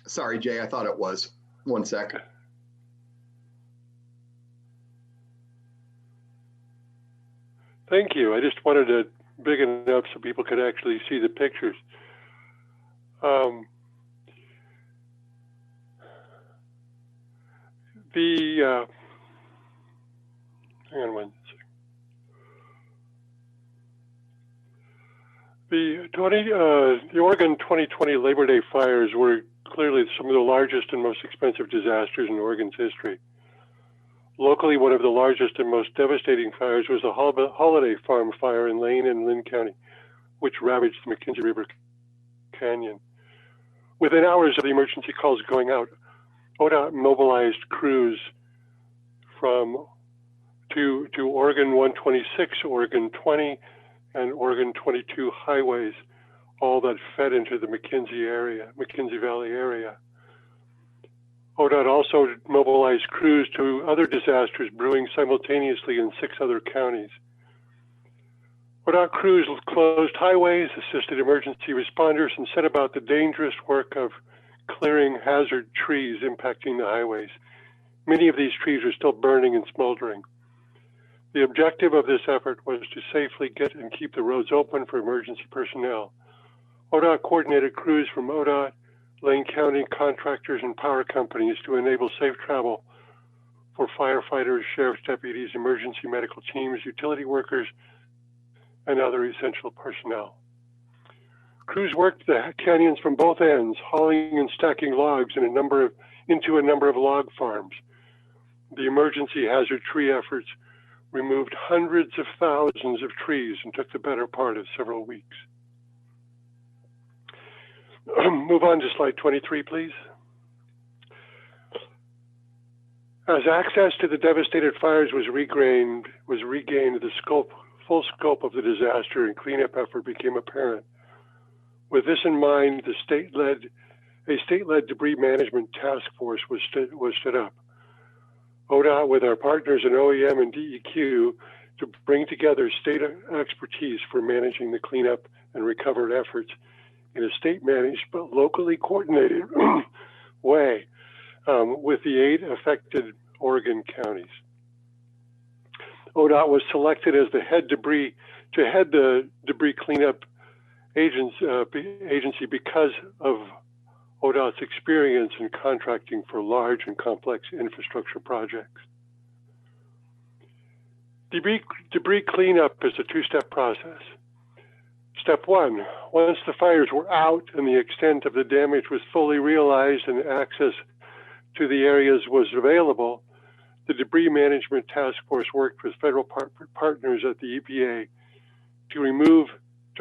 Sorry, Jay, I thought it was. One sec. Thank you. I just wanted to big it up so people could actually see the pictures. Hang on one second. The Oregon 2020 Labor Day fires were clearly some of the largest and most expensive disasters in Oregon's history. Locally, one of the largest and most devastating fires was the Holiday Farm fire in Lane and Linn County, which ravaged the McKenzie River Canyon. Within hours of the emergency calls going out, ODOT mobilized crews to Oregon 126, Oregon 20, and Oregon 22 highways, all that fed into the McKenzie Valley area. ODOT also mobilized crews to other disasters brewing simultaneously in 6 other counties. ODOT crews closed highways, assisted emergency responders, and set about the dangerous work of clearing hazard trees impacting the highways. Many of these trees are still burning and smoldering. The objective of this effort was to safely get and keep the roads open for emergency personnel. ODOT coordinated crews from ODOT, Lane County contractors, and power companies to enable safe travel for firefighters, sheriff's deputies, emergency medical teams, utility workers, and other essential personnel. Crews worked the canyons from both ends, hauling and stacking logs into a number of log farms. The emergency hazard tree efforts removed hundreds of thousands of trees and took the better part of several weeks. Move on to slide 23, please. As access to the devastated fires was regained, the full scope of the disaster and cleanup effort became apparent. With this in mind, the state led a state-led debris management task force was stood up. ODOT, with our partners in OEM and DEQ, to bring together state expertise for managing the cleanup and recovery efforts in a state-managed but locally coordinated way with the 8 affected Oregon counties. ODOT was selected as the head the debris cleanup agency because of ODOT's experience in contracting for large and complex infrastructure projects. Debris cleanup is a 2-step process. Step 1, once the fires were out and the extent of the damage was fully realized and access to the areas was available, the Debris Management Task Force worked with federal partners at the EPA to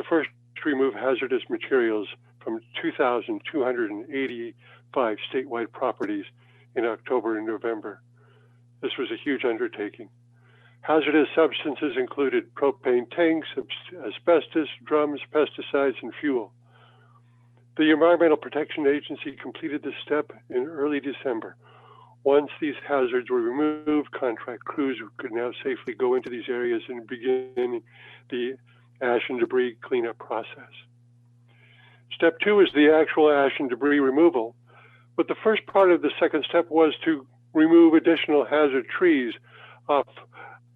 first remove hazardous materials from 2,285 statewide properties in October and November. This was a huge undertaking. Hazardous substances included propane tanks, asbestos, drums, pesticides, and fuel. The Environmental Protection Agency completed this step in early December. Once these hazards were removed, contract crews could now safely go into these areas and begin the ash and debris cleanup process. Step 2 is the actual ash and debris removal. But the first part of the second step was to remove additional hazard trees off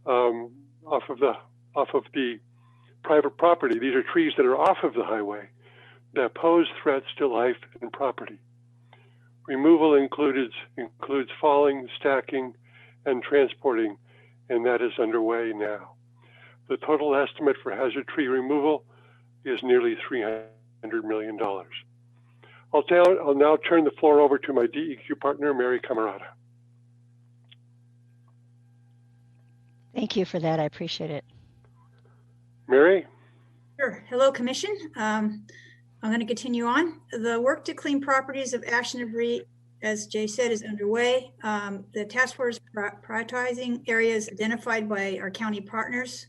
of the private property. These are trees that are off of the highway that pose threats to life and property. Removal includes falling, stacking, and transporting, and that is underway now. The total estimate for hazard tree removal is nearly $300 million. I'll now turn the floor over to my DEQ partner, Mary Camerata. Thank you for that. I appreciate it. Mary? Sure. Hello, Commission. I'm going to continue on. The work to clean properties of ash and debris, as Jay said, is underway. The task force is prioritizing areas identified by our county partners,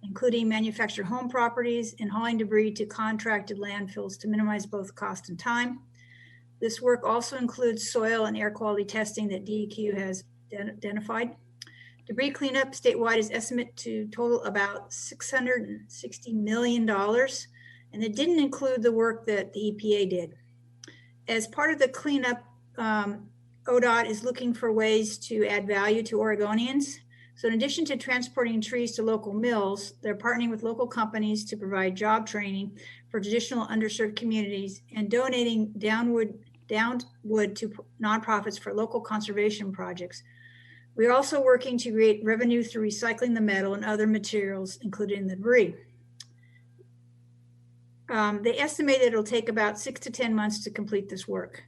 including manufactured home properties and hauling debris to contracted landfills to minimize both cost and time. This work also includes soil and air quality testing that DEQ has identified. Debris cleanup statewide is estimated to total about $660 million, and it didn't include the work that the EPA did. As part of the cleanup, ODOT is looking for ways to add value to Oregonians. So in addition to transporting trees to local mills, they're partnering with local companies to provide job training for traditional underserved communities and donating downed wood to nonprofits for local conservation projects. We're also working to create revenue through recycling the metal and other materials included in the debris. They estimate that it'll take about 6 to 10 months to complete this work.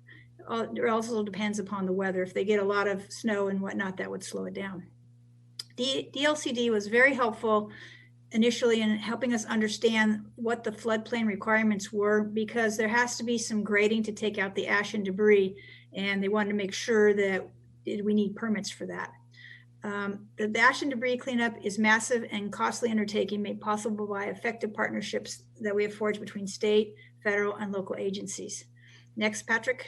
It also depends upon the weather. If they get a lot of snow and whatnot, that would slow it down. DLCD was very helpful initially in helping us understand what the floodplain requirements were, because there has to be some grading to take out the ash and debris, and they wanted to make sure that we need permits for that. The ash and debris cleanup is massive and costly undertaking made possible by effective partnerships that we have forged between state, federal, and local agencies. Next, Patrick.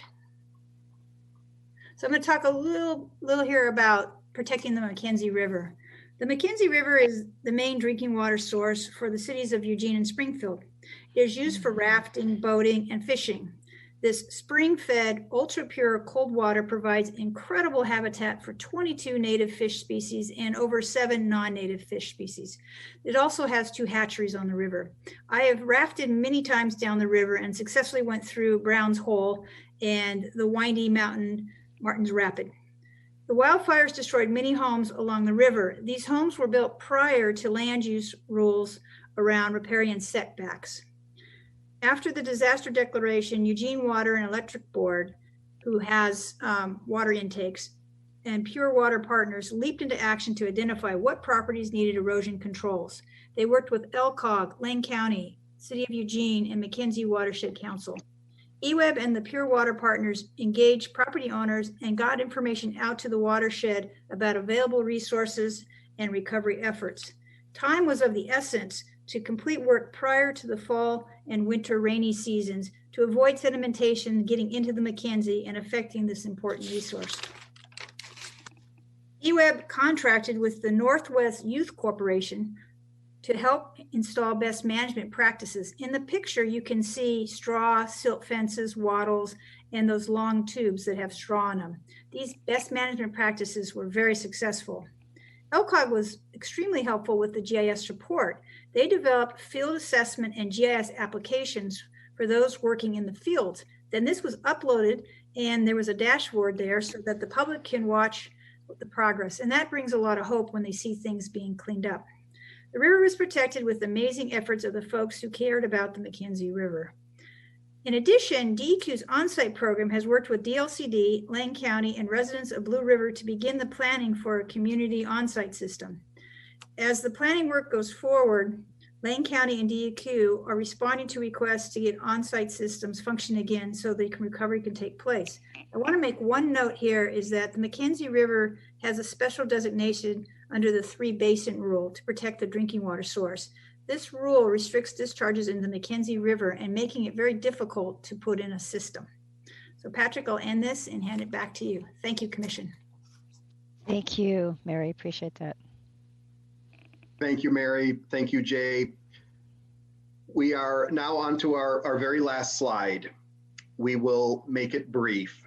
So I'm going to talk a little here about protecting the McKenzie River. The McKenzie River is the main drinking water source for the cities of Eugene and Springfield. It is used for rafting, boating, and fishing. This spring-fed, ultra-pure cold water provides incredible habitat for 22 native fish species and over 7 non-native fish species. It also has 2 hatcheries on the river. I have rafted many times down the river and successfully went through Brown's Hole and the windy Martin's Rapid. The wildfires destroyed many homes along the river. These homes were built prior to land use rules around riparian setbacks. After the disaster declaration, Eugene Water and Electric Board, who has water intakes, and Pure Water Partners leaped into action to identify what properties needed erosion controls. They worked with LCOG, Lane County, City of Eugene, and McKenzie Watershed Council. EWEB and the Pure Water Partners engaged property owners and got information out to the watershed about available resources and recovery efforts. Time was of the essence to complete work prior to the fall and winter rainy seasons to avoid sedimentation getting into the Mackenzie and affecting this important resource. EWEB contracted with the Northwest Youth Corporation to help install best management practices. In the picture, you can see straw, silt fences, wattles, and those long tubes that have straw in them. These best management practices were very successful. LCOG was extremely helpful with the GIS report. They developed field assessment and GIS applications for those working in the field. Then this was uploaded and there was a dashboard there so that the public can watch the progress. And that brings a lot of hope when they see things being cleaned up. The river was protected with amazing efforts of the folks who cared about the Mackenzie River. In addition, DEQ's on-site program has worked with DLCD, Lane County, and residents of Blue River to begin the planning for a community on-site system. As the planning work goes forward, Lane County and DEQ are responding to requests to get on-site systems function again so the recovery can take place. I want to make one note here is that the Mackenzie River has a special designation under the 3-basin rule to protect the drinking water source. This rule restricts discharges in the Mackenzie River and making it very difficult to put in a system. So Patrick, I'll end this and hand it back to you. Thank you, Commission. Thank you, Mary. Appreciate that. Thank you, Mary. Thank you, Jay. We are now on to our very last slide. We will make it brief.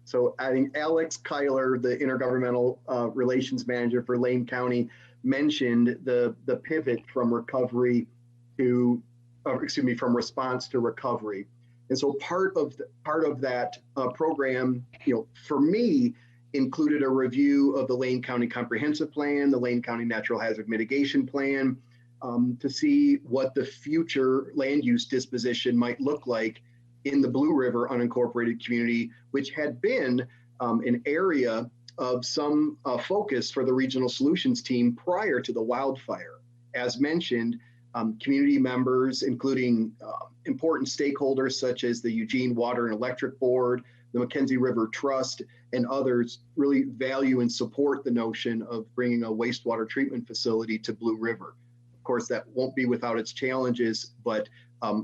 So I think Alex Kyler, the Intergovernmental Relations Manager for Lane County, mentioned the pivot from recovery to, from response to recovery. And so part of that program, for me, included a review of the Lane County Comprehensive Plan, the Lane County Natural Hazard Mitigation Plan, to see what the future land use disposition might look like in the Blue River unincorporated community, which had been an area of some focus for the regional solutions team prior to the wildfire. As mentioned, community members, including important stakeholders such as the Eugene Water and Electric Board, the Mackenzie River Trust, and others really value and support the notion of bringing a wastewater treatment facility to Blue River. Of course, that won't be without its challenges, but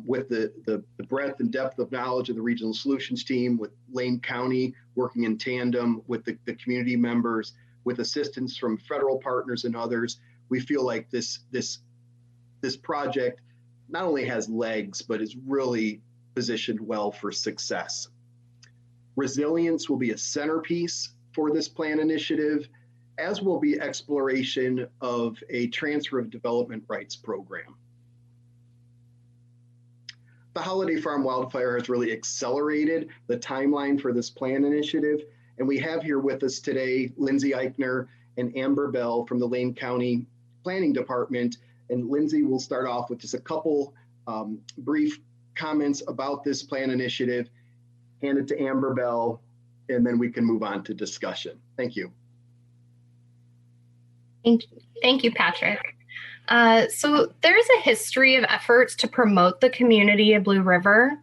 with the breadth and depth of knowledge of the regional solutions team, with Lane County working in tandem with the community members, with assistance from federal partners and others, we feel like this project not only has legs, but is really positioned well for success. Resilience will be a centerpiece for this plan initiative, as will be exploration of a transfer of development rights program. The Holiday Farm wildfire has really accelerated the timeline for this plan initiative. And we have here with us today, Lindsay Eichner and Amber Bell from the Lane County Planning Department. And Lindsay will start off with just a couple brief comments about this plan initiative, hand it to Amber Bell, and then we can move on to discussion. Thank you. Thank you, Patrick. So there's a history of efforts to promote the community of Blue River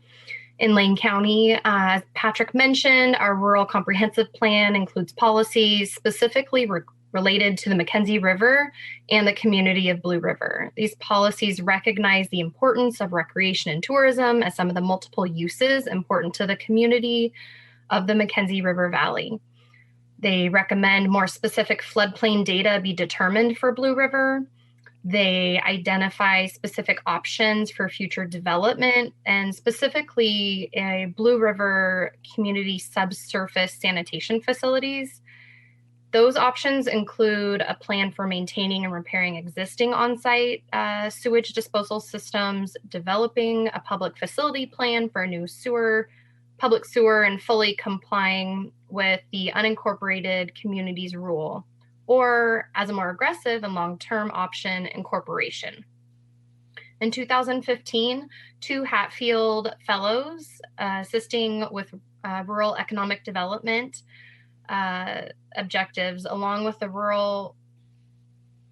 in Lane County. As Patrick mentioned, our Rural Comprehensive Plan includes policies specifically related to the Mackenzie River and the community of Blue River. These policies recognize the importance of recreation and tourism as some of the multiple uses important to the community of the Mackenzie River Valley. They recommend more specific floodplain data be determined for Blue River. They identify specific options for future development and specifically a Blue River community subsurface sanitation facilities. Those options include a plan for maintaining and repairing existing on-site sewage disposal systems, developing a public facility plan for a new public sewer, and fully complying with the unincorporated communities rule, or as a more aggressive and long-term option, incorporation. In 2015, 2 Hatfield Fellows assisting with rural economic development objectives, along with the Rural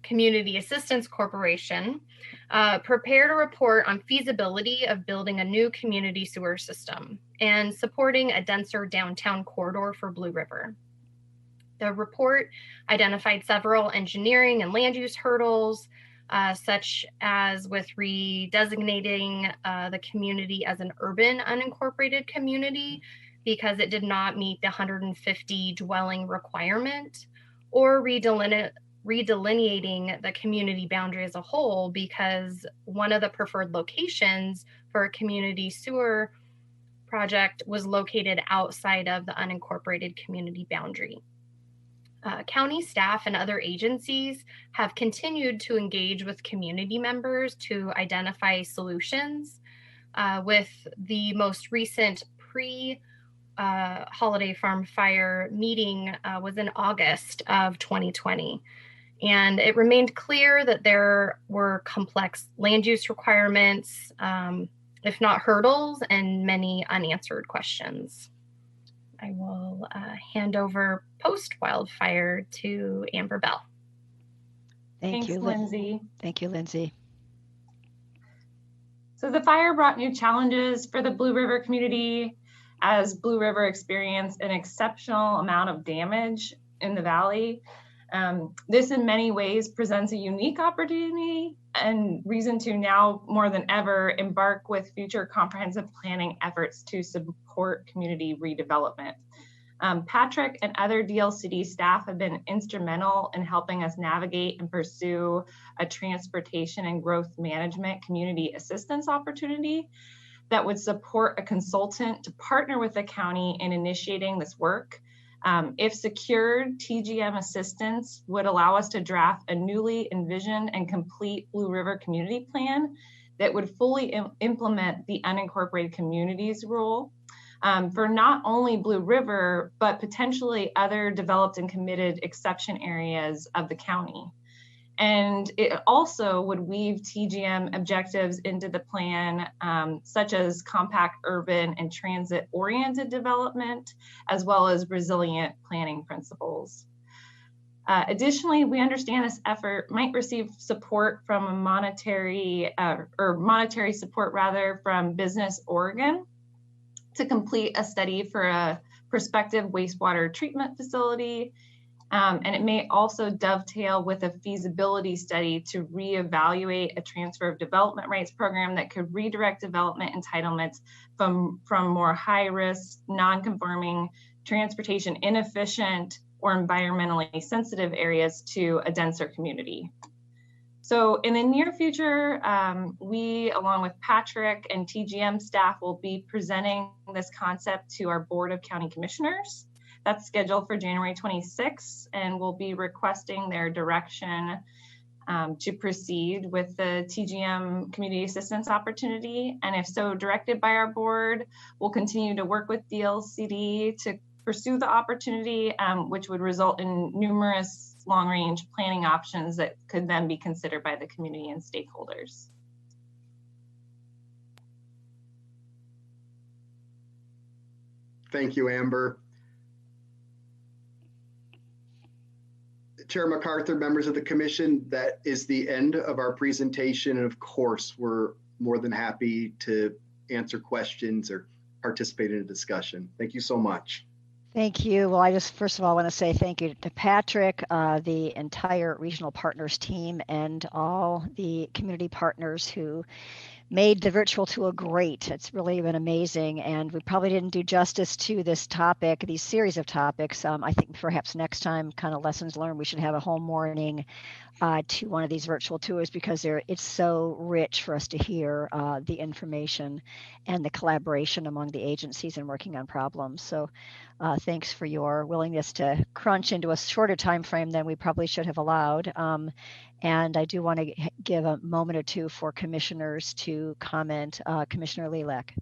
Community Assistance Corporation, prepared a report on feasibility of building a new community sewer system and supporting a denser downtown corridor for Blue River. The report identified several engineering and land use hurdles, such as with redesignating the community as an urban unincorporated community because it did not meet the 150 dwelling requirement, or redelineating the community boundary as a whole because one of the preferred locations for a community sewer project was located outside of the unincorporated community boundary. County staff and other agencies have continued to engage with community members to identify solutions. With the most recent Holiday Farm fire meeting was in August of 2020. And it remained clear that there were complex land use requirements, if not hurdles, and many unanswered questions. I will hand over post-wildfire to Amber Bell. Thanks, Lindsay. Thank you, Lindsay. So the fire brought new challenges for the Blue River community as Blue River experienced an exceptional amount of damage in the valley. This in many ways presents a unique opportunity and reason to now more than ever embark with future comprehensive planning efforts to support community redevelopment. Patrick and other DLCD staff have been instrumental in helping us navigate and pursue a transportation and growth management community assistance opportunity that would support a consultant to partner with the county in initiating this work. If secured, TGM assistance would allow us to draft a newly envisioned and complete Blue River community plan that would fully implement the unincorporated communities rule for not only Blue River, but potentially other developed and committed exception areas of the county. And it also would weave TGM objectives into the plan, such as compact urban and transit-oriented development, as well as resilient planning principles. Additionally, we understand this effort might receive support from a monetary support rather from Business Oregon to complete a study for a prospective wastewater treatment facility. And it may also dovetail with a feasibility study to reevaluate a transfer of development rights program that could redirect development entitlements from more high-risk, non-conforming, transportation inefficient, or environmentally sensitive areas to a denser community. So in the near future, we, along with Patrick and TGM staff, will be presenting this concept to our Board of County Commissioners. That's scheduled for January 26th, and we'll be requesting their direction to proceed with the TGM community assistance opportunity. And if so directed by our board, we'll continue to work with DLCD to pursue the opportunity, which would result in numerous long-range planning options that could then be considered by the community and stakeholders. Thank you, Amber. Chair MacArthur, members of the commission, that is the end of our presentation. And of course, we're more than happy to answer questions or participate in a discussion. Thank you so much. Thank you. Well, I just first of all want to say thank you to Patrick, the entire regional partners team, and all the community partners who made the virtual tool great. It's really been amazing, and we probably didn't do justice to this topic, these series of topics. I think perhaps next time, kind of lessons learned, we should have a whole morning to one of these virtual tours because it's so rich for us to hear the information and the collaboration among the agencies and working on problems. So thanks for your willingness to crunch into a shorter time frame than we probably should have allowed. And I do want to give a moment or two for commissioners to comment. Commissioner Lilac.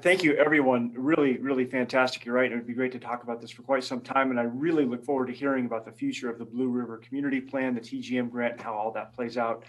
Thank you, everyone. Really, really fantastic. You're right. It would be great to talk about this for quite some time. And I really look forward to hearing about the future of the Blue River Community Plan, the TGM grant, and how all that plays out.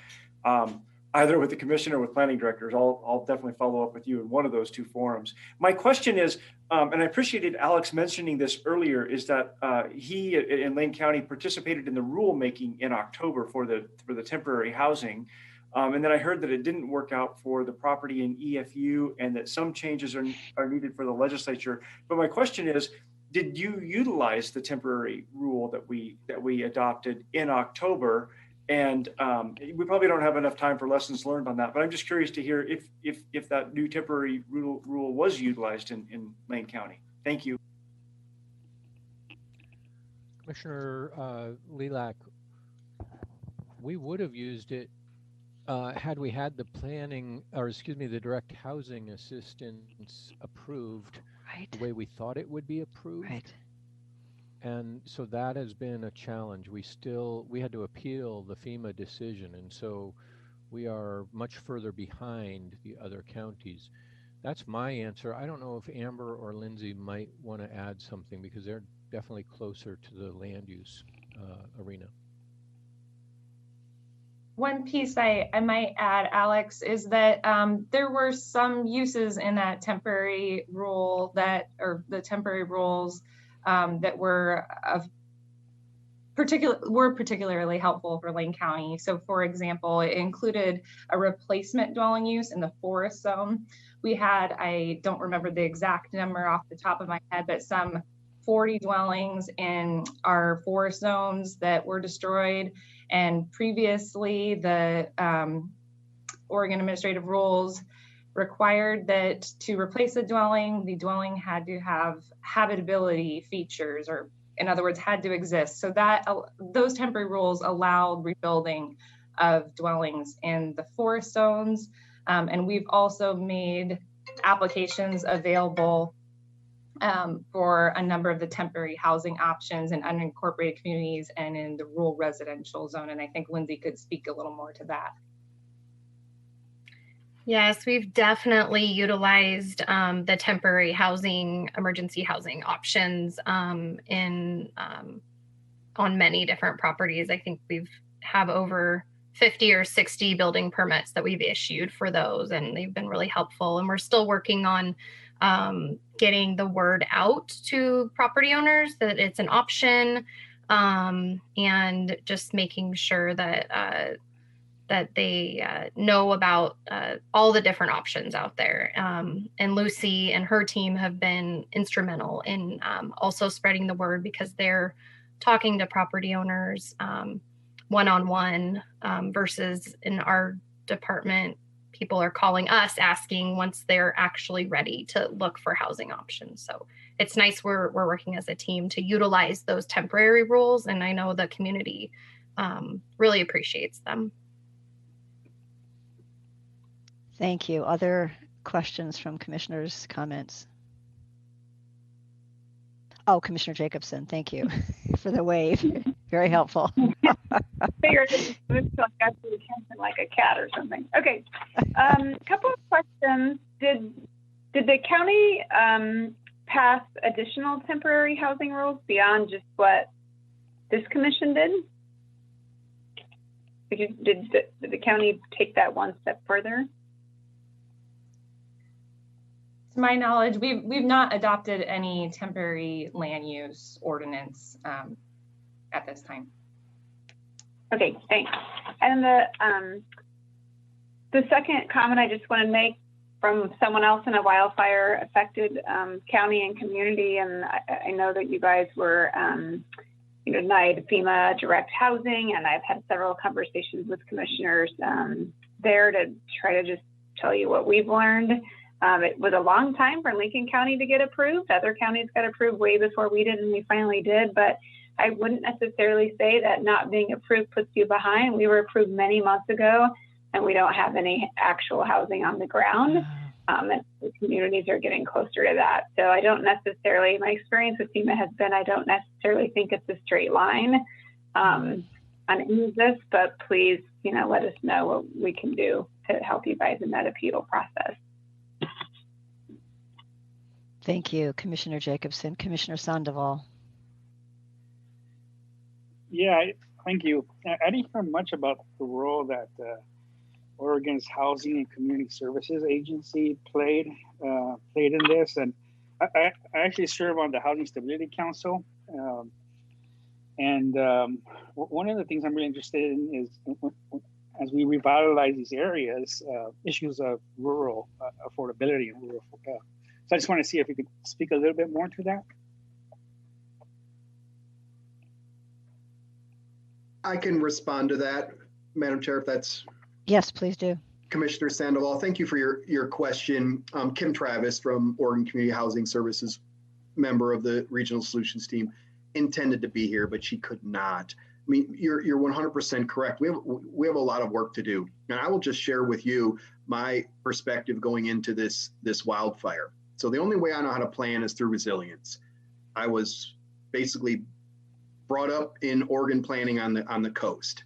Either with the commissioner or with planning directors. I'll definitely follow up with you in one of those two forums. My question is, and I appreciated Alex mentioning this earlier, is that he in Lane County participated in the rulemaking in October for the temporary housing. And then I heard that it didn't work out for the property in EFU and that some changes are needed for the legislature. But my question is, did you utilize the temporary rule that we adopted in October? And we probably don't have enough time for lessons learned on that, but I'm just curious to hear if that new temporary rule was utilized in Lane County. Thank you. Commissioner Lilac, we would have used it had we had the planning, or excuse me, the direct housing assistance approved the way we thought it would be approved. Right. And so that has been a challenge. We had to appeal the FEMA decision, and so we are much further behind the other counties. That's my answer. I don't know if Amber or Lindsay might want to add something because they're definitely closer to the land use arena. One piece I might add, Alex, is that there were some uses in that temporary rule or the temporary rules that were particularly helpful for Lane County. So for example, it included a replacement dwelling use in the forest zone. We had, I don't remember the exact number off the top of my head, but some 40 dwellings in our forest zones that were destroyed. And previously the Oregon administrative rules required that to replace a dwelling, the dwelling had to have habitability features, or in other words, had to exist. So that those temporary rules allowed rebuilding of dwellings in the forest zones. And we've also made applications available for a number of the temporary housing options in unincorporated communities and in the rural residential zone. And I think Lindsay could speak a little more to that. Yes, we've definitely utilized the temporary housing, emergency housing options on many different properties. I think we've have over 50 or 60 building permits that we've issued for those, and they've been really helpful. And we're still working on getting the word out to property owners that it's an option, and just making sure that that they know about all the different options out there. And Lucy and her team have been instrumental in also spreading the word, because they're talking to property owners one-on-one versus in our department, people are calling us asking once they're actually ready to look for housing options. So it's nice we're working as a team to utilize those temporary rules, and I know the community really appreciates them. Thank you. Other questions from commissioners' comments? Oh, Commissioner Jacobson, thank you for the wave. Very helpful. Figured it was like like a cat or something. Okay, couple of questions. Did the county pass additional temporary housing rules beyond just what this commission did? Did the county take that one step further? To my knowledge, we've not adopted any temporary land use ordinance at this time. Okay, thanks. And the second comment I just want to make from someone else in a wildfire affected county and community, and I know that you guys were denied FEMA direct housing, and I've had several conversations with commissioners there to try to just tell you what we've learned. It was a long time for Lincoln County to get approved. Other counties got approved way before we did, and we finally did. But I wouldn't necessarily say that not being approved puts you behind. We were approved many months ago, and we don't have any actual housing on the ground. And the communities are getting closer to that. So I don't necessarily, my experience with FEMA has been, I don't necessarily think it's a straight line on any of this, but please, let us know what we can do to help you guys in that appeal process. Thank you, Commissioner Jacobson. Commissioner Sandoval. Yeah, thank you. I didn't hear much about the role that Oregon's Housing and Community Services Agency played in this, and I actually serve on the Housing Stability Council. And one of the things I'm really interested in is as we revitalize these areas, issues of rural affordability and rural. So I just want to see if you could speak a little bit more to that. I can respond to that, Madam Chair, if that's. Yes, please do. Commissioner Sandoval, thank you for your question. Kim Travis from Oregon Community Housing Services, member of the Regional Solutions team, intended to be here, but she could not. I mean, you're 100% correct. We have a lot of work to do. And I will just share with you my perspective going into this wildfire. So the only way I know how to plan is through resilience. I was basically brought up in Oregon planning on the coast.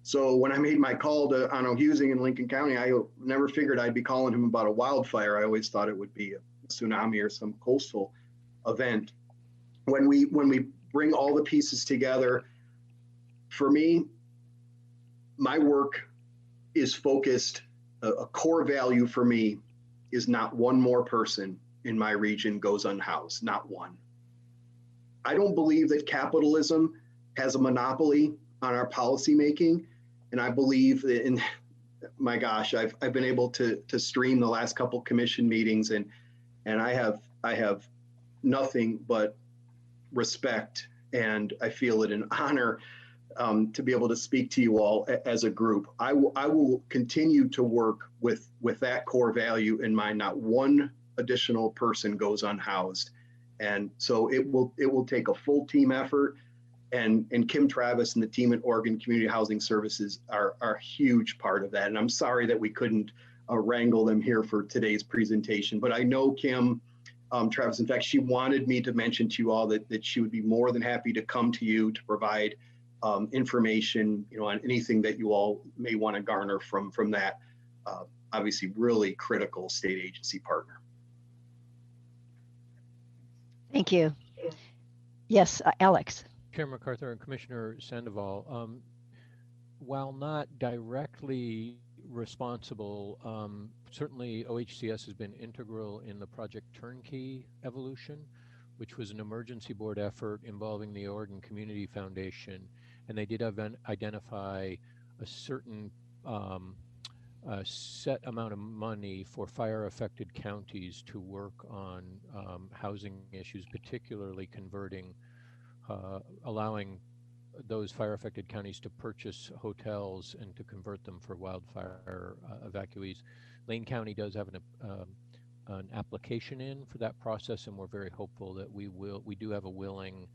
So when I made my call to Onno Husing in Lincoln County, I never figured I'd be calling him about a wildfire. I always thought it would be a tsunami or some coastal event. When we bring all the pieces together, for me, my work is focused. A core value for me is not one more person in my region goes unhoused, not one. I don't believe that capitalism has a monopoly on our policymaking. And I believe that in, my gosh, I've been able to stream the last couple commission meetings, and I have nothing but respect, and I feel it an honor to be able to speak to you all as a group. I will continue to work with that core value in mind. Not one additional person goes unhoused, and so it will take a full team effort. And Kim Travis and the team at Oregon Community Housing Services are a huge part of that. And I'm sorry that we couldn't wrangle them here for today's presentation, but I know Kim Travis, in fact, she wanted me to mention to you all that she would be more than happy to come to you to provide information, on anything that you all may want to garner from that obviously really critical state agency partner. Thank you. Yes, Alex. Chair MacArthur and Commissioner Sandoval, while not directly responsible, certainly OHCS has been integral in the Project Turnkey evolution, which was an emergency board effort involving the Oregon Community Foundation, and they did identify a certain set amount of money for fire-affected counties to work on housing issues, particularly converting allowing those fire-affected counties to purchase hotels and to convert them for wildfire evacuees. Lane County does have an application in for that process, and we're very hopeful that we do have a willing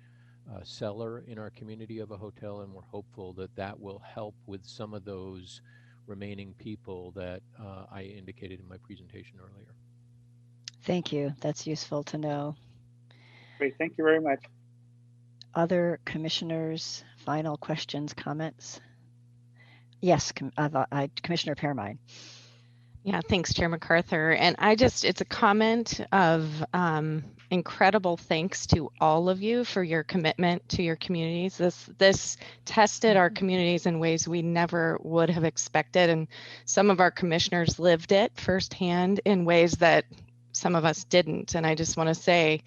seller in our community of a hotel, and we're hopeful that that will help with some of those remaining people that I indicated in my presentation earlier. Thank you. That's useful to know. Great. Thank you very much. Other commissioners, final questions, comments? Yes, Commissioner Pearmine. Yeah, thanks, Chair MacArthur. And it's a comment of incredible thanks to all of you for your commitment to your communities. This tested our communities in ways we never would have expected. And some of our commissioners lived it firsthand in ways that some of us didn't. And I just want to say,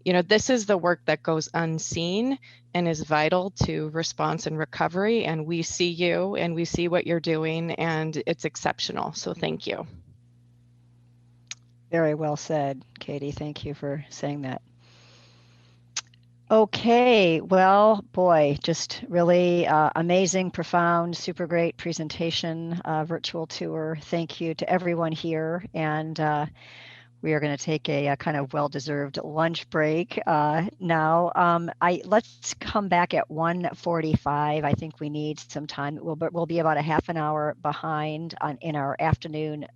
this is the work that goes unseen and is vital to response and recovery. And we see you and we see what you're doing, and it's exceptional. So thank you. Very well said, Katie. Thank you for saying that. Okay, well, boy, just really amazing, profound, super great presentation, virtual tour. Thank you to everyone here. And we are going to take a kind of well-deserved lunch break now. Let's come back at 1:45. I think we need some time. We'll be about a half an hour behind in our afternoon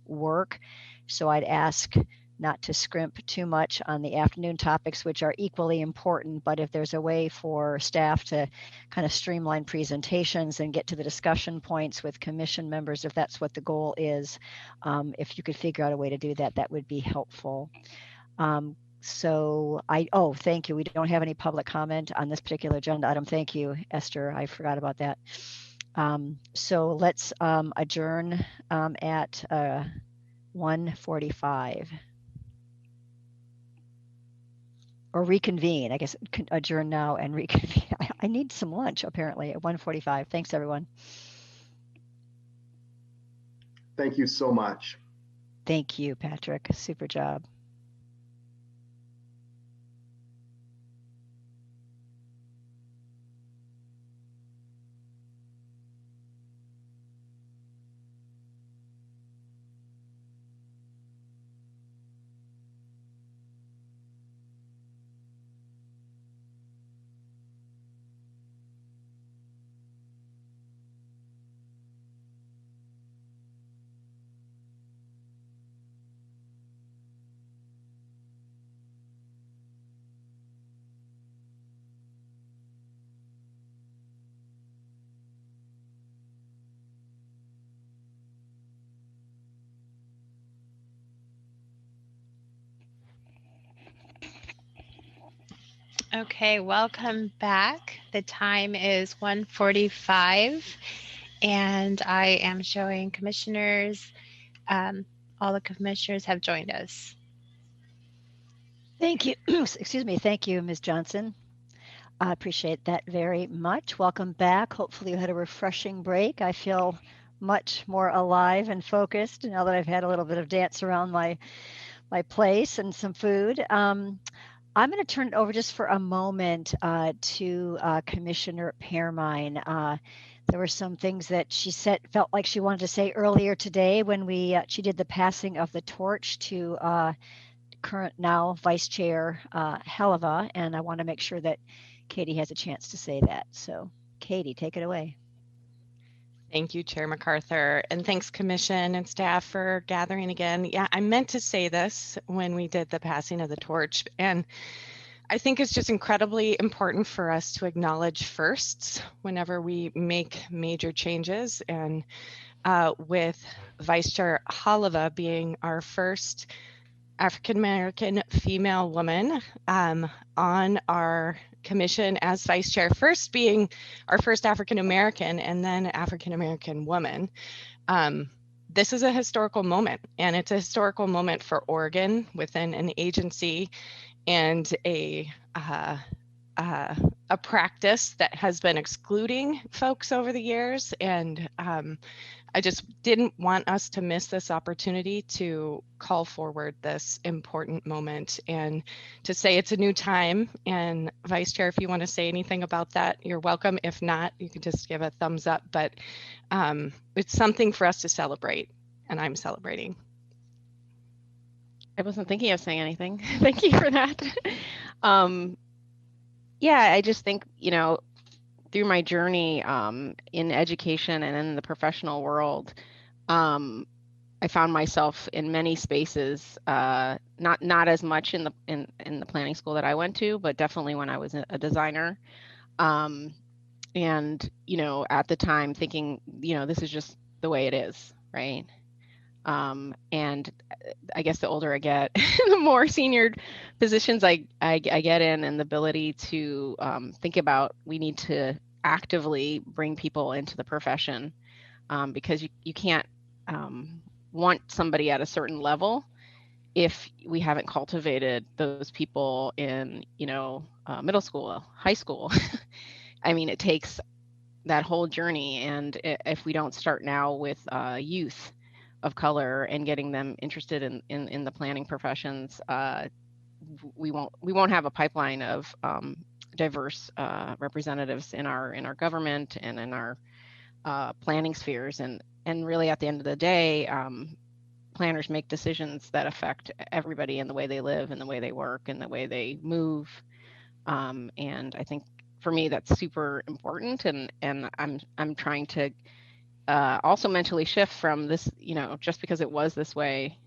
work. So I'd ask not to scrimp too much on the afternoon topics, which are equally important, but if there's a way for staff to kind of streamline presentations and get to the discussion points with commission members, if that's what the goal is, if you could figure out a way to do that, that would be helpful. Thank you. We don't have any public comment on this particular agenda item. Thank you, Esther. I forgot about that. So let's adjourn at 1:45. Or reconvene, I guess, adjourn now and reconvene. I need some lunch, apparently, at 1:45. Thanks, everyone. Thank you so much. Thank you, Patrick. Super job. Okay, welcome back. The time is 1:45 and I am showing commissioners. All the commissioners have joined us. Thank you. Excuse me. Thank you, Ms. Johnson. I appreciate that very much. Welcome back. Hopefully you had a refreshing break. I feel much more alive and focused now that I've had a little bit of dance around my place and some food. I'm going to turn it over just for a moment to Commissioner Pearmine. There were some things that she felt like she wanted to say earlier today when she did the passing of the torch to current now Vice Chair Heleva, and I want to make sure that Katie has a chance to say that. So Katie, take it away. Thank you, Chair MacArthur, and thanks Commission and staff for gathering again. Yeah, I meant to say this when we did the passing of the torch, and I think it's just incredibly important for us to acknowledge firsts whenever we make major changes, and with Vice Chair Heleva being our first African-American female woman on our commission as vice chair, first being our first African-American and then African-American woman. This is a historical moment, and it's a historical moment for Oregon within an agency and a practice that has been excluding folks over the years. And I just didn't want us to miss this opportunity to call forward this important moment and to say it's a new time. And Vice Chair, if you want to say anything about that, you're welcome. If not, you can just give a thumbs up, but it's something for us to celebrate, and I'm celebrating. I wasn't thinking of saying anything. Thank you for that. Yeah, I just think, through my journey in education and in the professional world, I found myself in many spaces, not as much in the planning school that I went to, but definitely when I was a designer. And, at the time thinking, this is just the way it is, right? And I guess the older I get, the more senior positions I get in, and the ability to think about, we need to actively bring people into the profession, because you can't want somebody at a certain level if we haven't cultivated those people in, middle school, high school. I mean, it takes that whole journey, and if we don't start now with youth of color and getting them interested in the planning professions, we won't have a pipeline of diverse representatives in our government and in our planning spheres. And really, at the end of the day, planners make decisions that affect everybody in the way they live and the way they work and the way they move. And I think for me, that's super important. And I'm trying to also mentally shift from this, just because it was this way,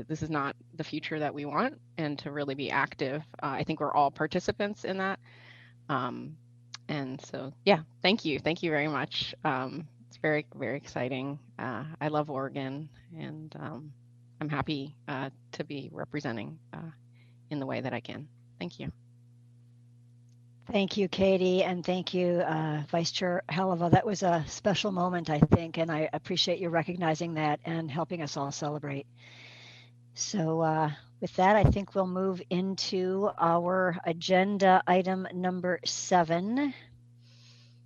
this is not the future that we want, and to really be active. I think we're all participants in that. And so, yeah, thank you very much. It's very, very exciting. I love Oregon, and I'm happy to be representing in the way that I can. Thank you. Thank you, Katie, and thank you, Vice Chair Heleva. That was a special moment, I think, and I appreciate you recognizing that and helping us all celebrate. So with that, I think we'll move into our agenda item number 7.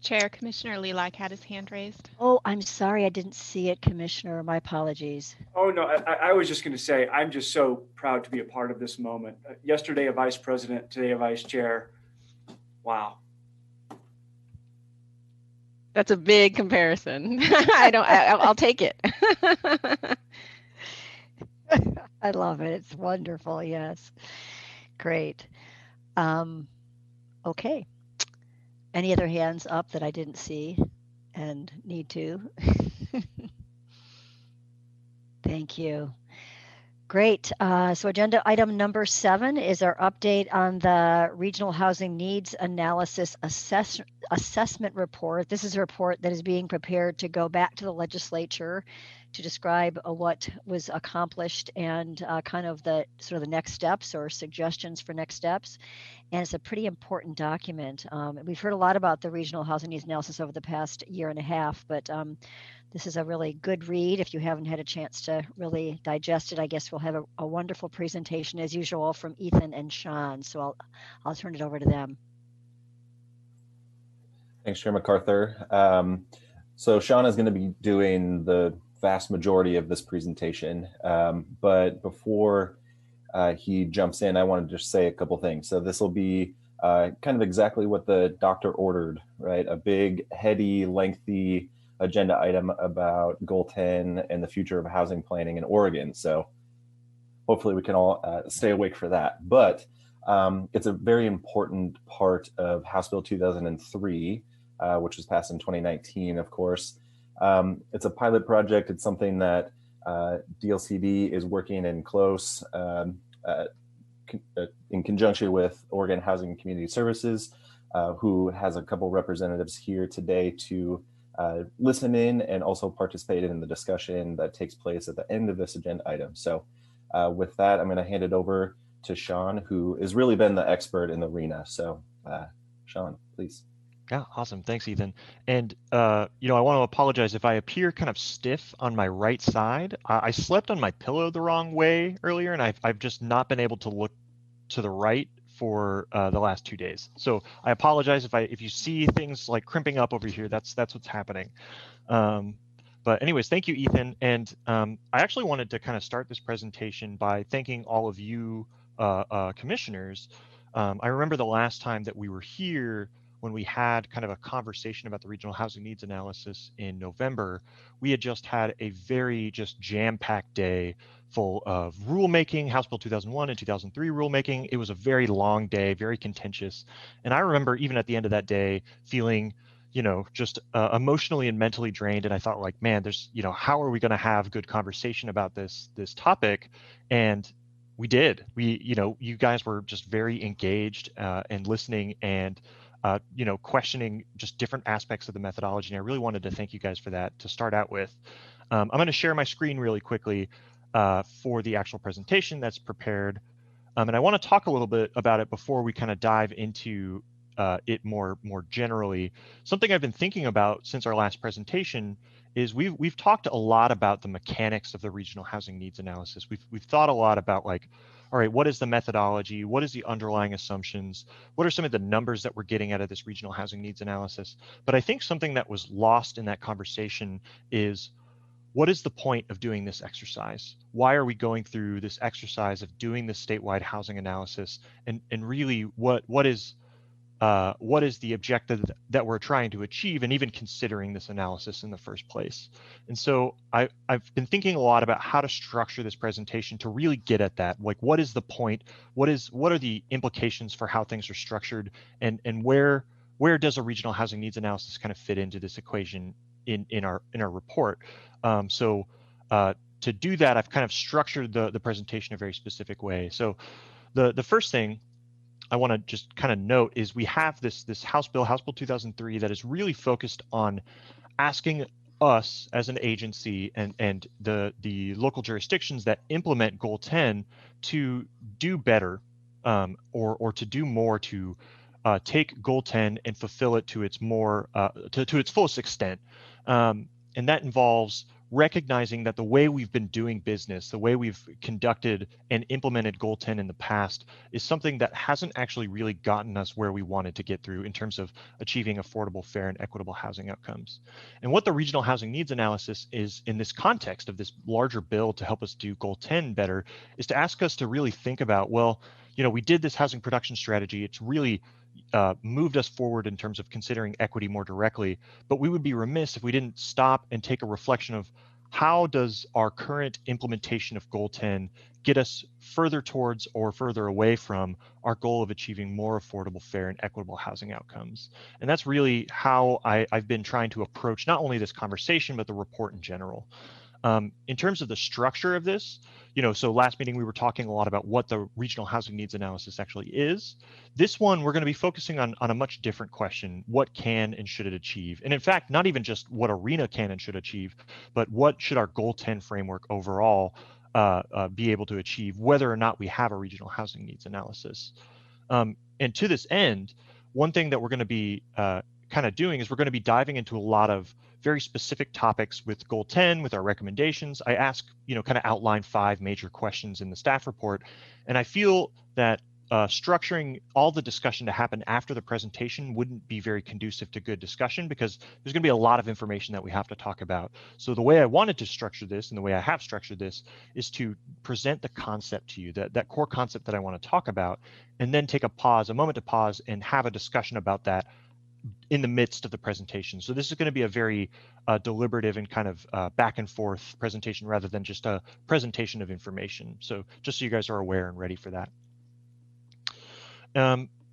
Chair, Commissioner Lilac had his hand raised. Oh, I'm sorry, I didn't see it, Commissioner. My apologies. Oh, no, I was just going to say, I'm just so proud to be a part of this moment. Yesterday, a vice president, today, a vice chair. Wow. That's a big comparison. I'll take it. I love it. It's wonderful. Yes. Great. Okay. Any other hands up that I didn't see and need to? Thank you. Great. So agenda item number 7 is our update on the Regional Housing Needs Analysis Assessment Report. This is a report that is being prepared to go back to the legislature to describe what was accomplished and kind of the sort of the next steps or suggestions for next steps. And it's a pretty important document. We've heard a lot about the regional housing needs analysis over the past year and a half, but this is a really good read. If you haven't had a chance to really digest it, I guess we'll have a wonderful presentation as usual from Ethan and Sean. So I'll turn it over to them. Thanks, Chair MacArthur. So Sean is going to be doing the vast majority of this presentation, but before he jumps in, I wanted to just say a couple things. So this will be kind of exactly what the doctor ordered, right? A big, heady, lengthy agenda item about Goal 10 and the future of housing planning in Oregon. So hopefully we can all stay awake for that. But it's a very important part of House Bill 2003, which was passed in 2019, of course. It's a pilot project. It's something that DLCD is working in close in conjunction with Oregon Housing and Community Services, who has a couple representatives here today to listen in and also participate in the discussion that takes place at the end of this agenda item. So with that, I'm going to hand it over to Sean, who has really been the expert in the arena. So Sean, please. Yeah, awesome. Thanks, Ethan. And, I want to apologize if I appear kind of stiff on my right side. I slept on my pillow the wrong way earlier, and I've just not been able to look to the right for the last 2 days. So I apologize if you see things like crimping up over here. That's what's happening. But anyways, thank you, Ethan. And I actually wanted to kind of start this presentation by thanking all of you commissioners. I remember the last time that we were here when we had kind of a conversation about the regional housing needs analysis in November. We had just had a very jam-packed day full of rulemaking, House Bill 2001 and 2003 rulemaking. It was a very long day, very contentious. And I remember even at the end of that day feeling, just emotionally and mentally drained. And I thought like, man, there's, how are we going to have good conversation about this topic? And we did. You guys were just very engaged and listening and questioning just different aspects of the methodology. And I really wanted to thank you guys for that to start out with. I'm going to share my screen really quickly for the actual presentation that's prepared. And I want to talk a little bit about it before we kind of dive into it more generally. Something I've been thinking about since our last presentation is we've talked a lot about the mechanics of the regional housing needs analysis. We've thought a lot about like, all right, what is the methodology? What is the underlying assumptions? What are some of the numbers that we're getting out of this regional housing needs analysis? But I think something that was lost in that conversation is, what is the point of doing this exercise? Why are we going through this exercise of doing this statewide housing analysis? And really, what is the objective that we're trying to achieve, and even considering this analysis in the first place? And so I've been thinking a lot about how to structure this presentation to really get at that. Like, what is the point? What are the implications for how things are structured, and where does a regional housing needs analysis kind of fit into this equation in our report? So to do that, I've kind of structured the presentation in a very specific way. So the first thing I want to just kind of note is we have this House Bill 2003, that is really focused on asking us as an agency and the local jurisdictions that implement Goal 10 to do better, or to do more to take Goal 10 and fulfill it to its to its fullest extent. And that involves recognizing that the way we've been doing business, the way we've conducted and implemented Goal 10 in the past, is something that hasn't actually really gotten us where we wanted to get through in terms of achieving affordable, fair, and equitable housing outcomes. And what the regional housing needs analysis is in this context of this larger bill to help us do Goal 10 better, is to ask us to really think about, well, we did this housing production strategy. It's really moved us forward in terms of considering equity more directly, but we would be remiss if we didn't stop and take a reflection of how does our current implementation of Goal 10 get us further towards or further away from our goal of achieving more affordable, fair, and equitable housing outcomes. And that's really how I've been trying to approach not only this conversation, but the report in general. In terms of the structure of this, so last meeting we were talking a lot about what the regional housing needs analysis actually is. This one, we're going to be focusing on a much different question: what can and should it achieve? And in fact, not even just what ARENA can and should achieve, but what should our Goal 10 framework overall be able to achieve, whether or not we have a regional housing needs analysis. And to this end, one thing that we're going to be kind of doing is we're going to be diving into a lot of very specific topics with Goal 10, with our recommendations. I ask, kind of outline 5 major questions in the staff report. And I feel that structuring all the discussion to happen after the presentation wouldn't be very conducive to good discussion, because there's going to be a lot of information that we have to talk about. So the way I wanted to structure this, and the way I have structured this, is to present the concept to you, that core concept that I want to talk about, and then take a moment to pause and have a discussion about that in the midst of the presentation. So this is going to be a very deliberative and kind of back and forth presentation, rather than just a presentation of information. So just so you guys are aware and ready for that.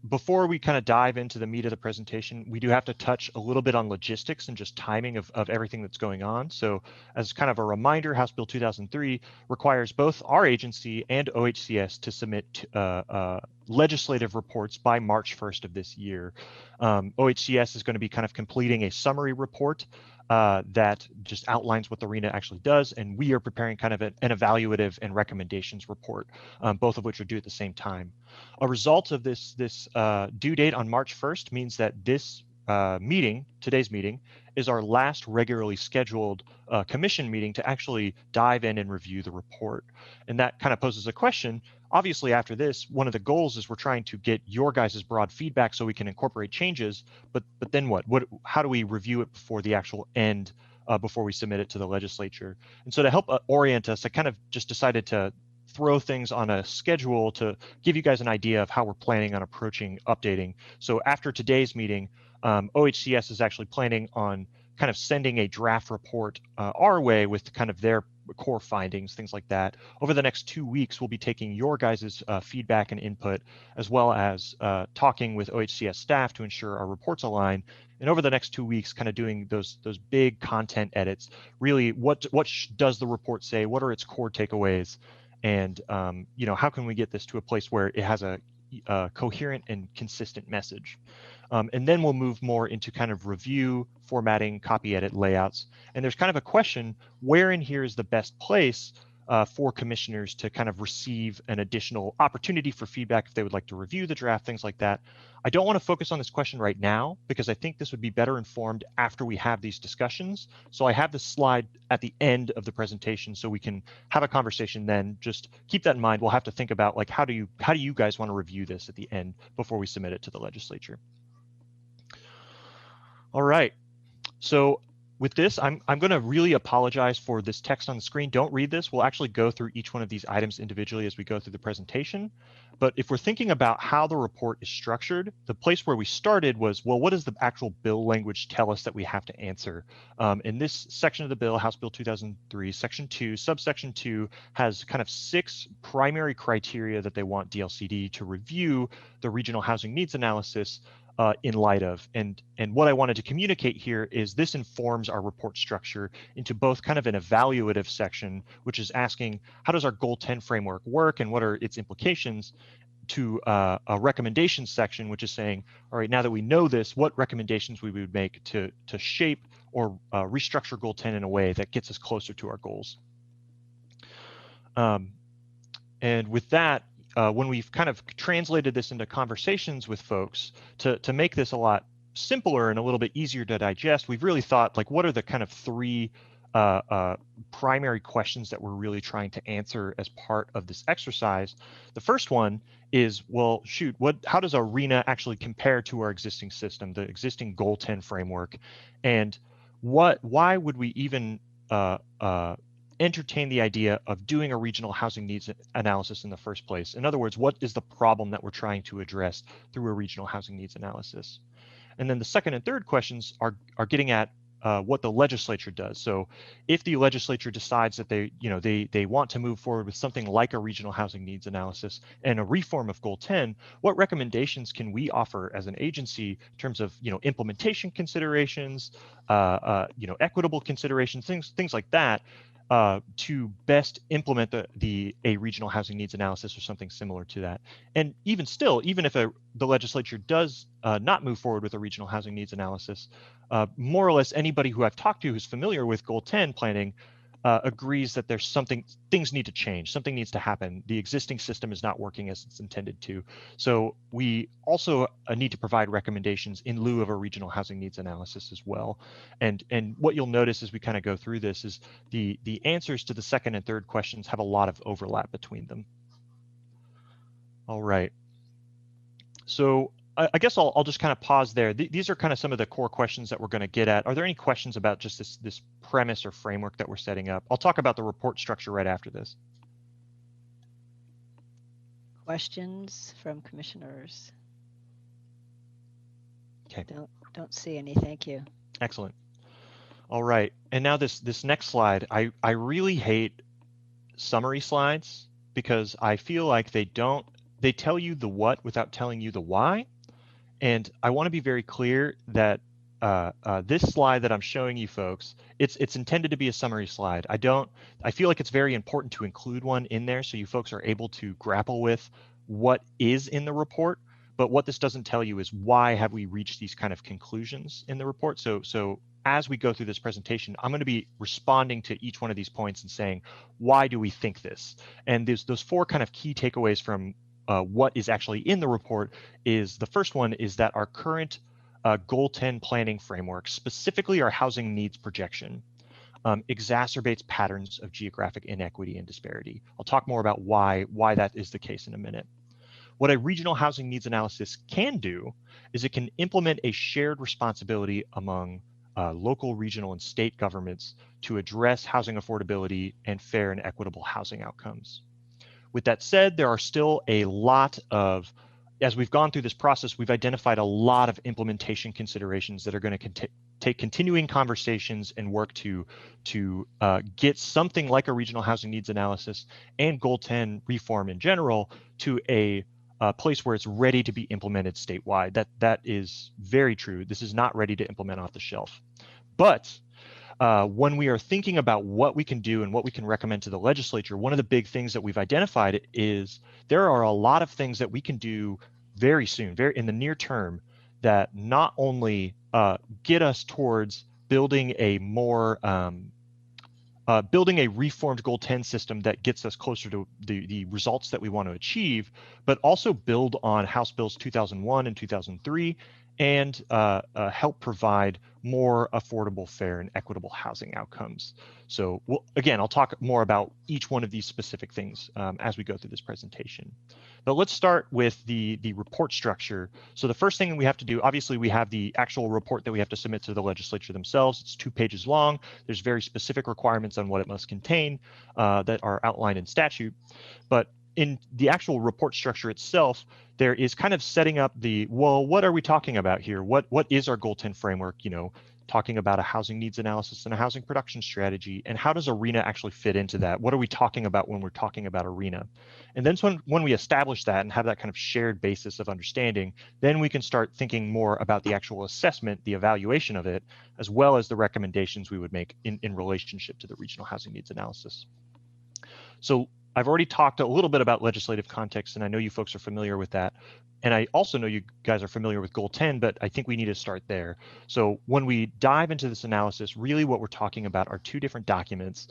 Before we kind of dive into the meat of the presentation, we do have to touch a little bit on logistics and just timing of everything that's going on. So as kind of a reminder, House Bill 2003 requires both our agency and OHCS to submit legislative reports by March 1st of this year. OHCS is going to be kind of completing a summary report that just outlines what the ARENA actually does, and we are preparing kind of an evaluative and recommendations report, both of which are due at the same time. A result of this due date on March 1st means that this today's meeting, is our last regularly scheduled commission meeting to actually dive in and review the report. And that kind of poses a question. Obviously, after this, one of the goals is we're trying to get your guys' broad feedback so we can incorporate changes, but then what? How do we review it before the actual end, before we submit it to the legislature? And so to help orient us, I kind of just decided to throw things on a schedule to give you guys an idea of how we're planning on approaching updating. So after today's meeting, OHCS is actually planning on kind of sending a draft report our way with kind of their core findings, things like that. Over the next 2 weeks, we'll be taking your guys' feedback and input, as well as talking with OHCS staff to ensure our reports align. And over the next 2 weeks, kind of doing those big content edits. Really, what does the report say? What are its core takeaways? And how can we get this to a place where it has a coherent and consistent message? And then we'll move more into kind of review, formatting, copy edit, layouts. And there's kind of a question, where in here is the best place for commissioners to kind of receive an additional opportunity for feedback if they would like to review the draft, things like that. I don't want to focus on this question right now, because I think this would be better informed after we have these discussions. So I have this slide at the end of the presentation so we can have a conversation then. Just keep that in mind. We'll have to think about, like, how do you guys want to review this at the end before we submit it to the legislature? All right. So with this, I'm going to really apologize for this text on the screen. Don't read this. We'll actually go through each one of these items individually as we go through the presentation. But if we're thinking about how the report is structured, the place where we started was, well, what does the actual bill language tell us that we have to answer? In this section of the bill, House Bill 2003, Section 2, subsection 2 has kind of 6 primary criteria that they want DLCD to review the regional housing needs analysis in light of. And what I wanted to communicate here is this informs our report structure into both kind of an evaluative section, which is asking, how does our Goal 10 framework work and what are its implications, to a recommendations section, which is saying, all right, now that we know this, what recommendations we would make to shape or restructure Goal 10 in a way that gets us closer to our goals. And with that, when we've kind of translated this into conversations with folks to make this a lot simpler and a little bit easier to digest, we've really thought, like, what are the kind of 3 primary questions that we're really trying to answer as part of this exercise. The first one is, well, shoot, how does ARENA actually compare to our existing system, the existing Goal 10 framework? And why would we even entertain the idea of doing a regional housing needs analysis in the first place? In other words, what is the problem that we're trying to address through a regional housing needs analysis? And then the second and third questions are getting at what the legislature does. So if the legislature decides that they want to move forward with something like a regional housing needs analysis and a reform of Goal 10, what recommendations can we offer as an agency in terms of implementation considerations, equitable considerations, things like that, to best implement a regional housing needs analysis or something similar to that. And even still, even if the legislature does not move forward with a regional housing needs analysis, more or less anybody who I've talked to who's familiar with Goal 10 planning agrees that there's things need to change, something needs to happen. The existing system is not working as it's intended to. So we also need to provide recommendations in lieu of a regional housing needs analysis as well. And what you'll notice as we kind of go through this is the answers to the second and third questions have a lot of overlap between them. All right. So I guess I'll just kind of pause there. These are kind of some of the core questions that we're going to get at. Are there any questions about just this premise or framework that we're setting up? I'll talk about the report structure right after this. Questions from commissioners? Okay. Don't see any. Thank you. Excellent. All right. And now this next slide, I really hate summary slides because I feel like they tell you the what without telling you the why. And I want to be very clear that this slide that I'm showing you folks, it's intended to be a summary slide. I feel like it's very important to include one in there so you folks are able to grapple with what is in the report. But what this doesn't tell you is why have we reached these kind of conclusions in the report. So as we go through this presentation, I'm going to be responding to each one of these points and saying, why do we think this? And there's those four kind of key takeaways from what is actually in the report is the first one is that our current Goal 10 planning framework, specifically our housing needs projection, exacerbates patterns of geographic inequity and disparity. I'll talk more about why that is the case in a minute. What a regional housing needs analysis can do is it can implement a shared responsibility among local, regional, and state governments to address housing affordability and fair and equitable housing outcomes. With that said, there are still a lot of, as we've gone through this process, we've identified a lot of implementation considerations that are going to take continuing conversations and work to get something like a regional housing needs analysis and Goal 10 reform in general to a place where it's ready to be implemented statewide. That is very true. This is not ready to implement off the shelf. But when we are thinking about what we can do and what we can recommend to the legislature, one of the big things that we've identified is there are a lot of things that we can do very soon, very in the near term, that not only get us towards building a more building a reformed Goal 10 system that gets us closer to the results that we want to achieve, but also build on House Bills 2001 and 2003 and help provide more affordable, fair, and equitable housing outcomes. So again, I'll talk more about each one of these specific things as we go through this presentation. But let's start with the report structure. So the first thing we have to do, obviously we have the actual report that we have to submit to the legislature themselves. It's 2 pages long. There's very specific requirements on what it must contain that are outlined in statute. But in the actual report structure itself, there is kind of setting up well, what are we talking about here? What is our Goal 10 framework? Talking about a housing needs analysis and a housing production strategy, and how does ARENA actually fit into that? What are we talking about when we're talking about ARENA? And then when we establish that and have that kind of shared basis of understanding, then we can start thinking more about the actual assessment, the evaluation of it, as well as the recommendations we would make in relationship to the regional housing needs analysis. So I've already talked a little bit about legislative context, and I know you folks are familiar with that. And I also know you guys are familiar with Goal 10, but I think we need to start there. So when we dive into this analysis, really what we're talking about are 2 different documents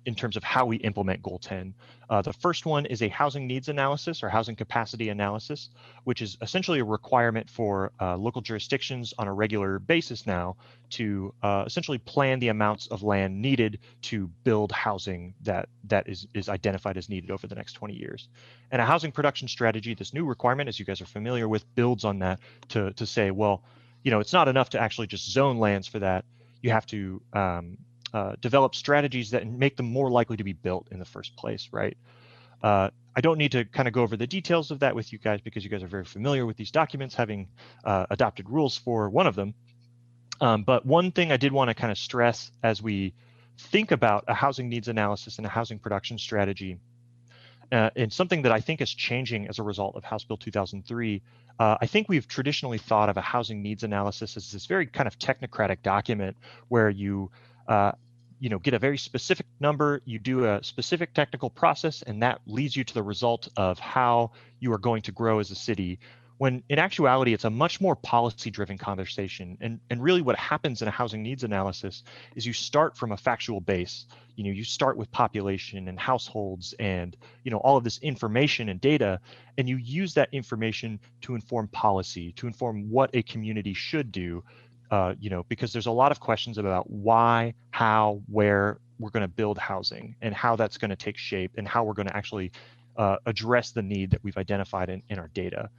in terms of how we implement Goal 10. The first one is a housing needs analysis or housing capacity analysis, which is essentially a requirement for local jurisdictions on a regular basis now to essentially plan the amounts of land needed to build housing that is identified as needed over the next 20 years. And a housing production strategy, this new requirement, as you guys are familiar with, builds on that to say, well, it's not enough to actually just zone lands for that. You have to develop strategies that make them more likely to be built in the first place, right? I don't need to kind of go over the details of that with you guys because you guys are very familiar with these documents, having adopted rules for one of them. But one thing I did want to kind of stress as we think about a housing needs analysis and a housing production strategy, and something that I think is changing as a result of House Bill 2003, I think we've traditionally thought of a housing needs analysis as this very kind of technocratic document where you get a very specific number, you do a specific technical process, and that leads you to the result of how you are going to grow as a city. When in actuality, it's a much more policy-driven conversation. And really what happens in a housing needs analysis is you start from a factual base. You start with population and households and, all of this information and data, and you use that information to inform policy, to inform what a community should do, because there's a lot of questions about why, how, where we're going to build housing and how that's going to take shape and how we're going to actually address the need that we've identified in our data.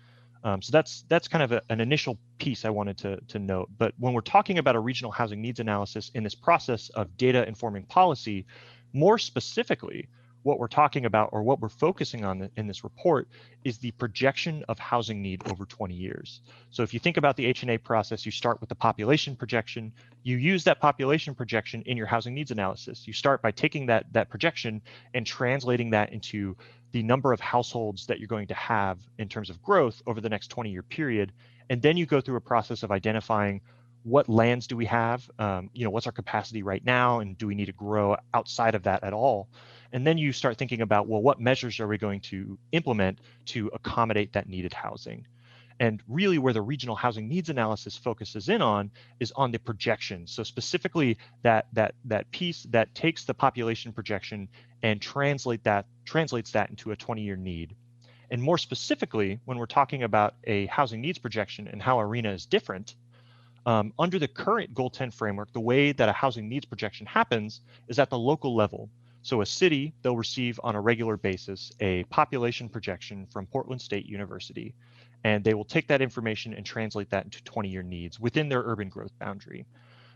So that's kind of an initial piece I wanted to note. But when we're talking about a regional housing needs analysis in this process of data informing policy, more specifically, what we're talking about or what we're focusing on in this report is the projection of housing need over 20 years. So if you think about the H&A process, you start with the population projection. You use that population projection in your housing needs analysis. You start by taking that projection and translating that into the number of households that you're going to have in terms of growth over the next 20-year period. And then you go through a process of identifying what lands do we have, what's our capacity right now, and do we need to grow outside of that at all? And then you start thinking about, well, what measures are we going to implement to accommodate that needed housing? And really where the regional housing needs analysis focuses in on is on the projection. So specifically that piece that takes the population projection and translates that into a 20-year need. And more specifically, when we're talking about a housing needs projection and how ARENA is different, under the current Goal 10 framework, the way that a housing needs projection happens is at the local level. So a city, they'll receive on a regular basis a population projection from Portland State University, and they will take that information and translate that into 20-year needs within their urban growth boundary.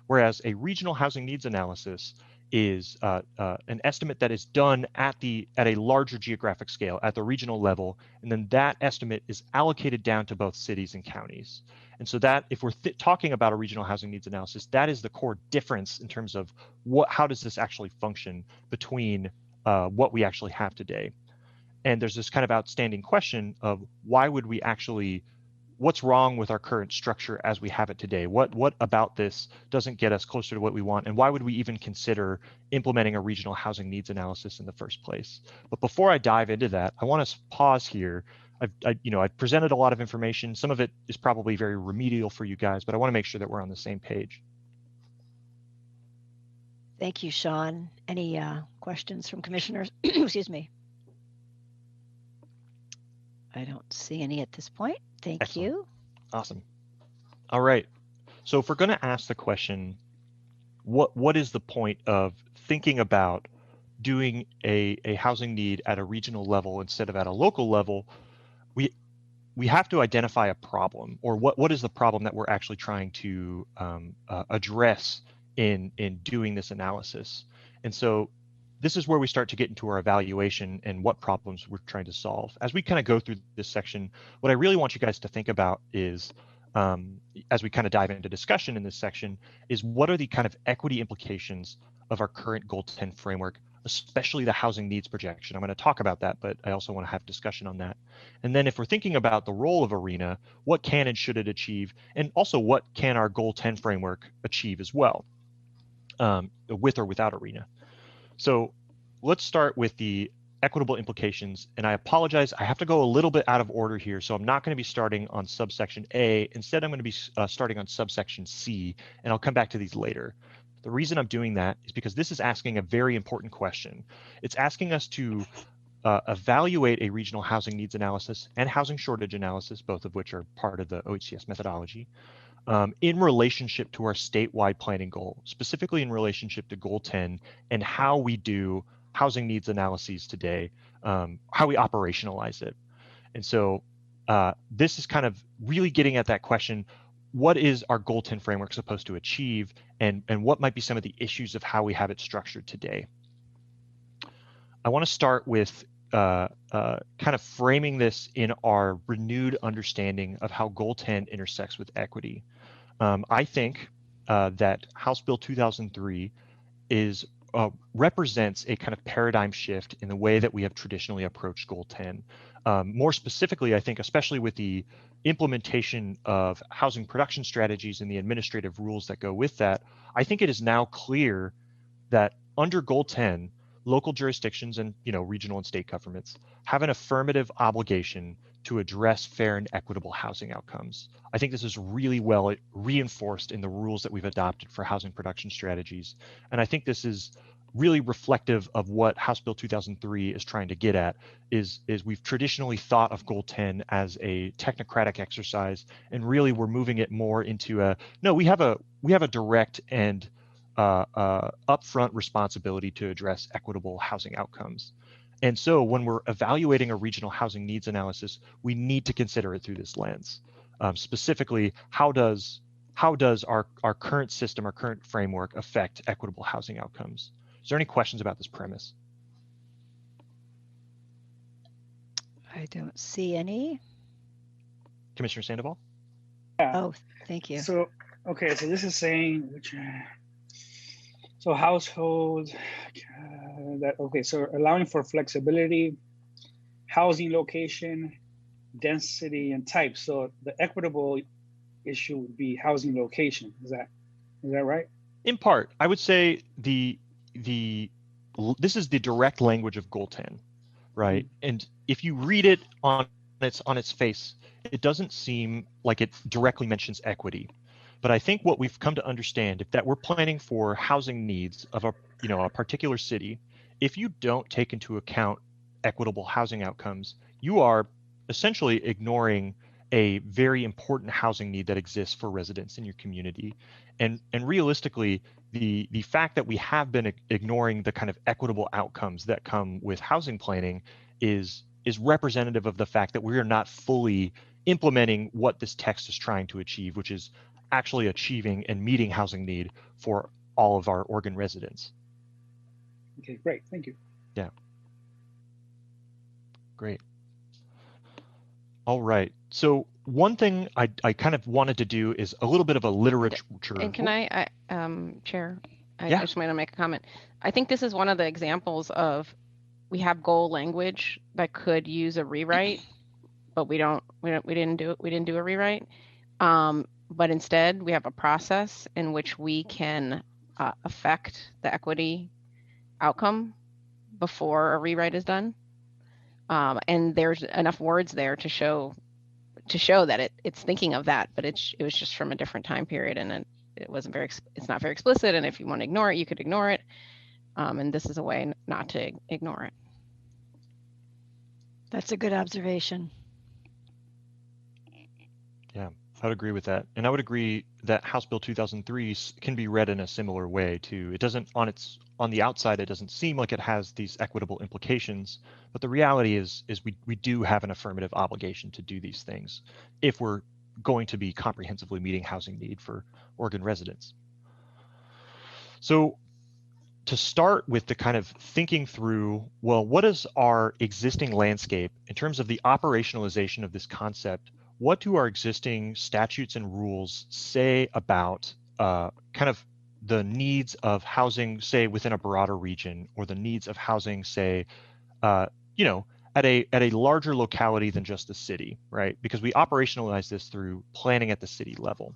Whereas a regional housing needs analysis is an estimate that is done at a larger geographic scale at the regional level, and then that estimate is allocated down to both cities and counties. And so that, if we're talking about a regional housing needs analysis, that is the core difference in terms of how does this actually function between what we actually have today. And there's this kind of outstanding question of what's wrong with our current structure as we have it today? What about this doesn't get us closer to what we want? And why would we even consider implementing a regional housing needs analysis in the first place? But before I dive into that, I want to pause here. I've presented a lot of information. Some of it is probably very remedial for you guys, but I want to make sure that we're on the same page. Thank you, Sean. Any questions from commissioners? Excuse me. I don't see any at this point. Thank Excellent. You. Awesome. All right. So if we're going to ask the question, what is the point of thinking about doing a housing need at a regional level instead of at a local level? We have to identify a problem, or what is the problem that we're actually trying to address in doing this analysis. And so this is where we start to get into our evaluation and what problems we're trying to solve. As we kind of go through this section, what I really want you guys to think about is, as we kind of dive into discussion in this section, is what are the kind of equity implications of our current Goal 10 framework, especially the housing needs projection. I'm going to talk about that, but I also want to have discussion on that. And then if we're thinking about the role of ARENA, what can and should it achieve? And also what can our Goal 10 framework achieve as well, with or without ARENA? So let's start with the equitable implications. And I apologize, I have to go a little bit out of order here. So I'm not going to be starting on subsection A. Instead, I'm going to be starting on subsection C, and I'll come back to these later. The reason I'm doing that is because this is asking a very important question. It's asking us to evaluate a regional housing needs analysis and housing shortage analysis, both of which are part of the OHCS methodology, in relationship to our statewide planning goal, specifically in relationship to Goal 10 and how we do housing needs analyses today, how we operationalize it. And so this is kind of really getting at that question, what is our Goal 10 framework supposed to achieve, and what might be some of the issues of how we have it structured today? I want to start with kind of framing this in our renewed understanding of how Goal 10 intersects with equity. I think that House Bill 2003 represents a kind of paradigm shift in the way that we have traditionally approached Goal 10. More specifically, I think, especially with the implementation of housing production strategies and the administrative rules that go with that, I think it is now clear that under Goal 10, local jurisdictions and regional and state governments have an affirmative obligation to address fair and equitable housing outcomes. I think this is really well reinforced in the rules that we've adopted for housing production strategies. And I think this is really reflective of what House Bill 2003 is trying to get at, is we've traditionally thought of Goal 10 as a technocratic exercise, and really we're moving it more into we have a direct and upfront responsibility to address equitable housing outcomes. And so when we're evaluating a regional housing needs analysis, we need to consider it through this lens. Specifically, how does our current system, our current framework affect equitable housing outcomes? Is there any questions about this premise? I don't see any. Commissioner Sandoval? Yeah. Oh, thank you. So, okay, so this is saying so households so allowing for flexibility, housing location, density, and type. So the equitable issue would be housing location. Is that right? In part, I would say this is the direct language of Goal 10, right? And if you read it on its face, it doesn't seem like it directly mentions equity. But I think what we've come to understand, if that we're planning for housing needs of a particular city, if you don't take into account equitable housing outcomes, you are essentially ignoring a very important housing need that exists for residents in your community. And realistically, the fact that we have been ignoring the kind of equitable outcomes that come with housing planning is representative of the fact that we are not fully implementing what this text is trying to achieve, which is actually achieving and meeting housing need for all of our Oregon residents. Okay, great, thank you. Yeah. Great. All right. So one thing I kind of wanted to do is a little bit of a literature. And can I Chair, I Yeah. just want to make a comment. I think this is one of the examples of we have goal language that could use a rewrite, but we didn't do a rewrite. But instead, we have a process in which we can affect the equity outcome before a rewrite is done. And there's enough words there to show that it's thinking of that, but it was just from a different time period, and it's not very explicit. And if you want to ignore it, you could ignore it. And this is a way not to ignore it. That's a good observation. Yeah, I would agree with that. And I would agree that House Bill 2003 can be read in a similar way too. It doesn't, on the outside, it doesn't seem like it has these equitable implications, but the reality is we do have an affirmative obligation to do these things if we're going to be comprehensively meeting housing need for Oregon residents. So to start with the kind of thinking through, well, what is our existing landscape in terms of the operationalization of this concept? What do our existing statutes and rules say about kind of the needs of housing, say, within a broader region, or the needs of housing, say, at a larger locality than just the city, right? Because we operationalize this through planning at the city level.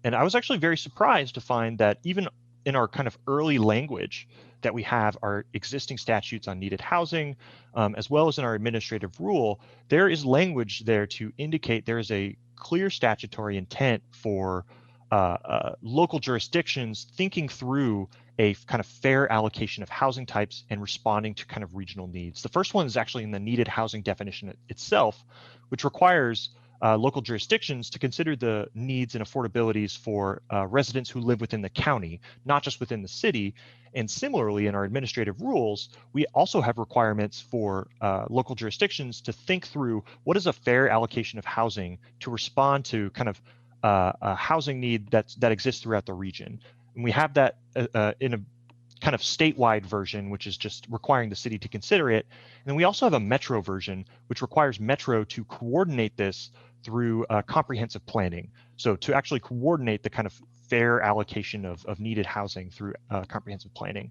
And I was actually very surprised to find that even in our kind of early language that we have our existing statutes on needed housing, as well as in our administrative rule, there is language there to indicate there is a clear statutory intent for local jurisdictions thinking through a kind of fair allocation of housing types and responding to kind of regional needs. The first one is actually in the needed housing definition itself, which requires local jurisdictions to consider the needs and affordabilities for residents who live within the county, not just within the city. And similarly, in our administrative rules, we also have requirements for local jurisdictions to think through what is a fair allocation of housing to respond to kind of a housing need that exists throughout the region. And we have that in a kind of statewide version, which is just requiring the city to consider it. And then we also have a metro version, which requires Metro to coordinate this through comprehensive planning. So to actually coordinate the kind of fair allocation of needed housing through comprehensive planning.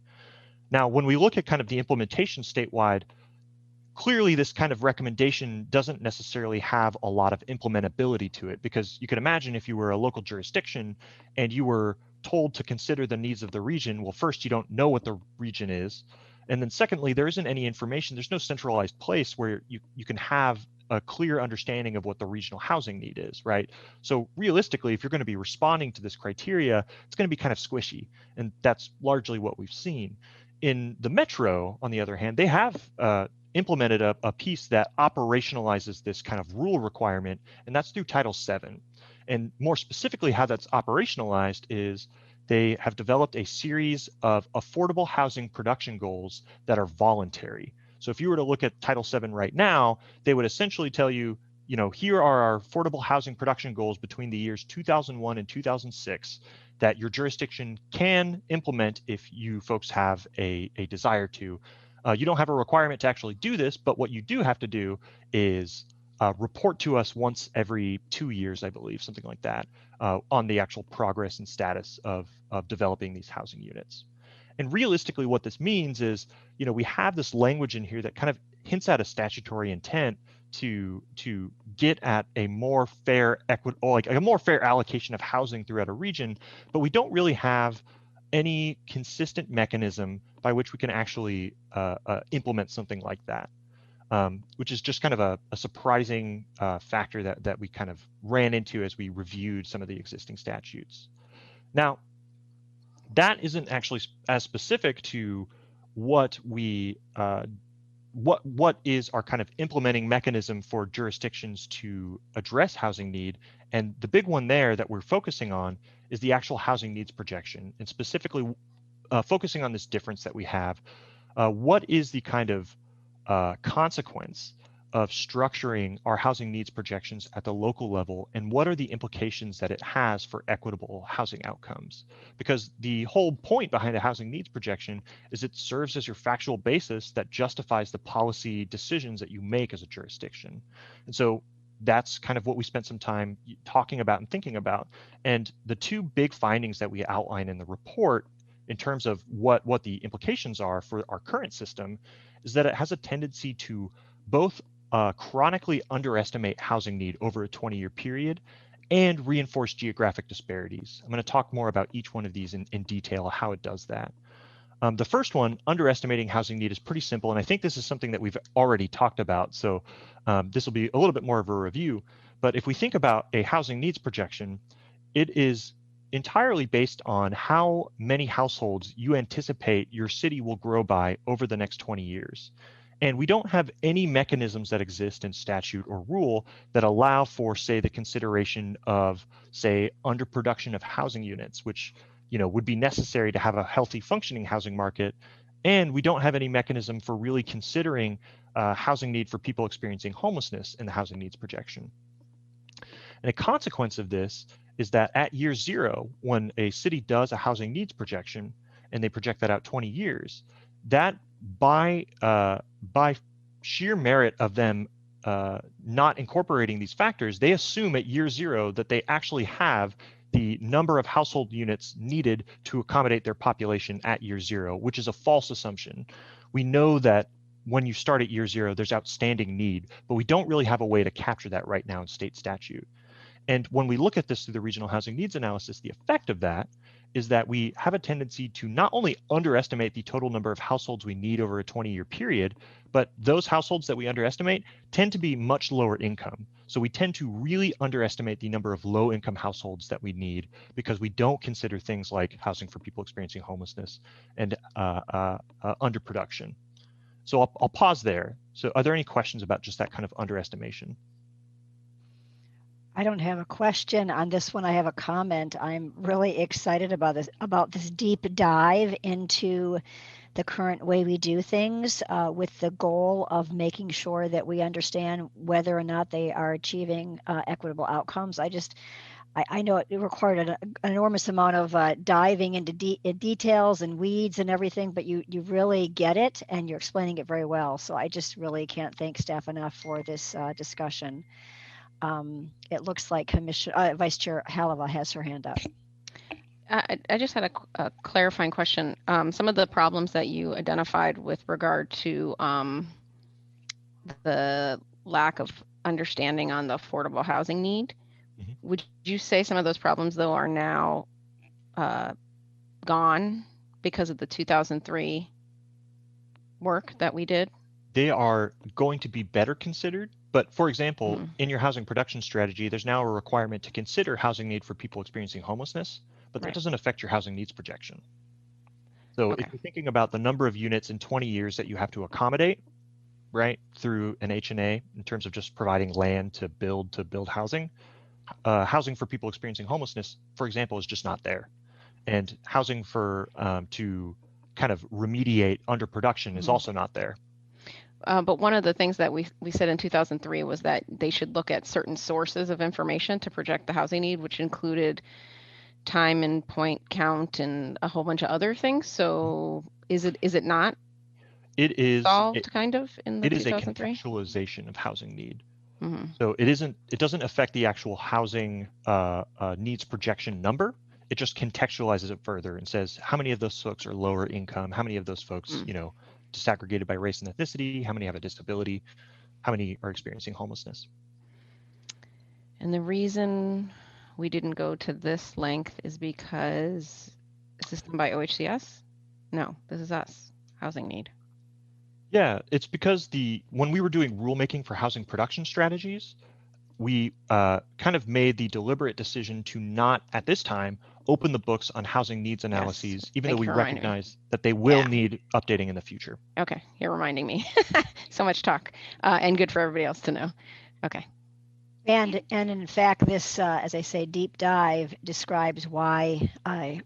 Now, when we look at kind of the implementation statewide, clearly this kind of recommendation doesn't necessarily have a lot of implementability to it, because you can imagine if you were a local jurisdiction and you were told to consider the needs of the region, well, first, you don't know what the region is. And then secondly, there isn't any information. There's no centralized place where you can have a clear understanding of what the regional housing need is, right? So realistically, if you're going to be responding to this criteria, it's going to be kind of squishy. And that's largely what we've seen. In the Metro, on the other hand, they have implemented a piece that operationalizes this kind of rule requirement, and that's through Title VII. And more specifically, how that's operationalized is they have developed a series of affordable housing production goals that are voluntary. So if you were to look at Title VII right now, they would essentially tell you, here are our affordable housing production goals between the years 2001 and 2006 that your jurisdiction can implement if you folks have a desire to. You don't have a requirement to actually do this, but what you do have to do is report to us once every 2 years, I believe, something like that, on the actual progress and status of developing these housing units. And realistically, what this means is, we have this language in here that kind of hints at a statutory intent to get at a more fair a more fair allocation of housing throughout a region, but we don't really have any consistent mechanism by which we can actually implement something like that. Which is just kind of a surprising factor that we kind of ran into as we reviewed some of the existing statutes. Now, that isn't actually as specific to what we what is our kind of implementing mechanism for jurisdictions to address housing need. And the big one there that we're focusing on is the actual housing needs projection, and specifically focusing on this difference that we have. What is the kind of consequence of structuring our housing needs projections at the local level, and what are the implications that it has for equitable housing outcomes? Because the whole point behind a housing needs projection is it serves as your factual basis that justifies the policy decisions that you make as a jurisdiction. And so that's kind of what we spent some time talking about and thinking about. And the two big findings that we outline in the report in terms of what the implications are for our current system is that it has a tendency to both chronically underestimate housing need over a 20-year period and reinforce geographic disparities. I'm going to talk more about each one of these in detail, how it does that. The first one, underestimating housing need, is pretty simple, and I think this is something that we've already talked about, so this will be a little bit more of a review. But if we think about a housing needs projection, it is entirely based on how many households you anticipate your city will grow by over the next 20 years. And we don't have any mechanisms that exist in statute or rule that allow for, say, the consideration of, say, underproduction of housing units, which would be necessary to have a healthy functioning housing market. And we don't have any mechanism for really considering housing need for people experiencing homelessness in the housing needs projection. And a consequence of this is that at year zero, when a city does a housing needs projection and they project that out 20 years, that by sheer merit of them not incorporating these factors, they assume at year zero that they actually have the number of household units needed to accommodate their population at year zero, which is a false assumption. We know that when you start at year zero, there's outstanding need, but we don't really have a way to capture that right now in state statute. And when we look at this through the regional housing needs analysis, the effect of that is that we have a tendency to not only underestimate the total number of households we need over a 20-year period, but those households that we underestimate tend to be much lower income. So we tend to really underestimate the number of low-income households that we need because we don't consider things like housing for people experiencing homelessness and underproduction. So I'll pause there. So are there any questions about just that kind of underestimation? I don't have a question on this one. I have a comment. I'm really excited about this deep dive into the current way we do things with the goal of making sure that we understand whether or not they are achieving equitable outcomes. I know it required an enormous amount of diving into details and weeds and everything, but you really get it and you're explaining it very well. So I just really can't thank staff enough for this discussion. It looks like Vice Chair Halava has her hand up. I just had a clarifying question. Some of the problems that you identified with regard to the lack of understanding on the affordable housing need, would you say some of those problems, though, are now gone because of the 2003 work that we did? They are going to be better considered. But for example, in your housing production strategy, there's now a requirement to consider housing need for people experiencing homelessness, but that doesn't affect your housing needs projection. So if you're thinking about the number of units in 20 years that you have to accommodate, right, through an H&A in terms of just providing land to build housing, housing for people experiencing homelessness, for example, is just not there. And housing for to kind of remediate underproduction is also not there. But one of the things that we said in 2003 was that they should look at certain sources of information to project the housing need, which included time and point count and a whole bunch of other things. So is it not? It is solved kind of in the 2003? It is a contextualization of housing need. So it doesn't affect the actual housing needs projection number. It just contextualizes it further and says how many of those folks are lower income, how many of those folks, disaggregated by race and ethnicity, how many have a disability, how many are experiencing homelessness. And the reason we didn't go to this length is because is this done by OHCS? No, this is us, housing need. Yeah, it's because when we were doing rulemaking for housing production strategies, we kind of made the deliberate decision to not, at this time, open the books on housing needs analyses, even though we recognize that they will need updating in the future. Okay, you're reminding me. So much talk, and good for everybody else to know. Okay. And in fact, this, as I say, deep dive describes why,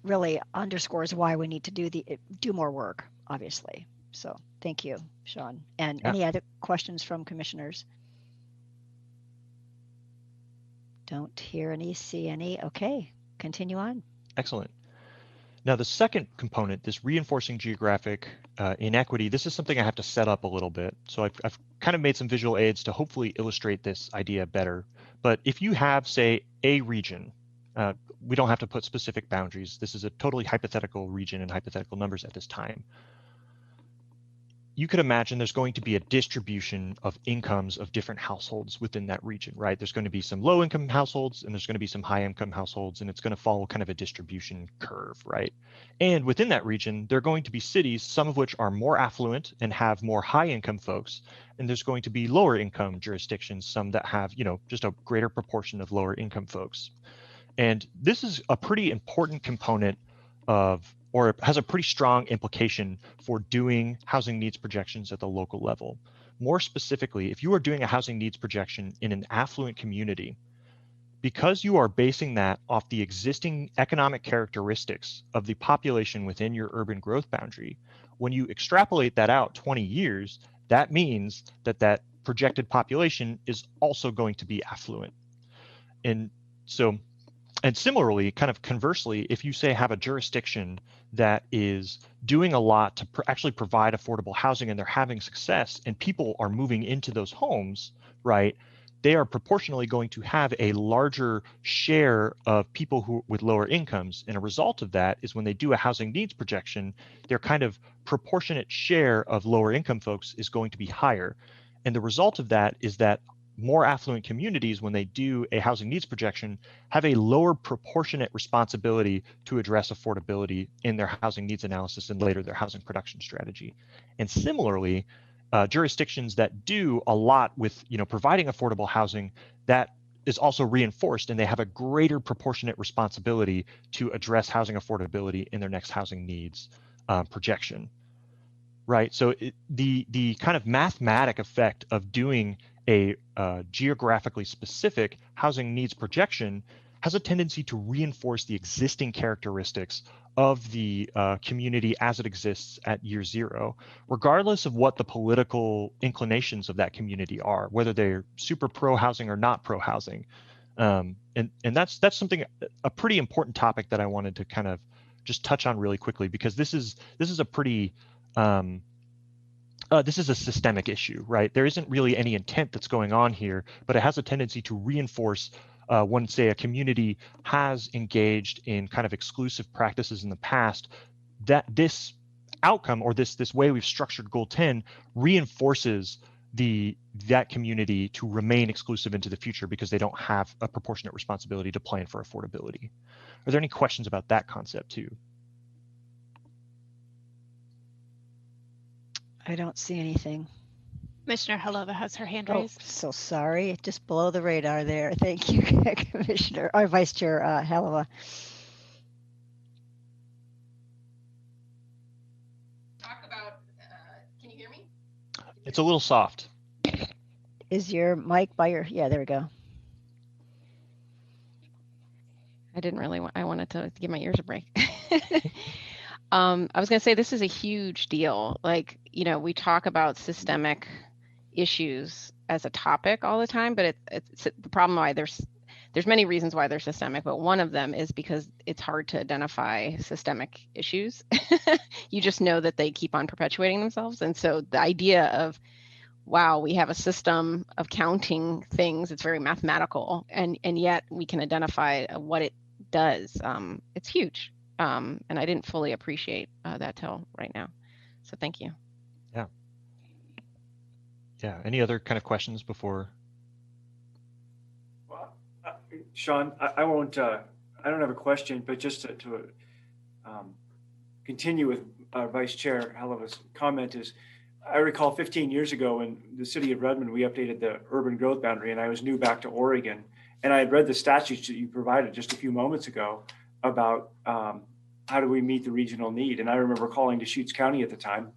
really underscores why we need to do more work, obviously. So thank you, Sean. And any other questions from commissioners? Don't hear any, see any. Okay, continue on. Excellent. Now, the second component, this reinforcing geographic inequity, this is something I have to set up a little bit. So I've kind of made some visual aids to hopefully illustrate this idea better. But if you have, say, a region, we don't have to put specific boundaries. This is a totally hypothetical region and hypothetical numbers at this time. You could imagine there's going to be a distribution of incomes of different households within that region, right? There's going to be some low income households and there's going to be some high income households, and it's going to follow kind of a distribution curve, right? And within that region, there are going to be cities, some of which are more affluent and have more high income folks. And there's going to be lower income jurisdictions, some that have, just a greater proportion of lower income folks. And this is a pretty important component of, or has a pretty strong implication for doing housing needs projections at the local level. More specifically, if you are doing a housing needs projection in an affluent community, because you are basing that off the existing economic characteristics of the population within your urban growth boundary, when you extrapolate that out 20 years, that means that that projected population is also going to be affluent. And similarly, kind of conversely, if you say have a jurisdiction that is doing a lot to actually provide affordable housing and they're having success and people are moving into those homes, right, they are proportionally going to have a larger share of people who with lower incomes. And a result of that is when they do a housing needs projection, their kind of proportionate share of lower income folks is going to be higher. And the result of that is that more affluent communities, when they do a housing needs projection, have a lower proportionate responsibility to address affordability in their housing needs analysis and later their housing production strategy. And similarly, jurisdictions that do a lot with providing affordable housing, that is also reinforced, and they have a greater proportionate responsibility to address housing affordability in their next housing needs projection. Right. So the kind of mathematic effect of doing a geographically specific housing needs projection has a tendency to reinforce the existing characteristics of the community as it exists at year zero, regardless of what the political inclinations of that community are, whether they're super pro-housing or not pro-housing. And that's something, a pretty important topic that I wanted to kind of just touch on really quickly, because this is a pretty this is a systemic issue, right? There isn't really any intent that's going on here, but it has a tendency to reinforce when, say, a community has engaged in kind of exclusive practices in the past, that this outcome or this way we've structured Goal 10 reinforces that community to remain exclusive into the future because they don't have a proportionate responsibility to plan for affordability. Are there any questions about that concept too? I don't see anything. Commissioner Halova has her hand Oh, raised. so sorry. Just below the radar there. Thank you, Commissioner or Vice Chair Halova. Talk about, can you hear me? It's a little soft. Is your mic by your, yeah, there we go. I didn't really want, I wanted to give my ears a break. I was going to say this is a huge deal. Like, you know, we talk about systemic issues as a topic all the time, but it's the problem why there's many reasons why they're systemic, but one of them is because it's hard to identify systemic issues. You just know that they keep on perpetuating themselves. And so the idea of, wow, we have a system of counting things, it's very mathematical, and yet we can identify what it does. It's huge. And I didn't fully appreciate that till right now. So thank you. Yeah. Yeah. Any other kind of questions before? Well, Sean, I won't. I don't have a question, but just to continue with Vice Chair Halova's comment is, I recall 15 years ago in the city of Redmond, we updated the urban growth boundary, and I was new back to Oregon, and I had read the statutes that you provided just a few moments ago about how do we meet the regional need. And I remember calling Deschutes County at the time,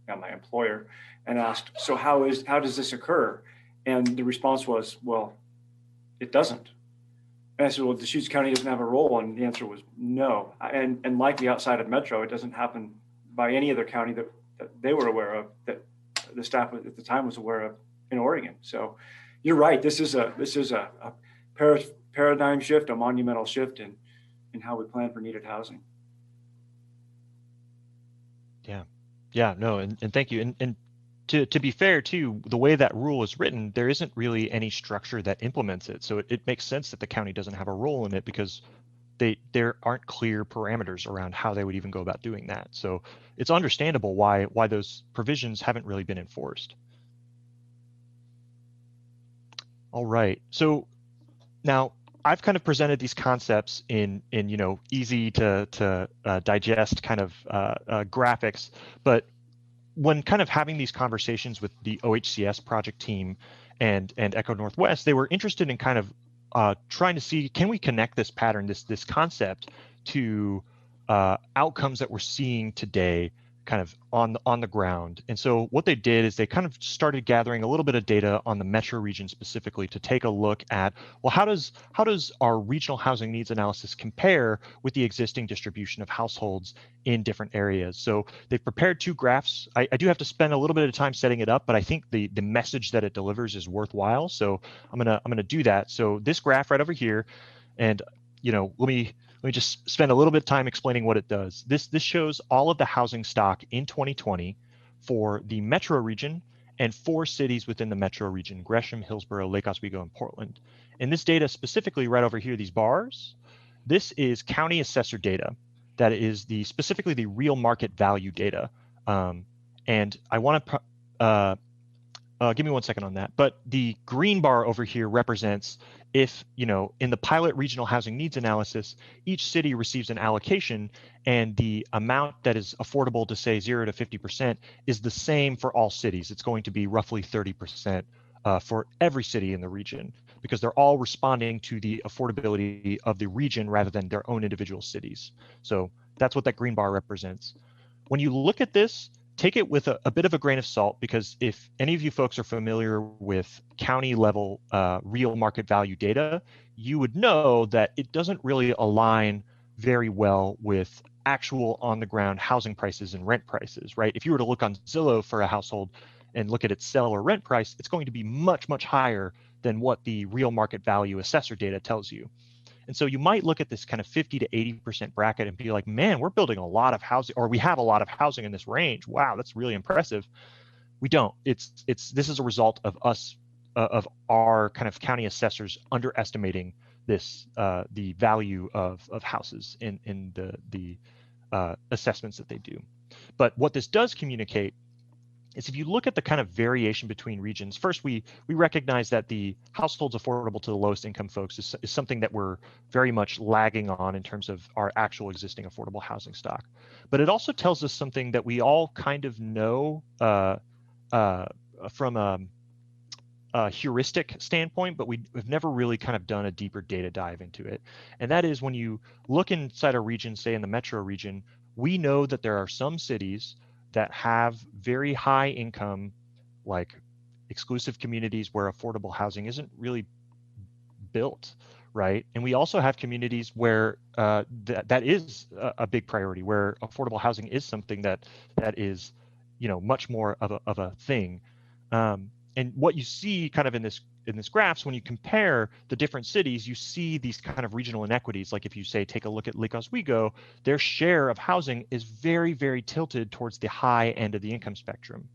my employer, and asked, so how does this occur? And the response was, well, it doesn't. And I said, well, Deschutes County doesn't have a role. And the answer was no. And likely outside of Metro, it doesn't happen by any other county that they were aware of, that the staff at the time was aware of in Oregon. So you're right. This is a paradigm shift, a monumental shift in how we plan for needed housing. Yeah, no, and thank you. And to be fair too, the way that rule is written, there isn't really any structure that implements it. So it makes sense that the county doesn't have a role in it because there aren't clear parameters around how they would even go about doing that. So it's understandable why those provisions haven't really been enforced. All right, so now I've kind of presented these concepts in you know, easy to digest kind of graphics, but when kind of having these conversations with the OHCS project team and Echo Northwest, they were interested in kind of trying to see, can we connect this pattern, this concept to outcomes that we're seeing today kind of on the ground. And so what they did is they kind of started gathering a little bit of data on the metro region specifically to take a look at, well, how does our regional housing needs analysis compare with the existing distribution of households in different areas? So they've prepared two graphs. I do have to spend a little bit of time setting it up, but I think the message that it delivers is worthwhile. So I'm gonna do that. So this graph right over here, and you know, let me just spend a little bit of time explaining what it does. This shows all of the housing stock in 2020 for the metro region and 4 cities within the metro region: Gresham, Hillsborough, Lake Oswego, and Portland. And this data specifically right over here, these bars, this is county assessor data. That is specifically the real market value data. And I want to, give me 1 second on that. But the green bar over here represents if, you know, in the pilot regional housing needs analysis, each city receives an allocation and the amount that is affordable to say 0 to 50% is the same for all cities. It's going to be roughly 30% for every city in the region because they're all responding to the affordability of the region rather than their own individual cities. So that's what that green bar represents. When you look at this, take it with a bit of a grain of salt, because if any of you folks are familiar with county level real market value data, you would know that it doesn't really align very well with actual on the ground housing prices and rent prices, right? If you were to look on Zillow for a household and look at its sell or rent price, it's going to be much, much higher than what the real market value assessor data tells you. And so you might look at this kind of 50 to 80% bracket and be like, man, we're building a lot of housing, or we have a lot of housing in this range. Wow, that's really impressive. We don't. This is a result of us, of our kind of county assessors underestimating this, the value of houses in the assessments that they do. But what this does communicate is if you look at the kind of variation between regions, first we recognize that the households affordable to the lowest income folks is something that we're very much lagging on in terms of our actual existing affordable housing stock. But it also tells us something that we all kind of know from a heuristic standpoint, but we've never really kind of done a deeper data dive into it. And that is when you look inside a region, say in the metro region, we know that there are some cities that have very high income, like exclusive communities where affordable housing isn't really built, right? And we also have communities where that is a big priority, where affordable housing is something that is, much more of a thing. And what you see kind of in this graphs, when you compare the different cities, you see these kind of regional inequities. Like if you say, take a look at Lake Oswego, their share of housing is very, very tilted towards the high end of the income spectrum.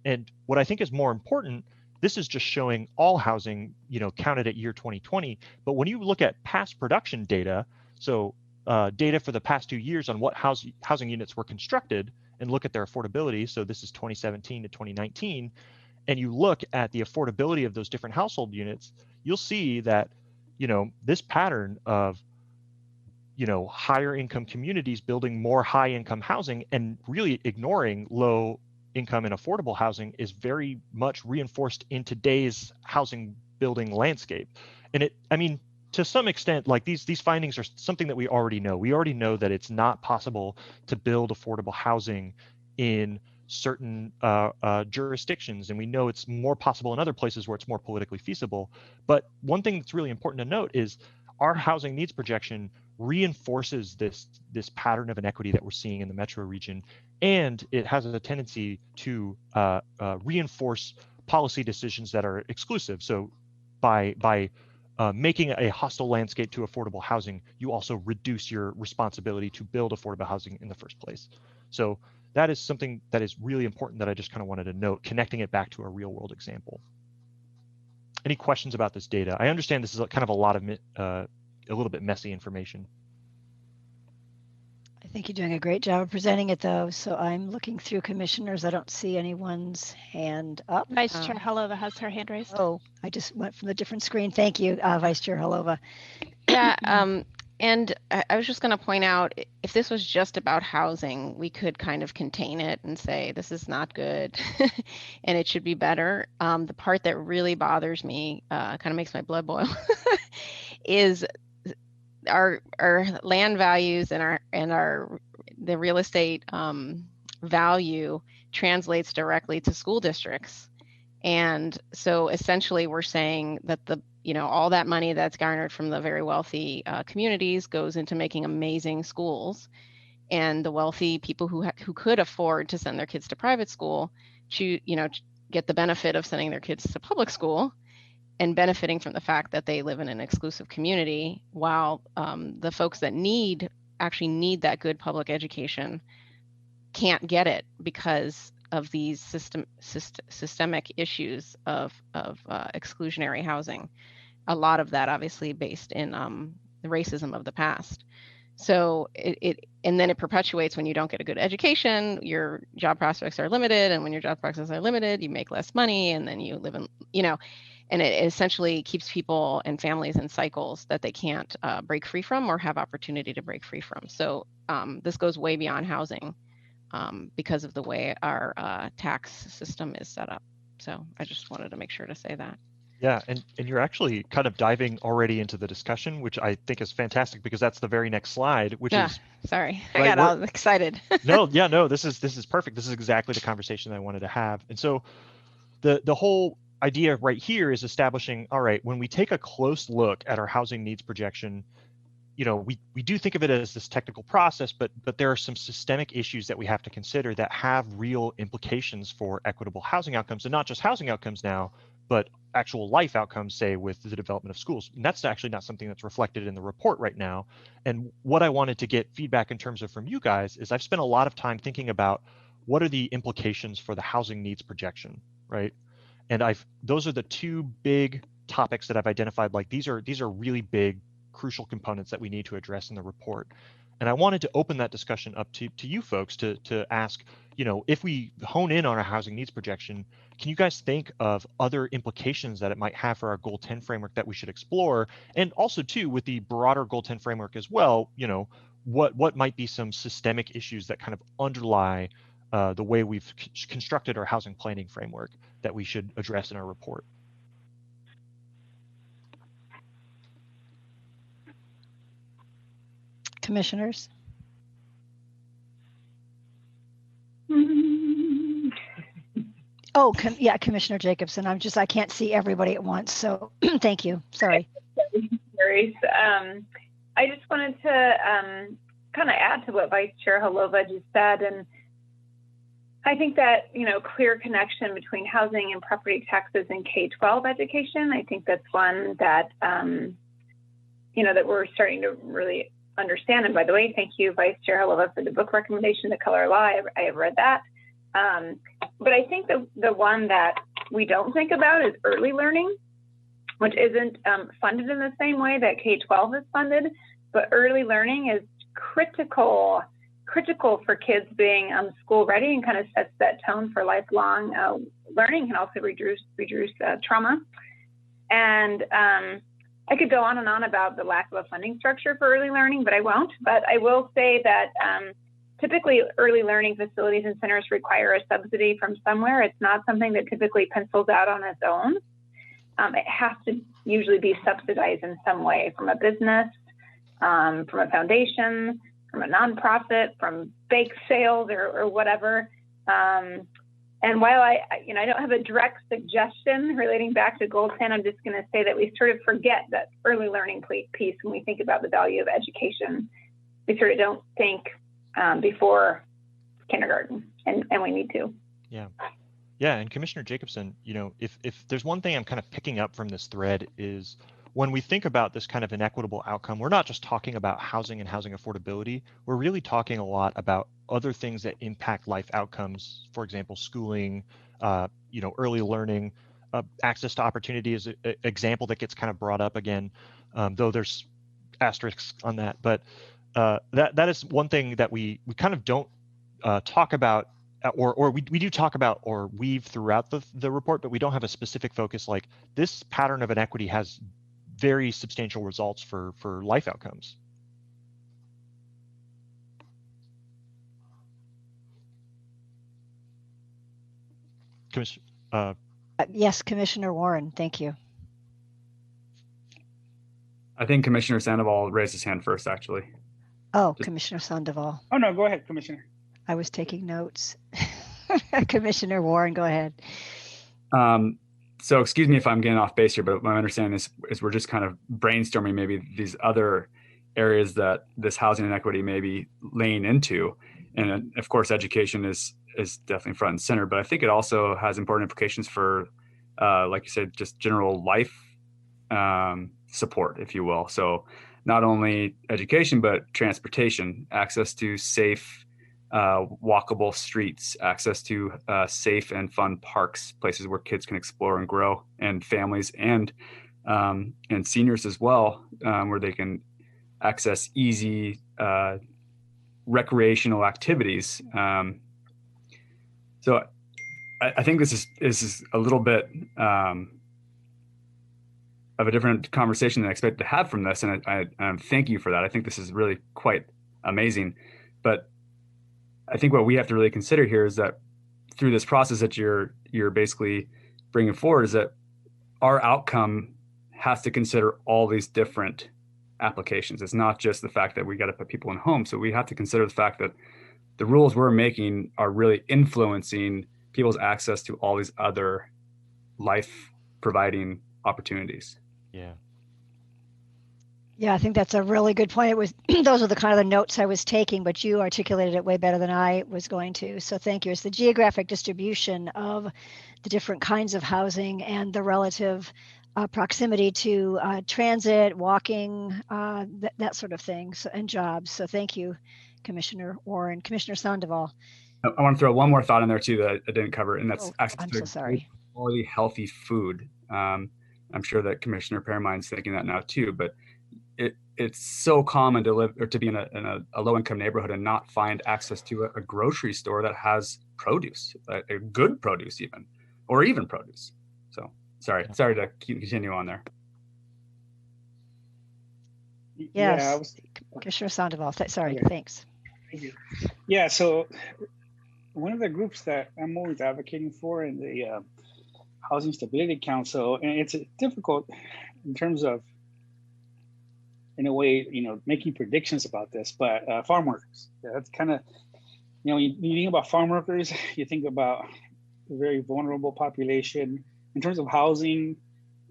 And what I think is more important, this is just showing all housing, counted at year 2020. But when you look at past production data, so data for the past 2 years on what housing units were constructed, and look at their affordability, so this is 2017 to 2019, and you look at the affordability of those different household units, you'll see that, this pattern of, higher income communities building more high income housing and really ignoring low income and affordable housing is very much reinforced in today's housing building landscape. And to some extent, like these findings are something that we already know. We already know that it's not possible to build affordable housing in certain jurisdictions, and we know it's more possible in other places where it's more politically feasible. But one thing that's really important to note is our housing needs projection reinforces this pattern of inequity that we're seeing in the metro region, and it has a tendency to reinforce policy decisions that are exclusive. So by making a hostile landscape to affordable housing, you also reduce your responsibility to build affordable housing in the first place. So that is something that is really important that I just kind of wanted to note, connecting it back to a real world example. Any questions about this data? I understand this is kind of a lot of a little bit messy information. I think you're doing a great job of presenting it, though. So I'm looking through commissioners. I don't see anyone's hand up. Vice Chair Halova has her hand raised. Oh, I just went from a different screen. Thank you, Vice Chair Halova. Yeah, and I was just going to point out, if this was just about housing, we could kind of contain it and say, this is not good and it should be better. The part that really bothers me, kind of makes my blood boil, is our land values and the real estate value translates directly to school districts. And so essentially we're saying that all that money that's garnered from the very wealthy communities goes into making amazing schools, and the wealthy people who could afford to send their kids to private school get the benefit of sending their kids to public school and benefiting from the fact that they live in an exclusive community, while the folks that actually need that good public education can't get it because of these systemic issues of exclusionary housing. A lot of that obviously based in the racism of the past. So and then it perpetuates when you don't get a good education, your job prospects are limited, and when your job prospects are limited, you make less money, and then you live in, and it essentially keeps people and families in cycles that they can't break free from or have opportunity to break free from. So this goes way beyond housing because of the way our tax system is set up. So I just wanted to make sure to say that. Yeah, and you're actually kind of diving already into the discussion, which I think is fantastic because that's the very next slide, which is sorry, I got all excited. No, this is perfect. This is exactly the conversation that I wanted to have. And so the whole idea right here is establishing, all right, when we take a close look at our housing needs projection, we do think of it as this technical process, but there are some systemic issues that we have to consider that have real implications for equitable housing outcomes, and not just housing outcomes now, but actual life outcomes, say, with the development of schools. And that's actually not something that's reflected in the report right now. And what I wanted to get feedback in terms of from you guys is I've spent a lot of time thinking about what are the implications for the housing needs projection, right? And those are the two big topics that I've identified. Like these are really big, crucial components that we need to address in the report. And I wanted to open that discussion up to you folks to ask, you know, if we hone in on our housing needs projection, can you guys think of other implications that it might have for our Goal 10 framework that we should explore? And also too, with the broader Goal 10 framework as well, you know, what might be some systemic issues that kind of underlie the way we've constructed our housing planning framework that we should address in our report? Commissioners? Oh, yeah, Commissioner Jacobson. I can't see everybody at once, so thank you. Sorry. I just wanted to kind of add to what Vice Chair Holova just said, and I think that, you know, clear connection between housing and property taxes and K-12 education. I think that's one that, you know, that we're starting to really understand. And by the way, thank you, Vice Chair Holova, for the book recommendation, The Color of Law. I have read that. But I think the one that we don't think about is early learning, which isn't funded in the same way that K-12 is funded, but early learning is critical for kids being school ready, and kind of sets that tone for lifelong learning, can also reduce trauma. And I could go on and on about the lack of a funding structure for early learning, but I won't. But I will say that typically early learning facilities and centers require a subsidy from somewhere. It's not something that typically pencils out on its own. It has to usually be subsidized in some way, from a business, from a foundation, from a nonprofit, from bake sales or whatever. And while I don't have a direct suggestion relating back to Goal 10, I'm just going to say that we sort of forget that early learning piece when we think about the value of education. We sort of don't think before kindergarten, and we need to. Yeah. Yeah, and Commissioner Jacobson, you know, if there's one thing I'm kind of picking up from this thread is when we think about this kind of inequitable outcome, we're not just talking about housing and housing affordability. We're really talking a lot about other things that impact life outcomes. For example, schooling, you know, early learning, access to opportunity is an example that gets kind of brought up again, though there's asterisks on that. But that is one thing that we kind of don't talk about, or we do talk about or weave throughout the report, but we don't have a specific focus like this pattern of inequity has very substantial results for life outcomes. Yes, Commissioner Warren, thank you. I think Commissioner Sandoval raised his hand first, actually. Oh, Commissioner Sandoval. Oh, no, go ahead, Commissioner. I was taking notes. Commissioner Warren, go ahead. So excuse me if I'm getting off base here, but my understanding is we're just kind of brainstorming maybe these other areas that this housing inequity may be laying into. And of course, education is definitely front and center, but I think it also has important implications for, like you said, just general life support, if you will. So not only education, but transportation, access to safe, walkable streets, access to safe and fun parks, places where kids can explore and grow, and families and seniors as well, where they can access easy recreational activities. So I think this is a little bit of a different conversation than I expected to have from this, and I thank you for that. I think this is really quite amazing, but I think what we have to really consider here is that through this process that you're basically bringing forward is that our outcome has to consider all these different applications. It's not just the fact that we got to put people in homes. So we have to consider the fact that the rules we're making are really influencing people's access to all these other life providing opportunities. Yeah. Yeah, I think that's a really good point. It was those are the kind of the notes I was taking, but you articulated it way better than I was going to. So thank you. It's the geographic distribution of the different kinds of housing and the relative proximity to transit, walking, that sort of thing, and jobs. So thank you, Commissioner Warren. Commissioner Sandoval. I want to throw one more thought in there too that I didn't cover, and that's access I'm to so sorry. quality, healthy food. I'm sure that Commissioner Perrimine's thinking that now too, but it's so common to live or to be in a low-income neighborhood and not find access to a grocery store that has produce, good produce even, or even produce. So sorry to continue on there. Yes, Yeah, Commissioner Sandoval. Sorry, Okay. thanks. Thank you. Yeah, so one of the groups that I'm always advocating for in the Housing Stability Council, and it's difficult in terms of, in a way, making predictions about this, but farm workers. Yeah, that's kind of, you think about farm workers, you think about a very vulnerable population. In terms of housing,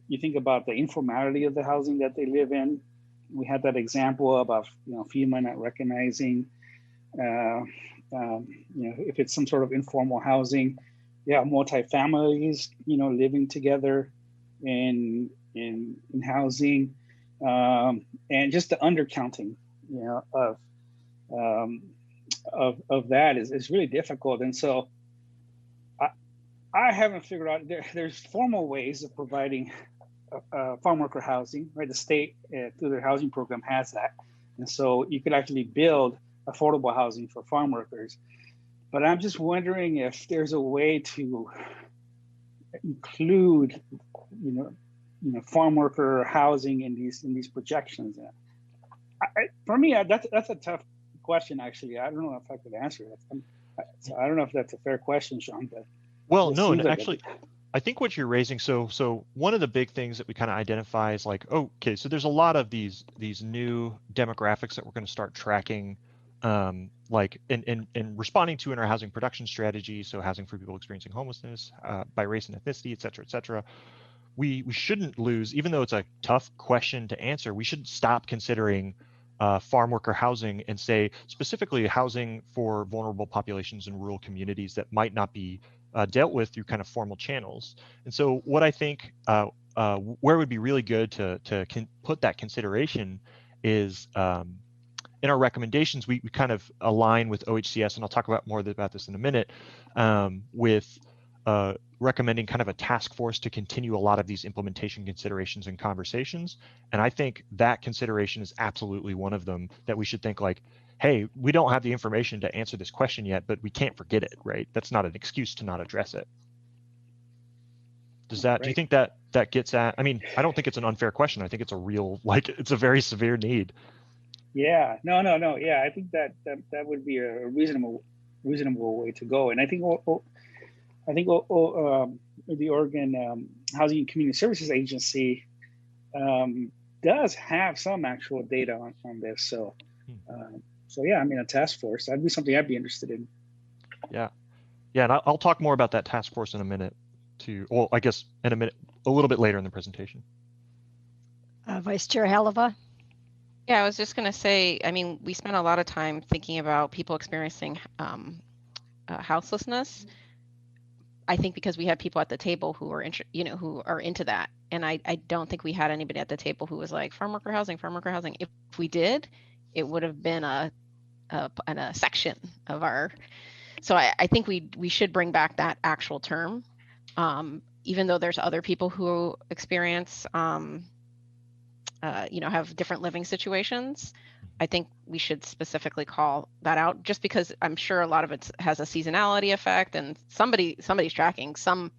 you think about the informality of the housing that they live in. We had that example about FEMA not recognizing, if it's some sort of informal housing, multi-families, living together in housing, and just the undercounting, of that is really difficult. And so I haven't figured out, there's formal ways of providing farm worker housing, right? The state through their housing program has that. And so you could actually build affordable housing for farm workers. But I'm just wondering if there's a way to include, farm worker housing in these projections. For me, that's a tough question, actually. I don't know if I could answer that. So I don't know if that's a fair question, Sean, but. Well, no, actually, I think what you're raising, so one of the big things that we kind of identify is like, okay, so there's a lot of these new demographics that we're going to start tracking, like in responding to in our housing production strategy. So housing for people experiencing homelessness, by race and ethnicity, et cetera, et cetera. We shouldn't lose, even though it's a tough question to answer, we shouldn't stop considering farm worker housing and say specifically housing for vulnerable populations in rural communities that might not be dealt with through kind of formal channels. And so what I think where it would be really good to put that consideration is in our recommendations, we kind of align with OHCS, and I'll talk more about this in a minute, with recommending kind of a task force to continue a lot of these implementation considerations and conversations. And I think that consideration is absolutely one of them that we should think like, hey, we don't have the information to answer this question yet, but we can't forget it, right? That's not an excuse to not address it. Does that, do you think that gets at, I mean, I don't think it's an unfair question. I think it's a real, it's a very severe need. Yeah, no. Yeah, I think that would be a reasonable way to go. And I think the Oregon Housing and Community Services Agency does have some actual data on this. So, yeah, I mean, a task force, that'd be something I'd be interested in. Yeah, and I'll talk more about that task force in a minute well, I guess in a minute, a little bit later in the presentation. Vice Chair Halava. Yeah, I was just going to say, I mean, we spent a lot of time thinking about people experiencing houselessness. I think because we had people at the table who are who are into that, and I don't think we had anybody at the table who was like farm worker housing. If we did, it would have been a section of our. So I think we should bring back that actual term, even though there's other people who experience have different living situations. I think we should specifically call that out, just because I'm sure a lot of it has a seasonality effect, and somebody's tracking some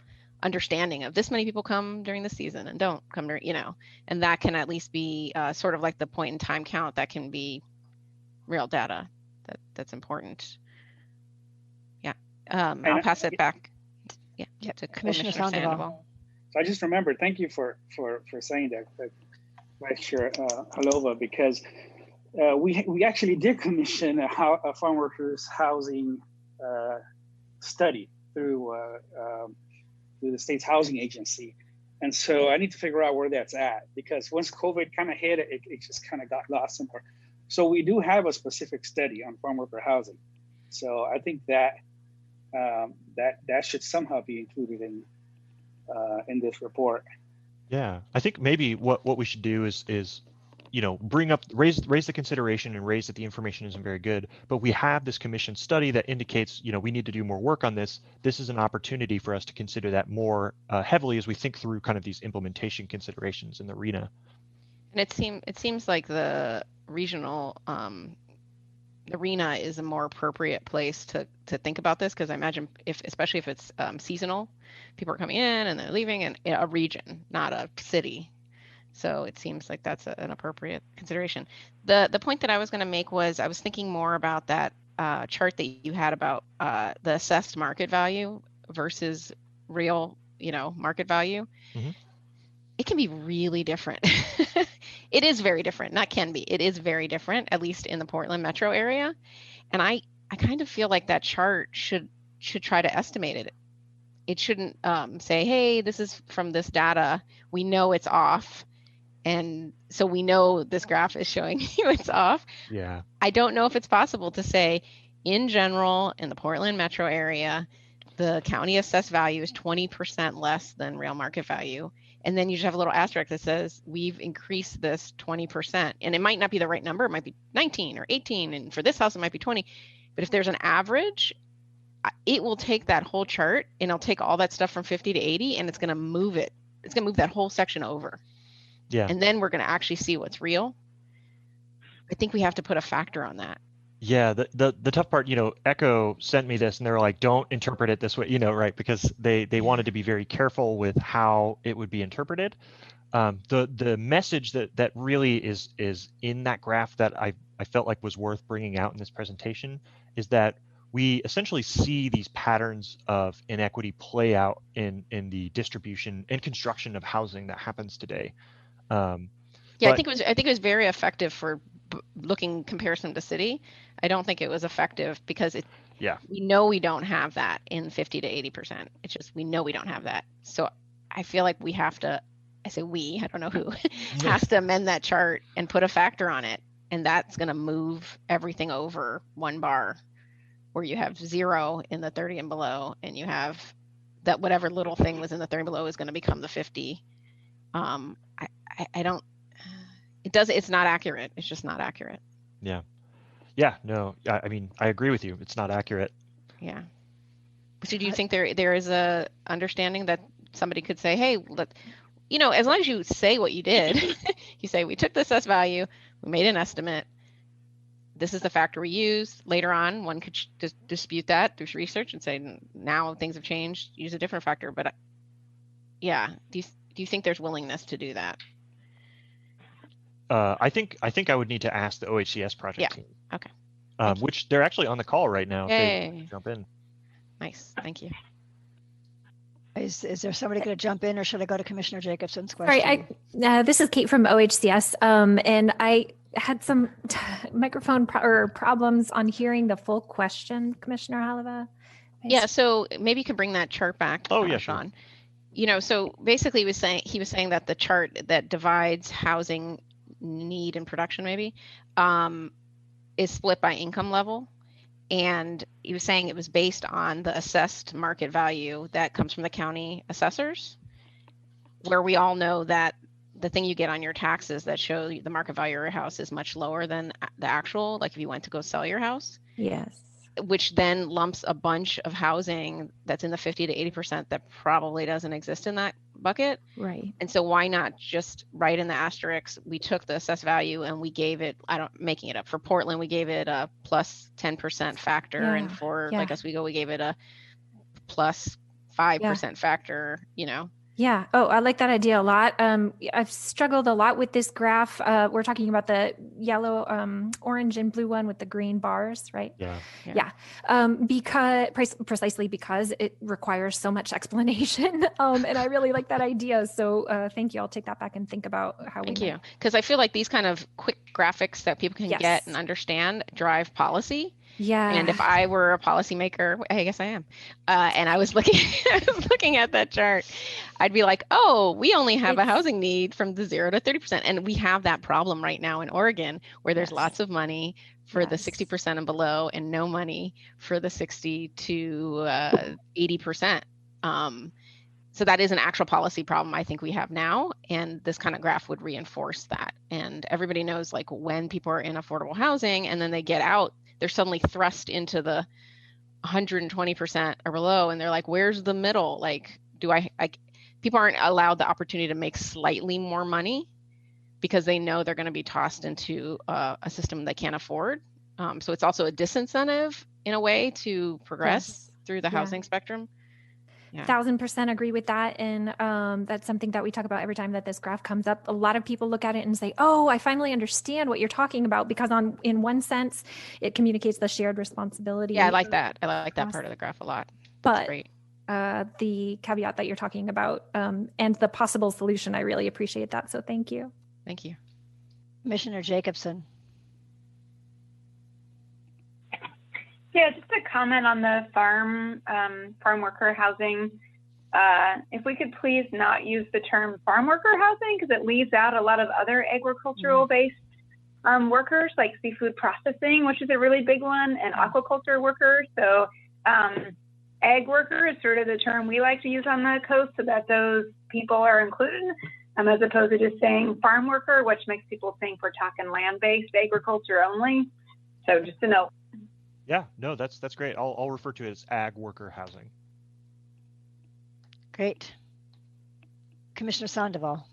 understanding of this many people come during the season and don't come during, and that can at least be sort of like the point in time count that can be real data that's important. Yeah, I'll pass it back. To Commissioner Sandoval. So I just remembered. Thank you for saying that, Vice Chair Halova, because we actually did commission a farm workers housing study through the state's housing agency, and so I need to figure out where that's at, because once COVID kind of hit, it just kind of got lost somewhere. So we do have a specific study on farm worker housing. So I think that that should somehow be included in this report. Yeah, I think maybe what we should do is raise the consideration and raise that the information isn't very good, but we have this commission study that indicates we need to do more work on this. This is an opportunity for us to consider that more heavily as we think through kind of these implementation considerations in the arena. And it seems like the regional the RENA is a more appropriate place to think about this, because I imagine especially if it's seasonal, people are coming in and they're leaving, and a region, not a city. So it seems like that's an appropriate consideration. The point that I was going to make was I was thinking more about that chart that you had about the assessed market value versus real, market value. Mm-hmm. It can be really different. It is very different, not can be. It is very different, at least in the Portland metro area. And I kind of feel like that chart should try to estimate it. It shouldn't say, hey, this is from this data. We know it's off. And so we know this graph is showing you it's off. Yeah. I don't know if it's possible to say, in general, in the Portland metro area, the county assessed value is 20% less than real market value. And then you just have a little asterisk that says, we've increased this 20%. And it might not be the right number. It might be 19 or 18. And for this house, it might be 20. But if there's an average, it will take that whole chart and it'll take all that stuff from 50 to 80 and it's going to move it. It's going to move that whole section over. Yeah. And then we're going to actually see what's real. I think we have to put a factor on that. Yeah, the tough part, Echo sent me this and they were like, don't interpret it this way, right? Because they wanted to be very careful with how it would be interpreted. The message that really is in that graph that I felt like was worth bringing out in this presentation is that we essentially see these patterns of inequity play out in the distribution and construction of housing that happens today. I think it was very effective for looking comparison to city. I don't think it was effective because we know we don't have that in 50 to 80%. It's just, we know we don't have that. So I feel like we have to, I say we, I don't know who, has to amend that chart and put a factor on it. And that's going to move everything over one bar where you have 0 in the 30 and below. And you have that whatever little thing was in the 30 and below is going to become the 50. I don't, it's not accurate. It's just not accurate. Yeah. No, I mean, I agree with you. It's not accurate. Yeah. So do you think there is a understanding that somebody could say, hey, as long as you say what you did, you say, we took this assessed value, we made an estimate, this is the factor we used. Later on, one could dispute that through research and say, now things have changed, use a different factor. But do you think there's willingness to do that? I think I would need to ask the OHCS project team. Okay. Which they're actually on the call right now. Yay. If they jump in. Nice. Thank you. Is there somebody going to jump in, or should I go to Commissioner Jacobson's question? Sorry, this is Kate from OHCS, and I had some microphone problems on hearing the full question, Commissioner Haleva. Yeah, so maybe you could bring that chart back. Oh, yeah, Sean. Sure. So basically he was saying that the chart that divides housing need and production maybe is split by income level, and he was saying it was based on the assessed market value that comes from the county assessors, where we all know that the thing you get on your taxes that show the market value of your house is much lower than the actual, like if you went to go sell your house. Yes. Which then lumps a bunch of housing that's in the 50 to 80% that probably doesn't exist in that bucket. Right. And so why not just write in the asterisks, we took the assessed value and we gave it, making it up, for Portland, we gave it a plus 10% factor. Yeah. And for like Oswego, we gave it a plus 5% factor, Yeah. Oh, I like that idea a lot. I've struggled a lot with this graph. We're talking about the yellow, orange, and blue one with the green bars, right? Yeah. Precisely because it requires so much explanation, and I really like that idea. So thank you. I'll take that back and think about how. Thank you, because I feel like these kind of quick graphics that people can get and understand drive policy. Yeah. And if I were a policymaker, I guess I am, and I was looking at that chart, I'd be like, oh, we only have a housing need from the 0 to 30%. And we have that problem right now in Oregon, where there's lots of money for the 60% and below and no money for the 60 to 80%. So that is an actual policy problem I think we have now. And this kind of graph would reinforce that. And everybody knows, like, when people are in affordable housing and then they get out, they're suddenly thrust into the 120% or below. And they're like, where's the middle? Like, people aren't allowed the opportunity to make slightly more money because they know they're going to be tossed into a system they can't afford. So it's also a disincentive in a way to progress through the housing spectrum. Yeah. 1000% agree with that. And that's something that we talk about every time that this graph comes up. A lot of people look at it and say, oh, I finally understand what you're talking about, because in one sense, it communicates the shared responsibility. Yeah, I like that. I like that part of the graph a lot. That's great. The caveat that you're talking about and the possible solution, I really appreciate that. So thank you. Thank you. Commissioner Jacobson. Yeah, just a comment on the farm worker housing. If we could please not use the term farm worker housing, because it leaves out a lot of other agricultural based workers like seafood processing, which is a really big one, and aquaculture workers. So ag worker is sort of the term we like to use on the coast so that those people are included, as opposed to just saying farm worker, which makes people think we're talking land-based agriculture only. So just a note. Yeah, no, that's great. I'll refer to it as ag worker housing. Great. Commissioner Sandoval.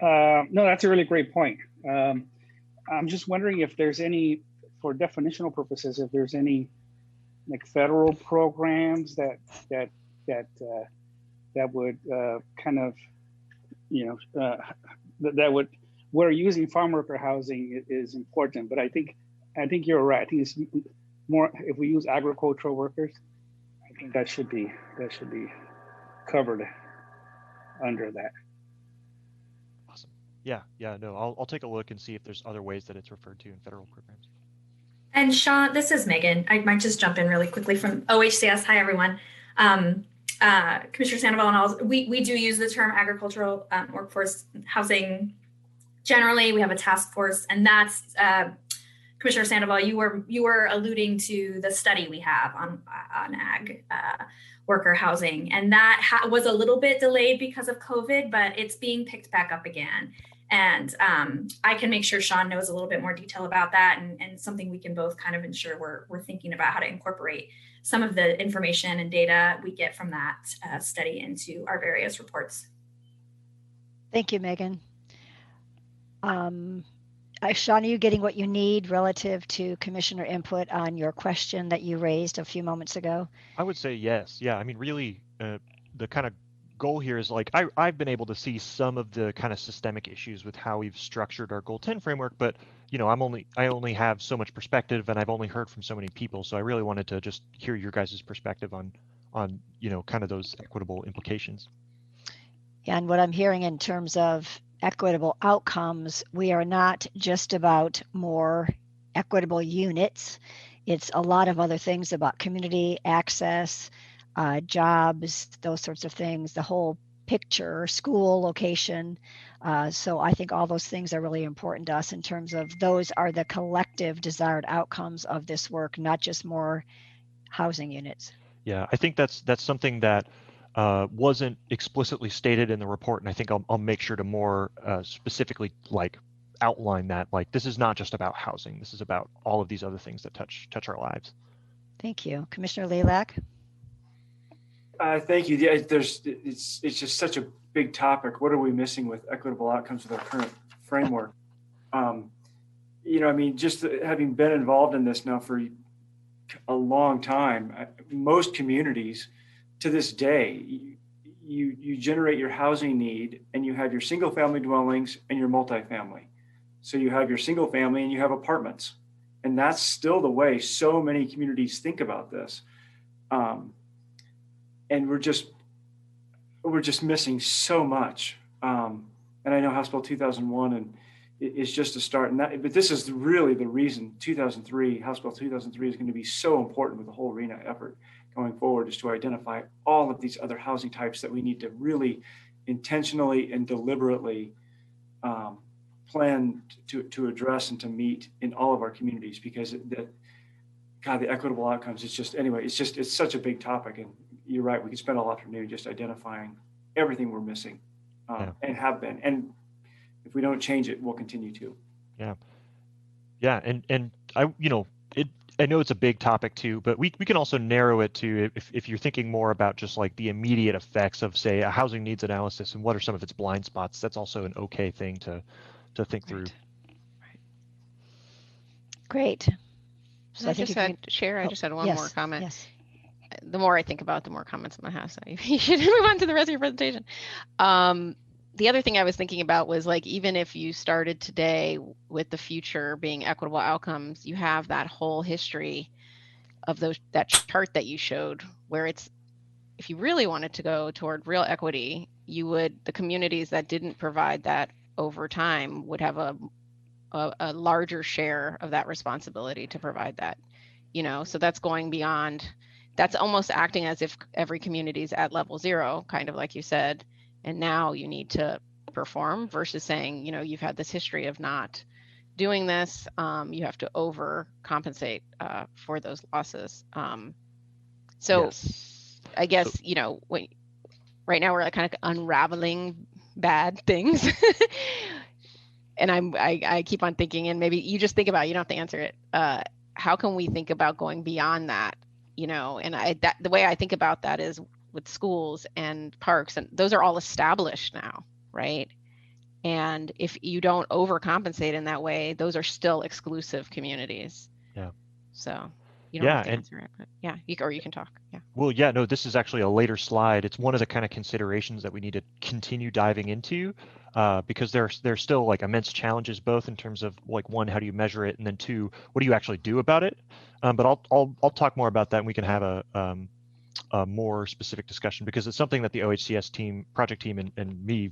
No, that's a really great point. I'm just wondering if there's any, for definitional purposes, if there's any like federal programs that would kind of, that would, where using farm worker housing is important. But I think you're right. I think it's more, if we use agricultural workers, I think that should be covered under that. Awesome. Yeah, no, I'll take a look and see if there's other ways that it's referred to in federal programs. And Sean, this is Megan. I might just jump in really quickly from OHCS. Hi, everyone. Commissioner Sandoval and all, we do use the term agricultural workforce housing. Generally, we have a task force, and that's Commissioner Sandoval, you were alluding to the study we have on ag worker housing, and that was a little bit delayed because of COVID, but it's being picked back up again. And I can make sure Sean knows a little bit more detail about that, and something we can both kind of ensure we're thinking about how to incorporate some of the information and data we get from that study into our various reports. Thank you, Megan. Sean, are you getting what you need relative to commissioner input on your question that you raised a few moments ago? I would say yes. Yeah, I mean, really, the kind of goal here is like I've been able to see some of the kind of systemic issues with how we've structured our Goal 10 framework, but I only have so much perspective, and I've only heard from so many people. So I really wanted to just hear your guys' perspective on kind of those equitable implications. Yeah, and what I'm hearing in terms of equitable outcomes, we are not just about more equitable units. It's a lot of other things about community access, jobs, those sorts of things, the whole picture, school location. So I think all those things are really important to us in terms of those are the collective desired outcomes of this work, not just more housing units. Yeah, I think that's something that wasn't explicitly stated in the report, and I think I'll make sure to more specifically outline that. Like, this is not just about housing. This is about all of these other things that touch our lives. Thank you, Commissioner Lilac. Thank you. Yeah, it's just such a big topic. What are we missing with equitable outcomes with our current framework? I mean, just having been involved in this now for a long time, most communities to this day, you generate your housing need, and you have your single family dwellings and your multifamily. So you have your single family and you have apartments. And that's still the way so many communities think about this. And we're just missing so much. And I know House Bill 2001 is just a start. But this is really the reason House Bill 2003 is going to be so important with the whole RHNA effort going forward, is to identify all of these other housing types that we need to really intentionally and deliberately plan to address and to meet in all of our communities, because the equitable outcomes, it's such a big topic. And you're right, we could spend all afternoon just identifying everything we're missing and have been. And if we don't change it, we'll continue to. Yeah. And I know it's a big topic too, but we can also narrow it to if you're thinking more about just like the immediate effects of, say, a housing needs analysis and what are some of its blind spots. That's also an okay thing to think through. Great. So I just had, Chair, I just had one more yes, comment. Yes. The more I think about it, the more comments I'm gonna have. So you should move on to the rest of your presentation. The other thing I was thinking about was like, even if you started today with the future being equitable outcomes, you have that whole history of that chart that you showed, where it's, if you really wanted to go toward real equity, the communities that didn't provide that over time would have a larger share of that responsibility to provide that, so that's going beyond, that's almost acting as if every community is at level 0, kind of like you said, and now you need to perform, versus saying, you've had this history of not doing this, you have to overcompensate for those losses. So yes. I guess, right now we're like kind of unraveling bad things. And I keep on thinking, and maybe you just think about it, you don't have to answer it. How can we think about going beyond that? And the way I think about that is with schools and parks, and those are all established now, right? And if you don't overcompensate in that way, those are still exclusive communities. Yeah. So you don't have to answer it, but yeah, you can talk. Yeah. Well, yeah, no, this is actually a later slide. It's one of the kind of considerations that we need to continue diving into, because there's still like immense challenges, both in terms of like, one, how do you measure it, and then 2, what do you actually do about it? But I'll talk more about that, and we can have a more specific discussion, because it's something that the OHCS team, project team, and me,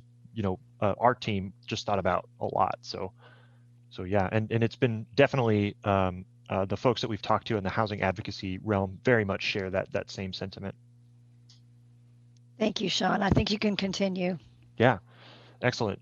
our team just thought about a lot. So yeah, and it's been definitely the folks that we've talked to in the housing advocacy realm very much share that same sentiment. Thank you, Sean. I think you can continue. Yeah, excellent.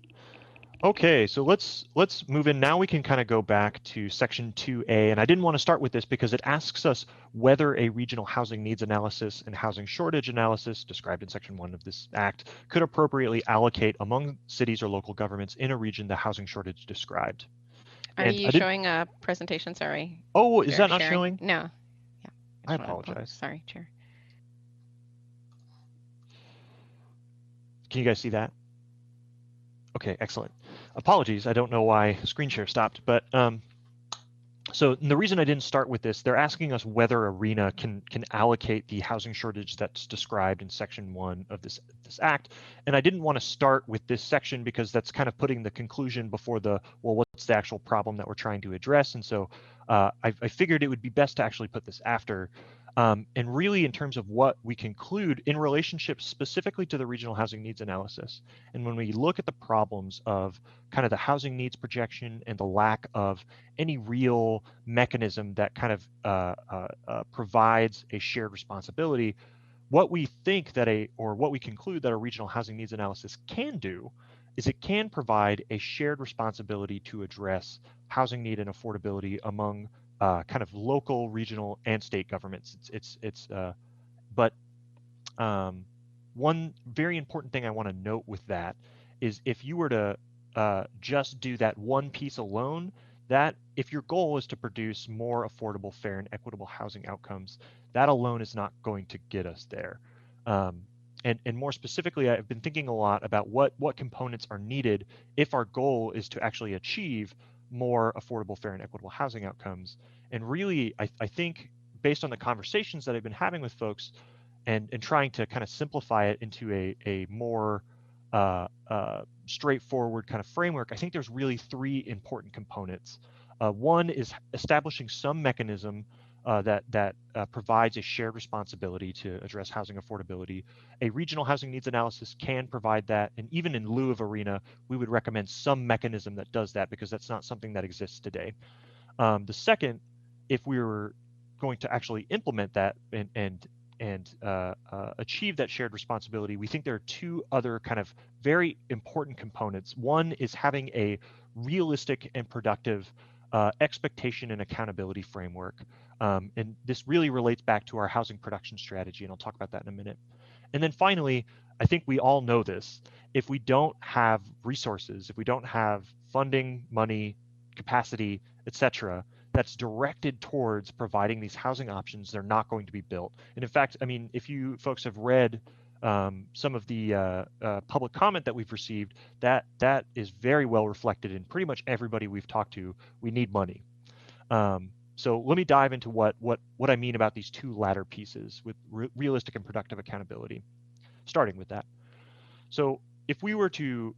Okay, so let's move in. Now we can kind of go back to section 2A, and I didn't want to start with this because it asks us whether a regional housing needs analysis and housing shortage analysis described in section 1 of this act could appropriately allocate among cities or local governments in a region the housing shortage described. Are you showing a presentation? Sorry. Oh, is that not showing? No. Yeah. I apologize. Sorry, Chair. Can you guys see that? Okay, excellent. Apologies, I don't know why screen share stopped, but so the reason I didn't start with this, they're asking us whether ARENA can allocate the housing shortage that's described in section 1 of this act. And I didn't want to start with this section because that's kind of putting the conclusion before what's the actual problem that we're trying to address. And so I figured it would be best to actually put this after. And really, in terms of what we conclude in relationship specifically to the regional housing needs analysis, and when we look at the problems of kind of the housing needs projection and the lack of any real mechanism that kind of provides a shared responsibility, what we think what we conclude that a regional housing needs analysis can do is it can provide a shared responsibility to address housing need and affordability among kind of local, regional, and state governments. But one very important thing I want to note with that is if you were to just do that one piece alone, that if your goal is to produce more affordable, fair, and equitable housing outcomes, that alone is not going to get us there. And more specifically, I've been thinking a lot about what components are needed if our goal is to actually achieve more affordable, fair, and equitable housing outcomes. And really, I think based on the conversations that I've been having with folks and trying to kind of simplify it into a more straightforward kind of framework, I think there's really 3 important components. One is establishing some mechanism that provides a shared responsibility to address housing affordability. A regional housing needs analysis can provide that, and even in lieu of ARENA, we would recommend some mechanism that does that because that's not something that exists today. The second, if we were going to actually implement that and achieve that shared responsibility, we think there are 2 other kind of very important components. One is having a realistic and productive expectation and accountability framework. And this really relates back to our housing production strategy, and I'll talk about that in a minute. And then finally, I think we all know this. If we don't have resources, if we don't have funding, money, capacity, etc., that's directed towards providing these housing options, they're not going to be built. And in fact, I mean, if you folks have read some of the public comment that we've received, that is very well reflected in pretty much everybody we've talked to. We need money. So let me dive into what I mean about these two latter pieces with realistic and productive accountability, starting with that. So if we were to,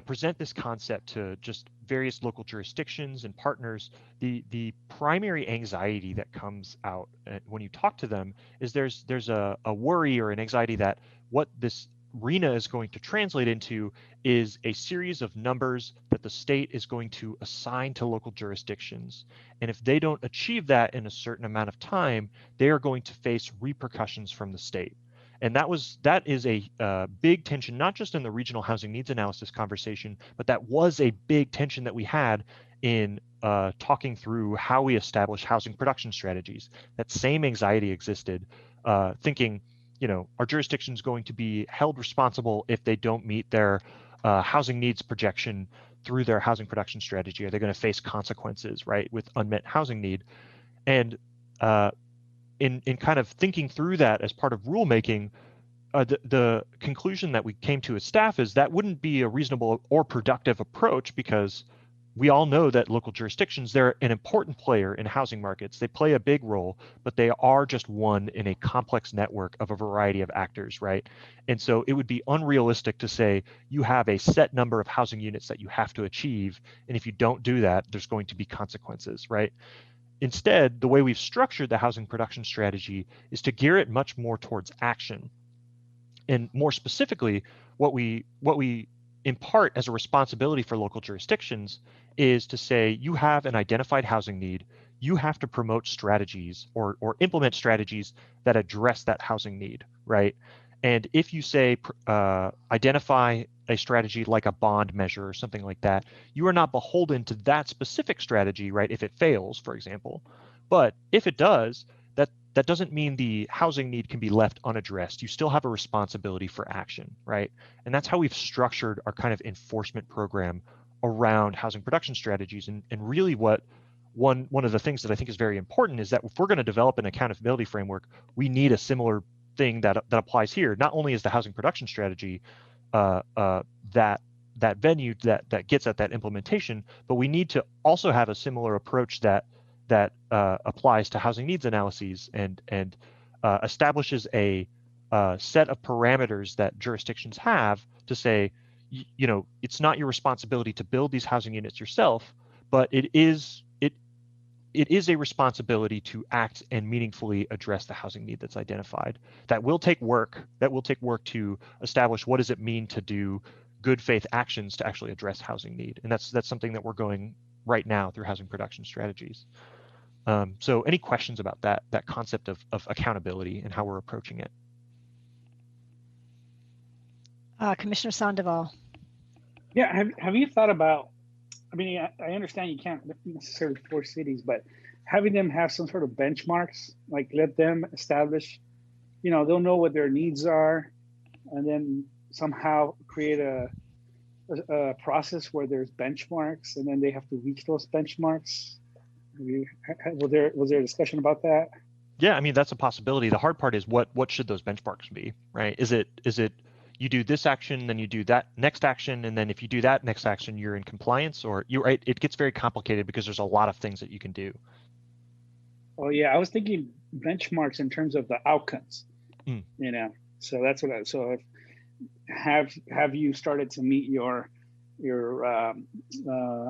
present this concept to just various local jurisdictions and partners, the primary anxiety that comes out when you talk to them is there's a worry or an anxiety that what this RHNA is going to translate into is a series of numbers that the state is going to assign to local jurisdictions. And if they don't achieve that in a certain amount of time, they are going to face repercussions from the state. And that is a big tension, not just in the regional housing needs analysis conversation, but that was a big tension that we had in talking through how we establish housing production strategies. That same anxiety existed, thinking, are jurisdictions going to be held responsible if they don't meet their housing needs projection through their housing production strategy? Are they going to face consequences, right, with unmet housing need? And in kind of thinking through that as part of rulemaking, the conclusion that we came to as staff is that wouldn't be a reasonable or productive approach, because we all know that local jurisdictions, they're an important player in housing markets. They play a big role, but they are just one in a complex network of a variety of actors, right? And so it would be unrealistic to say you have a set number of housing units that you have to achieve, and if you don't do that, there's going to be consequences, right? Instead, the way we've structured the housing production strategy is to gear it much more towards action. And more specifically, what we impart as a responsibility for local jurisdictions is to say you have an identified housing need, you have to promote strategies or implement strategies that address that housing need, right? And if you say identify a strategy like a bond measure or something like that, you are not beholden to that specific strategy, right? If it fails, for example. But if it does, that doesn't mean the housing need can be left unaddressed. You still have a responsibility for action, right? And that's how we've structured our kind of enforcement program around housing production strategies. And really what one of the things that I think is very important is that if we're going to develop an accountability framework, we need a similar thing that applies here. Not only is the housing production strategy that venue that gets at that implementation, but we need to also have a similar approach that applies to housing needs analyses and establishes a set of parameters that jurisdictions have to say, it's not your responsibility to build these housing units yourself, but it is a responsibility to act and meaningfully address the housing need that's identified. That will take work. That will take work to establish what does it mean to do good faith actions to actually address housing need. And that's something that we're going right now through housing production strategies. So any questions about that concept of accountability and how we're approaching it? Commissioner Sandoval. Yeah, have you thought about, I understand you can't necessarily force cities, but having them have some sort of benchmarks, like let them establish, they'll know what their needs are, and then somehow create a process where there's benchmarks, and then they have to reach those benchmarks. Was there a discussion about that? Yeah, that's a possibility. The hard part is what should those benchmarks be, right? Is it you do this action, then you do that next action, and then if you do that next action, you're in compliance, or you're right? It gets very complicated because there's a lot of things that you can do. Oh yeah, I was thinking benchmarks in terms of the outcomes. So that's what so have you started to meet your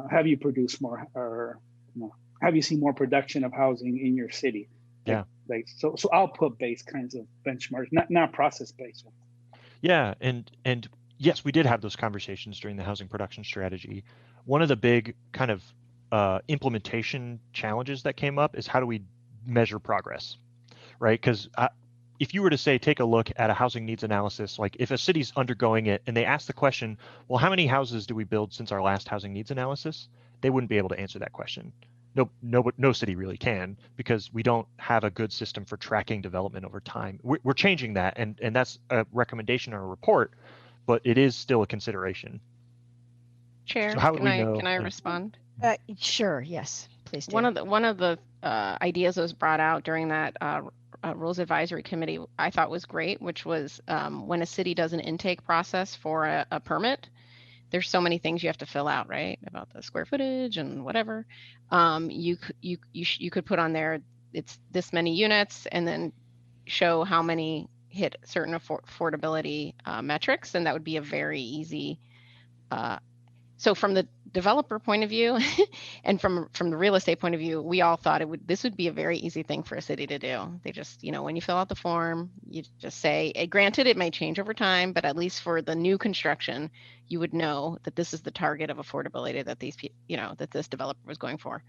have you produced more, or have you seen more production of housing in your city? So output based kinds of benchmarks, not process based. Yeah, and yes, we did have those conversations during the housing production strategy. One of the big kind of implementation challenges that came up is how do we measure progress, right? Because if you were to say, take a look at a housing needs analysis, like if a city's undergoing it and they ask the question, well, how many houses do we build since our last housing needs analysis? They wouldn't be able to answer that question. No city really can, because we don't have a good system for tracking development over time. We're changing that, and that's a recommendation or a report, but it is still a consideration. Chair, so how would can I respond? Sure, yes, please do. One of the ideas that was brought out during that Rules Advisory Committee I thought was great, which was when a city does an intake process for a permit, there's so many things you have to fill out, right? About the square footage and whatever. You could put on there, it's this many units, and then show how many hit certain affordability metrics, and that would be a very easy. So from the developer point of view, and from the real estate point of view, we all thought this would be a very easy thing for a city to do. They just, when you fill out the form, you just say, granted, it may change over time, but at least for the new construction, you would know that this is the target of affordability that that this developer was going for.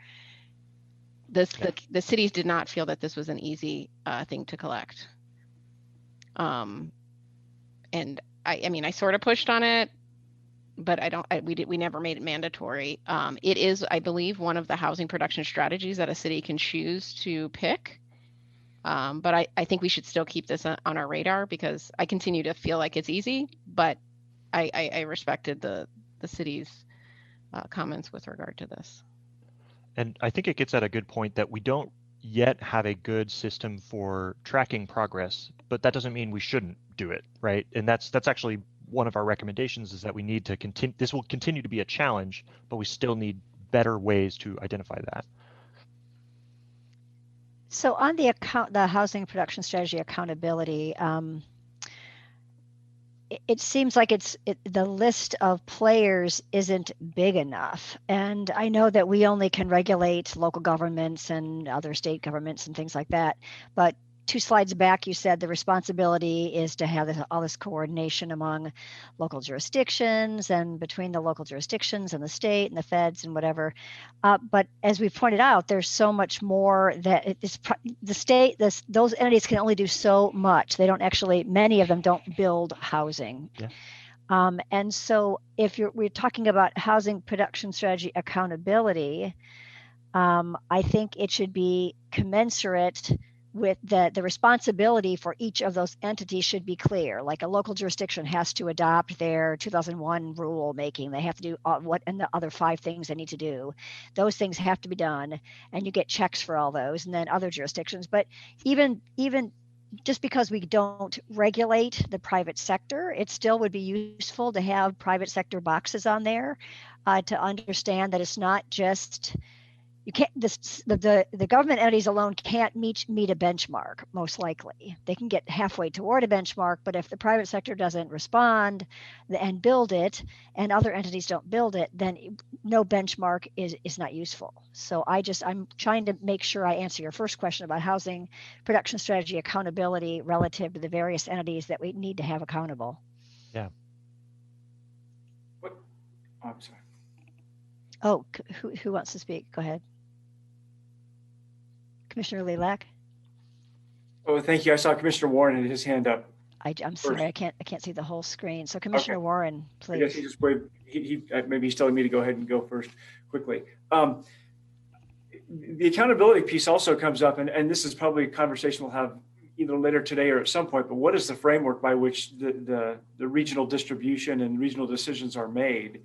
The cities did not feel that this was an easy thing to collect. And I sort of pushed on it, but we never made it mandatory. It is, I believe, one of the housing production strategies that a city can choose to pick. But I think we should still keep this on our radar, because I continue to feel like it's easy, but I respected the city's comments with regard to this. And I think it gets at a good point that we don't yet have a good system for tracking progress, but that doesn't mean we shouldn't do it, right? And that's actually one of our recommendations, is that we need to continue. This will continue to be a challenge, but we still need better ways to identify that. So on the housing production strategy accountability, it seems like the list of players isn't big enough. And I know that we only can regulate local governments and other state governments and things like that. But 2 slides back, you said the responsibility is to have all this coordination among local jurisdictions and between the local jurisdictions and the state and the feds and whatever. But as we pointed out, there's so much more that those entities can only do so much. They don't actually, many of them don't build housing. Yeah. And so if we're talking about housing production strategy accountability, I think it should be commensurate with the responsibility for each of those entities should be clear. Like a local jurisdiction has to adopt their 2001 rule making. They have to do and the other 5 things they need to do. Those things have to be done, and you get checks for all those, and then other jurisdictions. But even just because we don't regulate the private sector, it still would be useful to have private sector boxes on there to understand that it's not just. You can't. The government entities alone can't meet a benchmark. Most likely, they can get halfway toward a benchmark, but if the private sector doesn't respond and build it, and other entities don't build it, then no benchmark is not useful. So I'm trying to make sure I answer your first question about housing production strategy accountability relative to the various entities that we need to have accountable. Yeah. What? Oh, I'm sorry. Oh, who wants to speak? Go ahead. Commissioner Lilac. Oh, thank you. I saw Commissioner Warren had his hand up. I'm sorry, I can't see the whole screen. So Commissioner Warren, please. I guess he just waved. Maybe he's telling me to go ahead and go first quickly. The accountability piece also comes up, and this is probably a conversation we'll have either later today or at some point, but what is the framework by which the regional distribution and regional decisions are made?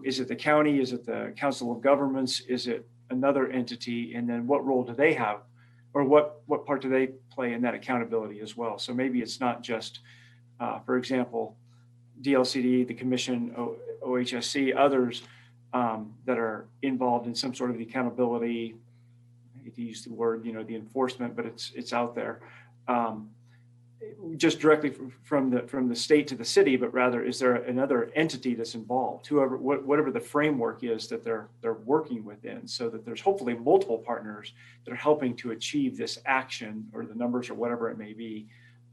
Is it the county? Is it the Council of Governments? Is it another entity? And then what role do they have, or what part do they play in that accountability as well? So maybe it's not just, for example, DLCD, the Commission, OHSC, others that are involved in some sort of the accountability. I hate to use the word, the enforcement, but it's out there. Just directly from the state to the city, but rather is there another entity that's involved, whatever the framework is that they're working within, so that there's hopefully multiple partners that are helping to achieve this action or the numbers or whatever it may be,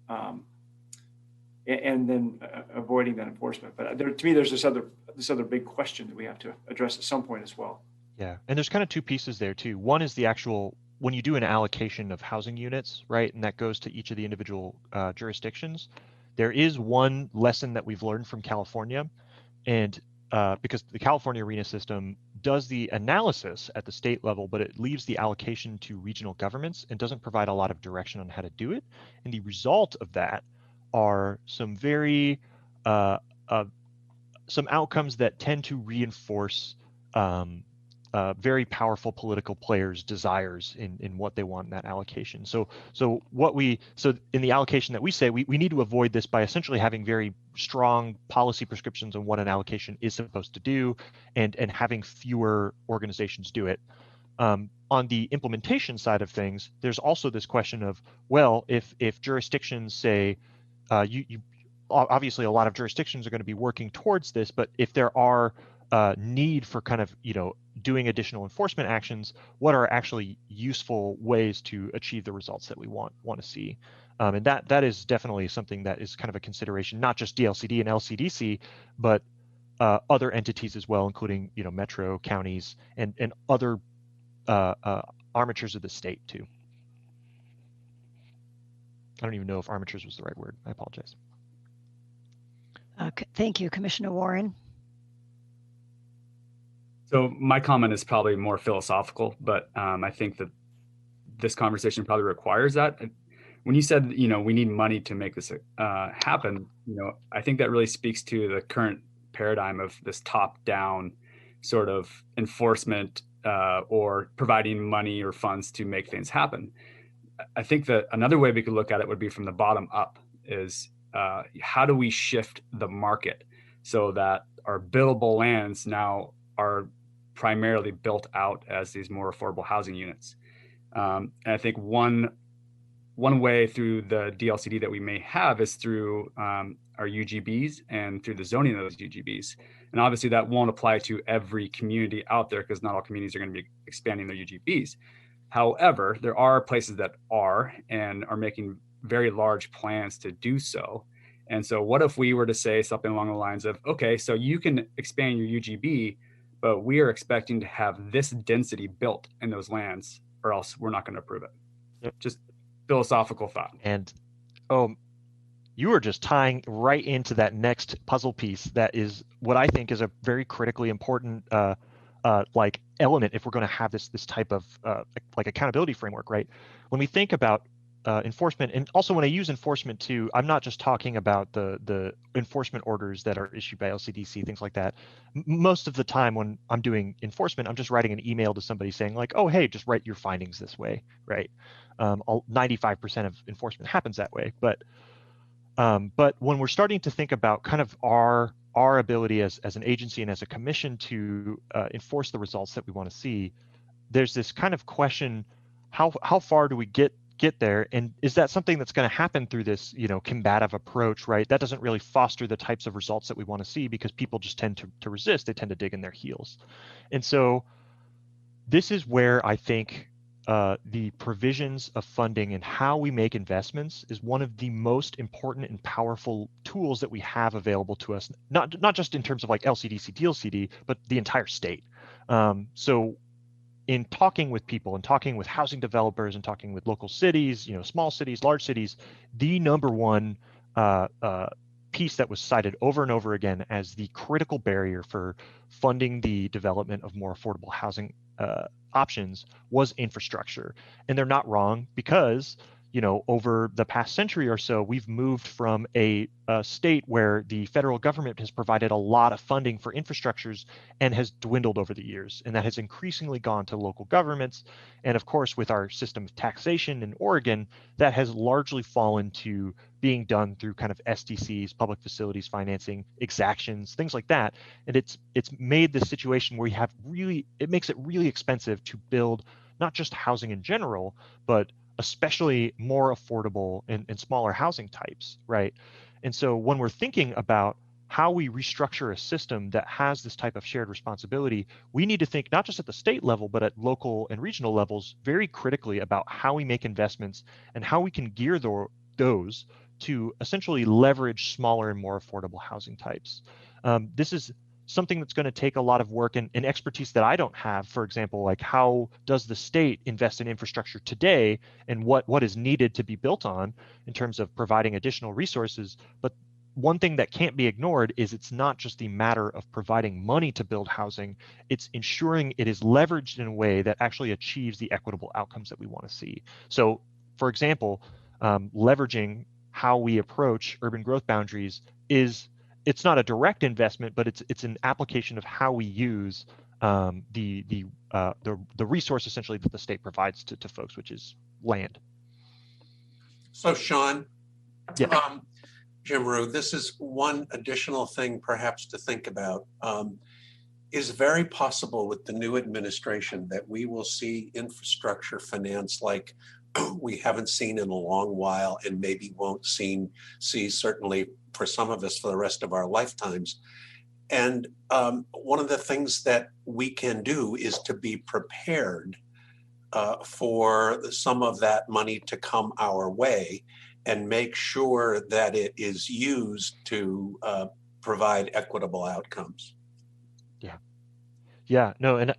and then avoiding that enforcement. But to me, there's this other big question that we have to address at some point as well. Yeah, and there's kind of 2 pieces there too. One is the actual, when you do an allocation of housing units, right, and that goes to each of the individual jurisdictions, there is one lesson that we've learned from California, and because the California RHNA system does the analysis at the state level, but it leaves the allocation to regional governments and doesn't provide a lot of direction on how to do it. And the result of that are some very some outcomes that tend to reinforce very powerful political players' desires in what they want in that allocation. So in the allocation that we say, we need to avoid this by essentially having very strong policy prescriptions on what an allocation is supposed to do, and having fewer organizations do it. On the implementation side of things, there's also this question of, well, if jurisdictions say, obviously a lot of jurisdictions are going to be working towards this, but if there are need for kind of, doing additional enforcement actions, what are actually useful ways to achieve the results that we want to see? And that is definitely something that is kind of a consideration, not just DLCD and LCDC, but other entities as well, including metro counties and other armatures of the state too. I don't even know if armatures was the right word. I apologize. Thank you, Commissioner Warren. So my comment is probably more philosophical, but I think that this conversation probably requires that. When you said, we need money to make this happen, I think that really speaks to the current paradigm of this top-down sort of enforcement or providing money or funds to make things happen. I think that another way we could look at it would be from the bottom up, is how do we shift the market so that our buildable lands now are primarily built out as these more affordable housing units. And I think one way through the DLCD that we may have is through our UGBs and through the zoning of those UGBs. And obviously that won't apply to every community out there, because not all communities are going to be expanding their UGBs. However, there are places that are and are making very large plans to do so. And so what if we were to say something along the lines of, okay, so you can expand your UGB, but we are expecting to have this density built in those lands, or else we're not going to approve it. Yep. Just philosophical thought. And you are just tying right into that next puzzle piece that is what I think is a very critically important like element if we're going to have this type of like accountability framework, right? When we think about enforcement, and also when I use enforcement too, I'm not just talking about the enforcement orders that are issued by LCDC, things like that. Most of the time when I'm doing enforcement, I'm just writing an email to somebody saying like, oh, hey, just write your findings this way, right? 95% of enforcement happens that way. But when we're starting to think about kind of our ability as an agency and as a commission to enforce the results that we want to see, there's this kind of question, how far do we get there, and is that something that's going to happen through this combative approach, right? That doesn't really foster the types of results that we want to see, because people just tend to resist. They tend to dig in their heels. And so this is where I think the provisions of funding and how we make investments is one of the most important and powerful tools that we have available to us, not just in terms of like LCDC, DLCD, but the entire state. So in talking with people and talking with housing developers and talking with local cities, small cities, large cities, the number one piece that was cited over and over again as the critical barrier for funding the development of more affordable housing options was infrastructure. And they're not wrong, because over the past century or so, we've moved from a state where the federal government has provided a lot of funding for infrastructures and has dwindled over the years. And that has increasingly gone to local governments. And of course, with our system of taxation in Oregon, that has largely fallen to being done through kind of SDCs, public facilities financing, exactions, things like that. And it's made the situation where it makes it really expensive to build not just housing in general, but especially more affordable and smaller housing types, right? And so when we're thinking about how we restructure a system that has this type of shared responsibility, we need to think not just at the state level, but at local and regional levels very critically about how we make investments and how we can gear those to essentially leverage smaller and more affordable housing types. This is something that's going to take a lot of work and expertise that I don't have. For example, like how does the state invest in infrastructure today, and what is needed to be built on in terms of providing additional resources. But one thing that can't be ignored is it's not just the matter of providing money to build housing, it's ensuring it is leveraged in a way that actually achieves the equitable outcomes that we want to see. So for example, leveraging how we approach urban growth boundaries it's not a direct investment, but it's an application of how we use the resource essentially that the state provides to folks, which is land. So Sean, yeah. Jim Rue, this is one additional thing perhaps to think about. Is very possible with the new administration that we will see infrastructure finance like we haven't seen in a long while, and maybe won't see certainly for some of us for the rest of our lifetimes. And one of the things that we can do is to be prepared for some of that money to come our way, and make sure that it is used to provide equitable outcomes. Yeah, no, and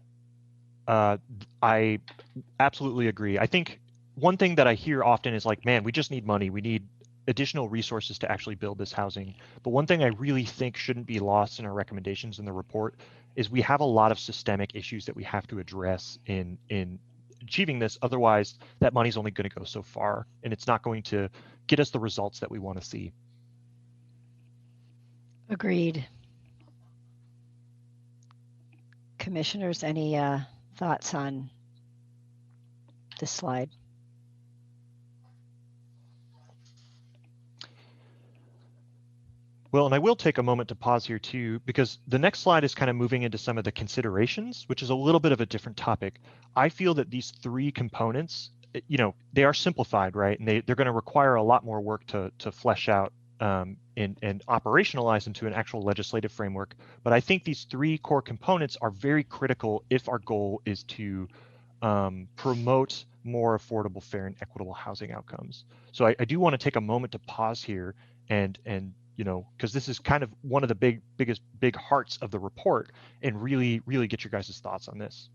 I absolutely agree. I think one thing that I hear often is like, man, we just need money. We need additional resources to actually build this housing. But one thing I really think shouldn't be lost in our recommendations in the report is we have a lot of systemic issues that we have to address in achieving this. Otherwise, that money's only going to go so far, and it's not going to get us the results that we want to see. Agreed. Commissioners, any thoughts on this slide? Well, and I will take a moment to pause here too, because the next slide is kind of moving into some of the considerations, which is a little bit of a different topic. I feel that these three components, you know, they are simplified, right? And they're going to require a lot more work to flesh out and operationalize into an actual legislative framework. But I think these three core components are very critical if our goal is to promote more affordable, fair, and equitable housing outcomes. So I do want to take a moment to pause here and you know, because this is kind of one of the biggest hearts of the report, and really get your guys' thoughts on this.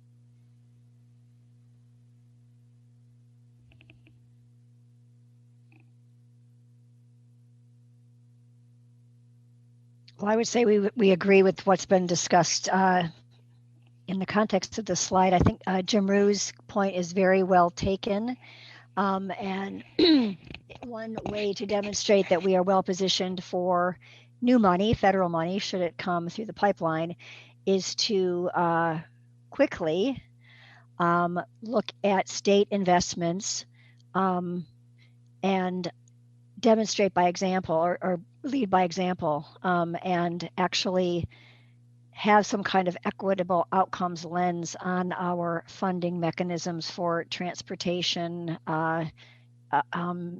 Well, I would say we agree with what's been discussed in the context of this slide. I think Jim Rue's point is very well taken. And one way to demonstrate that we are well positioned for new money, federal money, should it come through the pipeline, is to quickly look at state investments and demonstrate by example or lead by example, and actually have some kind of equitable outcomes lens on our funding mechanisms for transportation,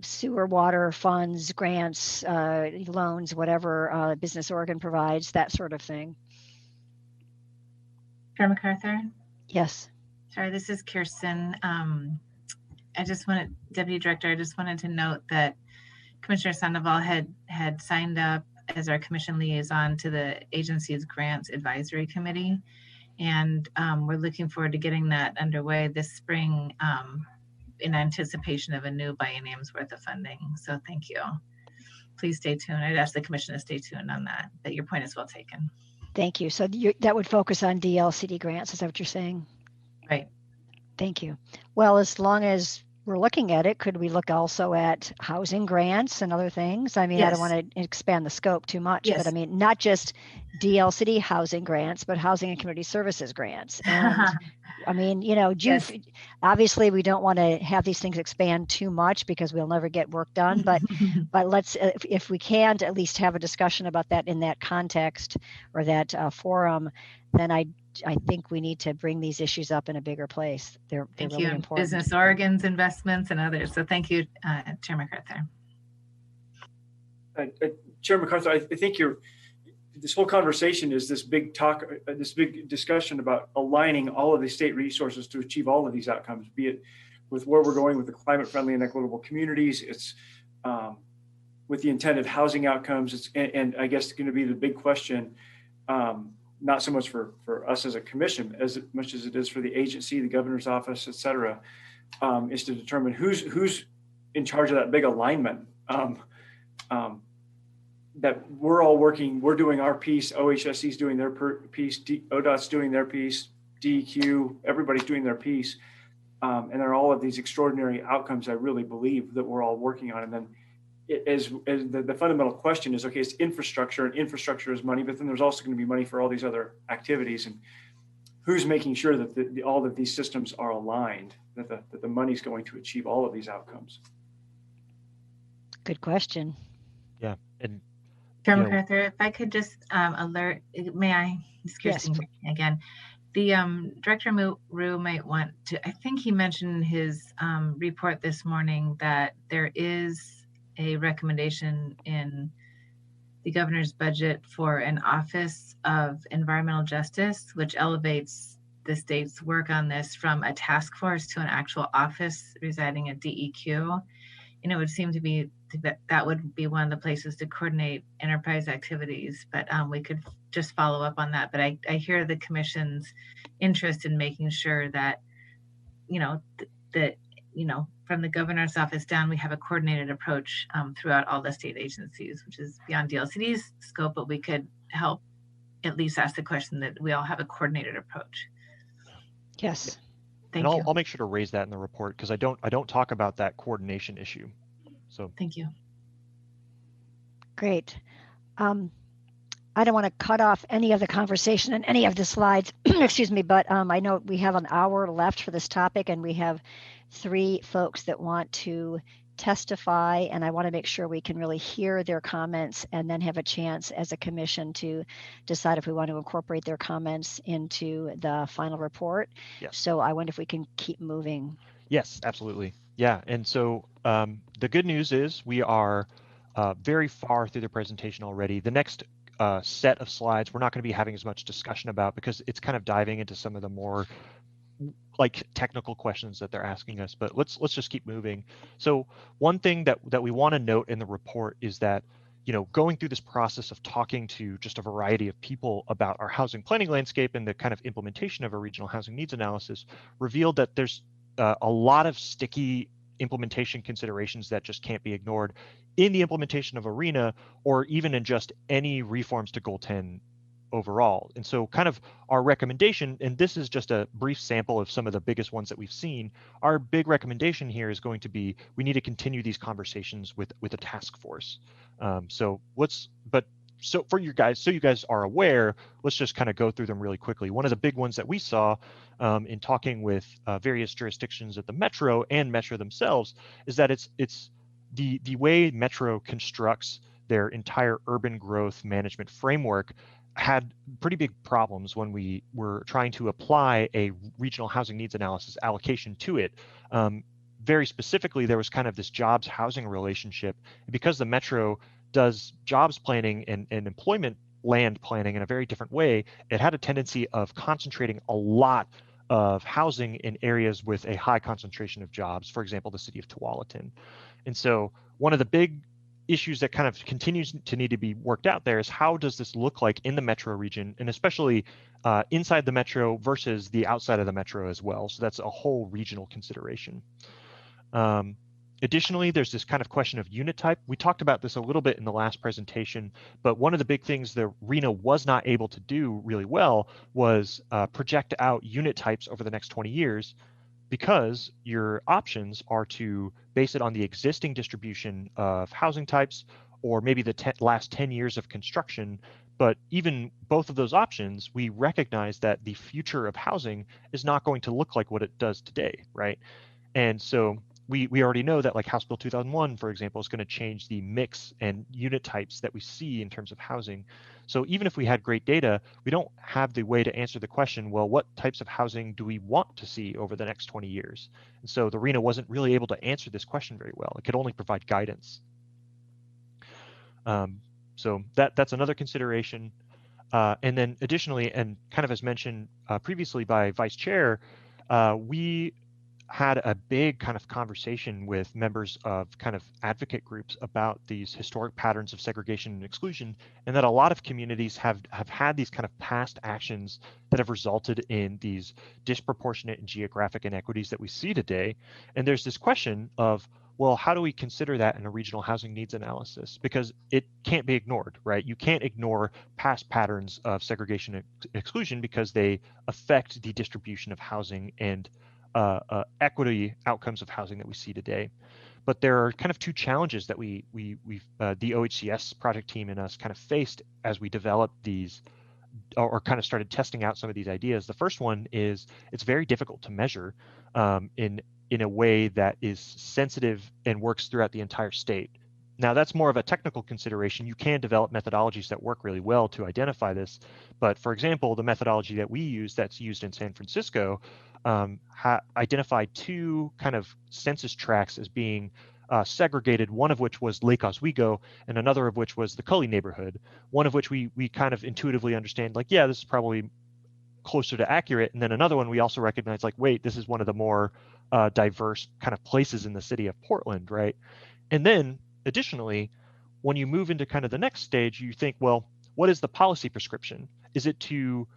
sewer, water funds, grants, loans, whatever Business Oregon provides, that sort of thing. Chair MacArthur? Yes. Sorry, this is Kirsten. Deputy Director, I just wanted to note that Commissioner Sandoval had signed up as our commission liaison to the agency's grants advisory committee. And we're looking forward to getting that underway this spring in anticipation of a new biennium's worth of funding. So thank you. Please stay tuned. I'd ask the commission to stay tuned on that, but your point is well taken. Thank you. So that would focus on DLCD grants. Is that what you're saying? Right. Thank you. Well, as long as we're looking at it, could we look also at housing grants and other things? I mean, yes. I don't want to expand the scope too much, yes. But I mean, not just DLCD housing grants, but housing and community services grants. And I mean, you know, yes. Obviously we don't want to have these things expand too much because we'll never get work done, but let's, if we can, to at least have a discussion about that in that context or that forum, then I think we need to bring these issues up in a bigger place. They're really important. Business Oregon's investments and others. So thank you, Chair MacArthur. Chair MacArthur, I think this whole conversation is this big talk, this big discussion about aligning all of the state resources to achieve all of these outcomes, be it with where we're going with the climate friendly and equitable communities. It's with the intended housing outcomes. And I guess it's going to be the big question, not so much for us as a commission, as much as it is for the agency, the governor's office, et cetera, is to determine who's in charge of that big alignment. That we're all working, we're doing our piece, OHSC's doing their piece, ODOT's doing their piece, DEQ, everybody's doing their piece. And there are all of these extraordinary outcomes, I really believe, that we're all working on. And then the fundamental question is, okay, it's infrastructure, and infrastructure is money, but then there's also going to be money for all these other activities. And who's making sure that all of these systems are aligned, that the money's going to achieve all of these outcomes? Good question. Yeah, and Chair MacArthur, if I could just alert, may I? Yes. Again, the Director Rue might want to, I think he mentioned in his report this morning that there is a recommendation in the governor's budget for an Office of Environmental Justice, which elevates the state's work on this from a task force to an actual office residing at DEQ. And it would seem to be that would be one of the places to coordinate enterprise activities, but we could just follow up on that. But I hear the commission's interest in making sure that, from the governor's office down, we have a coordinated approach throughout all the state agencies, which is beyond DLCD's scope, but we could help at least ask the question that we all have a coordinated approach. Yes. Thank and you. I'll make sure to raise that in the report because I don't talk about that coordination issue. So thank you. Great. I don't want to cut off any of the conversation and any of the slides, excuse me, but I know we have an hour left for this topic and we have 3 folks that want to testify, and I want to make sure we can really hear their comments and then have a chance as a commission to decide if we want to incorporate their comments into the final report. Yes. So I wonder if we can keep moving. Yes, absolutely. Yeah, and so the good news is we are very far through the presentation already. The next set of slides we're not going to be having as much discussion about because it's kind of diving into some of the more like technical questions that they're asking us, but let's just keep moving. So one thing that we want to note in the report is that, going through this process of talking to just a variety of people about our housing planning landscape and the kind of implementation of a regional housing needs analysis revealed that there's a lot of sticky implementation considerations that just can't be ignored in the implementation of ARENA or even in just any reforms to Goal 10 overall. And so kind of our recommendation, and this is just a brief sample of some of the biggest ones that we've seen, our big recommendation here is going to be we need to continue these conversations with a task force. So for you guys, so you guys are aware, let's just kind of go through them really quickly. One of the big ones that we saw in talking with various jurisdictions at the Metro and Metro themselves is that it's the way Metro constructs their entire urban growth management framework had pretty big problems when we were trying to apply a regional housing needs analysis allocation to it. Very specifically, there was kind of this jobs housing relationship. Because the Metro does jobs planning and employment land planning in a very different way, it had a tendency of concentrating a lot of housing in areas with a high concentration of jobs, for example, the city of Tualatin. And so one of the big issues that kind of continues to need to be worked out there is how does this look like in the Metro region, and especially inside the Metro versus the outside of the Metro as well. So that's a whole regional consideration. Additionally, there's this kind of question of unit type. We talked about this a little bit in the last presentation, but one of the big things that RENA was not able to do really well was project out unit types over the next 20 years because your options are to base it on the existing distribution of housing types or maybe the last 10 years of construction. But even both of those options, we recognize that the future of housing is not going to look like what it does today, right? And so we already know that like House Bill 2001, for example, is going to change the mix and unit types that we see in terms of housing. So even if we had great data, we don't have the way to answer the question, well, what types of housing do we want to see over the next 20 years? And so the RENA wasn't really able to answer this question very well. It could only provide guidance. So that's another consideration. And then additionally, and kind of as mentioned previously by Vice Chair, we had a big kind of conversation with members of kind of advocate groups about these historic patterns of segregation and exclusion, and that a lot of communities have had these kind of past actions that have resulted in these disproportionate and geographic inequities that we see today. And there's this question of, well, how do we consider that in a regional housing needs analysis? Because it can't be ignored, right? You can't ignore past patterns of segregation and exclusion because they affect the distribution of housing and equity outcomes of housing that we see today. But there are kind of two challenges that the OHCS project team and us kind of faced as we developed these or kind of started testing out some of these ideas. The first one is it's very difficult to measure in a way that is sensitive and works throughout the entire state. Now, that's more of a technical consideration. You can develop methodologies that work really well to identify this. But for example, the methodology that we use that's used in San Francisco identified two kind of census tracts as being segregated, one of which was Lake Oswego and another of which was the Cully neighborhood, one of which we kind of intuitively understand, like, yeah, this is probably closer to accurate. And then another one we also recognize, like, wait, this is one of the more diverse kind of places in the city of Portland, right? And then additionally, when you move into kind of the next stage, you think, well, what is the policy prescription? Is it to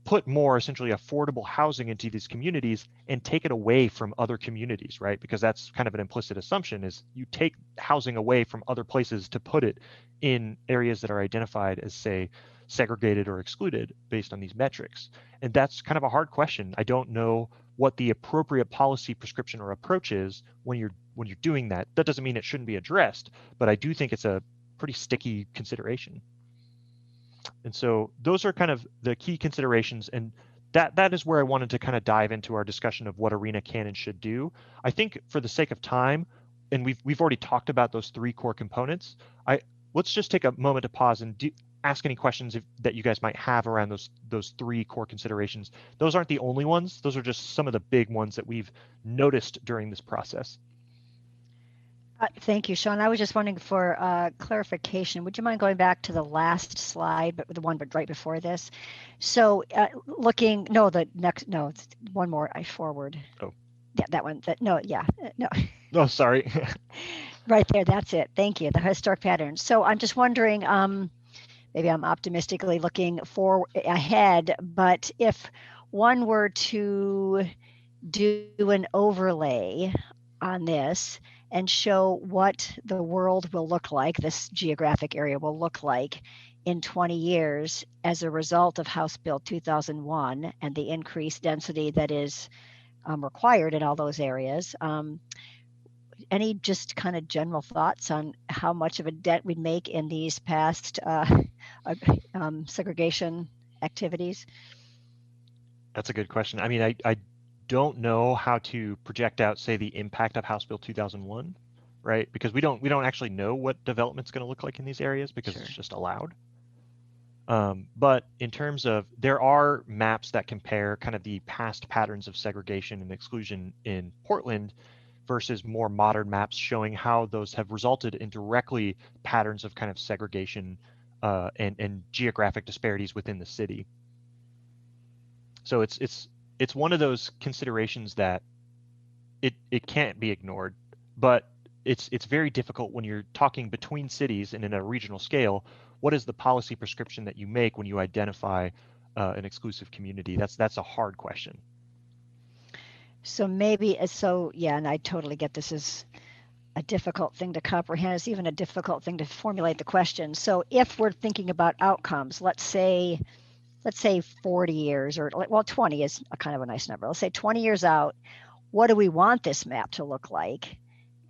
put more essentially affordable housing into these communities and take it away from other communities, right? Because that's kind of an implicit assumption, is you take housing away from other places to put it in areas that are identified as, say, segregated or excluded based on these metrics. And that's kind of a hard question. I don't know what the appropriate policy prescription or approach is when you're doing that. That doesn't mean it shouldn't be addressed, but I do think it's a pretty sticky consideration. And so those are kind of the key considerations, and that is where I wanted to kind of dive into our discussion of what ARENA can and should do. I think for the sake of time, and we've already talked about those three core components, let's just take a moment to pause and ask any questions that you guys might have around those three core considerations. Those aren't the only ones. Those are just some of the big ones that we've noticed during this process. Thank you, Sean. I was just wondering for clarification. Would you mind going back to the last slide, but the one but right before this? So it's one more, forward. Oh. Yeah, that one. No. Oh, sorry. Right there, that's it. Thank you. The historic patterns. So I'm just wondering, maybe I'm optimistically looking ahead, but if one were to do an overlay on this and show what the world will look like, this geographic area will look like in 20 years as a result of House Bill 2001 and the increased density that is required in all those areas. Any just kind of general thoughts on how much of a dent we'd make in these past segregation activities? That's a good question. I mean, I don't know how to project out, say, the impact of House Bill 2001, right? Because we don't actually know what development's going to look like in these areas because It's just allowed. But in terms of, there are maps that compare kind of the past patterns of segregation and exclusion in Portland versus more modern maps showing how those have resulted in directly patterns of kind of segregation and geographic disparities within the city. So it's one of those considerations that it can't be ignored, but it's very difficult when you're talking between cities and in a regional scale. What is the policy prescription that you make when you identify an exclusive community? That's a hard question. So maybe, and I totally get this is a difficult thing to comprehend. It's even a difficult thing to formulate the question. So if we're thinking about outcomes, let's say 40 years, or 20 is a kind of a nice number. Let's say 20 years out, what do we want this map to look like?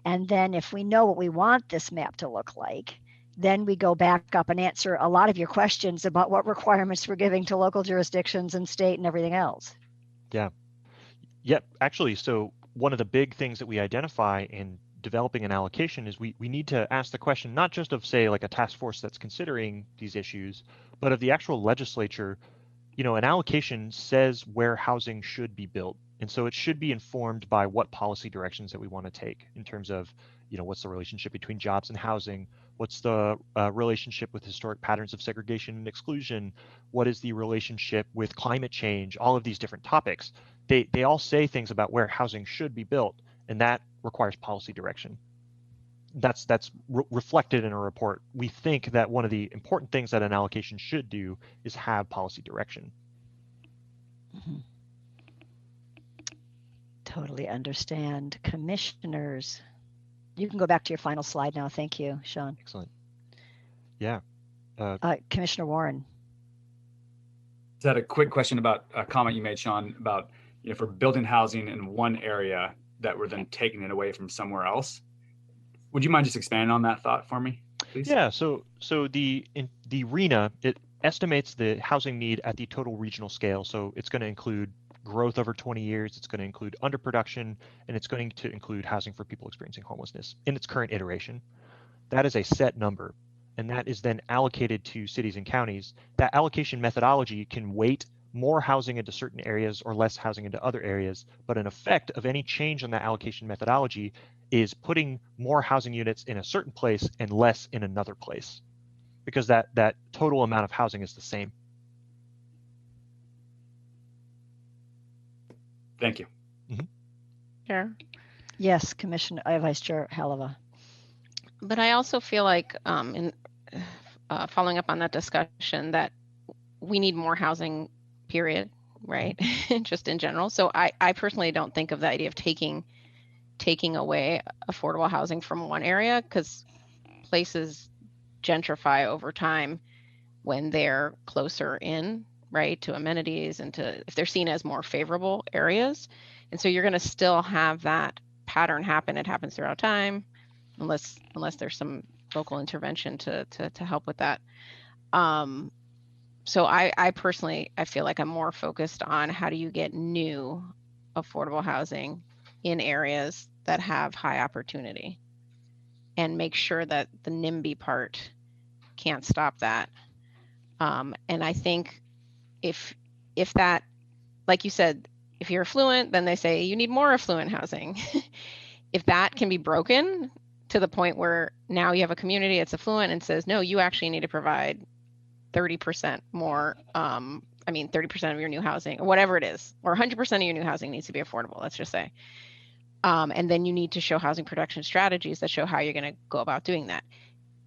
And then if we know what we want this map to look like, then we go back up and answer a lot of your questions about what requirements we're giving to local jurisdictions and state and everything else. Yeah. Yep. Actually, so one of the big things that we identify in developing an allocation is we need to ask the question, not just of, say, like a task force that's considering these issues, but of the actual legislature. An allocation says where housing should be built. And so it should be informed by what policy directions that we want to take in terms of, what's the relationship between jobs and housing? What's the relationship with historic patterns of segregation and exclusion? What is the relationship with climate change? All of these different topics. They all say things about where housing should be built, and that requires policy direction. That's reflected in a report. We think that one of the important things that an allocation should do is have policy direction. Mm-hmm. Totally understand. Commissioners, you can go back to your final slide now. Thank you, Sean. Excellent. Yeah. Commissioner Warren. Just had a quick question about a comment you made, Sean, about for building housing in one area that we're then taking it away from somewhere else. Would you mind just expanding on that thought for me, please? Yeah. So the RENA, estimates the housing need at the total regional scale. So it's going to include growth over 20 years, it's going to include underproduction, and it's going to include housing for people experiencing homelessness in its current iteration. That is a set number, and that is then allocated to cities and counties. That allocation methodology can weight more housing into certain areas or less housing into other areas, but an effect of any change on that allocation methodology is putting more housing units in a certain place and less in another place, because that total amount of housing is the same. Thank you. Chair? Yes, Commissioner, Vice Chair Halava. But I also feel like, following up on that discussion, that we need more housing, period, right? Just in general. So I personally don't think of the idea of taking away affordable housing from one area, because places gentrify over time when they're closer in, right, to amenities and to, if they're seen as more favorable areas. And so you're going to still have that pattern happen. It happens throughout time, unless there's some local intervention to help with that. So I personally, I feel like I'm more focused on how do you get new affordable housing in areas that have high opportunity, and make sure that the NIMBY part can't stop that. And I think if that, like you said, if you're affluent, then they say you need more affluent housing. If that can be broken to the point where now you have a community that's affluent and says, no, you actually need to provide 30% more, 30% of your new housing, or whatever it is, or 100% of your new housing needs to be affordable, let's just say. And then you need to show housing production strategies that show how you're going to go about doing that.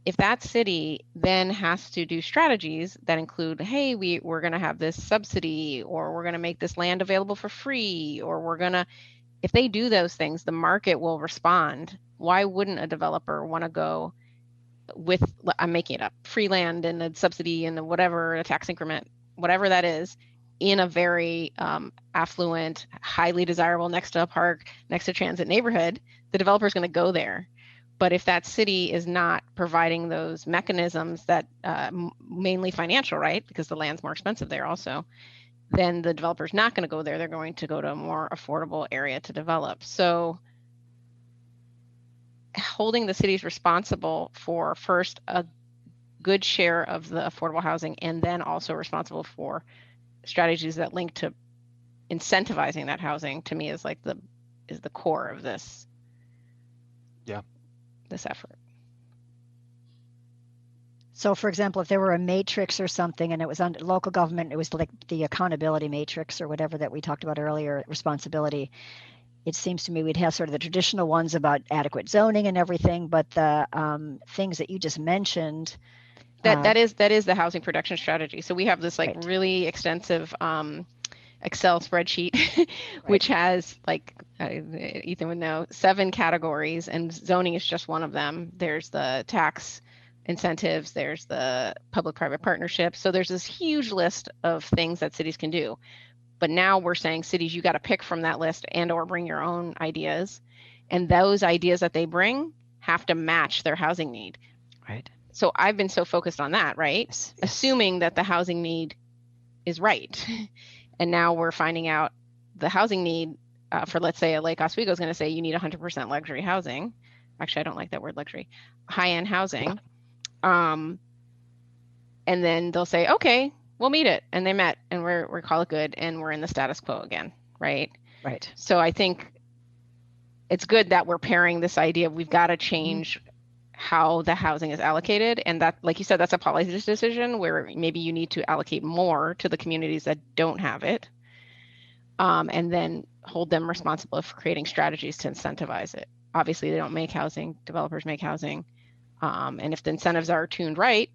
If that city then has to do strategies that include, hey, we're going to have this subsidy, or we're going to make this land available for free, or if they do those things, the market will respond. Why wouldn't a developer want to go with, I'm making it up, free land and a subsidy and whatever, a tax increment, whatever that is, in a very affluent, highly desirable, next to a park, next to transit neighborhood? The developer is going to go there. But if that city is not providing those mechanisms that mainly financial, right, because the land's more expensive there also, then the developer's not going to go there. They're going to go to a more affordable area to develop. So holding the cities responsible for first a good share of the affordable housing, and then also responsible for strategies that link to incentivizing that housing, to me is like the core of this. Yeah. This effort. So, for example, if there were a matrix or something and it was under local government, it was like the accountability matrix or whatever that we talked about earlier, responsibility. It seems to me we'd have sort of the traditional ones about adequate zoning and everything, but the things that you just mentioned. That is the housing production strategy. So we have this really extensive Excel spreadsheet, which has, like Ethan would know, 7 categories, and zoning is just one of them. There's the tax incentives, there's the public-private partnerships. So there's this huge list of things that cities can do. But now we're saying cities, you got to pick from that list and or bring your own ideas. And those ideas that they bring have to match their housing need. Right. So I've been so focused on that, right? Yes. Assuming that the housing need is right. And now we're finding out the housing need for, let's say, a Lake Oswego is going to say you need 100% luxury housing. Actually, I don't like that word luxury. High-end housing. And then they'll say, okay, we'll meet it. And they met, and we call it good, and we're in the status quo again, right? Right. So I think it's good that we're pairing this idea of we've got to change how the housing is allocated. And that, like you said, that's a policy decision where maybe you need to allocate more to the communities that don't have it, and then hold them responsible for creating strategies to incentivize it. Obviously, they don't make housing, developers make housing. And if the incentives are tuned right,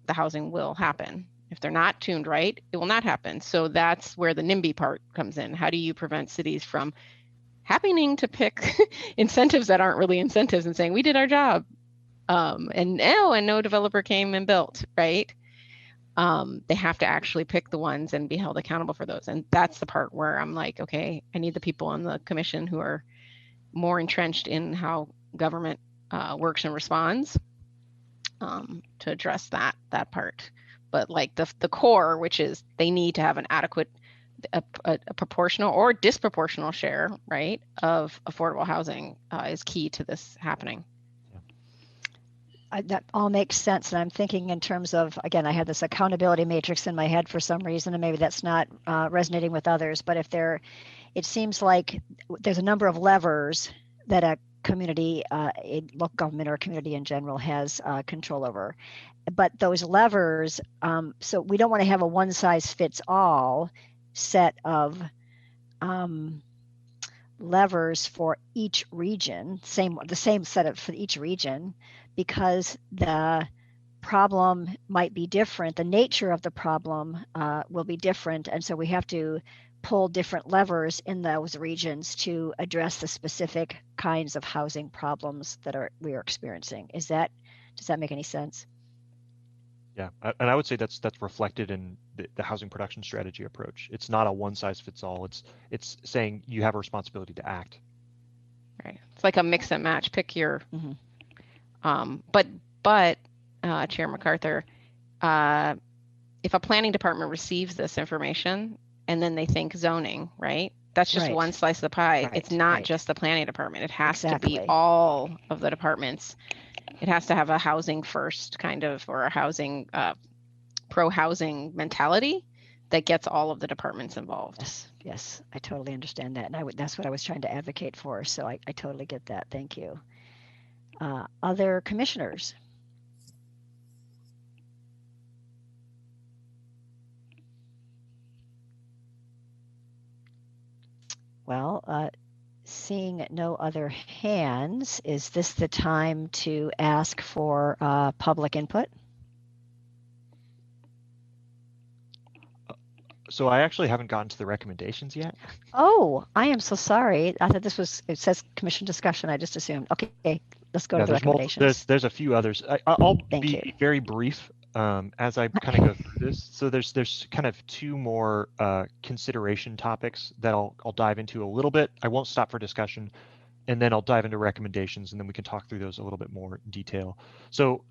the housing will happen. If they're not tuned right, it will not happen. So that's where the NIMBY part comes in. How do you prevent cities from happening to pick incentives that aren't really incentives and saying, we did our job? And no developer came and built, right? They have to actually pick the ones and be held accountable for those. And that's the part where I'm like, okay, I need the people on the commission who are more entrenched in how government works and responds to address that part. but like the core, which is they need to have an adequate, a proportional or disproportional share, right, of affordable housing is key to this happening. That all makes sense. And I'm thinking in terms of, again, I had this accountability matrix in my head for some reason, and maybe that's not resonating with others, but it seems like there's a number of levers that a community, a local government or a community in general has control over. But those levers, so we don't want to have a one size fits all set of levers for each region, the same setup for each region, because the problem might be different. The nature of the problem will be different. And so we have to pull different levers in those regions to address the specific kinds of housing problems that we are experiencing. Does that make any sense? Yeah, and I would say that's reflected in the housing production strategy approach. It's not a one size fits all. It's saying you have a responsibility to act. Right. It's like a mix and match. Pick your. But Chair MacArthur, if a planning department receives this information and then they think zoning, right? That's just one slice of the pie. Right, it's not just the planning department. It has to be all of the departments. It has to have a housing first kind of, or a housing pro-housing mentality that gets all of the departments involved. Yes, I totally understand that. And that's what I was trying to advocate for. So I totally get that. Thank you. Other commissioners? Well, seeing no other hands, is this the time to ask for public input? So I actually haven't gotten to the recommendations yet. Oh, I am so sorry. I thought it says commission discussion. I just assumed. Okay, let's go to the recommendations. There's a few others. I'll be very brief as I kind of go through this. So there's kind of two more consideration topics that I'll dive into a little bit. I won't stop for discussion, and then I'll dive into recommendations, and then we can talk through those a little bit more in detail. So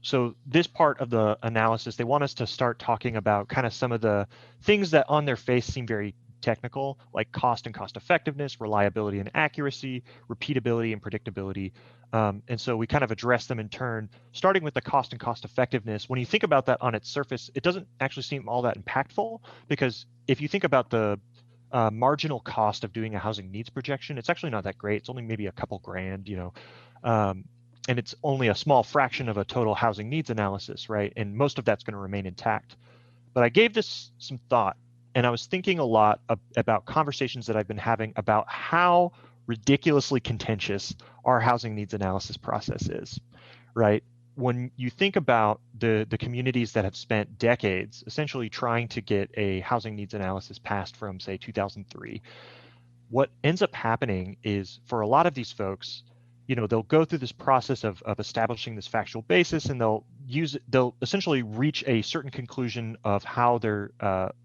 this part of the analysis, they want us to start talking about kind of some of the things that on their face seem very technical, like cost and cost effectiveness, reliability and accuracy, repeatability and predictability. And so we kind of address them in turn, starting with the cost and cost effectiveness. When you think about that on its surface, it doesn't actually seem all that impactful, because if you think about the marginal cost of doing a housing needs projection, it's actually not that great. It's only maybe a couple grand, and it's only a small fraction of a total housing needs analysis, right? And most of that's going to remain intact. But I gave this some thought, and I was thinking a lot about conversations that I've been having about how ridiculously contentious our housing needs analysis process is, right? When you think about the communities that have spent decades essentially trying to get a housing needs analysis passed from, say, 2003, what ends up happening is for a lot of these folks, they'll go through this process of establishing this factual basis, and they'll essentially reach a certain conclusion of how their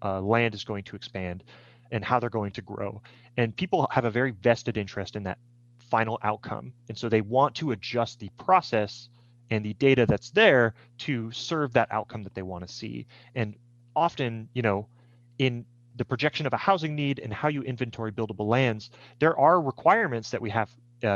land is going to expand and how they're going to grow. And people have a very vested interest in that final outcome. And so they want to adjust the process and the data that's there to serve that outcome that they want to see. And often, in the projection of a housing need and how you inventory buildable lands, there are requirements that we have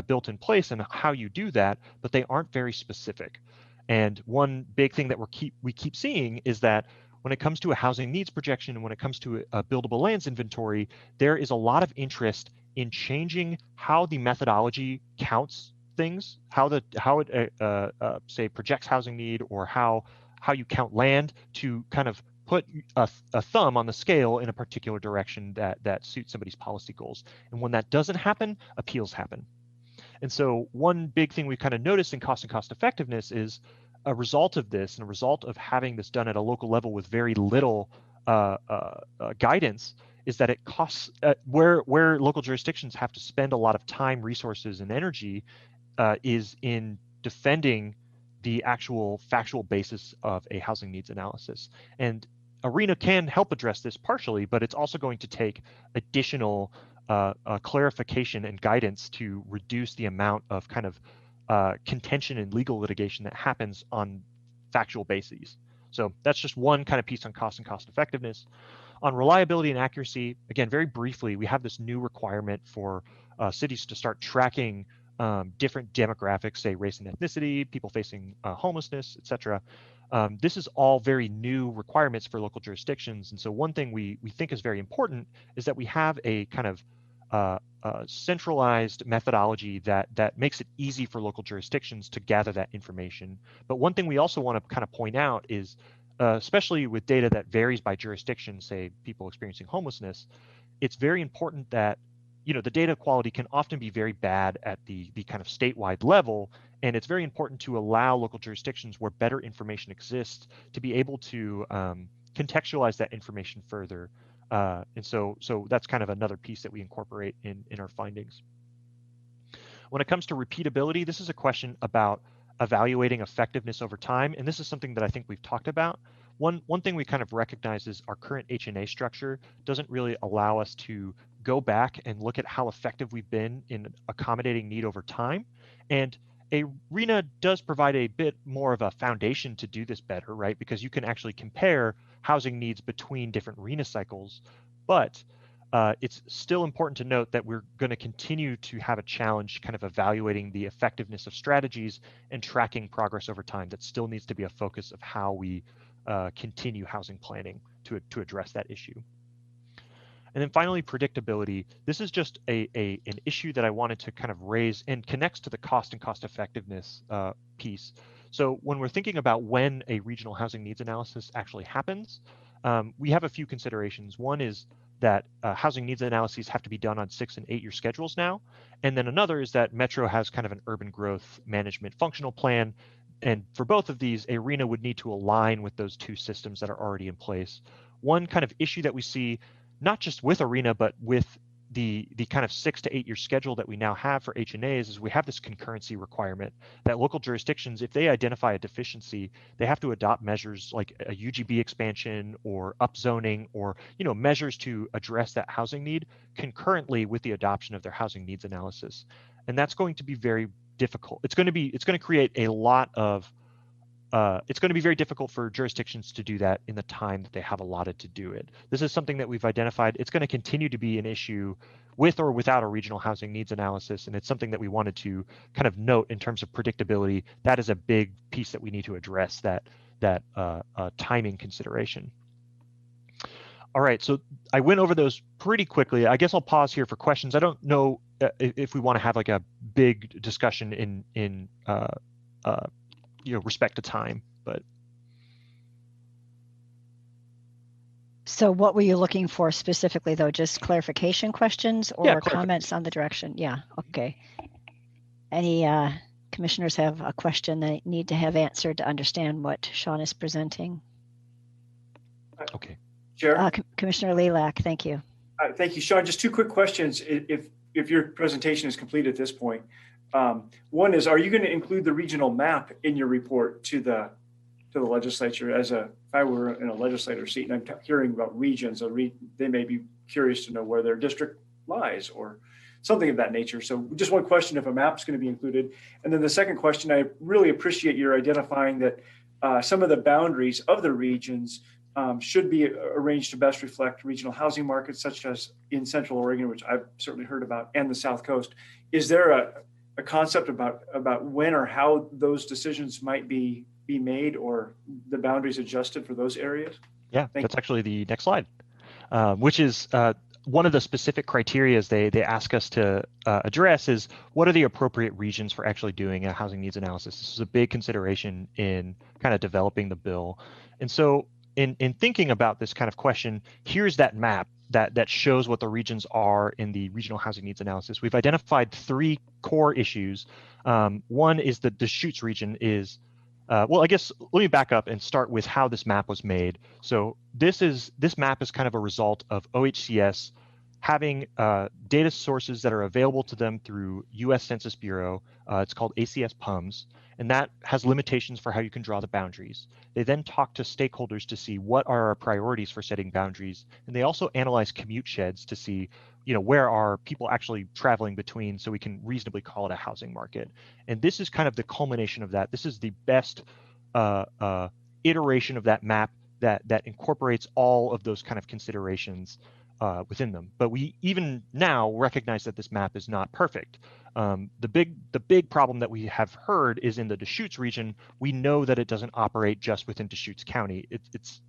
built in place and how you do that, but they aren't very specific. And one big thing that we keep seeing is that when it comes to a housing needs projection and when it comes to a buildable lands inventory, there is a lot of interest in changing how the methodology counts things, how it say projects housing need, or how you count land to kind of put a thumb on the scale in a particular direction that suits somebody's policy goals. And when that doesn't happen, appeals happen. And so one big thing we kind of noticed in cost and cost effectiveness is a result of this, and a result of having this done at a local level with very little guidance, is that it costs where local jurisdictions have to spend a lot of time, resources, and energy is in defending the actual factual basis of a housing needs analysis. And ARENA can help address this partially, but it's also going to take additional clarification and guidance to reduce the amount of kind of contention and legal litigation that happens on factual bases. So that's just one kind of piece on cost and cost effectiveness. On reliability and accuracy, again, very briefly, we have this new requirement for cities to start tracking different demographics, say race and ethnicity, people facing homelessness, et cetera. This is all very new requirements for local jurisdictions. And so one thing we think is very important is that we have a kind of centralized methodology that makes it easy for local jurisdictions to gather that information. But one thing we also want to kind of point out is, especially with data that varies by jurisdiction, say people experiencing homelessness, it's very important that the data quality can often be very bad at the kind of statewide level, and it's very important to allow local jurisdictions where better information exists to be able to contextualize that information further. And so that's kind of another piece that we incorporate in our findings. When it comes to repeatability, this is a question about evaluating effectiveness over time, and this is something that I think we've talked about. One thing we kind of recognize is our current HNA structure doesn't really allow us to go back and look at how effective we've been in accommodating need over time. And a RHNA does provide a bit more of a foundation to do this better, right? Because you can actually compare housing needs between different RHNA cycles, but it's still important to note that we're going to continue to have a challenge kind of evaluating the effectiveness of strategies and tracking progress over time. That still needs to be a focus of how we continue housing planning to address that issue. And then finally, predictability. This is just an issue that I wanted to kind of raise and connects to the cost and cost effectiveness piece. So when we're thinking about when a regional housing needs analysis actually happens, we have a few considerations. One is that housing needs analyses have to be done on 6 and 8 year schedules now. And then another is that Metro has kind of an urban growth management functional plan. And for both of these, a RHNA would need to align with those two systems that are already in place. One kind of issue that we see, not just with RHNA, but with the kind of 6 to 8 year schedule that we now have for HNAs, is we have this concurrency requirement that local jurisdictions, if they identify a deficiency, they have to adopt measures like a UGB expansion or upzoning or measures to address that housing need concurrently with the adoption of their housing needs analysis. And that's going to be very difficult. It's going to create a lot of it's going to be very difficult for jurisdictions to do that in the time that they have allotted to do it. This is something that we've identified. It's going to continue to be an issue with or without a regional housing needs analysis, and it's something that we wanted to kind of note in terms of predictability. That is a big piece that we need to address, that timing consideration. All right, so I went over those pretty quickly. I guess I'll pause here for questions. I don't know if we want to have like a big discussion in respect to time, but. So what were you looking for specifically though? Just clarification questions or comments on the direction? Yeah, okay. Any commissioners have a question they need to have answered to understand what Sean is presenting? Okay. Chair? Commissioner Lilac, thank you. Thank you, Sean. Just 2 quick questions if your presentation is complete at this point. One is, are you going to include the regional map in your report to the legislature? If I were in a legislator seat and I'm hearing about regions, they may be curious to know where their district lies or something of that nature. So just one question, if a map is going to be included. And then the second question, I really appreciate your identifying that some of the boundaries of the regions should be arranged to best reflect regional housing markets, such as in Central Oregon, which I've certainly heard about, and the South Coast. Is there a concept about when or how those decisions might be made or the boundaries adjusted for those areas? Yeah, that's actually the next slide, which is one of the specific criteria they ask us to address is what are the appropriate regions for actually doing a housing needs analysis. This is a big consideration in kind of developing the bill. And so in thinking about this kind of question, here's that map that shows what the regions are in the regional housing needs analysis. We've identified 3 core issues. One is that the Deschutes region is, well, I guess let me back up and start with how this map was made. So this map is kind of a result of OHCS having data sources that are available to them through U.S. Census Bureau. It's called ACS PUMS, and that has limitations for how you can draw the boundaries. They then talk to stakeholders to see what are our priorities for setting boundaries, and they also analyze commute sheds to see, where are people actually traveling between, so we can reasonably call it a housing market. And this is kind of the culmination of that. This is the best iteration of that map that incorporates all of those kind of considerations within them. But we even now recognize that this map is not perfect. The big problem that we have heard is in the Deschutes region. We know that it doesn't operate just within Deschutes County. It's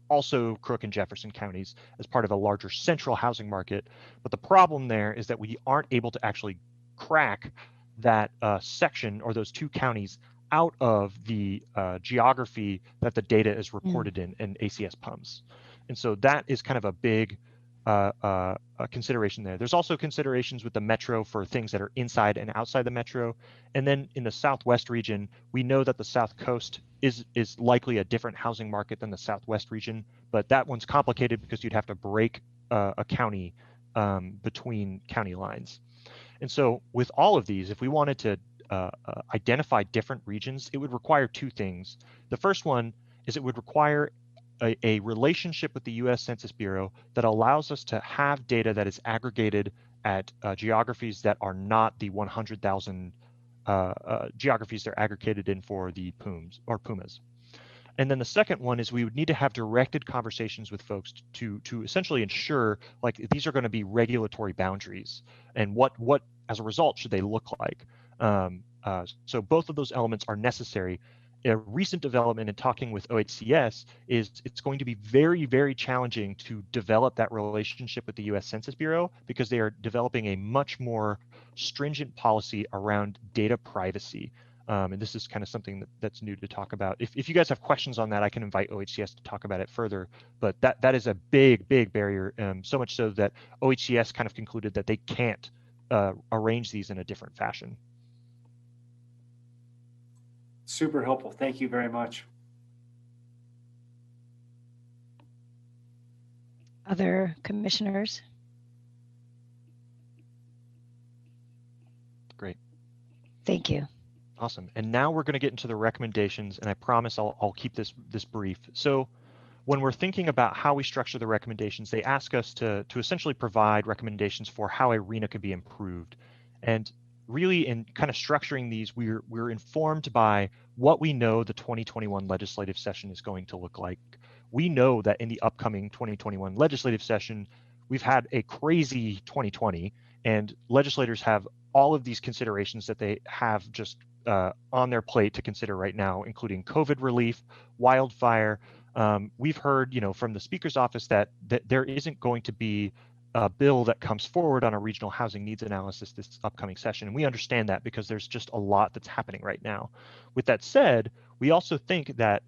also Crook and Jefferson counties as part of a larger central housing market. But the problem there is that we aren't able to actually crack that section or those two counties out of the geography that the data is reported in ACS PUMS. And so that is kind of a big a consideration there. There's also considerations with the metro for things that are inside and outside the metro. And then in the Southwest region, we know that the South Coast is likely a different housing market than the Southwest region, but that one's complicated because you'd have to break a county between county lines. And so with all of these, if we wanted to identify different regions, it would require two things. The first one is it would require a relationship with the U.S. Census Bureau that allows us to have data that is aggregated at geographies that are not the 100,000 geographies they're aggregated in for the PUMS or PUMAs. And then the second one is we would need to have directed conversations with folks to essentially ensure like these are going to be regulatory boundaries and what as a result should they look like. So both of those elements are necessary. A recent development in talking with OHCS is it's going to be very, very challenging to develop that relationship with the U.S. Census Bureau because they are developing a much more stringent policy around data privacy. And this is kind of something that's new to talk about. If you guys have questions on that, I can invite OHCS to talk about it further. But that is a big, big barrier, so much so that OHCS kind of concluded that they can't arrange these in a different fashion. Super helpful. Thank you very much. Other commissioners? Great. Thank you. Awesome. And now we're going to get into the recommendations, and I promise I'll keep this brief. So when we're thinking about how we structure the recommendations, they ask us to essentially provide recommendations for how IRENA could be improved. And really in kind of structuring these, we're informed by what we know the 2021 legislative session is going to look like. We know that in the upcoming 2021 legislative session, we've had a crazy 2020, and legislators have all of these considerations that they have just on their plate to consider right now, including COVID relief, wildfire. We've heard, from the Speaker's office that there isn't going to be a bill that comes forward on a regional housing needs analysis this upcoming session. And we understand that because there's just a lot that's happening right now. With that said, we also think that,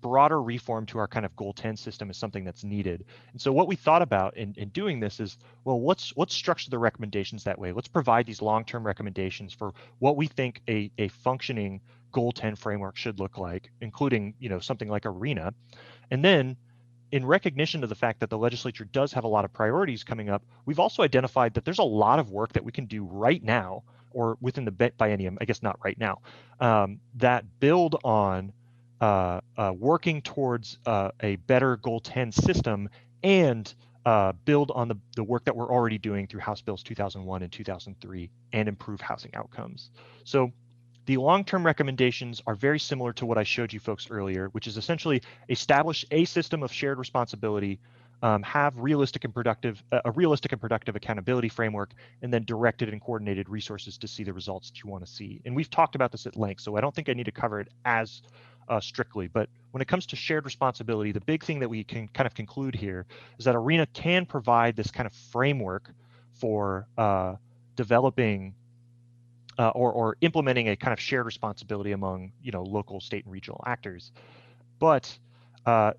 broader reform to our kind of Goal 10 system is something that's needed. And so what we thought about in doing this is, well, let's structure the recommendations that way. Let's provide these long-term recommendations for what we think a functioning Goal 10 framework should look like, including, something like IRENA. And then in recognition of the fact that the legislature does have a lot of priorities coming up, we've also identified that there's a lot of work that we can do right now or within the biennium, I guess not right now, that build on working towards a better Goal 10 system and build on the work that we're already doing through House Bills 2001 and 2003 and improve housing outcomes. So the long-term recommendations are very similar to what I showed you folks earlier, which is essentially establish a system of shared responsibility, have a realistic and productive accountability framework, and then directed and coordinated resources to see the results that you want to see. And we've talked about this at length, so I don't think I need to cover it as strictly. But when it comes to shared responsibility, the big thing that we can kind of conclude here is that IRENA can provide this kind of framework for developing or implementing a kind of shared responsibility among local, state, and regional actors. But there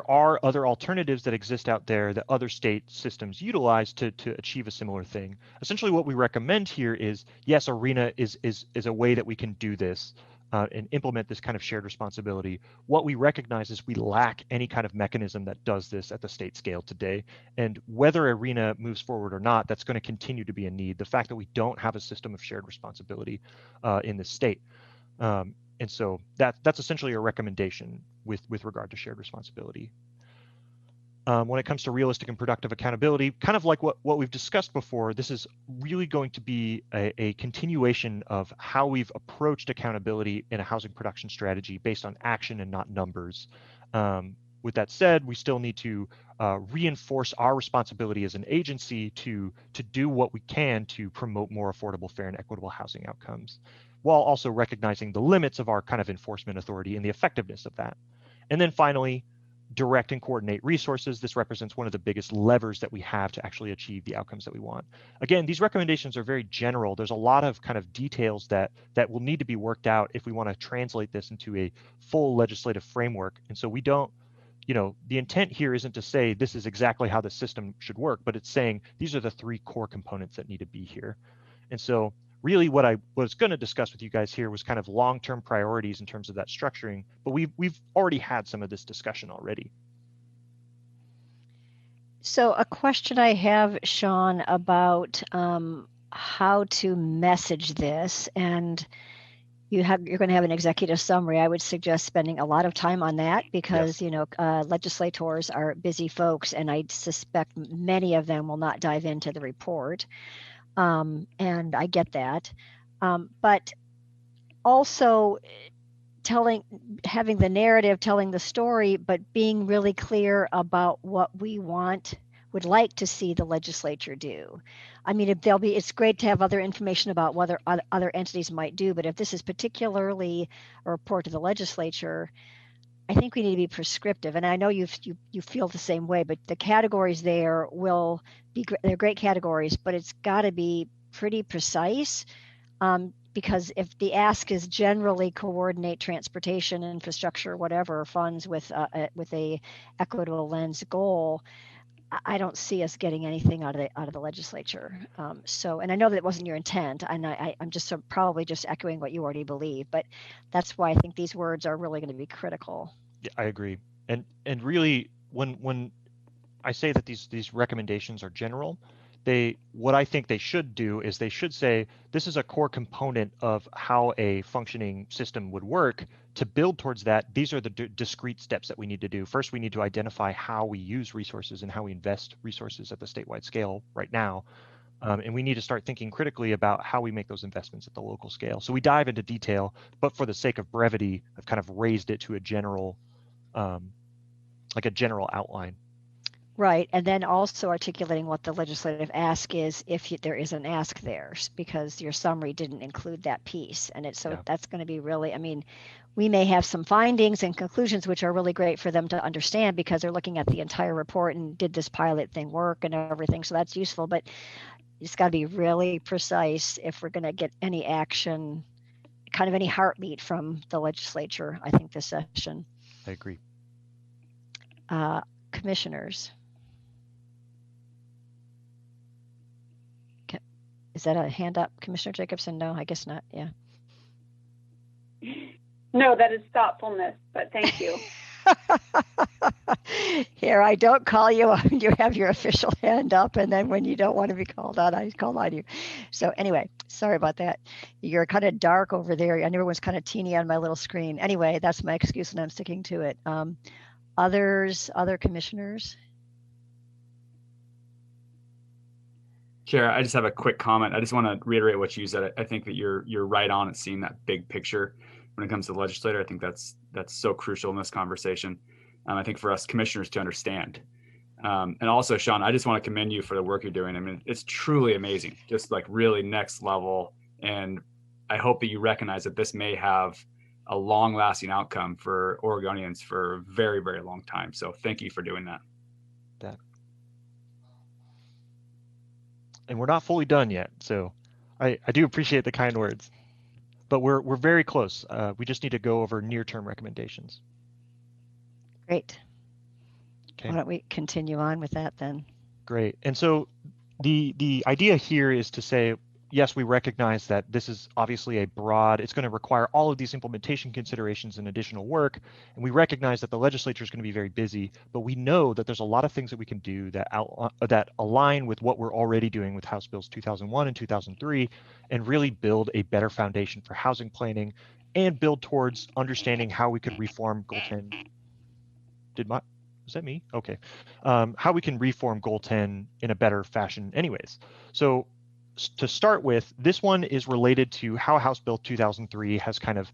are other alternatives that exist out there that other state systems utilize to achieve a similar thing. Essentially, what we recommend here is, yes, IRENA is a way that we can do this and implement this kind of shared responsibility. What we recognize is we lack any kind of mechanism that does this at the state scale today. And whether IRENA moves forward or not, that's going to continue to be a need. The fact that we don't have a system of shared responsibility in the state. And so that's essentially a recommendation with regard to shared responsibility. when it comes to realistic and productive accountability, kind of like what we've discussed before, this is really going to be a continuation of how we've approached accountability in a housing production strategy based on action and not numbers. With that said, we still need to reinforce our responsibility as an agency to do what we can to promote more affordable, fair, and equitable housing outcomes, while also recognizing the limits of our kind of enforcement authority and the effectiveness of that. And then finally, direct and coordinate resources. This represents one of the biggest levers that we have to actually achieve the outcomes that we want. Again, these recommendations are very general. There's a lot of kind of details that will need to be worked out if we want to translate this into a full legislative framework. And so we don't, the intent here isn't to say this is exactly how the system should work, but it's saying these are the 3 core components that need to be here. And so really what I was going to discuss with you guys here was kind of long-term priorities in terms of that structuring, but we've already had some of this discussion already. So a question I have, Sean, about how to message this, and you're going to have an executive summary. I would suggest spending a lot of time on that because, legislators are busy folks, and I suspect many of them will not dive into the report. And I get that. But also having the narrative, telling the story, but being really clear about what we would like to see the legislature do. I mean, it's great to have other information about what other entities might do, but if this is particularly a report to the legislature, I think we need to be prescriptive. And I know you feel the same way, but the categories there will be, they're great categories, but it's got to be pretty precise. Because if the ask is generally coordinate transportation, infrastructure, whatever funds with a equitable lens goal, I don't see us getting anything out of the legislature. And I know that it wasn't your intent, and I'm just probably just echoing what you already believe, but that's why I think these words are really going to be critical. Yeah, I agree. And really, when I say that these recommendations are general, what I think they should do is they should say this is a core component of how a functioning system would work. To build towards that, these are the discrete steps that we need to do. First, we need to identify how we use resources and how we invest resources at the statewide scale right now. And we need to start thinking critically about how we make those investments at the local scale. So we dive into detail, but for the sake of brevity, I've kind of raised it to a general, like a general outline. Right, and then also articulating what the legislative ask is if there is an ask there, because your summary didn't include that piece. And that's going to be really, I mean, we may have some findings and conclusions which are really great for them to understand because they're looking at the entire report and did this pilot thing work and everything. So that's useful, but it's got to be really precise if we're going to get any action, kind of any heartbeat from the legislature, I think, this session. I agree. Commissioners. Is that a hand up, Commissioner Jacobson? No, I guess not. Yeah. No, that is thoughtfulness, but thank you. Here, I don't call you when you have your official hand up, and then when you don't want to be called on, I call on you. So anyway, sorry about that. You're kind of dark over there, and everyone's kind of teeny on my little screen. Anyway, that's my excuse, and I'm sticking to it. Other commissioners? Chair, I just have a quick comment. I just want to reiterate what you said. I think that you're right on at seeing that big picture when it comes to the legislator. I think that's so crucial in this conversation. I think for us commissioners to understand. And also, Sean, I just want to commend you for the work you're doing. I mean, it's truly amazing, just like really next level. And I hope that you recognize that this may have a long-lasting outcome for Oregonians for a very, very long time. So thank you for doing that. And we're not fully done yet, so I do appreciate the kind words, but we're very close. We just need to go over near-term recommendations. Great. Okay. Why don't we continue on with that then? Great. And so the idea here is to say, yes, we recognize that this is obviously it's going to require all of these implementation considerations and additional work. And we recognize that the legislature is going to be very busy, but we know that there's a lot of things that we can do that align with what we're already doing with House Bills 2001 and 2003 and really build a better foundation for housing planning and build towards understanding how we could reform Goal 10. Is is that me? Okay. How we can reform Goal 10 in a better fashion anyways. So to start with, this one is related to how House Bill 2003 has kind of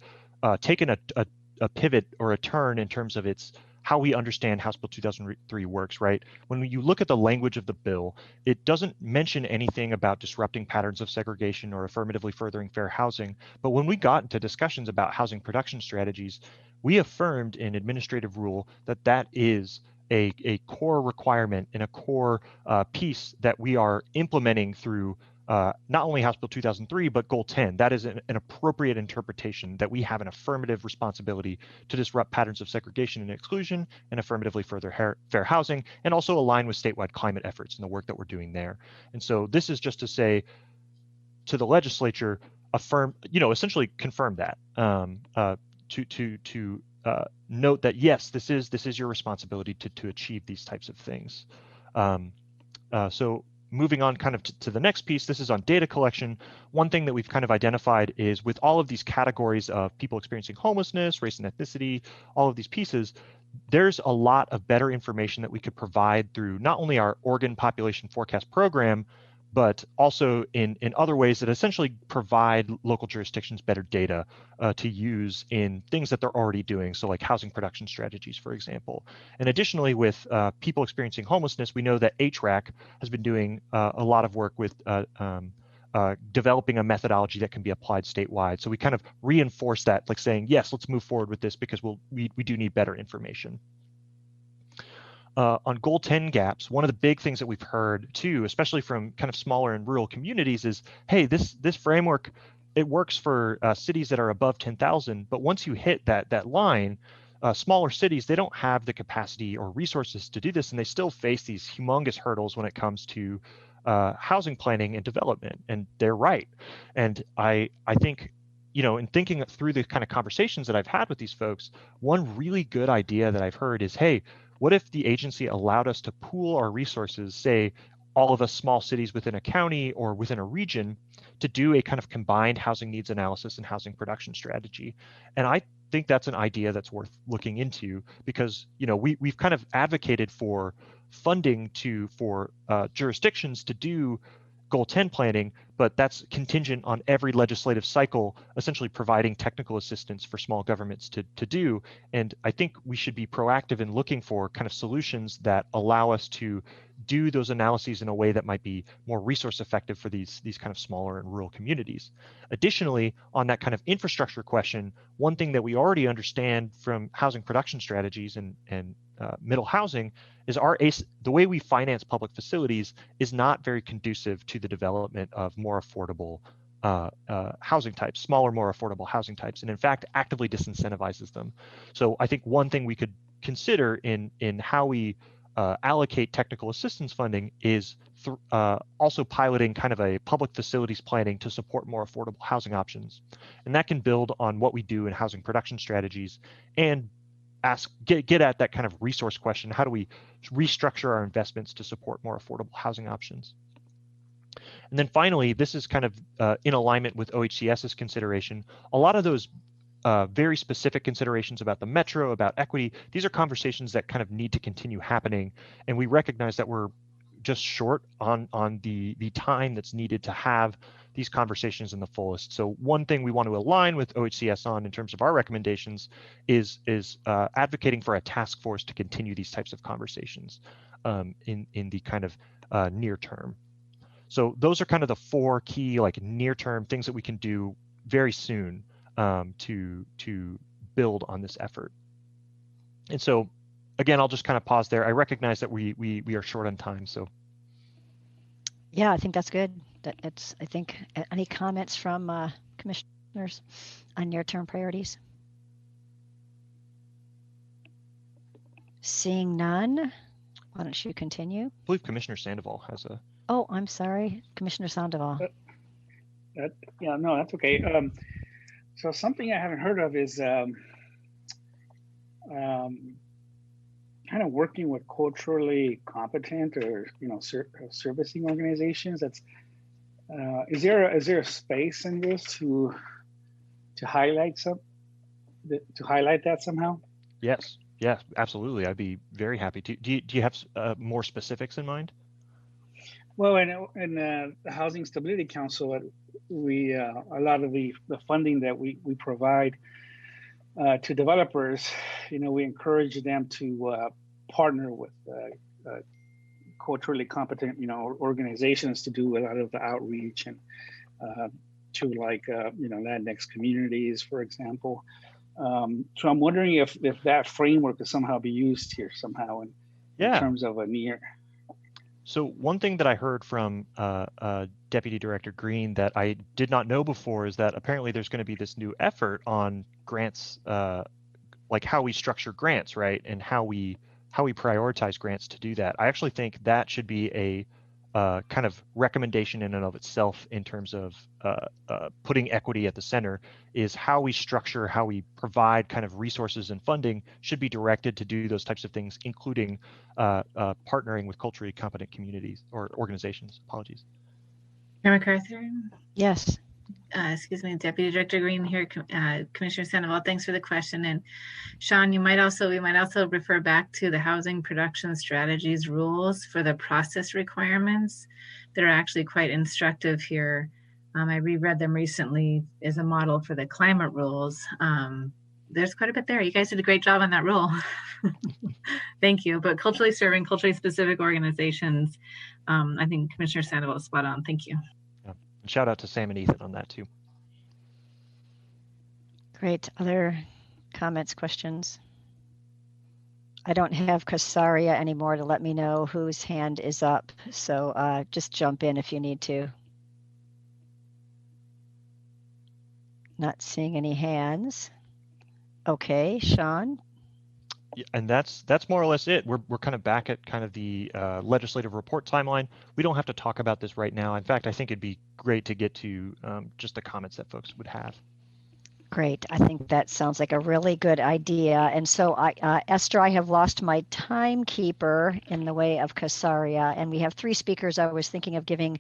taken a pivot or a turn in terms of its how we understand House Bill 2003 works, right? When you look at the language of the bill, it doesn't mention anything about disrupting patterns of segregation or affirmatively furthering fair housing. But when we got into discussions about housing production strategies, we affirmed in administrative rule that that is a core requirement and a core piece that we are implementing through not only House Bill 2003, but Goal 10. That is an appropriate interpretation that we have an affirmative responsibility to disrupt patterns of segregation and exclusion and affirmatively further fair housing, and also align with statewide climate efforts and the work that we're doing there. And so this is just to say to the legislature, affirm, essentially confirm that, to note that, yes, this is your responsibility to achieve these types of things. So moving on kind of to the next piece, this is on data collection. One thing that we've kind of identified is with all of these categories of people experiencing homelessness, race and ethnicity, all of these pieces, there's a lot of better information that we could provide through not only our Oregon Population Forecast Program, but also in other ways that essentially provide local jurisdictions better data to use in things that they're already doing. So like housing production strategies, for example. And additionally, with people experiencing homelessness, we know that HRAC has been doing a lot of work with developing a methodology that can be applied statewide. So we kind of reinforce that, like saying, yes, let's move forward with this because we do need better information. On Goal 10 gaps, one of the big things that we've heard too, especially from kind of smaller and rural communities, is, hey, this framework, it works for cities that are above 10,000, but once you hit that line, smaller cities, they don't have the capacity or resources to do this, and they still face these humongous hurdles when it comes to housing planning and development, and they're right. And I think, in thinking through the kind of conversations that I've had with these folks, one really good idea that I've heard is, hey, what if the agency allowed us to pool our resources, say all of us small cities within a county or within a region, to do a kind of combined housing needs analysis and housing production strategy? And I think that's an idea that's worth looking into because, we've kind of advocated for funding for jurisdictions to do Goal 10 planning, but that's contingent on every legislative cycle essentially providing technical assistance for small governments to do. And I think we should be proactive in looking for kind of solutions that allow us to do those analyses in a way that might be more resource effective for these kind of smaller and rural communities. Additionally, on that kind of infrastructure question, one thing that we already understand from housing production strategies and middle housing is the way we finance public facilities is not very conducive to the development of more affordable housing types, smaller, more affordable housing types, and in fact actively disincentivizes them. So I think one thing we could consider in how we allocate technical assistance funding is also piloting kind of a public facilities planning to support more affordable housing options. And that can build on what we do in housing production strategies and get at that kind of resource question. How do we restructure our investments to support more affordable housing options? And then finally, this is kind of in alignment with OHCS's consideration. A lot of those very specific considerations about the metro, about equity, these are conversations that kind of need to continue happening. And we recognize that we're just short on the time that's needed to have these conversations in the fullest. So one thing we want to align with OHCS on in terms of our recommendations is advocating for a task force to continue these types of conversations in the kind of near term. So those are kind of the four key near term things that we can do very soon to build on this effort. And so again, I'll just kind of pause there. I recognize that we are short on time, so. Yeah, I think that's good. I think any comments from commissioners on near-term priorities? Seeing none, why don't you continue? I believe Commissioner Sandoval has a. Oh, I'm sorry, Commissioner Sandoval. Yeah, no, that's okay. So something I haven't heard of is kind of working with culturally competent or servicing organizations. That's is there a space in this to highlight that somehow? Yes. Yeah, absolutely. I'd be very happy to. Do you have more specifics in mind? Well, in the Housing Stability Council, we a lot of the funding that we provide to developers, we encourage them to partner with culturally competent, organizations to do a lot of the outreach and to Latinx communities, for example. So I'm wondering if that framework could somehow be used here somehow in terms of a near. So one thing that I heard from Deputy Director Green that I did not know before is that apparently there's going to be this new effort on grants, like how we structure grants, right, and how we prioritize grants to do that. I actually think that should be a kind of recommendation in and of itself in terms of putting equity at the center, is how we structure, how we provide kind of resources and funding should be directed to do those types of things, including partnering with culturally competent communities or organizations. Apologies. Chair MacArthur? Yes. Excuse me, Deputy Director Green here, Commissioner Sandoval, thanks for the question. And Sean, we might also refer back to the Housing Production Strategies rules for the process requirements that are actually quite instructive here. I reread them recently as a model for the climate rules. There's quite a bit there. You guys did a great job on that rule. Thank you. But culturally serving, culturally specific organizations, I think Commissioner Sandoval is spot on. Thank you. Shout out to Sam and Ethan on that too. Great. Other comments, questions? I don't have Kasaria anymore to let me know whose hand is up. So just jump in if you need to. Not seeing any hands. Okay, Sean. Yeah, and that's more or less it. We're kind of back at kind of the legislative report timeline. We don't have to talk about this right now. In fact, I think it'd be great to get to just the comments that folks would have. Great. I think that sounds like a really good idea. And so, Esther, I have lost my timekeeper in the way of Kasaria, and we have 3 speakers. I was thinking of giving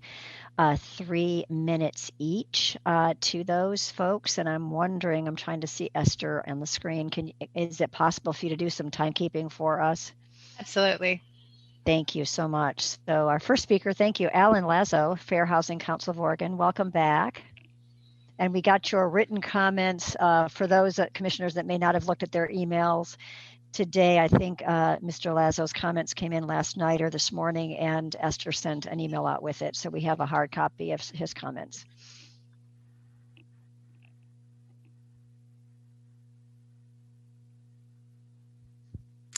3 minutes each to those folks, and I'm wondering, I'm trying to see Esther on the screen. Is it possible for you to do some timekeeping for us? Absolutely. Thank you so much. So our first speaker, thank you, Alan Lazo, Fair Housing Council of Oregon. Welcome back. And we got your written comments for those commissioners that may not have looked at their emails today. I think Mr. Lazo's comments came in last night or this morning, and Esther sent an email out with it. So we have a hard copy of his comments.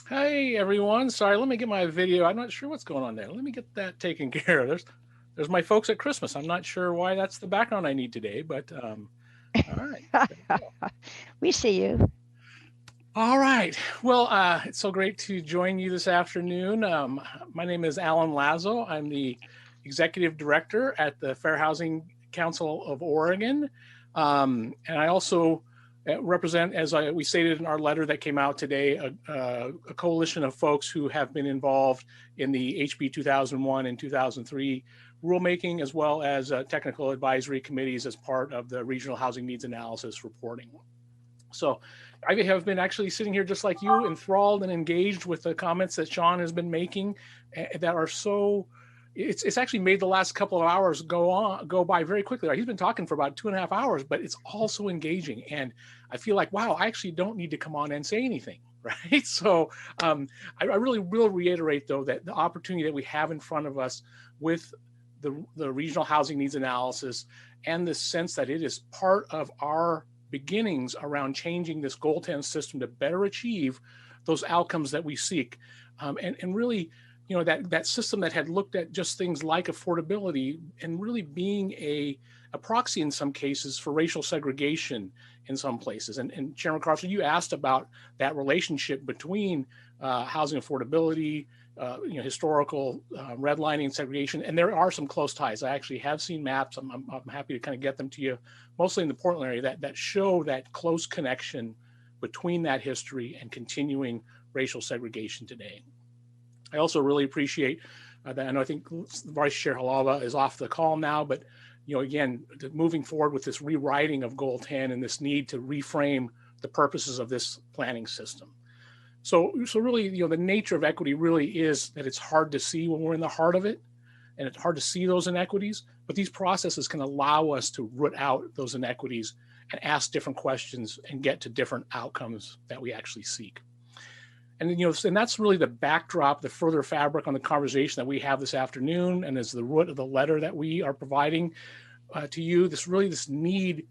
Hey everyone, sorry, let me get my video. I'm not sure what's going on there. Let me get that taken care of. There's my folks at Christmas. I'm not sure why that's the background I need today, but all right. We see you. All right. Well, it's so great to join you this afternoon. My name is Alan Lazo. I'm the Executive Director at the Fair Housing Council of Oregon. And I also represent, as we stated in our letter that came out today, a coalition of folks who have been involved in the HB 2001 and 2003 rulemaking, as well as technical advisory committees as part of the regional housing needs analysis reporting. So I have been actually sitting here just like you, enthralled and engaged with the comments that Sean has been making that are so, it's actually made the last couple of hours go by very quickly. He's been talking for about 2.5 hours, but it's also engaging. And I feel like, wow, I actually don't need to come on and say anything, right? So I really will reiterate, though, that the opportunity that we have in front of us with the regional housing needs analysis and the sense that it is part of our beginnings around changing this goal 10 system to better achieve those outcomes that we seek. And really, that system that had looked at just things like affordability and really being a proxy in some cases for racial segregation in some places. And Chairman MacArthur, you asked about that relationship between housing affordability, historical redlining and segregation, and there are some close ties. I actually have seen maps. I'm happy to kind of get them to you, mostly in the Portland area, that show that close connection between that history and continuing racial segregation today. I also really appreciate that. I know I think Vice Chair Halava is off the call now, but again, moving forward with this rewriting of Goal 10 and this need to reframe the purposes of this planning system. So really, the nature of equity really is that it's hard to see when we're in the heart of it, and it's hard to see those inequities, but these processes can allow us to root out those inequities and ask different questions and get to different outcomes that we actually seek. And and that's really the backdrop, the further fabric on the conversation that we have this afternoon, and is the root of the letter that we are providing to you. This need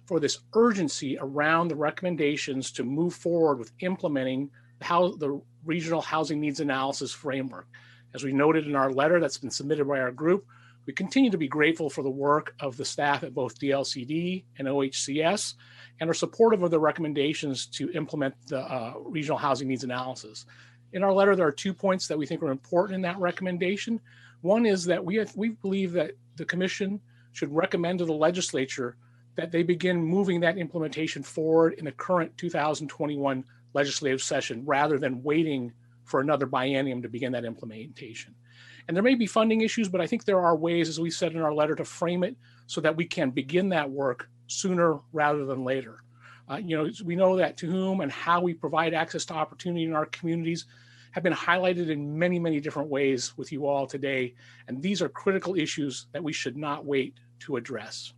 for this urgency around the recommendations to move forward with implementing the regional housing needs analysis framework. As we noted in our letter that's been submitted by our group, we continue to be grateful for the work of the staff at both DLCD and OHCS, and are supportive of the recommendations to implement the regional housing needs analysis. In our letter, there are 2 points that we think are important in that recommendation. One is that we believe that the Commission should recommend to the legislature that they begin moving that implementation forward in the current 2021 legislative session, rather than waiting for another biennium to begin that implementation. And there may be funding issues, but I think there are ways, as we said in our letter, to frame it so that we can begin that work sooner rather than later. We know that to whom and how we provide access to opportunity in our communities have been highlighted in many, many different ways with you all today. And these are critical issues that we should not wait to address.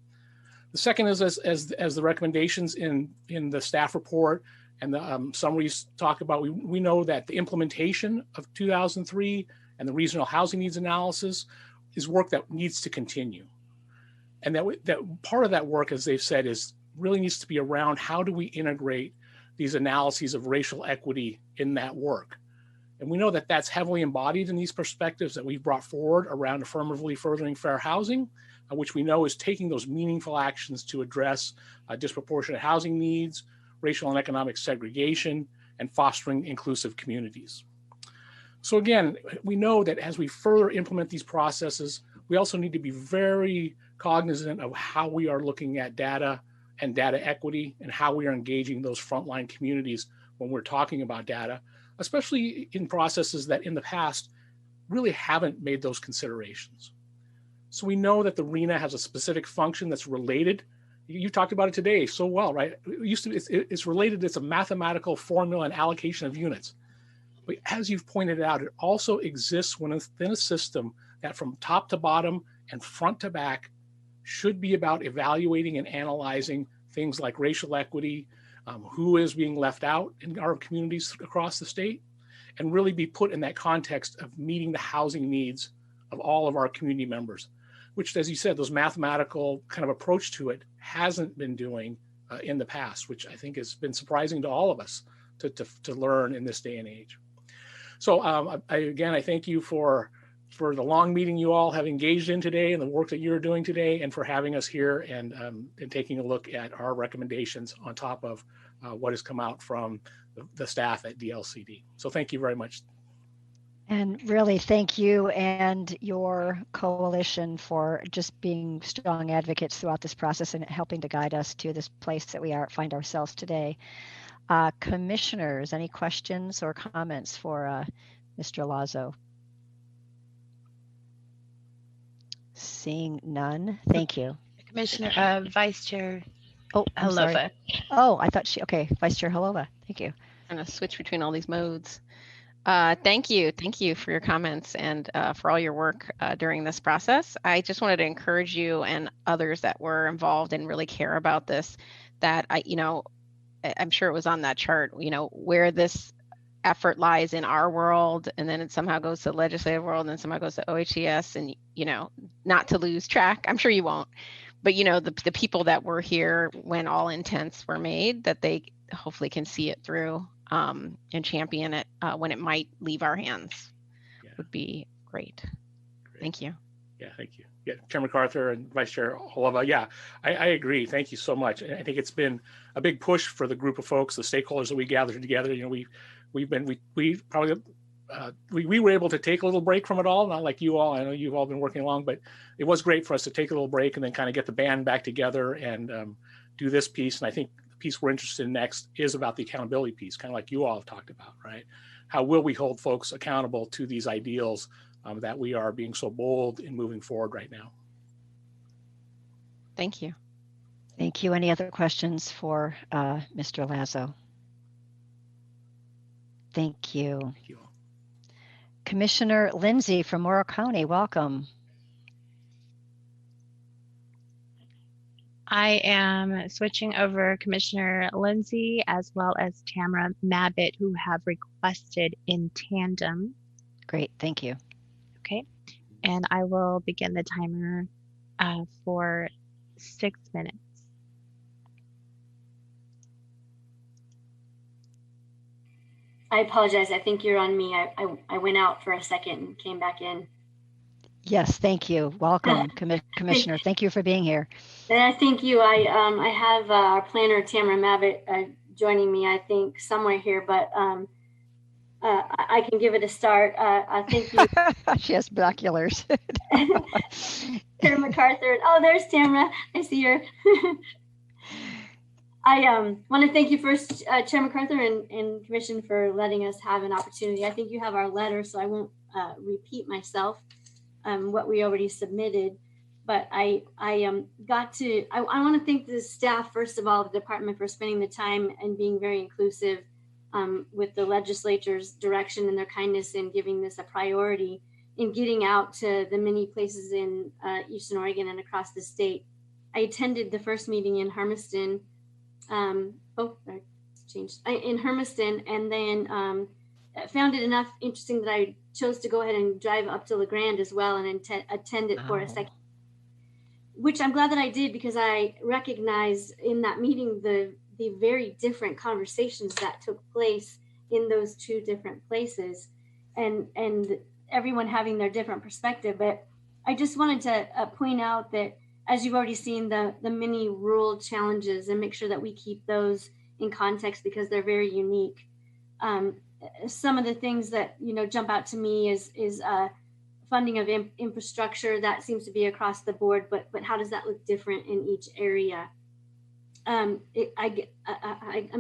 The second is, as the recommendations in the staff report and the summaries talk about, we know that the implementation of 2003 and the regional housing needs analysis is work that needs to continue. And that part of that work, as they've said, really needs to be around how do we integrate these analyses of racial equity in that work. And we know that that's heavily embodied in these perspectives that we've brought forward around affirmatively furthering fair housing, which we know is taking those meaningful actions to address disproportionate housing needs, racial and economic segregation, and fostering inclusive communities. So again, we know that as we further implement these processes, we also need to be very cognizant of how we are looking at data and data equity, and how we are engaging those frontline communities when we're talking about data, especially in processes that in the past really haven't made those considerations. So we know that the RHNA has a specific function that's related. You talked about it today so well, right? It's related, it's a mathematical formula and allocation of units. But as you've pointed out, it also exists within a system that from top to bottom and front to back should be about evaluating and analyzing things like racial equity, who is being left out in our communities across the state, and really be put in that context of meeting the housing needs of all of our community members, which, as you said, those mathematical kind of approach to it hasn't been doing in the past, which I think has been surprising to all of us to learn in this day and age. So I thank you for the long meeting you all have engaged in today and the work that you're doing today, and for having us here and taking a look at our recommendations on top of what has come out from the staff at DLCD. So thank you very much. And really thank you and your coalition for just being strong advocates throughout this process and helping to guide us to this place that we find ourselves today. Commissioners, any questions or comments for Mr. Lazo? Seeing none, thank you. Commissioner, Vice Chair Halova. Oh, I thought okay, Vice Chair Halova, thank you. I'm gonna switch between all these modes. Thank you for your comments and for all your work during this process. I just wanted to encourage you and others that were involved and really care about this, that I'm sure it was on that chart, where this effort lies in our world, and then it somehow goes to the legislative world, and then somehow goes to OHCS, and not to lose track. I'm sure you won't, but the people that were here when all intents were made, that they hopefully can see it through and champion it when it might leave our hands. Would be great. Thank you. Yeah, thank you. Yeah, Chair MacArthur and Vice Chair Halova. Yeah, I agree. Thank you so much. I think it's been a big push for the group of folks, the stakeholders that we gathered together. We were able to take a little break from it all, not like you all. I know you've all been working along, but it was great for us to take a little break and then kind of get the band back together and do this piece. And I think the piece we're interested in next is about the accountability piece, kind of like you all have talked about, right? How will we hold folks accountable to these ideals that we are being so bold in moving forward right now? Thank you. Thank you. Any other questions for Mr. Lazo? Thank you. Commissioner Lindsay from Morrow County, welcome. I am switching over Commissioner Lindsay as well as Tamara Mabbitt, who have requested in tandem. Great, thank you. Okay, and I will begin the timer for 6 minutes. I apologize. I think you're on me. I went out for a second and came back in. Yes, thank you. Welcome, Commissioner. Thank you for being here. Thank you. I have our planner, Tamara Mabbitt, joining me, I think, somewhere here, but I can give it a start. Thank you. She has binoculars. Chair MacArthur. Oh, there's Tamara. I see her. I want to thank you first, Chair MacArthur and Commission, for letting us have an opportunity. I think you have our letter, so I won't repeat myself, what we already submitted. But I want to thank the staff, first of all, the department, for spending the time and being very inclusive with the legislature's direction and their kindness in giving this a priority in getting out to the many places in Eastern Oregon and across the state. I attended the first meeting in Hermiston, in Hermiston, and then found it enough interesting that I chose to go ahead and drive up to La Grande as well and attend it for a second, which I'm glad that I did, because I recognized in that meeting the very different conversations that took place in those two different places, and everyone having their different perspective. But I just wanted to point out that, as you've already seen, the many rural challenges, and make sure that we keep those in context because they're very unique. Some of the things that jump out to me is funding of infrastructure. That seems to be across the board, but how does that look different in each area? I'm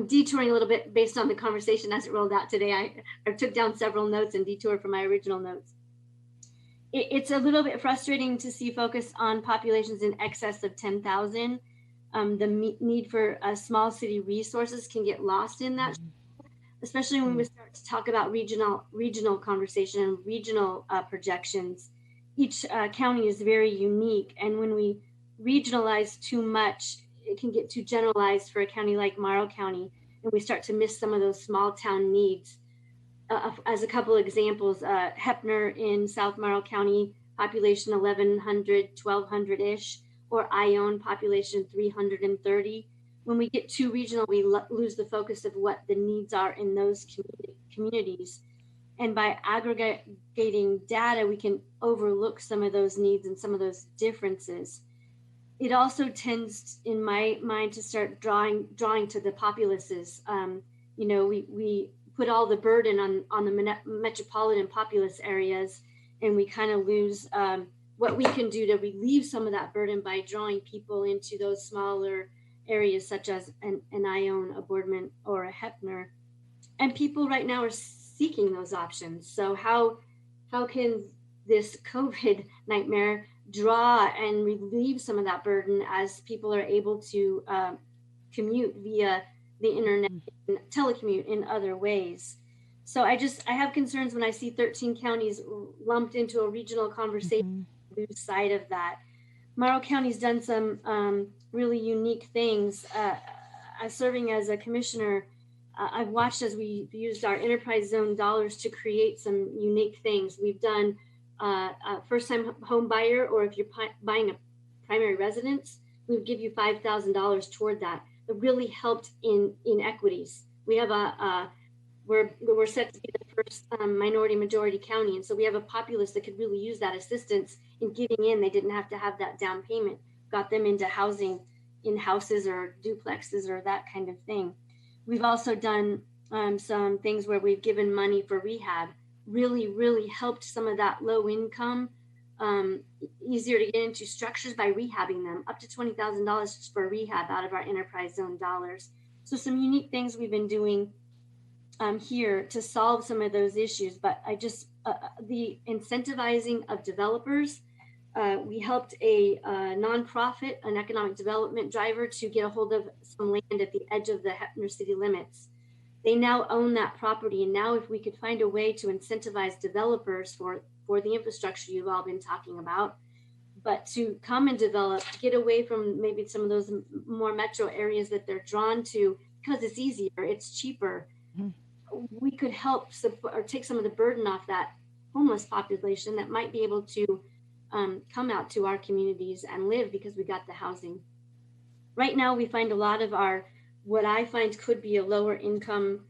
detouring a little bit based on the conversation as it rolled out today. I took down several notes and detoured from my original notes. It's a little bit frustrating to see focus on populations in excess of 10,000. The need for small city resources can get lost in that, especially when we start to talk about regional conversation and regional projections. Each county is very unique, and when we regionalize too much, it can get too generalized for a county like Morrow County, and we start to miss some of those small town needs. As a couple of examples, Heppner in South Morrow County, population 1,100, 1,200-ish, or Ione, population 330. When we get too regional, we lose the focus of what the needs are in those communities. And by aggregating data, we can overlook some of those needs and some of those differences. It also tends, in my mind, to start drawing to the populaces. We put all the burden on the metropolitan populous areas, and we kind of lose what we can do to relieve some of that burden by drawing people into those smaller areas, such as an Ione, a Boardman, or a Heppner. And people right now are seeking those options. So how can this COVID nightmare draw and relieve some of that burden as people are able to commute via the internet and telecommute in other ways? So I have concerns when I see 13 counties lumped into a regional conversation, lose sight of that. Morrow County's done some really unique things. Serving as a commissioner, I've watched as we used our enterprise zone dollars to create some unique things. We've done a first-time home buyer, or if you're buying a primary residence, we would give you $5,000 toward that. It really helped in inequities. We have we're set to be the first minority majority county, and so we have a populace that could really use that assistance in getting in. They didn't have to have that down payment, got them into housing in houses or duplexes or that kind of thing. We've also done some things where we've given money for rehab, really helped some of that low income, easier to get into structures by rehabbing them, up to $20,000 for rehab out of our enterprise zone dollars. So some unique things we've been doing here to solve some of those issues. But the incentivizing of developers, we helped a nonprofit, an economic development driver, to get a hold of some land at the edge of the Heppner city limits. They now own that property. And now if we could find a way to incentivize developers for the infrastructure you've all been talking about, but to come and develop, get away from maybe some of those more metro areas that they're drawn to because it's easier, it's cheaper. We could help support or take some of the burden off that homeless population that might be able to come out to our communities and live because we got the housing. Right now, we find a lot of our, what I find could be a lower income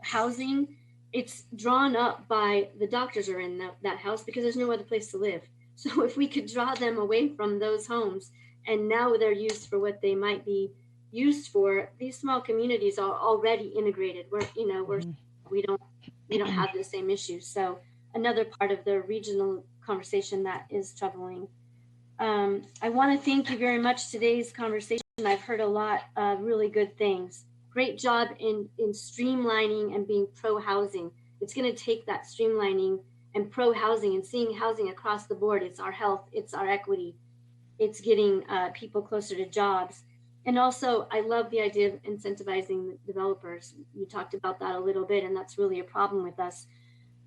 housing, it's drawn up by the doctors are in that house because there's no other place to live. So if we could draw them away from those homes and now they're used for what they might be used for, these small communities are already integrated. We don't have the same issues. So another part of the regional conversation that is troubling. I want to thank you very much. Today's conversation, I've heard a lot of really good things. Great job in streamlining and being pro-housing. It's going to take that streamlining and pro-housing and seeing housing across the board. It's our health, it's our equity, it's getting people closer to jobs. And also, I love the idea of incentivizing developers. You talked about that a little bit, and that's really a problem with us.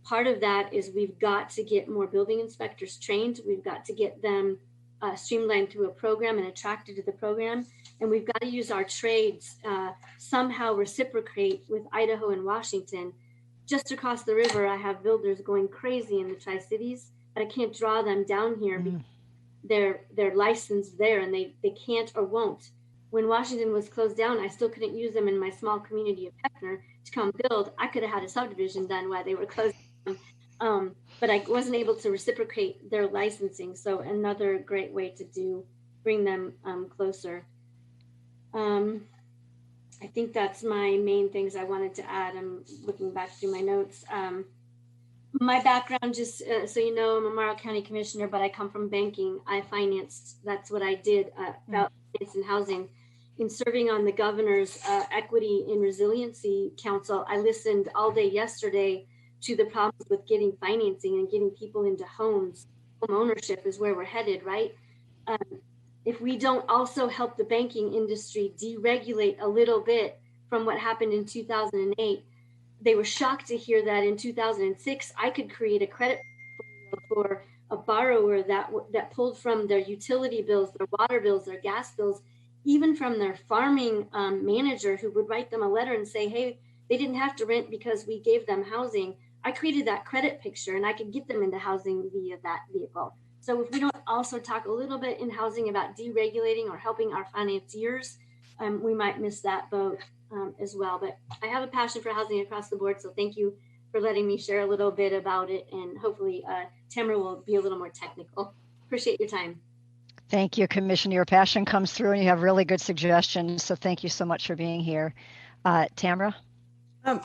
Part of that is we've got to get more building inspectors trained. We've got to get them streamlined through a program and attracted to the program. And we've got to use our trades, somehow reciprocate with Idaho and Washington. Just across the river, I have builders going crazy in the Tri-Cities, but I can't draw them down here because they're licensed there and they can't or won't. When Washington was closed down, I still couldn't use them in my small community of Heckner to come build. I could have had a subdivision done while they were closed down, but I wasn't able to reciprocate their licensing. So another great way to bring them closer. I think that's my main things I wanted to add. I'm looking back through my notes. My background, just so you know, I'm a Morrow County Commissioner, but I come from banking. I financed, that's what I did about finance and housing. In serving on the Governor's Equity and Resiliency Council, I listened all day yesterday to the problems with getting financing and getting people into homes. Home ownership is where we're headed, right? If we don't also help the banking industry deregulate a little bit from what happened in 2008, they were shocked to hear that in 2006, I could create a credit for a borrower that pulled from their utility bills, their water bills, their gas bills, even from their farming manager who would write them a letter and say, hey, they didn't have to rent because we gave them housing. I created that credit picture and I could get them into housing via that vehicle. So if we don't also talk a little bit in housing about deregulating or helping our financiers, we might miss that boat as well. But I have a passion for housing across the board. So thank you for letting me share a little bit about it. And hopefully Tamara will be a little more technical. Appreciate your time. Thank you, Commissioner. Your passion comes through and you have really good suggestions. So thank you so much for being here. Tamara?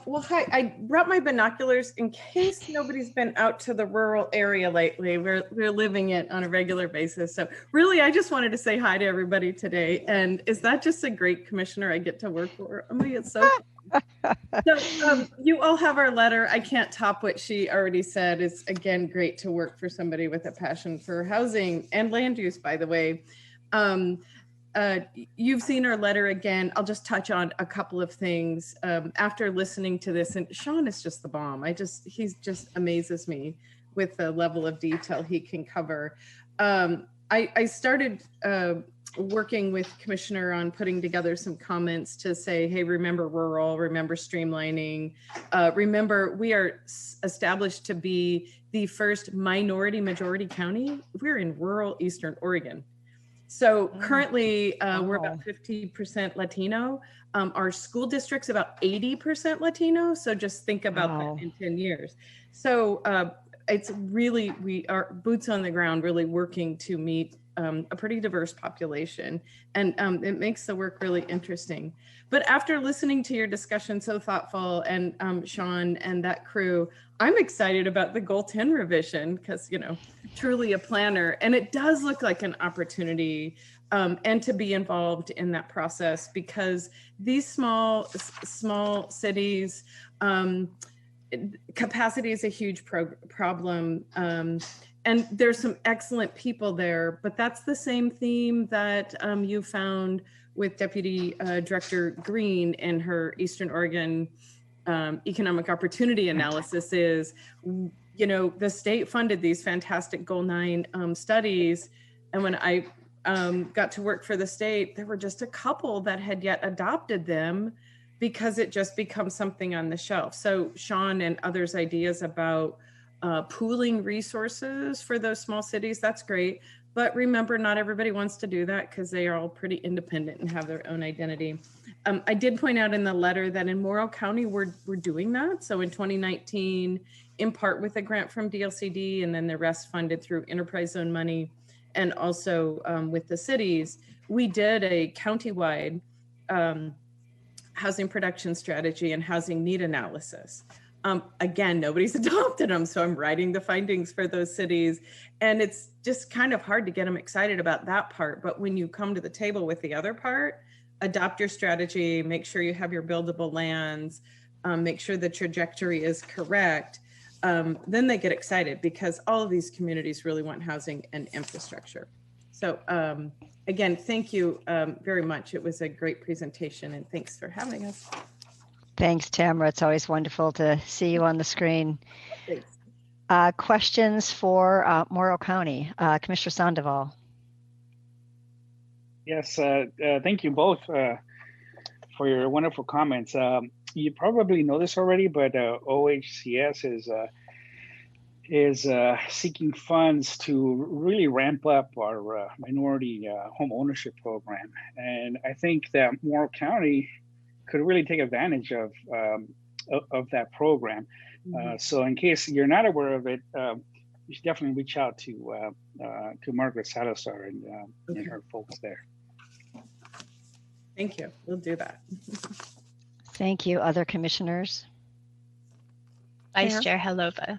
Well, hi, I brought my binoculars in case nobody's been out to the rural area lately. We're living it on a regular basis. So really, I just wanted to say hi to everybody today. And is that just a great commissioner I get to work for? I mean, it's so So you all have our letter. I can't top what she already said. It's, again, great to work for somebody with a passion for housing and land use, by the way. You've seen our letter again. I'll just touch on a couple of things after listening to this. And Sean is just the bomb. He just amazes me with the level of detail he can cover. I started working with Commissioner on putting together some comments to say, hey, remember rural, remember streamlining, remember we are established to be the first minority majority county. We're in rural Eastern Oregon. So currently we're about 50% Latino. Our school district's about 80% Latino. So just think about that in 10 years. So it's really, we are boots on the ground, really working to meet a pretty diverse population. And it makes the work really interesting. But after listening to your discussion, so thoughtful, and Sean and that crew, I'm excited about the Goal 10 revision because, you know, truly a planner. And it does look like an opportunity and to be involved in that process because these small cities, capacity is a huge problem. And there's some excellent people there, but that's the same theme that you found with Deputy Director Green and her Eastern Oregon economic opportunity analysis is, you know, the state funded these fantastic Goal 9 studies. And when I got to work for the state, there were just a couple that had yet adopted them because it just becomes something on the shelf. So Sean and others' ideas about pooling resources for those small cities, that's great. But remember, not everybody wants to do that because they are all pretty independent and have their own identity. I did point out in the letter that in Morrow County, we're doing that. So in 2019, in part with a grant from DLCD, and then the rest funded through enterprise zone money, and also with the cities, we did a countywide housing production strategy and housing need analysis. Again, nobody's adopted them, so I'm writing the findings for those cities. And it's just kind of hard to get them excited about that part. But when you come to the table with the other part, adopt your strategy, make sure you have your buildable lands, make sure the trajectory is correct, then they get excited because all of these communities really want housing and infrastructure. So again, thank you very much. It was a great presentation, and thanks for having us. Thanks, Tamara. It's always wonderful to see you on the screen. Thanks. Questions for Morrow County? Commissioner Sandoval. Yes, thank you both for your wonderful comments. You probably know this already, but OHCS is seeking funds to really ramp up our minority home ownership program. And I think that Morrow County could really take advantage of that program. So in case you're not aware of it, you should definitely reach out to Margaret Salazar and her folks there. Thank you. We'll do that. Thank you. Other commissioners? Vice Chair Halova.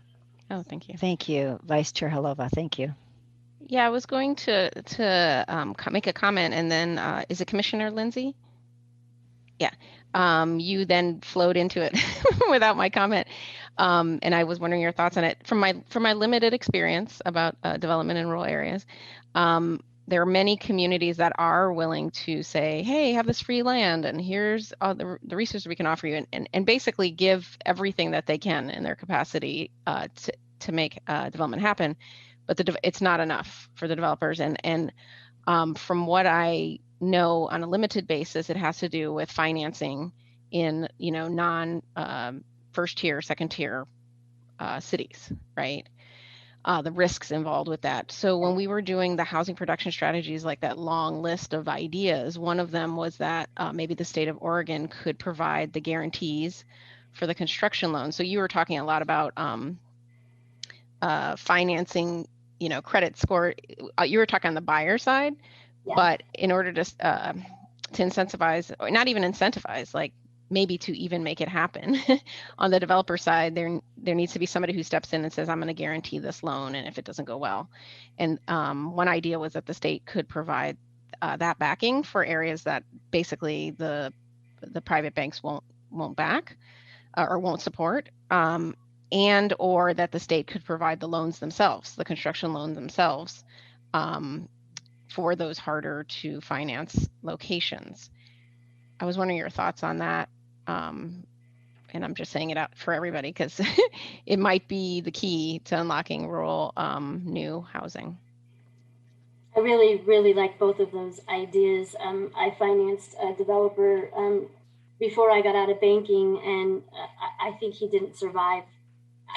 Oh, thank you. Thank you. Vice Chair Halova, thank you. Yeah, I was going to make a comment, and then is it Commissioner Lindsay? Yeah. You then flowed into it without my comment. And I was wondering your thoughts on it. From my limited experience about development in rural areas, there are many communities that are willing to say, hey, have this free land, and here's all the resources we can offer you, and basically give everything that they can in their capacity to make development happen. But it's not enough for the developers. And from what I know on a limited basis, it has to do with financing in, non first tier, second tier cities, right? The risks involved with that. So when we were doing the housing production strategies, like that long list of ideas, one of them was that maybe the state of Oregon could provide the guarantees for the construction loan. So you were talking a lot about financing, credit score. You were talking on the buyer side, yeah. But in order to incentivize, or not even incentivize, like maybe to even make it happen on the developer side, there needs to be somebody who steps in and says, I'm going to guarantee this loan, and if it doesn't go well. And one idea was that the state could provide that backing for areas that basically the private banks won't back or won't support, and or that the state could provide the loans themselves, the construction loans themselves, for those harder to finance locations. I was wondering your thoughts on that. And I'm just saying it out for everybody because it might be the key to unlocking rural new housing. I really, really like both of those ideas. I financed a developer before I got out of banking, and I think he didn't survive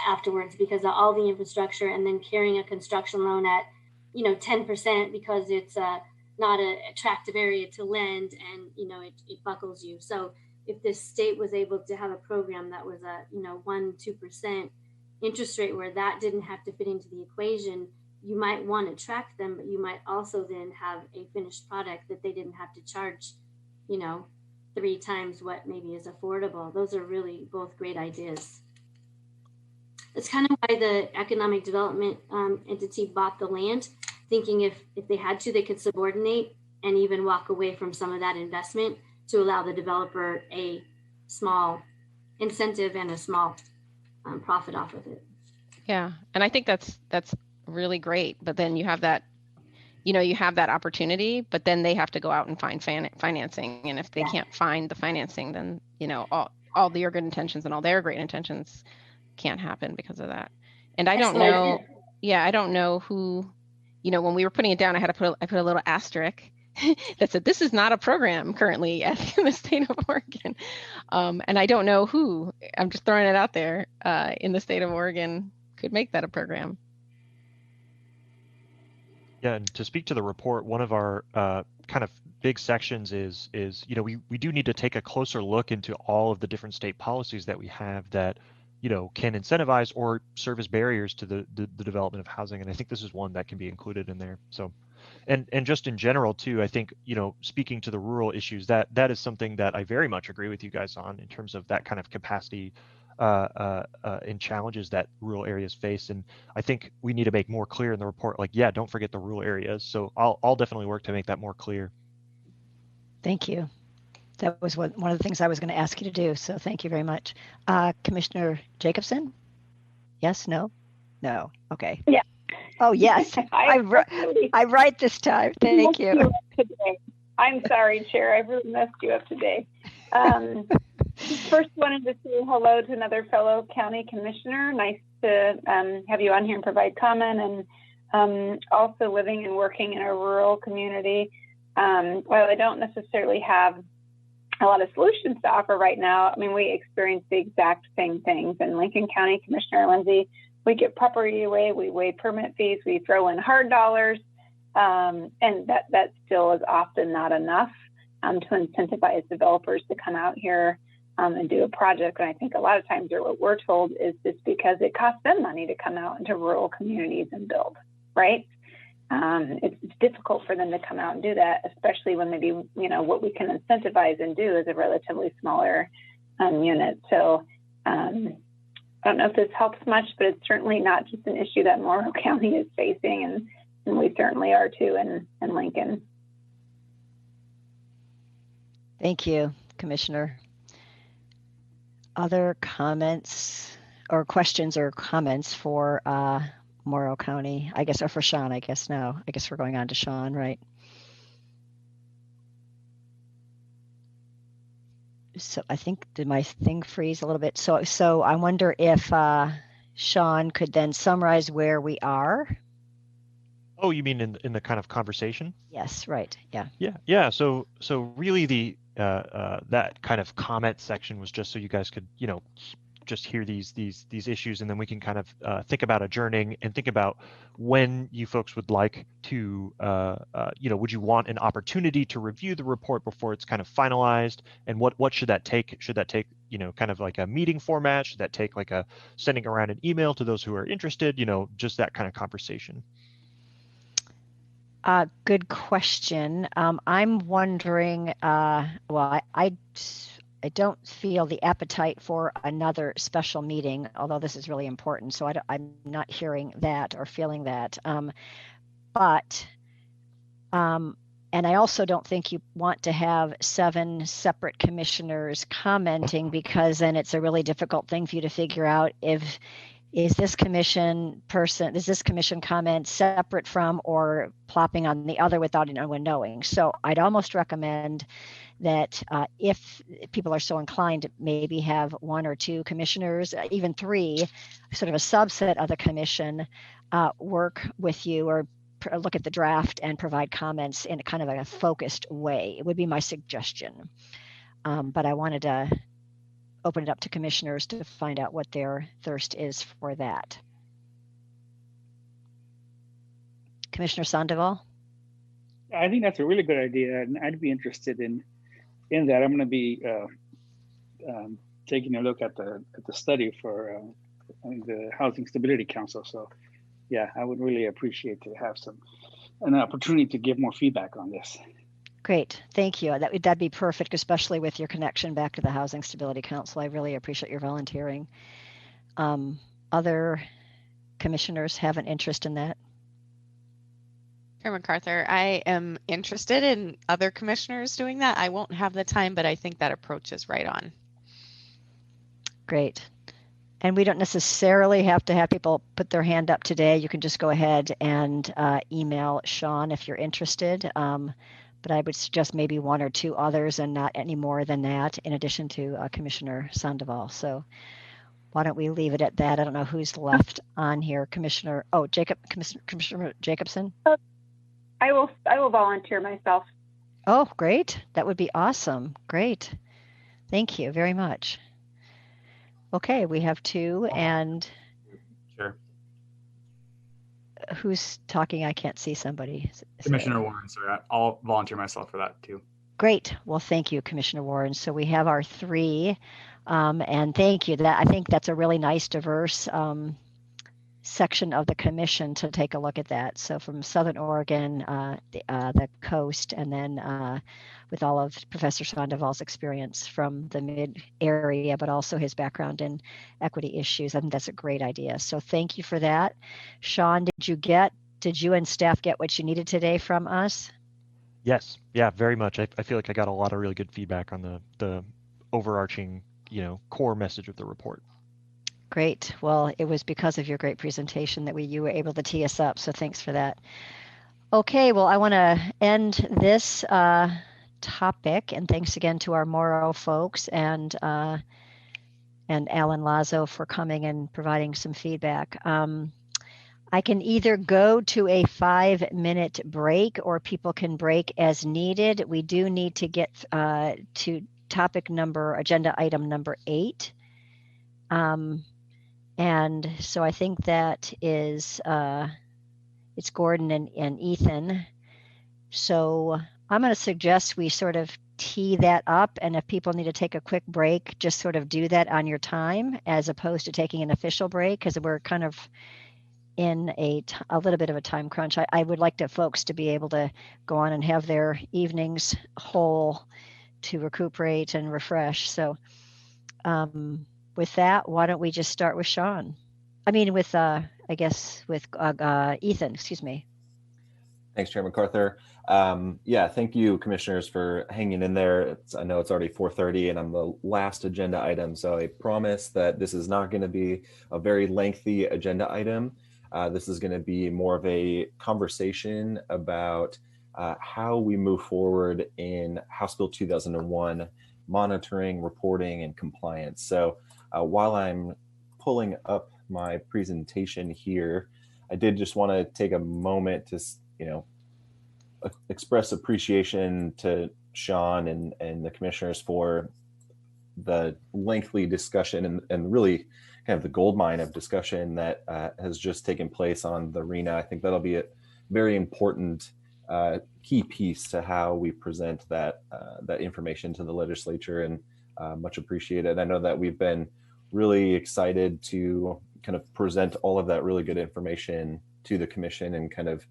afterwards because of all the infrastructure, and then carrying a construction loan at 10% because it's not an attractive area to lend, and it buckles you. So if the state was able to have a program that was a 1-2% interest rate where that didn't have to fit into the equation, you might want to track them, but you might also then have a finished product that they didn't have to charge 3 times what maybe is affordable. Those are really both great ideas. That's kind of why the economic development entity bought the land, thinking if they had to, they could subordinate and even walk away from some of that investment to allow the developer a small incentive and a small profit off of it. Yeah, and I think that's really great. But then you have that you have that opportunity, but then they have to go out and find financing. And if they can't find the financing, then, all your good intentions and all their great intentions can't happen because of that. And I don't know, I don't know who, when we were putting it down, I put a little asterisk that said, this is not a program currently in the state of Oregon. And I don't know who, I'm just throwing it out there, in the state of Oregon could make that a program. Yeah, and to speak to the report, one of our kind of big sections is we do need to take a closer look into all of the different state policies that we have that can incentivize or serve as barriers to the development of housing, and I think this is one that can be included in there. So, and just in general too, I think speaking to the rural issues, that is something that I very much agree with you guys on in terms of that kind of capacity and challenges that rural areas face. And I think we need to make more clear in the report, like, don't forget the rural areas. So I'll definitely work to make that more clear. Thank you. That was one of the things I was going to ask you to do. So thank you very much. Commissioner Jacobson? Yes, no? No. Okay. Yeah. Oh, yes. I'm right this time. Thank you. Today. I'm sorry, Chair. I really messed you up today. First, wanted to say hello to another fellow county commissioner. Nice to have you on here and provide comment. And also living and working in a rural community. While I don't necessarily have a lot of solutions to offer right now, I mean, we experience the exact same things. In Lincoln County, Commissioner Lindsay, we get property away, we waive permit fees, we throw in hard dollars, and that still is often not enough to incentivize developers to come out here and do a project. And I think a lot of times what we're told is just because it costs them money to come out into rural communities and build, right? It's difficult for them to come out and do that, especially when maybe, what we can incentivize and do is a relatively smaller unit. So I don't know if this helps much, but it's certainly not just an issue that Morrow County is facing, and we certainly are too in Lincoln. Thank you, Commissioner. Other comments or questions or comments for Morrow County, I guess, or for Sean, I guess now. I guess we're going on to Sean, right? So I think, did my thing freeze a little bit? So I wonder if Sean could then summarize where we are. Oh, you mean in the kind of conversation? Yes, right. Yeah. Yeah. So really the that kind of comment section was just so you guys could, just hear these issues, and then we can kind of think about adjourning and think about when you folks would like to, would you want an opportunity to review the report before it's kind of finalized, and what should that take? Should that take, kind of like a meeting format? Should that take like a sending around an email to those who are interested? Just that kind of conversation. Good question. I'm wondering, I don't feel the appetite for another special meeting, although this is really important. So I'm not hearing that or feeling that. And I also don't think you want to have 7 separate commissioners commenting, because then it's a really difficult thing for you to figure out is this commission comment separate from or plopping on the other without anyone knowing. So I'd almost recommend that if people are so inclined, maybe have 1 or 2 commissioners, even 3, sort of a subset of the commission, work with you or look at the draft and provide comments in kind of a focused way. It would be my suggestion. But I wanted to open it up to commissioners to find out what their thirst is for that. Commissioner Sandoval? I think that's a really good idea, and I'd be interested in that. I'm going to be taking a look at the study for the Housing Stability Council. So, yeah, I would really appreciate to have an opportunity to give more feedback on this. Great, thank you. That'd be perfect, especially with your connection back to the Housing Stability Council. I really appreciate your volunteering. Other commissioners have an interest in that? Chair MacArthur, I am interested in other commissioners doing that. I won't have the time, but I think that approach is right on. Great. And we don't necessarily have to have people put their hand up today. You can just go ahead and email Sean if you're interested. But I would suggest maybe one or two others and not any more than that, in addition to Commissioner Sandoval. So why don't we leave it at that? I don't know who's left on here. Commissioner Jacobson? I will volunteer myself. Oh, great. That would be awesome. Great. Thank you very much. Okay, we have two, and Sure. Who's talking? I can't see somebody. Commissioner Warren, sorry, I'll volunteer myself for that too. Great. Well, thank you, Commissioner Warren. So we have our three, and thank you. I think that's a really nice, diverse section of the commission to take a look at that. So from Southern Oregon, the coast, and then with all of Professor Sandoval's experience from the mid area, but also his background in equity issues. I think that's a great idea. So thank you for that. Sean, did you and staff get what you needed today from us? Yes, yeah, very much. I feel like I got a lot of really good feedback on the overarching, core message of the report. Great. Well, it was because of your great presentation that you were able to tee us up. So thanks for that. Okay, well, I want to end this topic, and thanks again to our Morrow folks and Alan Lazo for coming and providing some feedback. I can either go to a 5-minute break, or people can break as needed. We do need to get to agenda item number 8. And so I think that is, it's Gordon and Ethan. So I'm going to suggest we sort of tee that up, and if people need to take a quick break, just sort of do that on your time, as opposed to taking an official break, because we're kind of in a little bit of a time crunch. I would like folks to be able to go on and have their evenings whole to recuperate and refresh. So with that, why don't we just start with Sean? I mean, with I guess with Ethan, excuse me. Thanks, Chair MacArthur. Yeah, thank you, commissioners, for hanging in there. I know it's already 4:30 and I'm the last agenda item, so I promise that this is not going to be a very lengthy agenda item. This is going to be more of a conversation about how we move forward in House Bill 2001, monitoring, reporting, and compliance. So while I'm pulling up my presentation here, I did just want to take a moment to, express appreciation to Sean and the commissioners for the lengthy discussion and really kind of the goldmine of discussion that has just taken place on the RHNA. I think that'll be a very important key piece to how we present that information to the legislature, and much appreciated. I know that we've been really excited to kind of present all of that really good information to the commission and kind of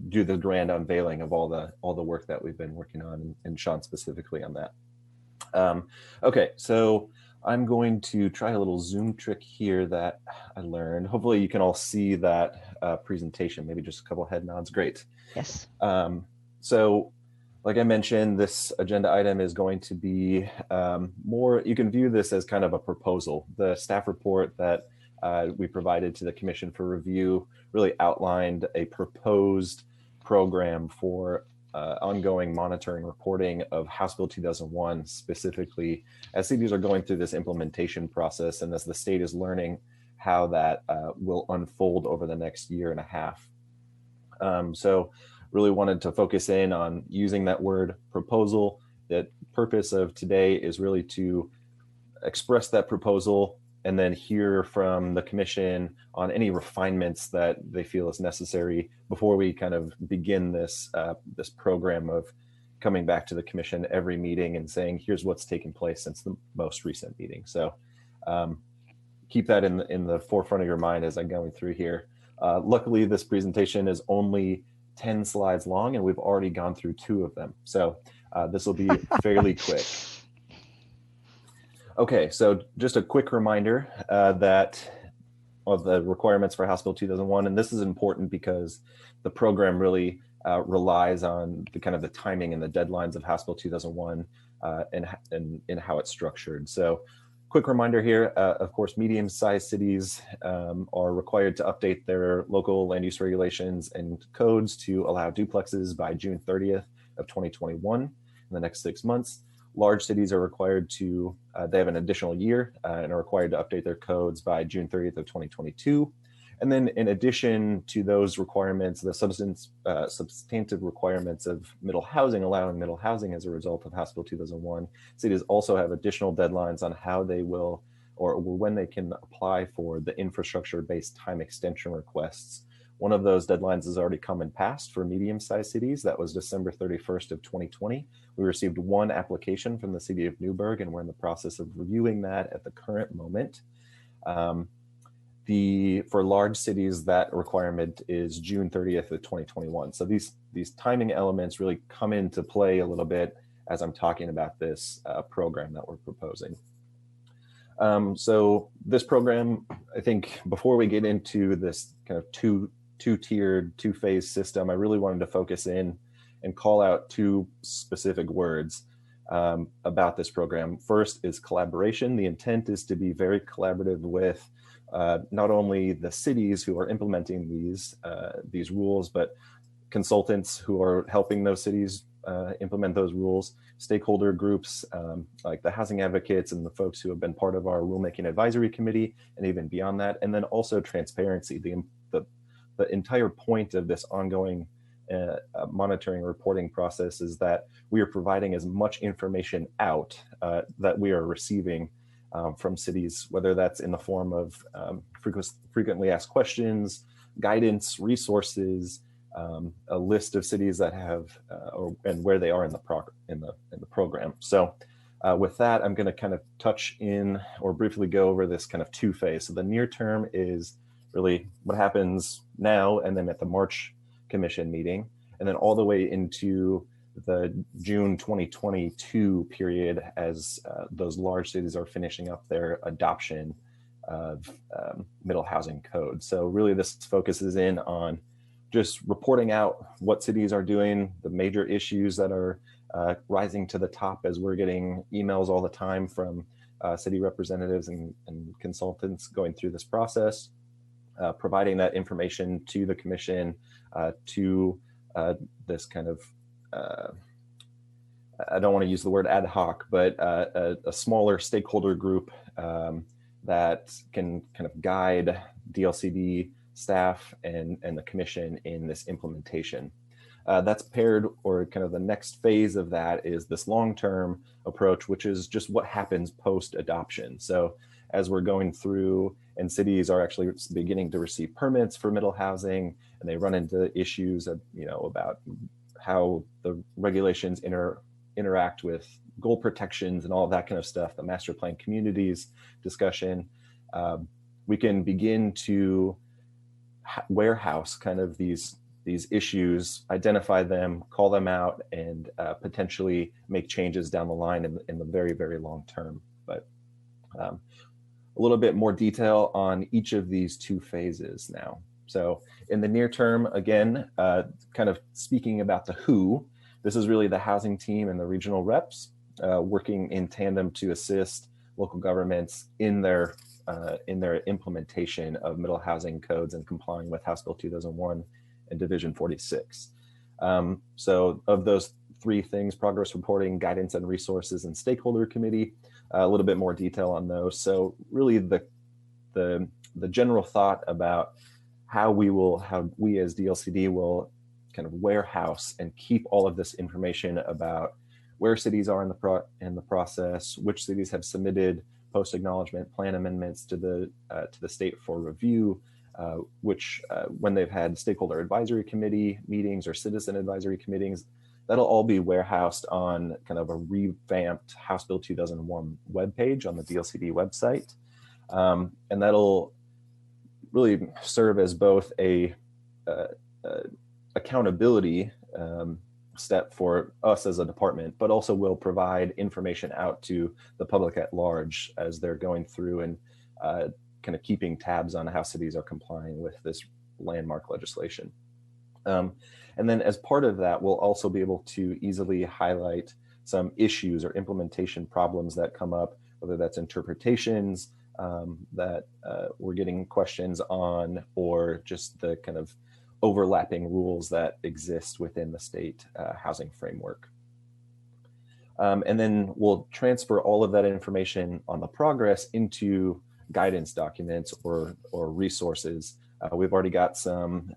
do the grand unveiling of all the work that we've been working on, and Sean specifically on that. Okay, so I'm going to try a little Zoom trick here that I learned. Hopefully you can all see that presentation, maybe just a couple head nods. Great. Yes. So like I mentioned, this agenda item is going to be more, you can view this as kind of a proposal. The staff report that we provided to the commission for review really outlined a proposed program for ongoing monitoring reporting of House Bill 2001, specifically as cities are going through this implementation process and as the state is learning how that will unfold over the next year and a half. So really wanted to focus in on using that word proposal. The purpose of today is really to express that proposal and then hear from the commission on any refinements that they feel is necessary before we kind of begin this this program of coming back to the commission every meeting and saying, here's what's taken place since the most recent meeting. So keep that in the forefront of your mind as I'm going through here. Luckily, this presentation is only 10 slides long and we've already gone through 2 of them. So this will be fairly quick. Okay, so just a quick reminder that of the requirements for House Bill 2001, and this is important because the program really relies on the kind of the timing and the deadlines of House Bill 2001 and how it's structured. So quick reminder here, of course, medium-sized cities are required to update their local land use regulations and codes to allow duplexes by June 30th of 2021 in the next 6 months. Large cities are required to, they have an additional year and are required to update their codes by June 30th of 2022. And then in addition to those requirements, the substantive requirements of middle housing, allowing middle housing as a result of House Bill 2001, cities also have additional deadlines on how they will, or when they can apply for the infrastructure-based time extension requests. One of those deadlines has already come and passed for medium-sized cities. That was December 31st of 2020. We received one application from the city of Newburgh, and we're in the process of reviewing that at the current moment. For large cities, that requirement is June 30th of 2021. So these timing elements really come into play a little bit as I'm talking about this program that we're proposing. So this program, I think before we get into this kind of two-tiered, two-phase system, I really wanted to focus in and call out two specific words about this program. First is collaboration. The intent is to be very collaborative with not only the cities who are implementing these rules, but consultants who are helping those cities implement those rules, stakeholder groups like the housing advocates and the folks who have been part of our rulemaking advisory committee, and even beyond that, and then also transparency. The entire point of this ongoing monitoring reporting process is that we are providing as much information out that we are receiving from cities, whether that's in the form of frequently asked questions, guidance, resources, a list of cities that have and where they are in the program. So with that, I'm going to kind of touch in or briefly go over this kind of two-phase. So the near term is really what happens now and then at the March Commission meeting, and then all the way into the June 2022 period as those large cities are finishing up their adoption of middle housing code. So really this focuses in on just reporting out what cities are doing, the major issues that are rising to the top, as we're getting emails all the time from city representatives and consultants going through this process, providing that information to the commission, to this kind of I don't want to use the word ad hoc, but a smaller stakeholder group that can kind of guide DLCD staff and the commission in this implementation. That's paired, or kind of the next phase of that is this long-term approach, which is just what happens post-adoption. So as we're going through and cities are actually beginning to receive permits for middle housing, and they run into issues of, about how the regulations interact with goal protections and all of that kind of stuff, the master plan communities discussion, we can begin to warehouse kind of these issues, identify them, call them out, and potentially make changes down the line in the very, very long term. But a little bit more detail on each of these two phases now. So in the near term, again, kind of speaking about the who, this is really the housing team and the regional reps working in tandem to assist local governments in their implementation of middle housing codes and complying with House Bill 2001 and Division 46. So of those three things, progress reporting, guidance and resources, and stakeholder committee, a little bit more detail on those. So really the general thought about how we as DLCD will kind of warehouse and keep all of this information about where cities are in the process, which cities have submitted post-acknowledgement plan amendments to the state for review, which when they've had stakeholder advisory committee meetings or citizen advisory committees, that'll all be warehoused on kind of a revamped House Bill 2001 webpage on the DLCD website. And that'll really serve as both a accountability step for us as a department, but also will provide information out to the public at large as they're going through and kind of keeping tabs on how cities are complying with this landmark legislation. And then as part of that, we'll also be able to easily highlight some issues or implementation problems that come up whether that's interpretations that we're getting questions on, or just the kind of overlapping rules that exist within the state housing framework. And then we'll transfer all of that information on the progress into guidance documents or resources. We've already got some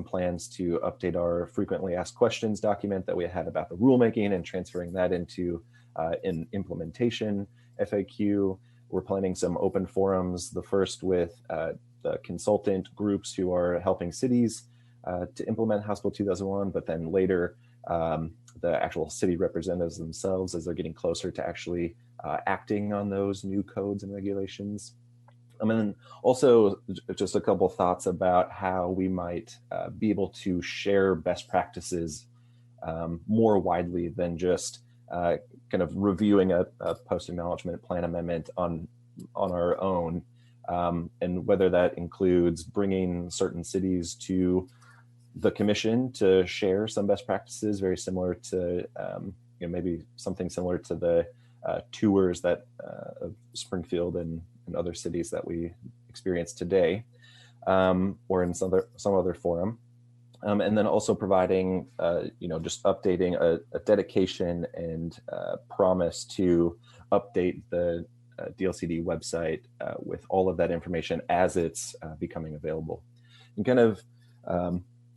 plans to update our frequently asked questions document that we had about the rulemaking and transferring that into an implementation FAQ. We're planning some open forums, the first with the consultant groups who are helping cities to implement House Bill 2001, but then later the actual city representatives themselves as they're getting closer to actually acting on those new codes and regulations. And then also just a couple thoughts about how we might be able to share best practices more widely than just kind of reviewing a post-acknowledgement plan amendment on our own, and whether that includes bringing certain cities to the commission to share some best practices, very similar to maybe something similar to the tours that of Springfield and other cities that we experience today, or in some other forum. And then also providing, just updating a dedication and promise to update the DLCD website with all of that information as it's becoming available. And kind of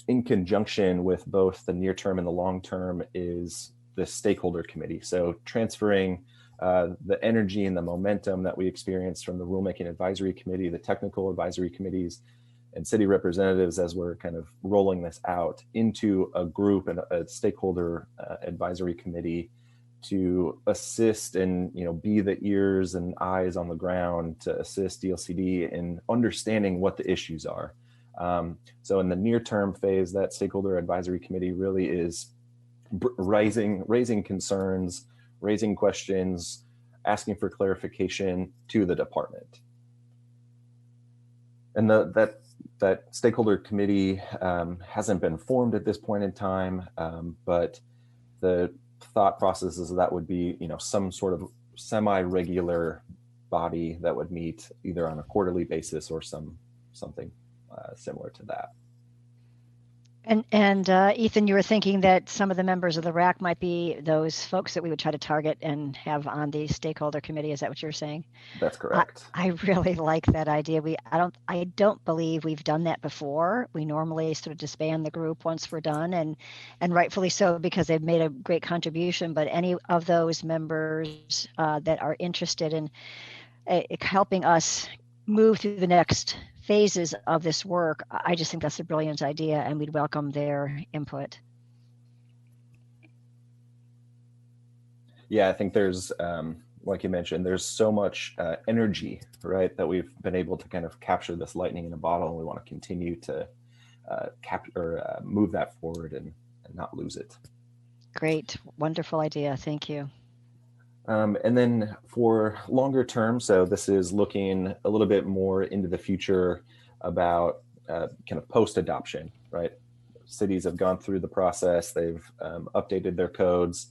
in conjunction with both the near term and the long term is the stakeholder committee. So transferring the energy and the momentum that we experienced from the rulemaking advisory committee, the technical advisory committees, and city representatives as we're kind of rolling this out into a group and a stakeholder advisory committee to assist and be the ears and eyes on the ground to assist DLCD in understanding what the issues are. So in the near term phase, that stakeholder advisory committee really is raising concerns, raising questions, asking for clarification to the department. And that stakeholder committee hasn't been formed at this point in time, but the thought process is that would be, some sort of semi-regular body that would meet either on a quarterly basis or something similar to that. And Ethan, you were thinking that some of the members of the RAC might be those folks that we would try to target and have on the stakeholder committee. Is that what you're saying? That's correct. I really like that idea. I don't believe we've done that before. We normally sort of disband the group once we're done, and rightfully so, because they've made a great contribution. But any of those members that are interested in helping us move through the next phases of this work, I just think that's a brilliant idea, and we'd welcome their input. Yeah, I think there's, like you mentioned, there's so much energy, right, that we've been able to kind of capture this lightning in a bottle, and we want to continue to move that forward and not lose it. Great, wonderful idea. Thank you. And then for longer term, so this is looking a little bit more into the future about kind of post-adoption, right? Cities have gone through the process, they've updated their codes.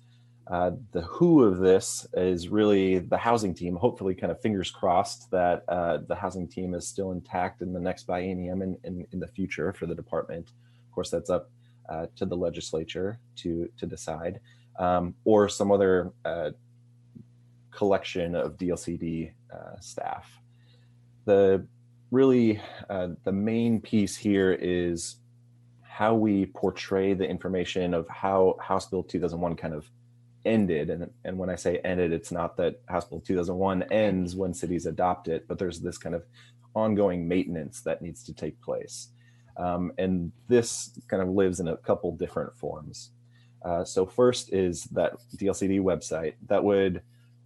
The who of this is really the housing team, hopefully kind of fingers crossed that the housing team is still intact in the next biennium and in the future for the department. Of course, that's up to the legislature to decide, or some other collection of DLCD staff. The main piece here is how we portray the information of how House Bill 2001 kind of ended. And when I say ended, it's not that House Bill 2001 ends when cities adopt it, but there's this kind of ongoing maintenance that needs to take place. And this kind of lives in a couple different forms. So first is that DLCD website that would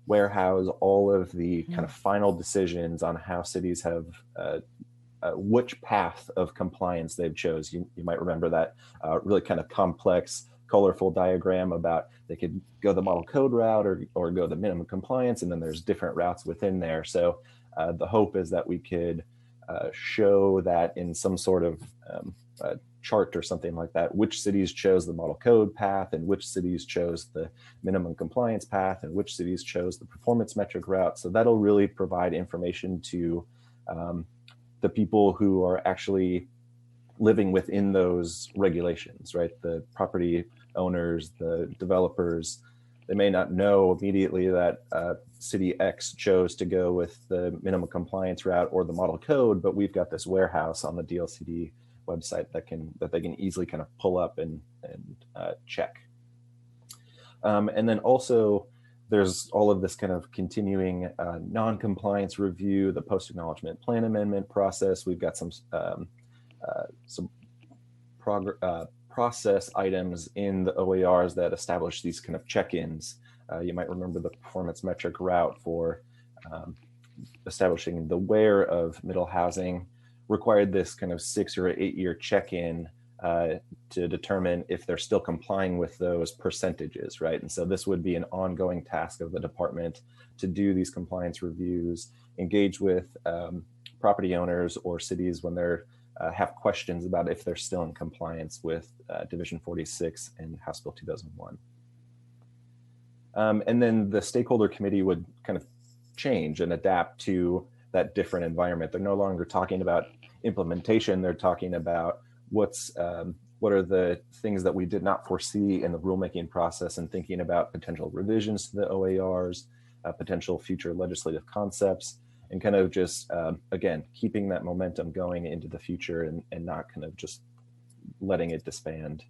warehouse all of the kind of final decisions on how cities have which path of compliance they've chose. You might remember that really kind of complex, colorful diagram about they could go the model code route or go the minimum compliance, and then there's different routes within there. So the hope is that we could show that in some sort of chart or something like that, which cities chose the model code path and which cities chose the minimum compliance path and which cities chose the performance metric route. So that'll really provide information to the people who are actually living within those regulations, right? The property owners, the developers, they may not know immediately that city X chose to go with the minimum compliance route or the model code, but we've got this warehouse on the DLCD website that they can easily kind of pull up and check. And then also there's all of this kind of continuing non-compliance review, the post-acknowledgement plan amendment process. We've got some process items in the OARs that establish these kind of check-ins. You might remember the performance metric route for establishing the where of middle housing required this kind of 6 or 8 year check-in to determine if they're still complying with those percentages, right? And so this would be an ongoing task of the department to do these compliance reviews, engage with property owners or cities when they're have questions about if they're still in compliance with Division 46 and House Bill 2001. And then the stakeholder committee would kind of change and adapt to that different environment. They're no longer talking about implementation. They're talking about what are the things that we did not foresee in the rulemaking process and thinking about potential revisions to the OARs, potential future legislative concepts, and kind of just, again, keeping that momentum going into the future and not kind of just letting it disband.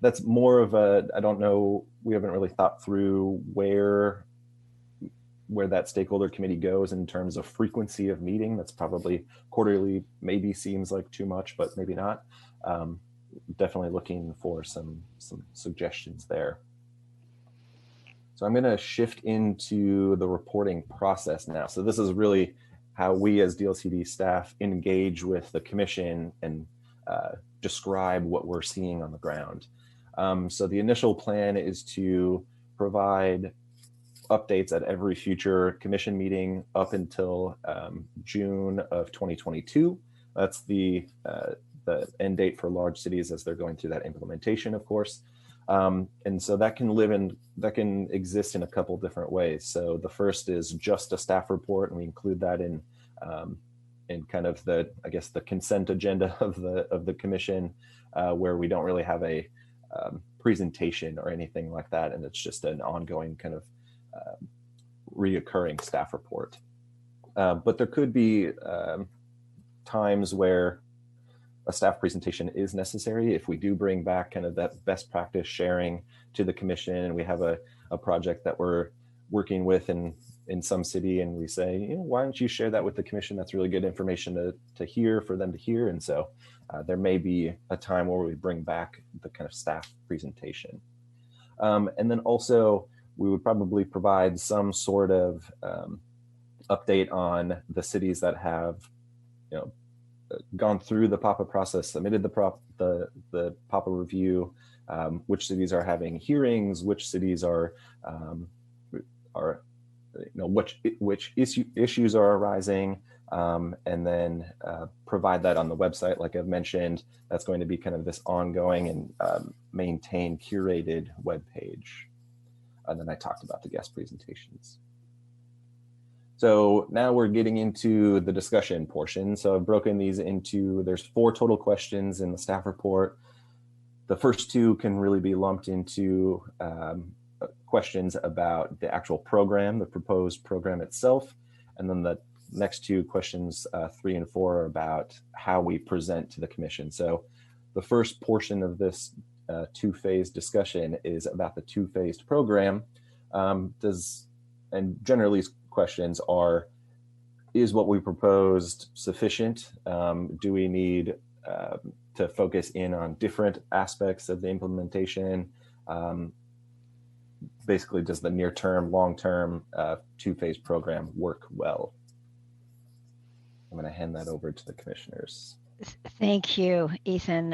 That's more of a, I don't know, we haven't really thought through where that stakeholder committee goes in terms of frequency of meeting. That's probably quarterly, maybe seems like too much, but maybe not. Definitely looking for some suggestions there. So I'm going to shift into the reporting process now. So this is really how we as DLCD staff engage with the commission and describe what we're seeing on the ground. So the initial plan is to provide updates at every future commission meeting up until June of 2022. That's the end date for large cities as they're going through that implementation, of course. And so that can exist in a couple different ways. So the first is just a staff report, and we include that in kind of the, I guess, the consent agenda of the commission, where we don't really have a presentation or anything like that, and it's just an ongoing kind of reoccurring staff report. But there could be times where a staff presentation is necessary if we do bring back kind of that best practice sharing to the commission, and we have a project that we're working with in some city, and we say, you know, why don't you share that with the commission? That's really good information to hear, for them to hear. And so there may be a time where we bring back the kind of staff presentation. And then also we would probably provide some sort of update on the cities that have, you know, gone through the PAPA process, submitted the PAPA review, which cities are having hearings, which cities are you know, which issues are arising, and then provide that on the website. Like I've mentioned, that's going to be kind of this ongoing and maintained curated web page. And then I talked about the guest presentations. So now we're getting into the discussion portion. So I've broken these into, there's 4 total questions in the staff report. The first 2 can really be lumped into questions about the actual program, the proposed program itself. And then the next 2 questions, 3 and 4, are about how we present to the commission. So the first portion of this 2-phase discussion is about the 2-phased program. And generally questions are, is what we proposed sufficient? Do we need to focus in on different aspects of the implementation? Basically, does the near-term, long-term 2-phase program work well? I'm going to hand that over to the commissioners. Thank you, Ethan.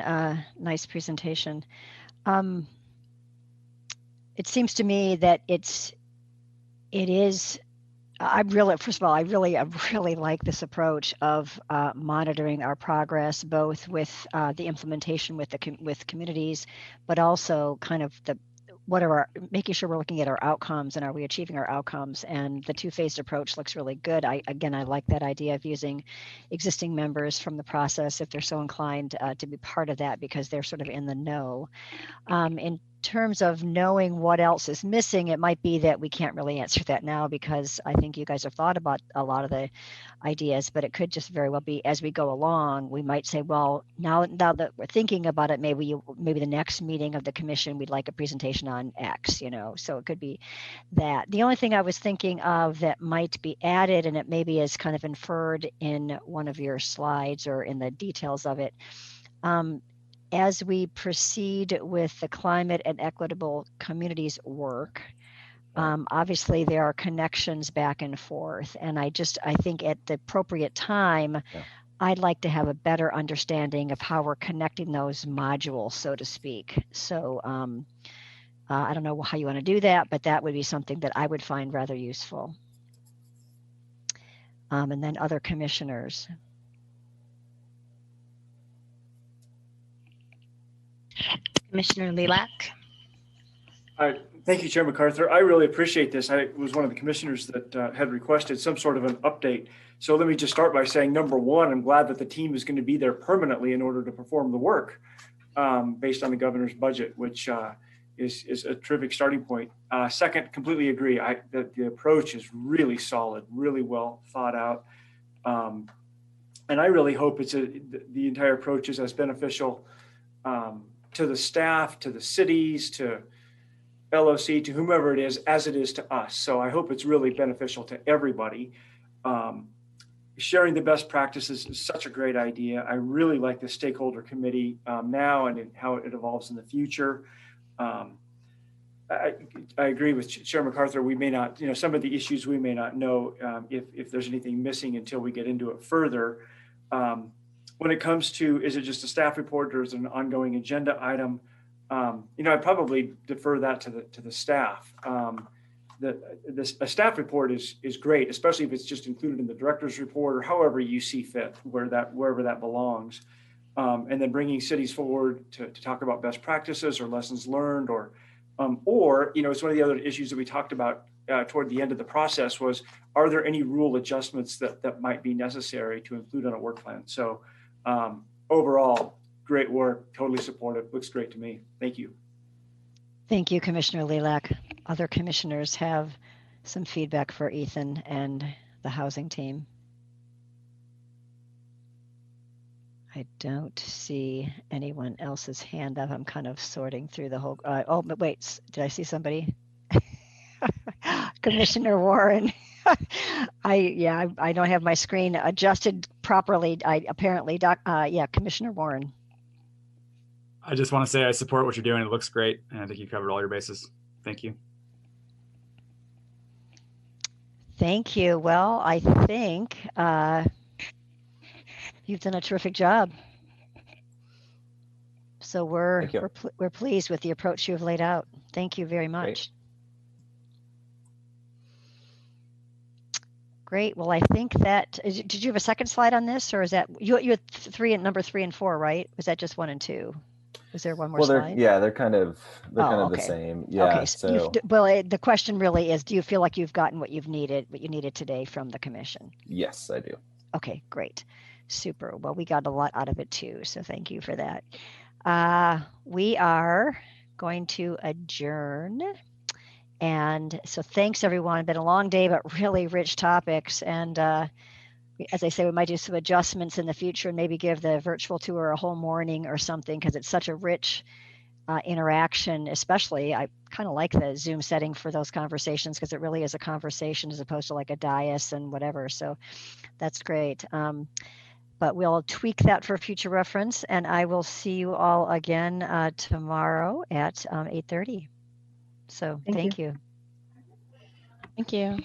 Nice presentation. It seems to me that it is first of all, I really like this approach of monitoring our progress, both with the implementation with with communities, but also kind of making sure we're looking at our outcomes and are we achieving our outcomes. And the two-phased approach looks really good. I like that idea of using existing members from the process if they're so inclined to be part of that, because they're sort of in the know. In terms of knowing what else is missing, it might be that we can't really answer that now, because I think you guys have thought about a lot of the ideas, but it could just very well be as we go along, we might say, well, now that we're thinking about it, maybe the next meeting of the commission, we'd like a presentation on X, so it could be that. The only thing I was thinking of that might be added, and it maybe is kind of inferred in one of your slides or in the details of it, as we proceed with the climate and equitable communities work, obviously there are connections back and forth. And I think at the appropriate time, I'd like to have a better understanding of how we're connecting those modules, so to speak. So I don't know how you want to do that, but that would be something that I would find rather useful. And then other commissioners. Commissioner Lilac. Thank you, Chair MacArthur. I really appreciate this. I was one of the commissioners that had requested some sort of an update. So let me just start by saying, number one, I'm glad that the team is going to be there permanently in order to perform the work based on the governor's budget, which is a terrific starting point. Second, completely agree that the approach is really solid, really well thought out. And I really hope the entire approach is as beneficial to the staff, to the cities, to LOC, to whomever it is, as it is to us. So I hope it's really beneficial to everybody. Sharing the best practices is such a great idea. I really like the stakeholder committee now and how it evolves in the future. I agree with Chair MacArthur. We may not, some of the issues we may not know if there's anything missing until we get into it further. When it comes to, is it just a staff report or is it an ongoing agenda item? I'd probably defer that to the staff. A staff report is great, especially if it's just included in the director's report or however you see fit, wherever that belongs. And then bringing cities forward to talk about best practices or lessons learned, or it's one of the other issues that we talked about toward the end of the process was, are there any rule adjustments that might be necessary to include on a work plan? So overall, great work, totally supportive, looks great to me. Thank you. Thank you, Commissioner Lilac. Other commissioners have some feedback for Ethan and the housing team. I don't see anyone else's hand up. I'm kind of sorting through the whole, but wait, did I see somebody? Commissioner Warren. I don't have my screen adjusted properly. Commissioner Warren. I just want to say I support what you're doing. It looks great. And I think you covered all your bases. Thank you. Thank you. Well, I think you've done a terrific job. So we're pleased with the approach you've laid out. Thank you very much. Great. Well, I think that did you have a second slide on this, or is that you had number 3 and 4, right? Was that just 1 and 2? Was there one more slide? They're kind of the same. Yeah. Okay. So the question really is, do you feel like you've gotten what you needed today from the commission? Yes, I do. Okay, great. Super. Well, we got a lot out of it too. So thank you for that. We are going to adjourn. And so thanks everyone. It's been a long day, but really rich topics. And as I say, we might do some adjustments in the future and maybe give the virtual tour a whole morning or something, because it's such a rich interaction. Especially, I kind of like the Zoom setting for those conversations, because it really is a conversation as opposed to like a dais and whatever. So that's great. But we'll tweak that for future reference, and I will see you all again tomorrow at 8:30. So thank you. Thank you.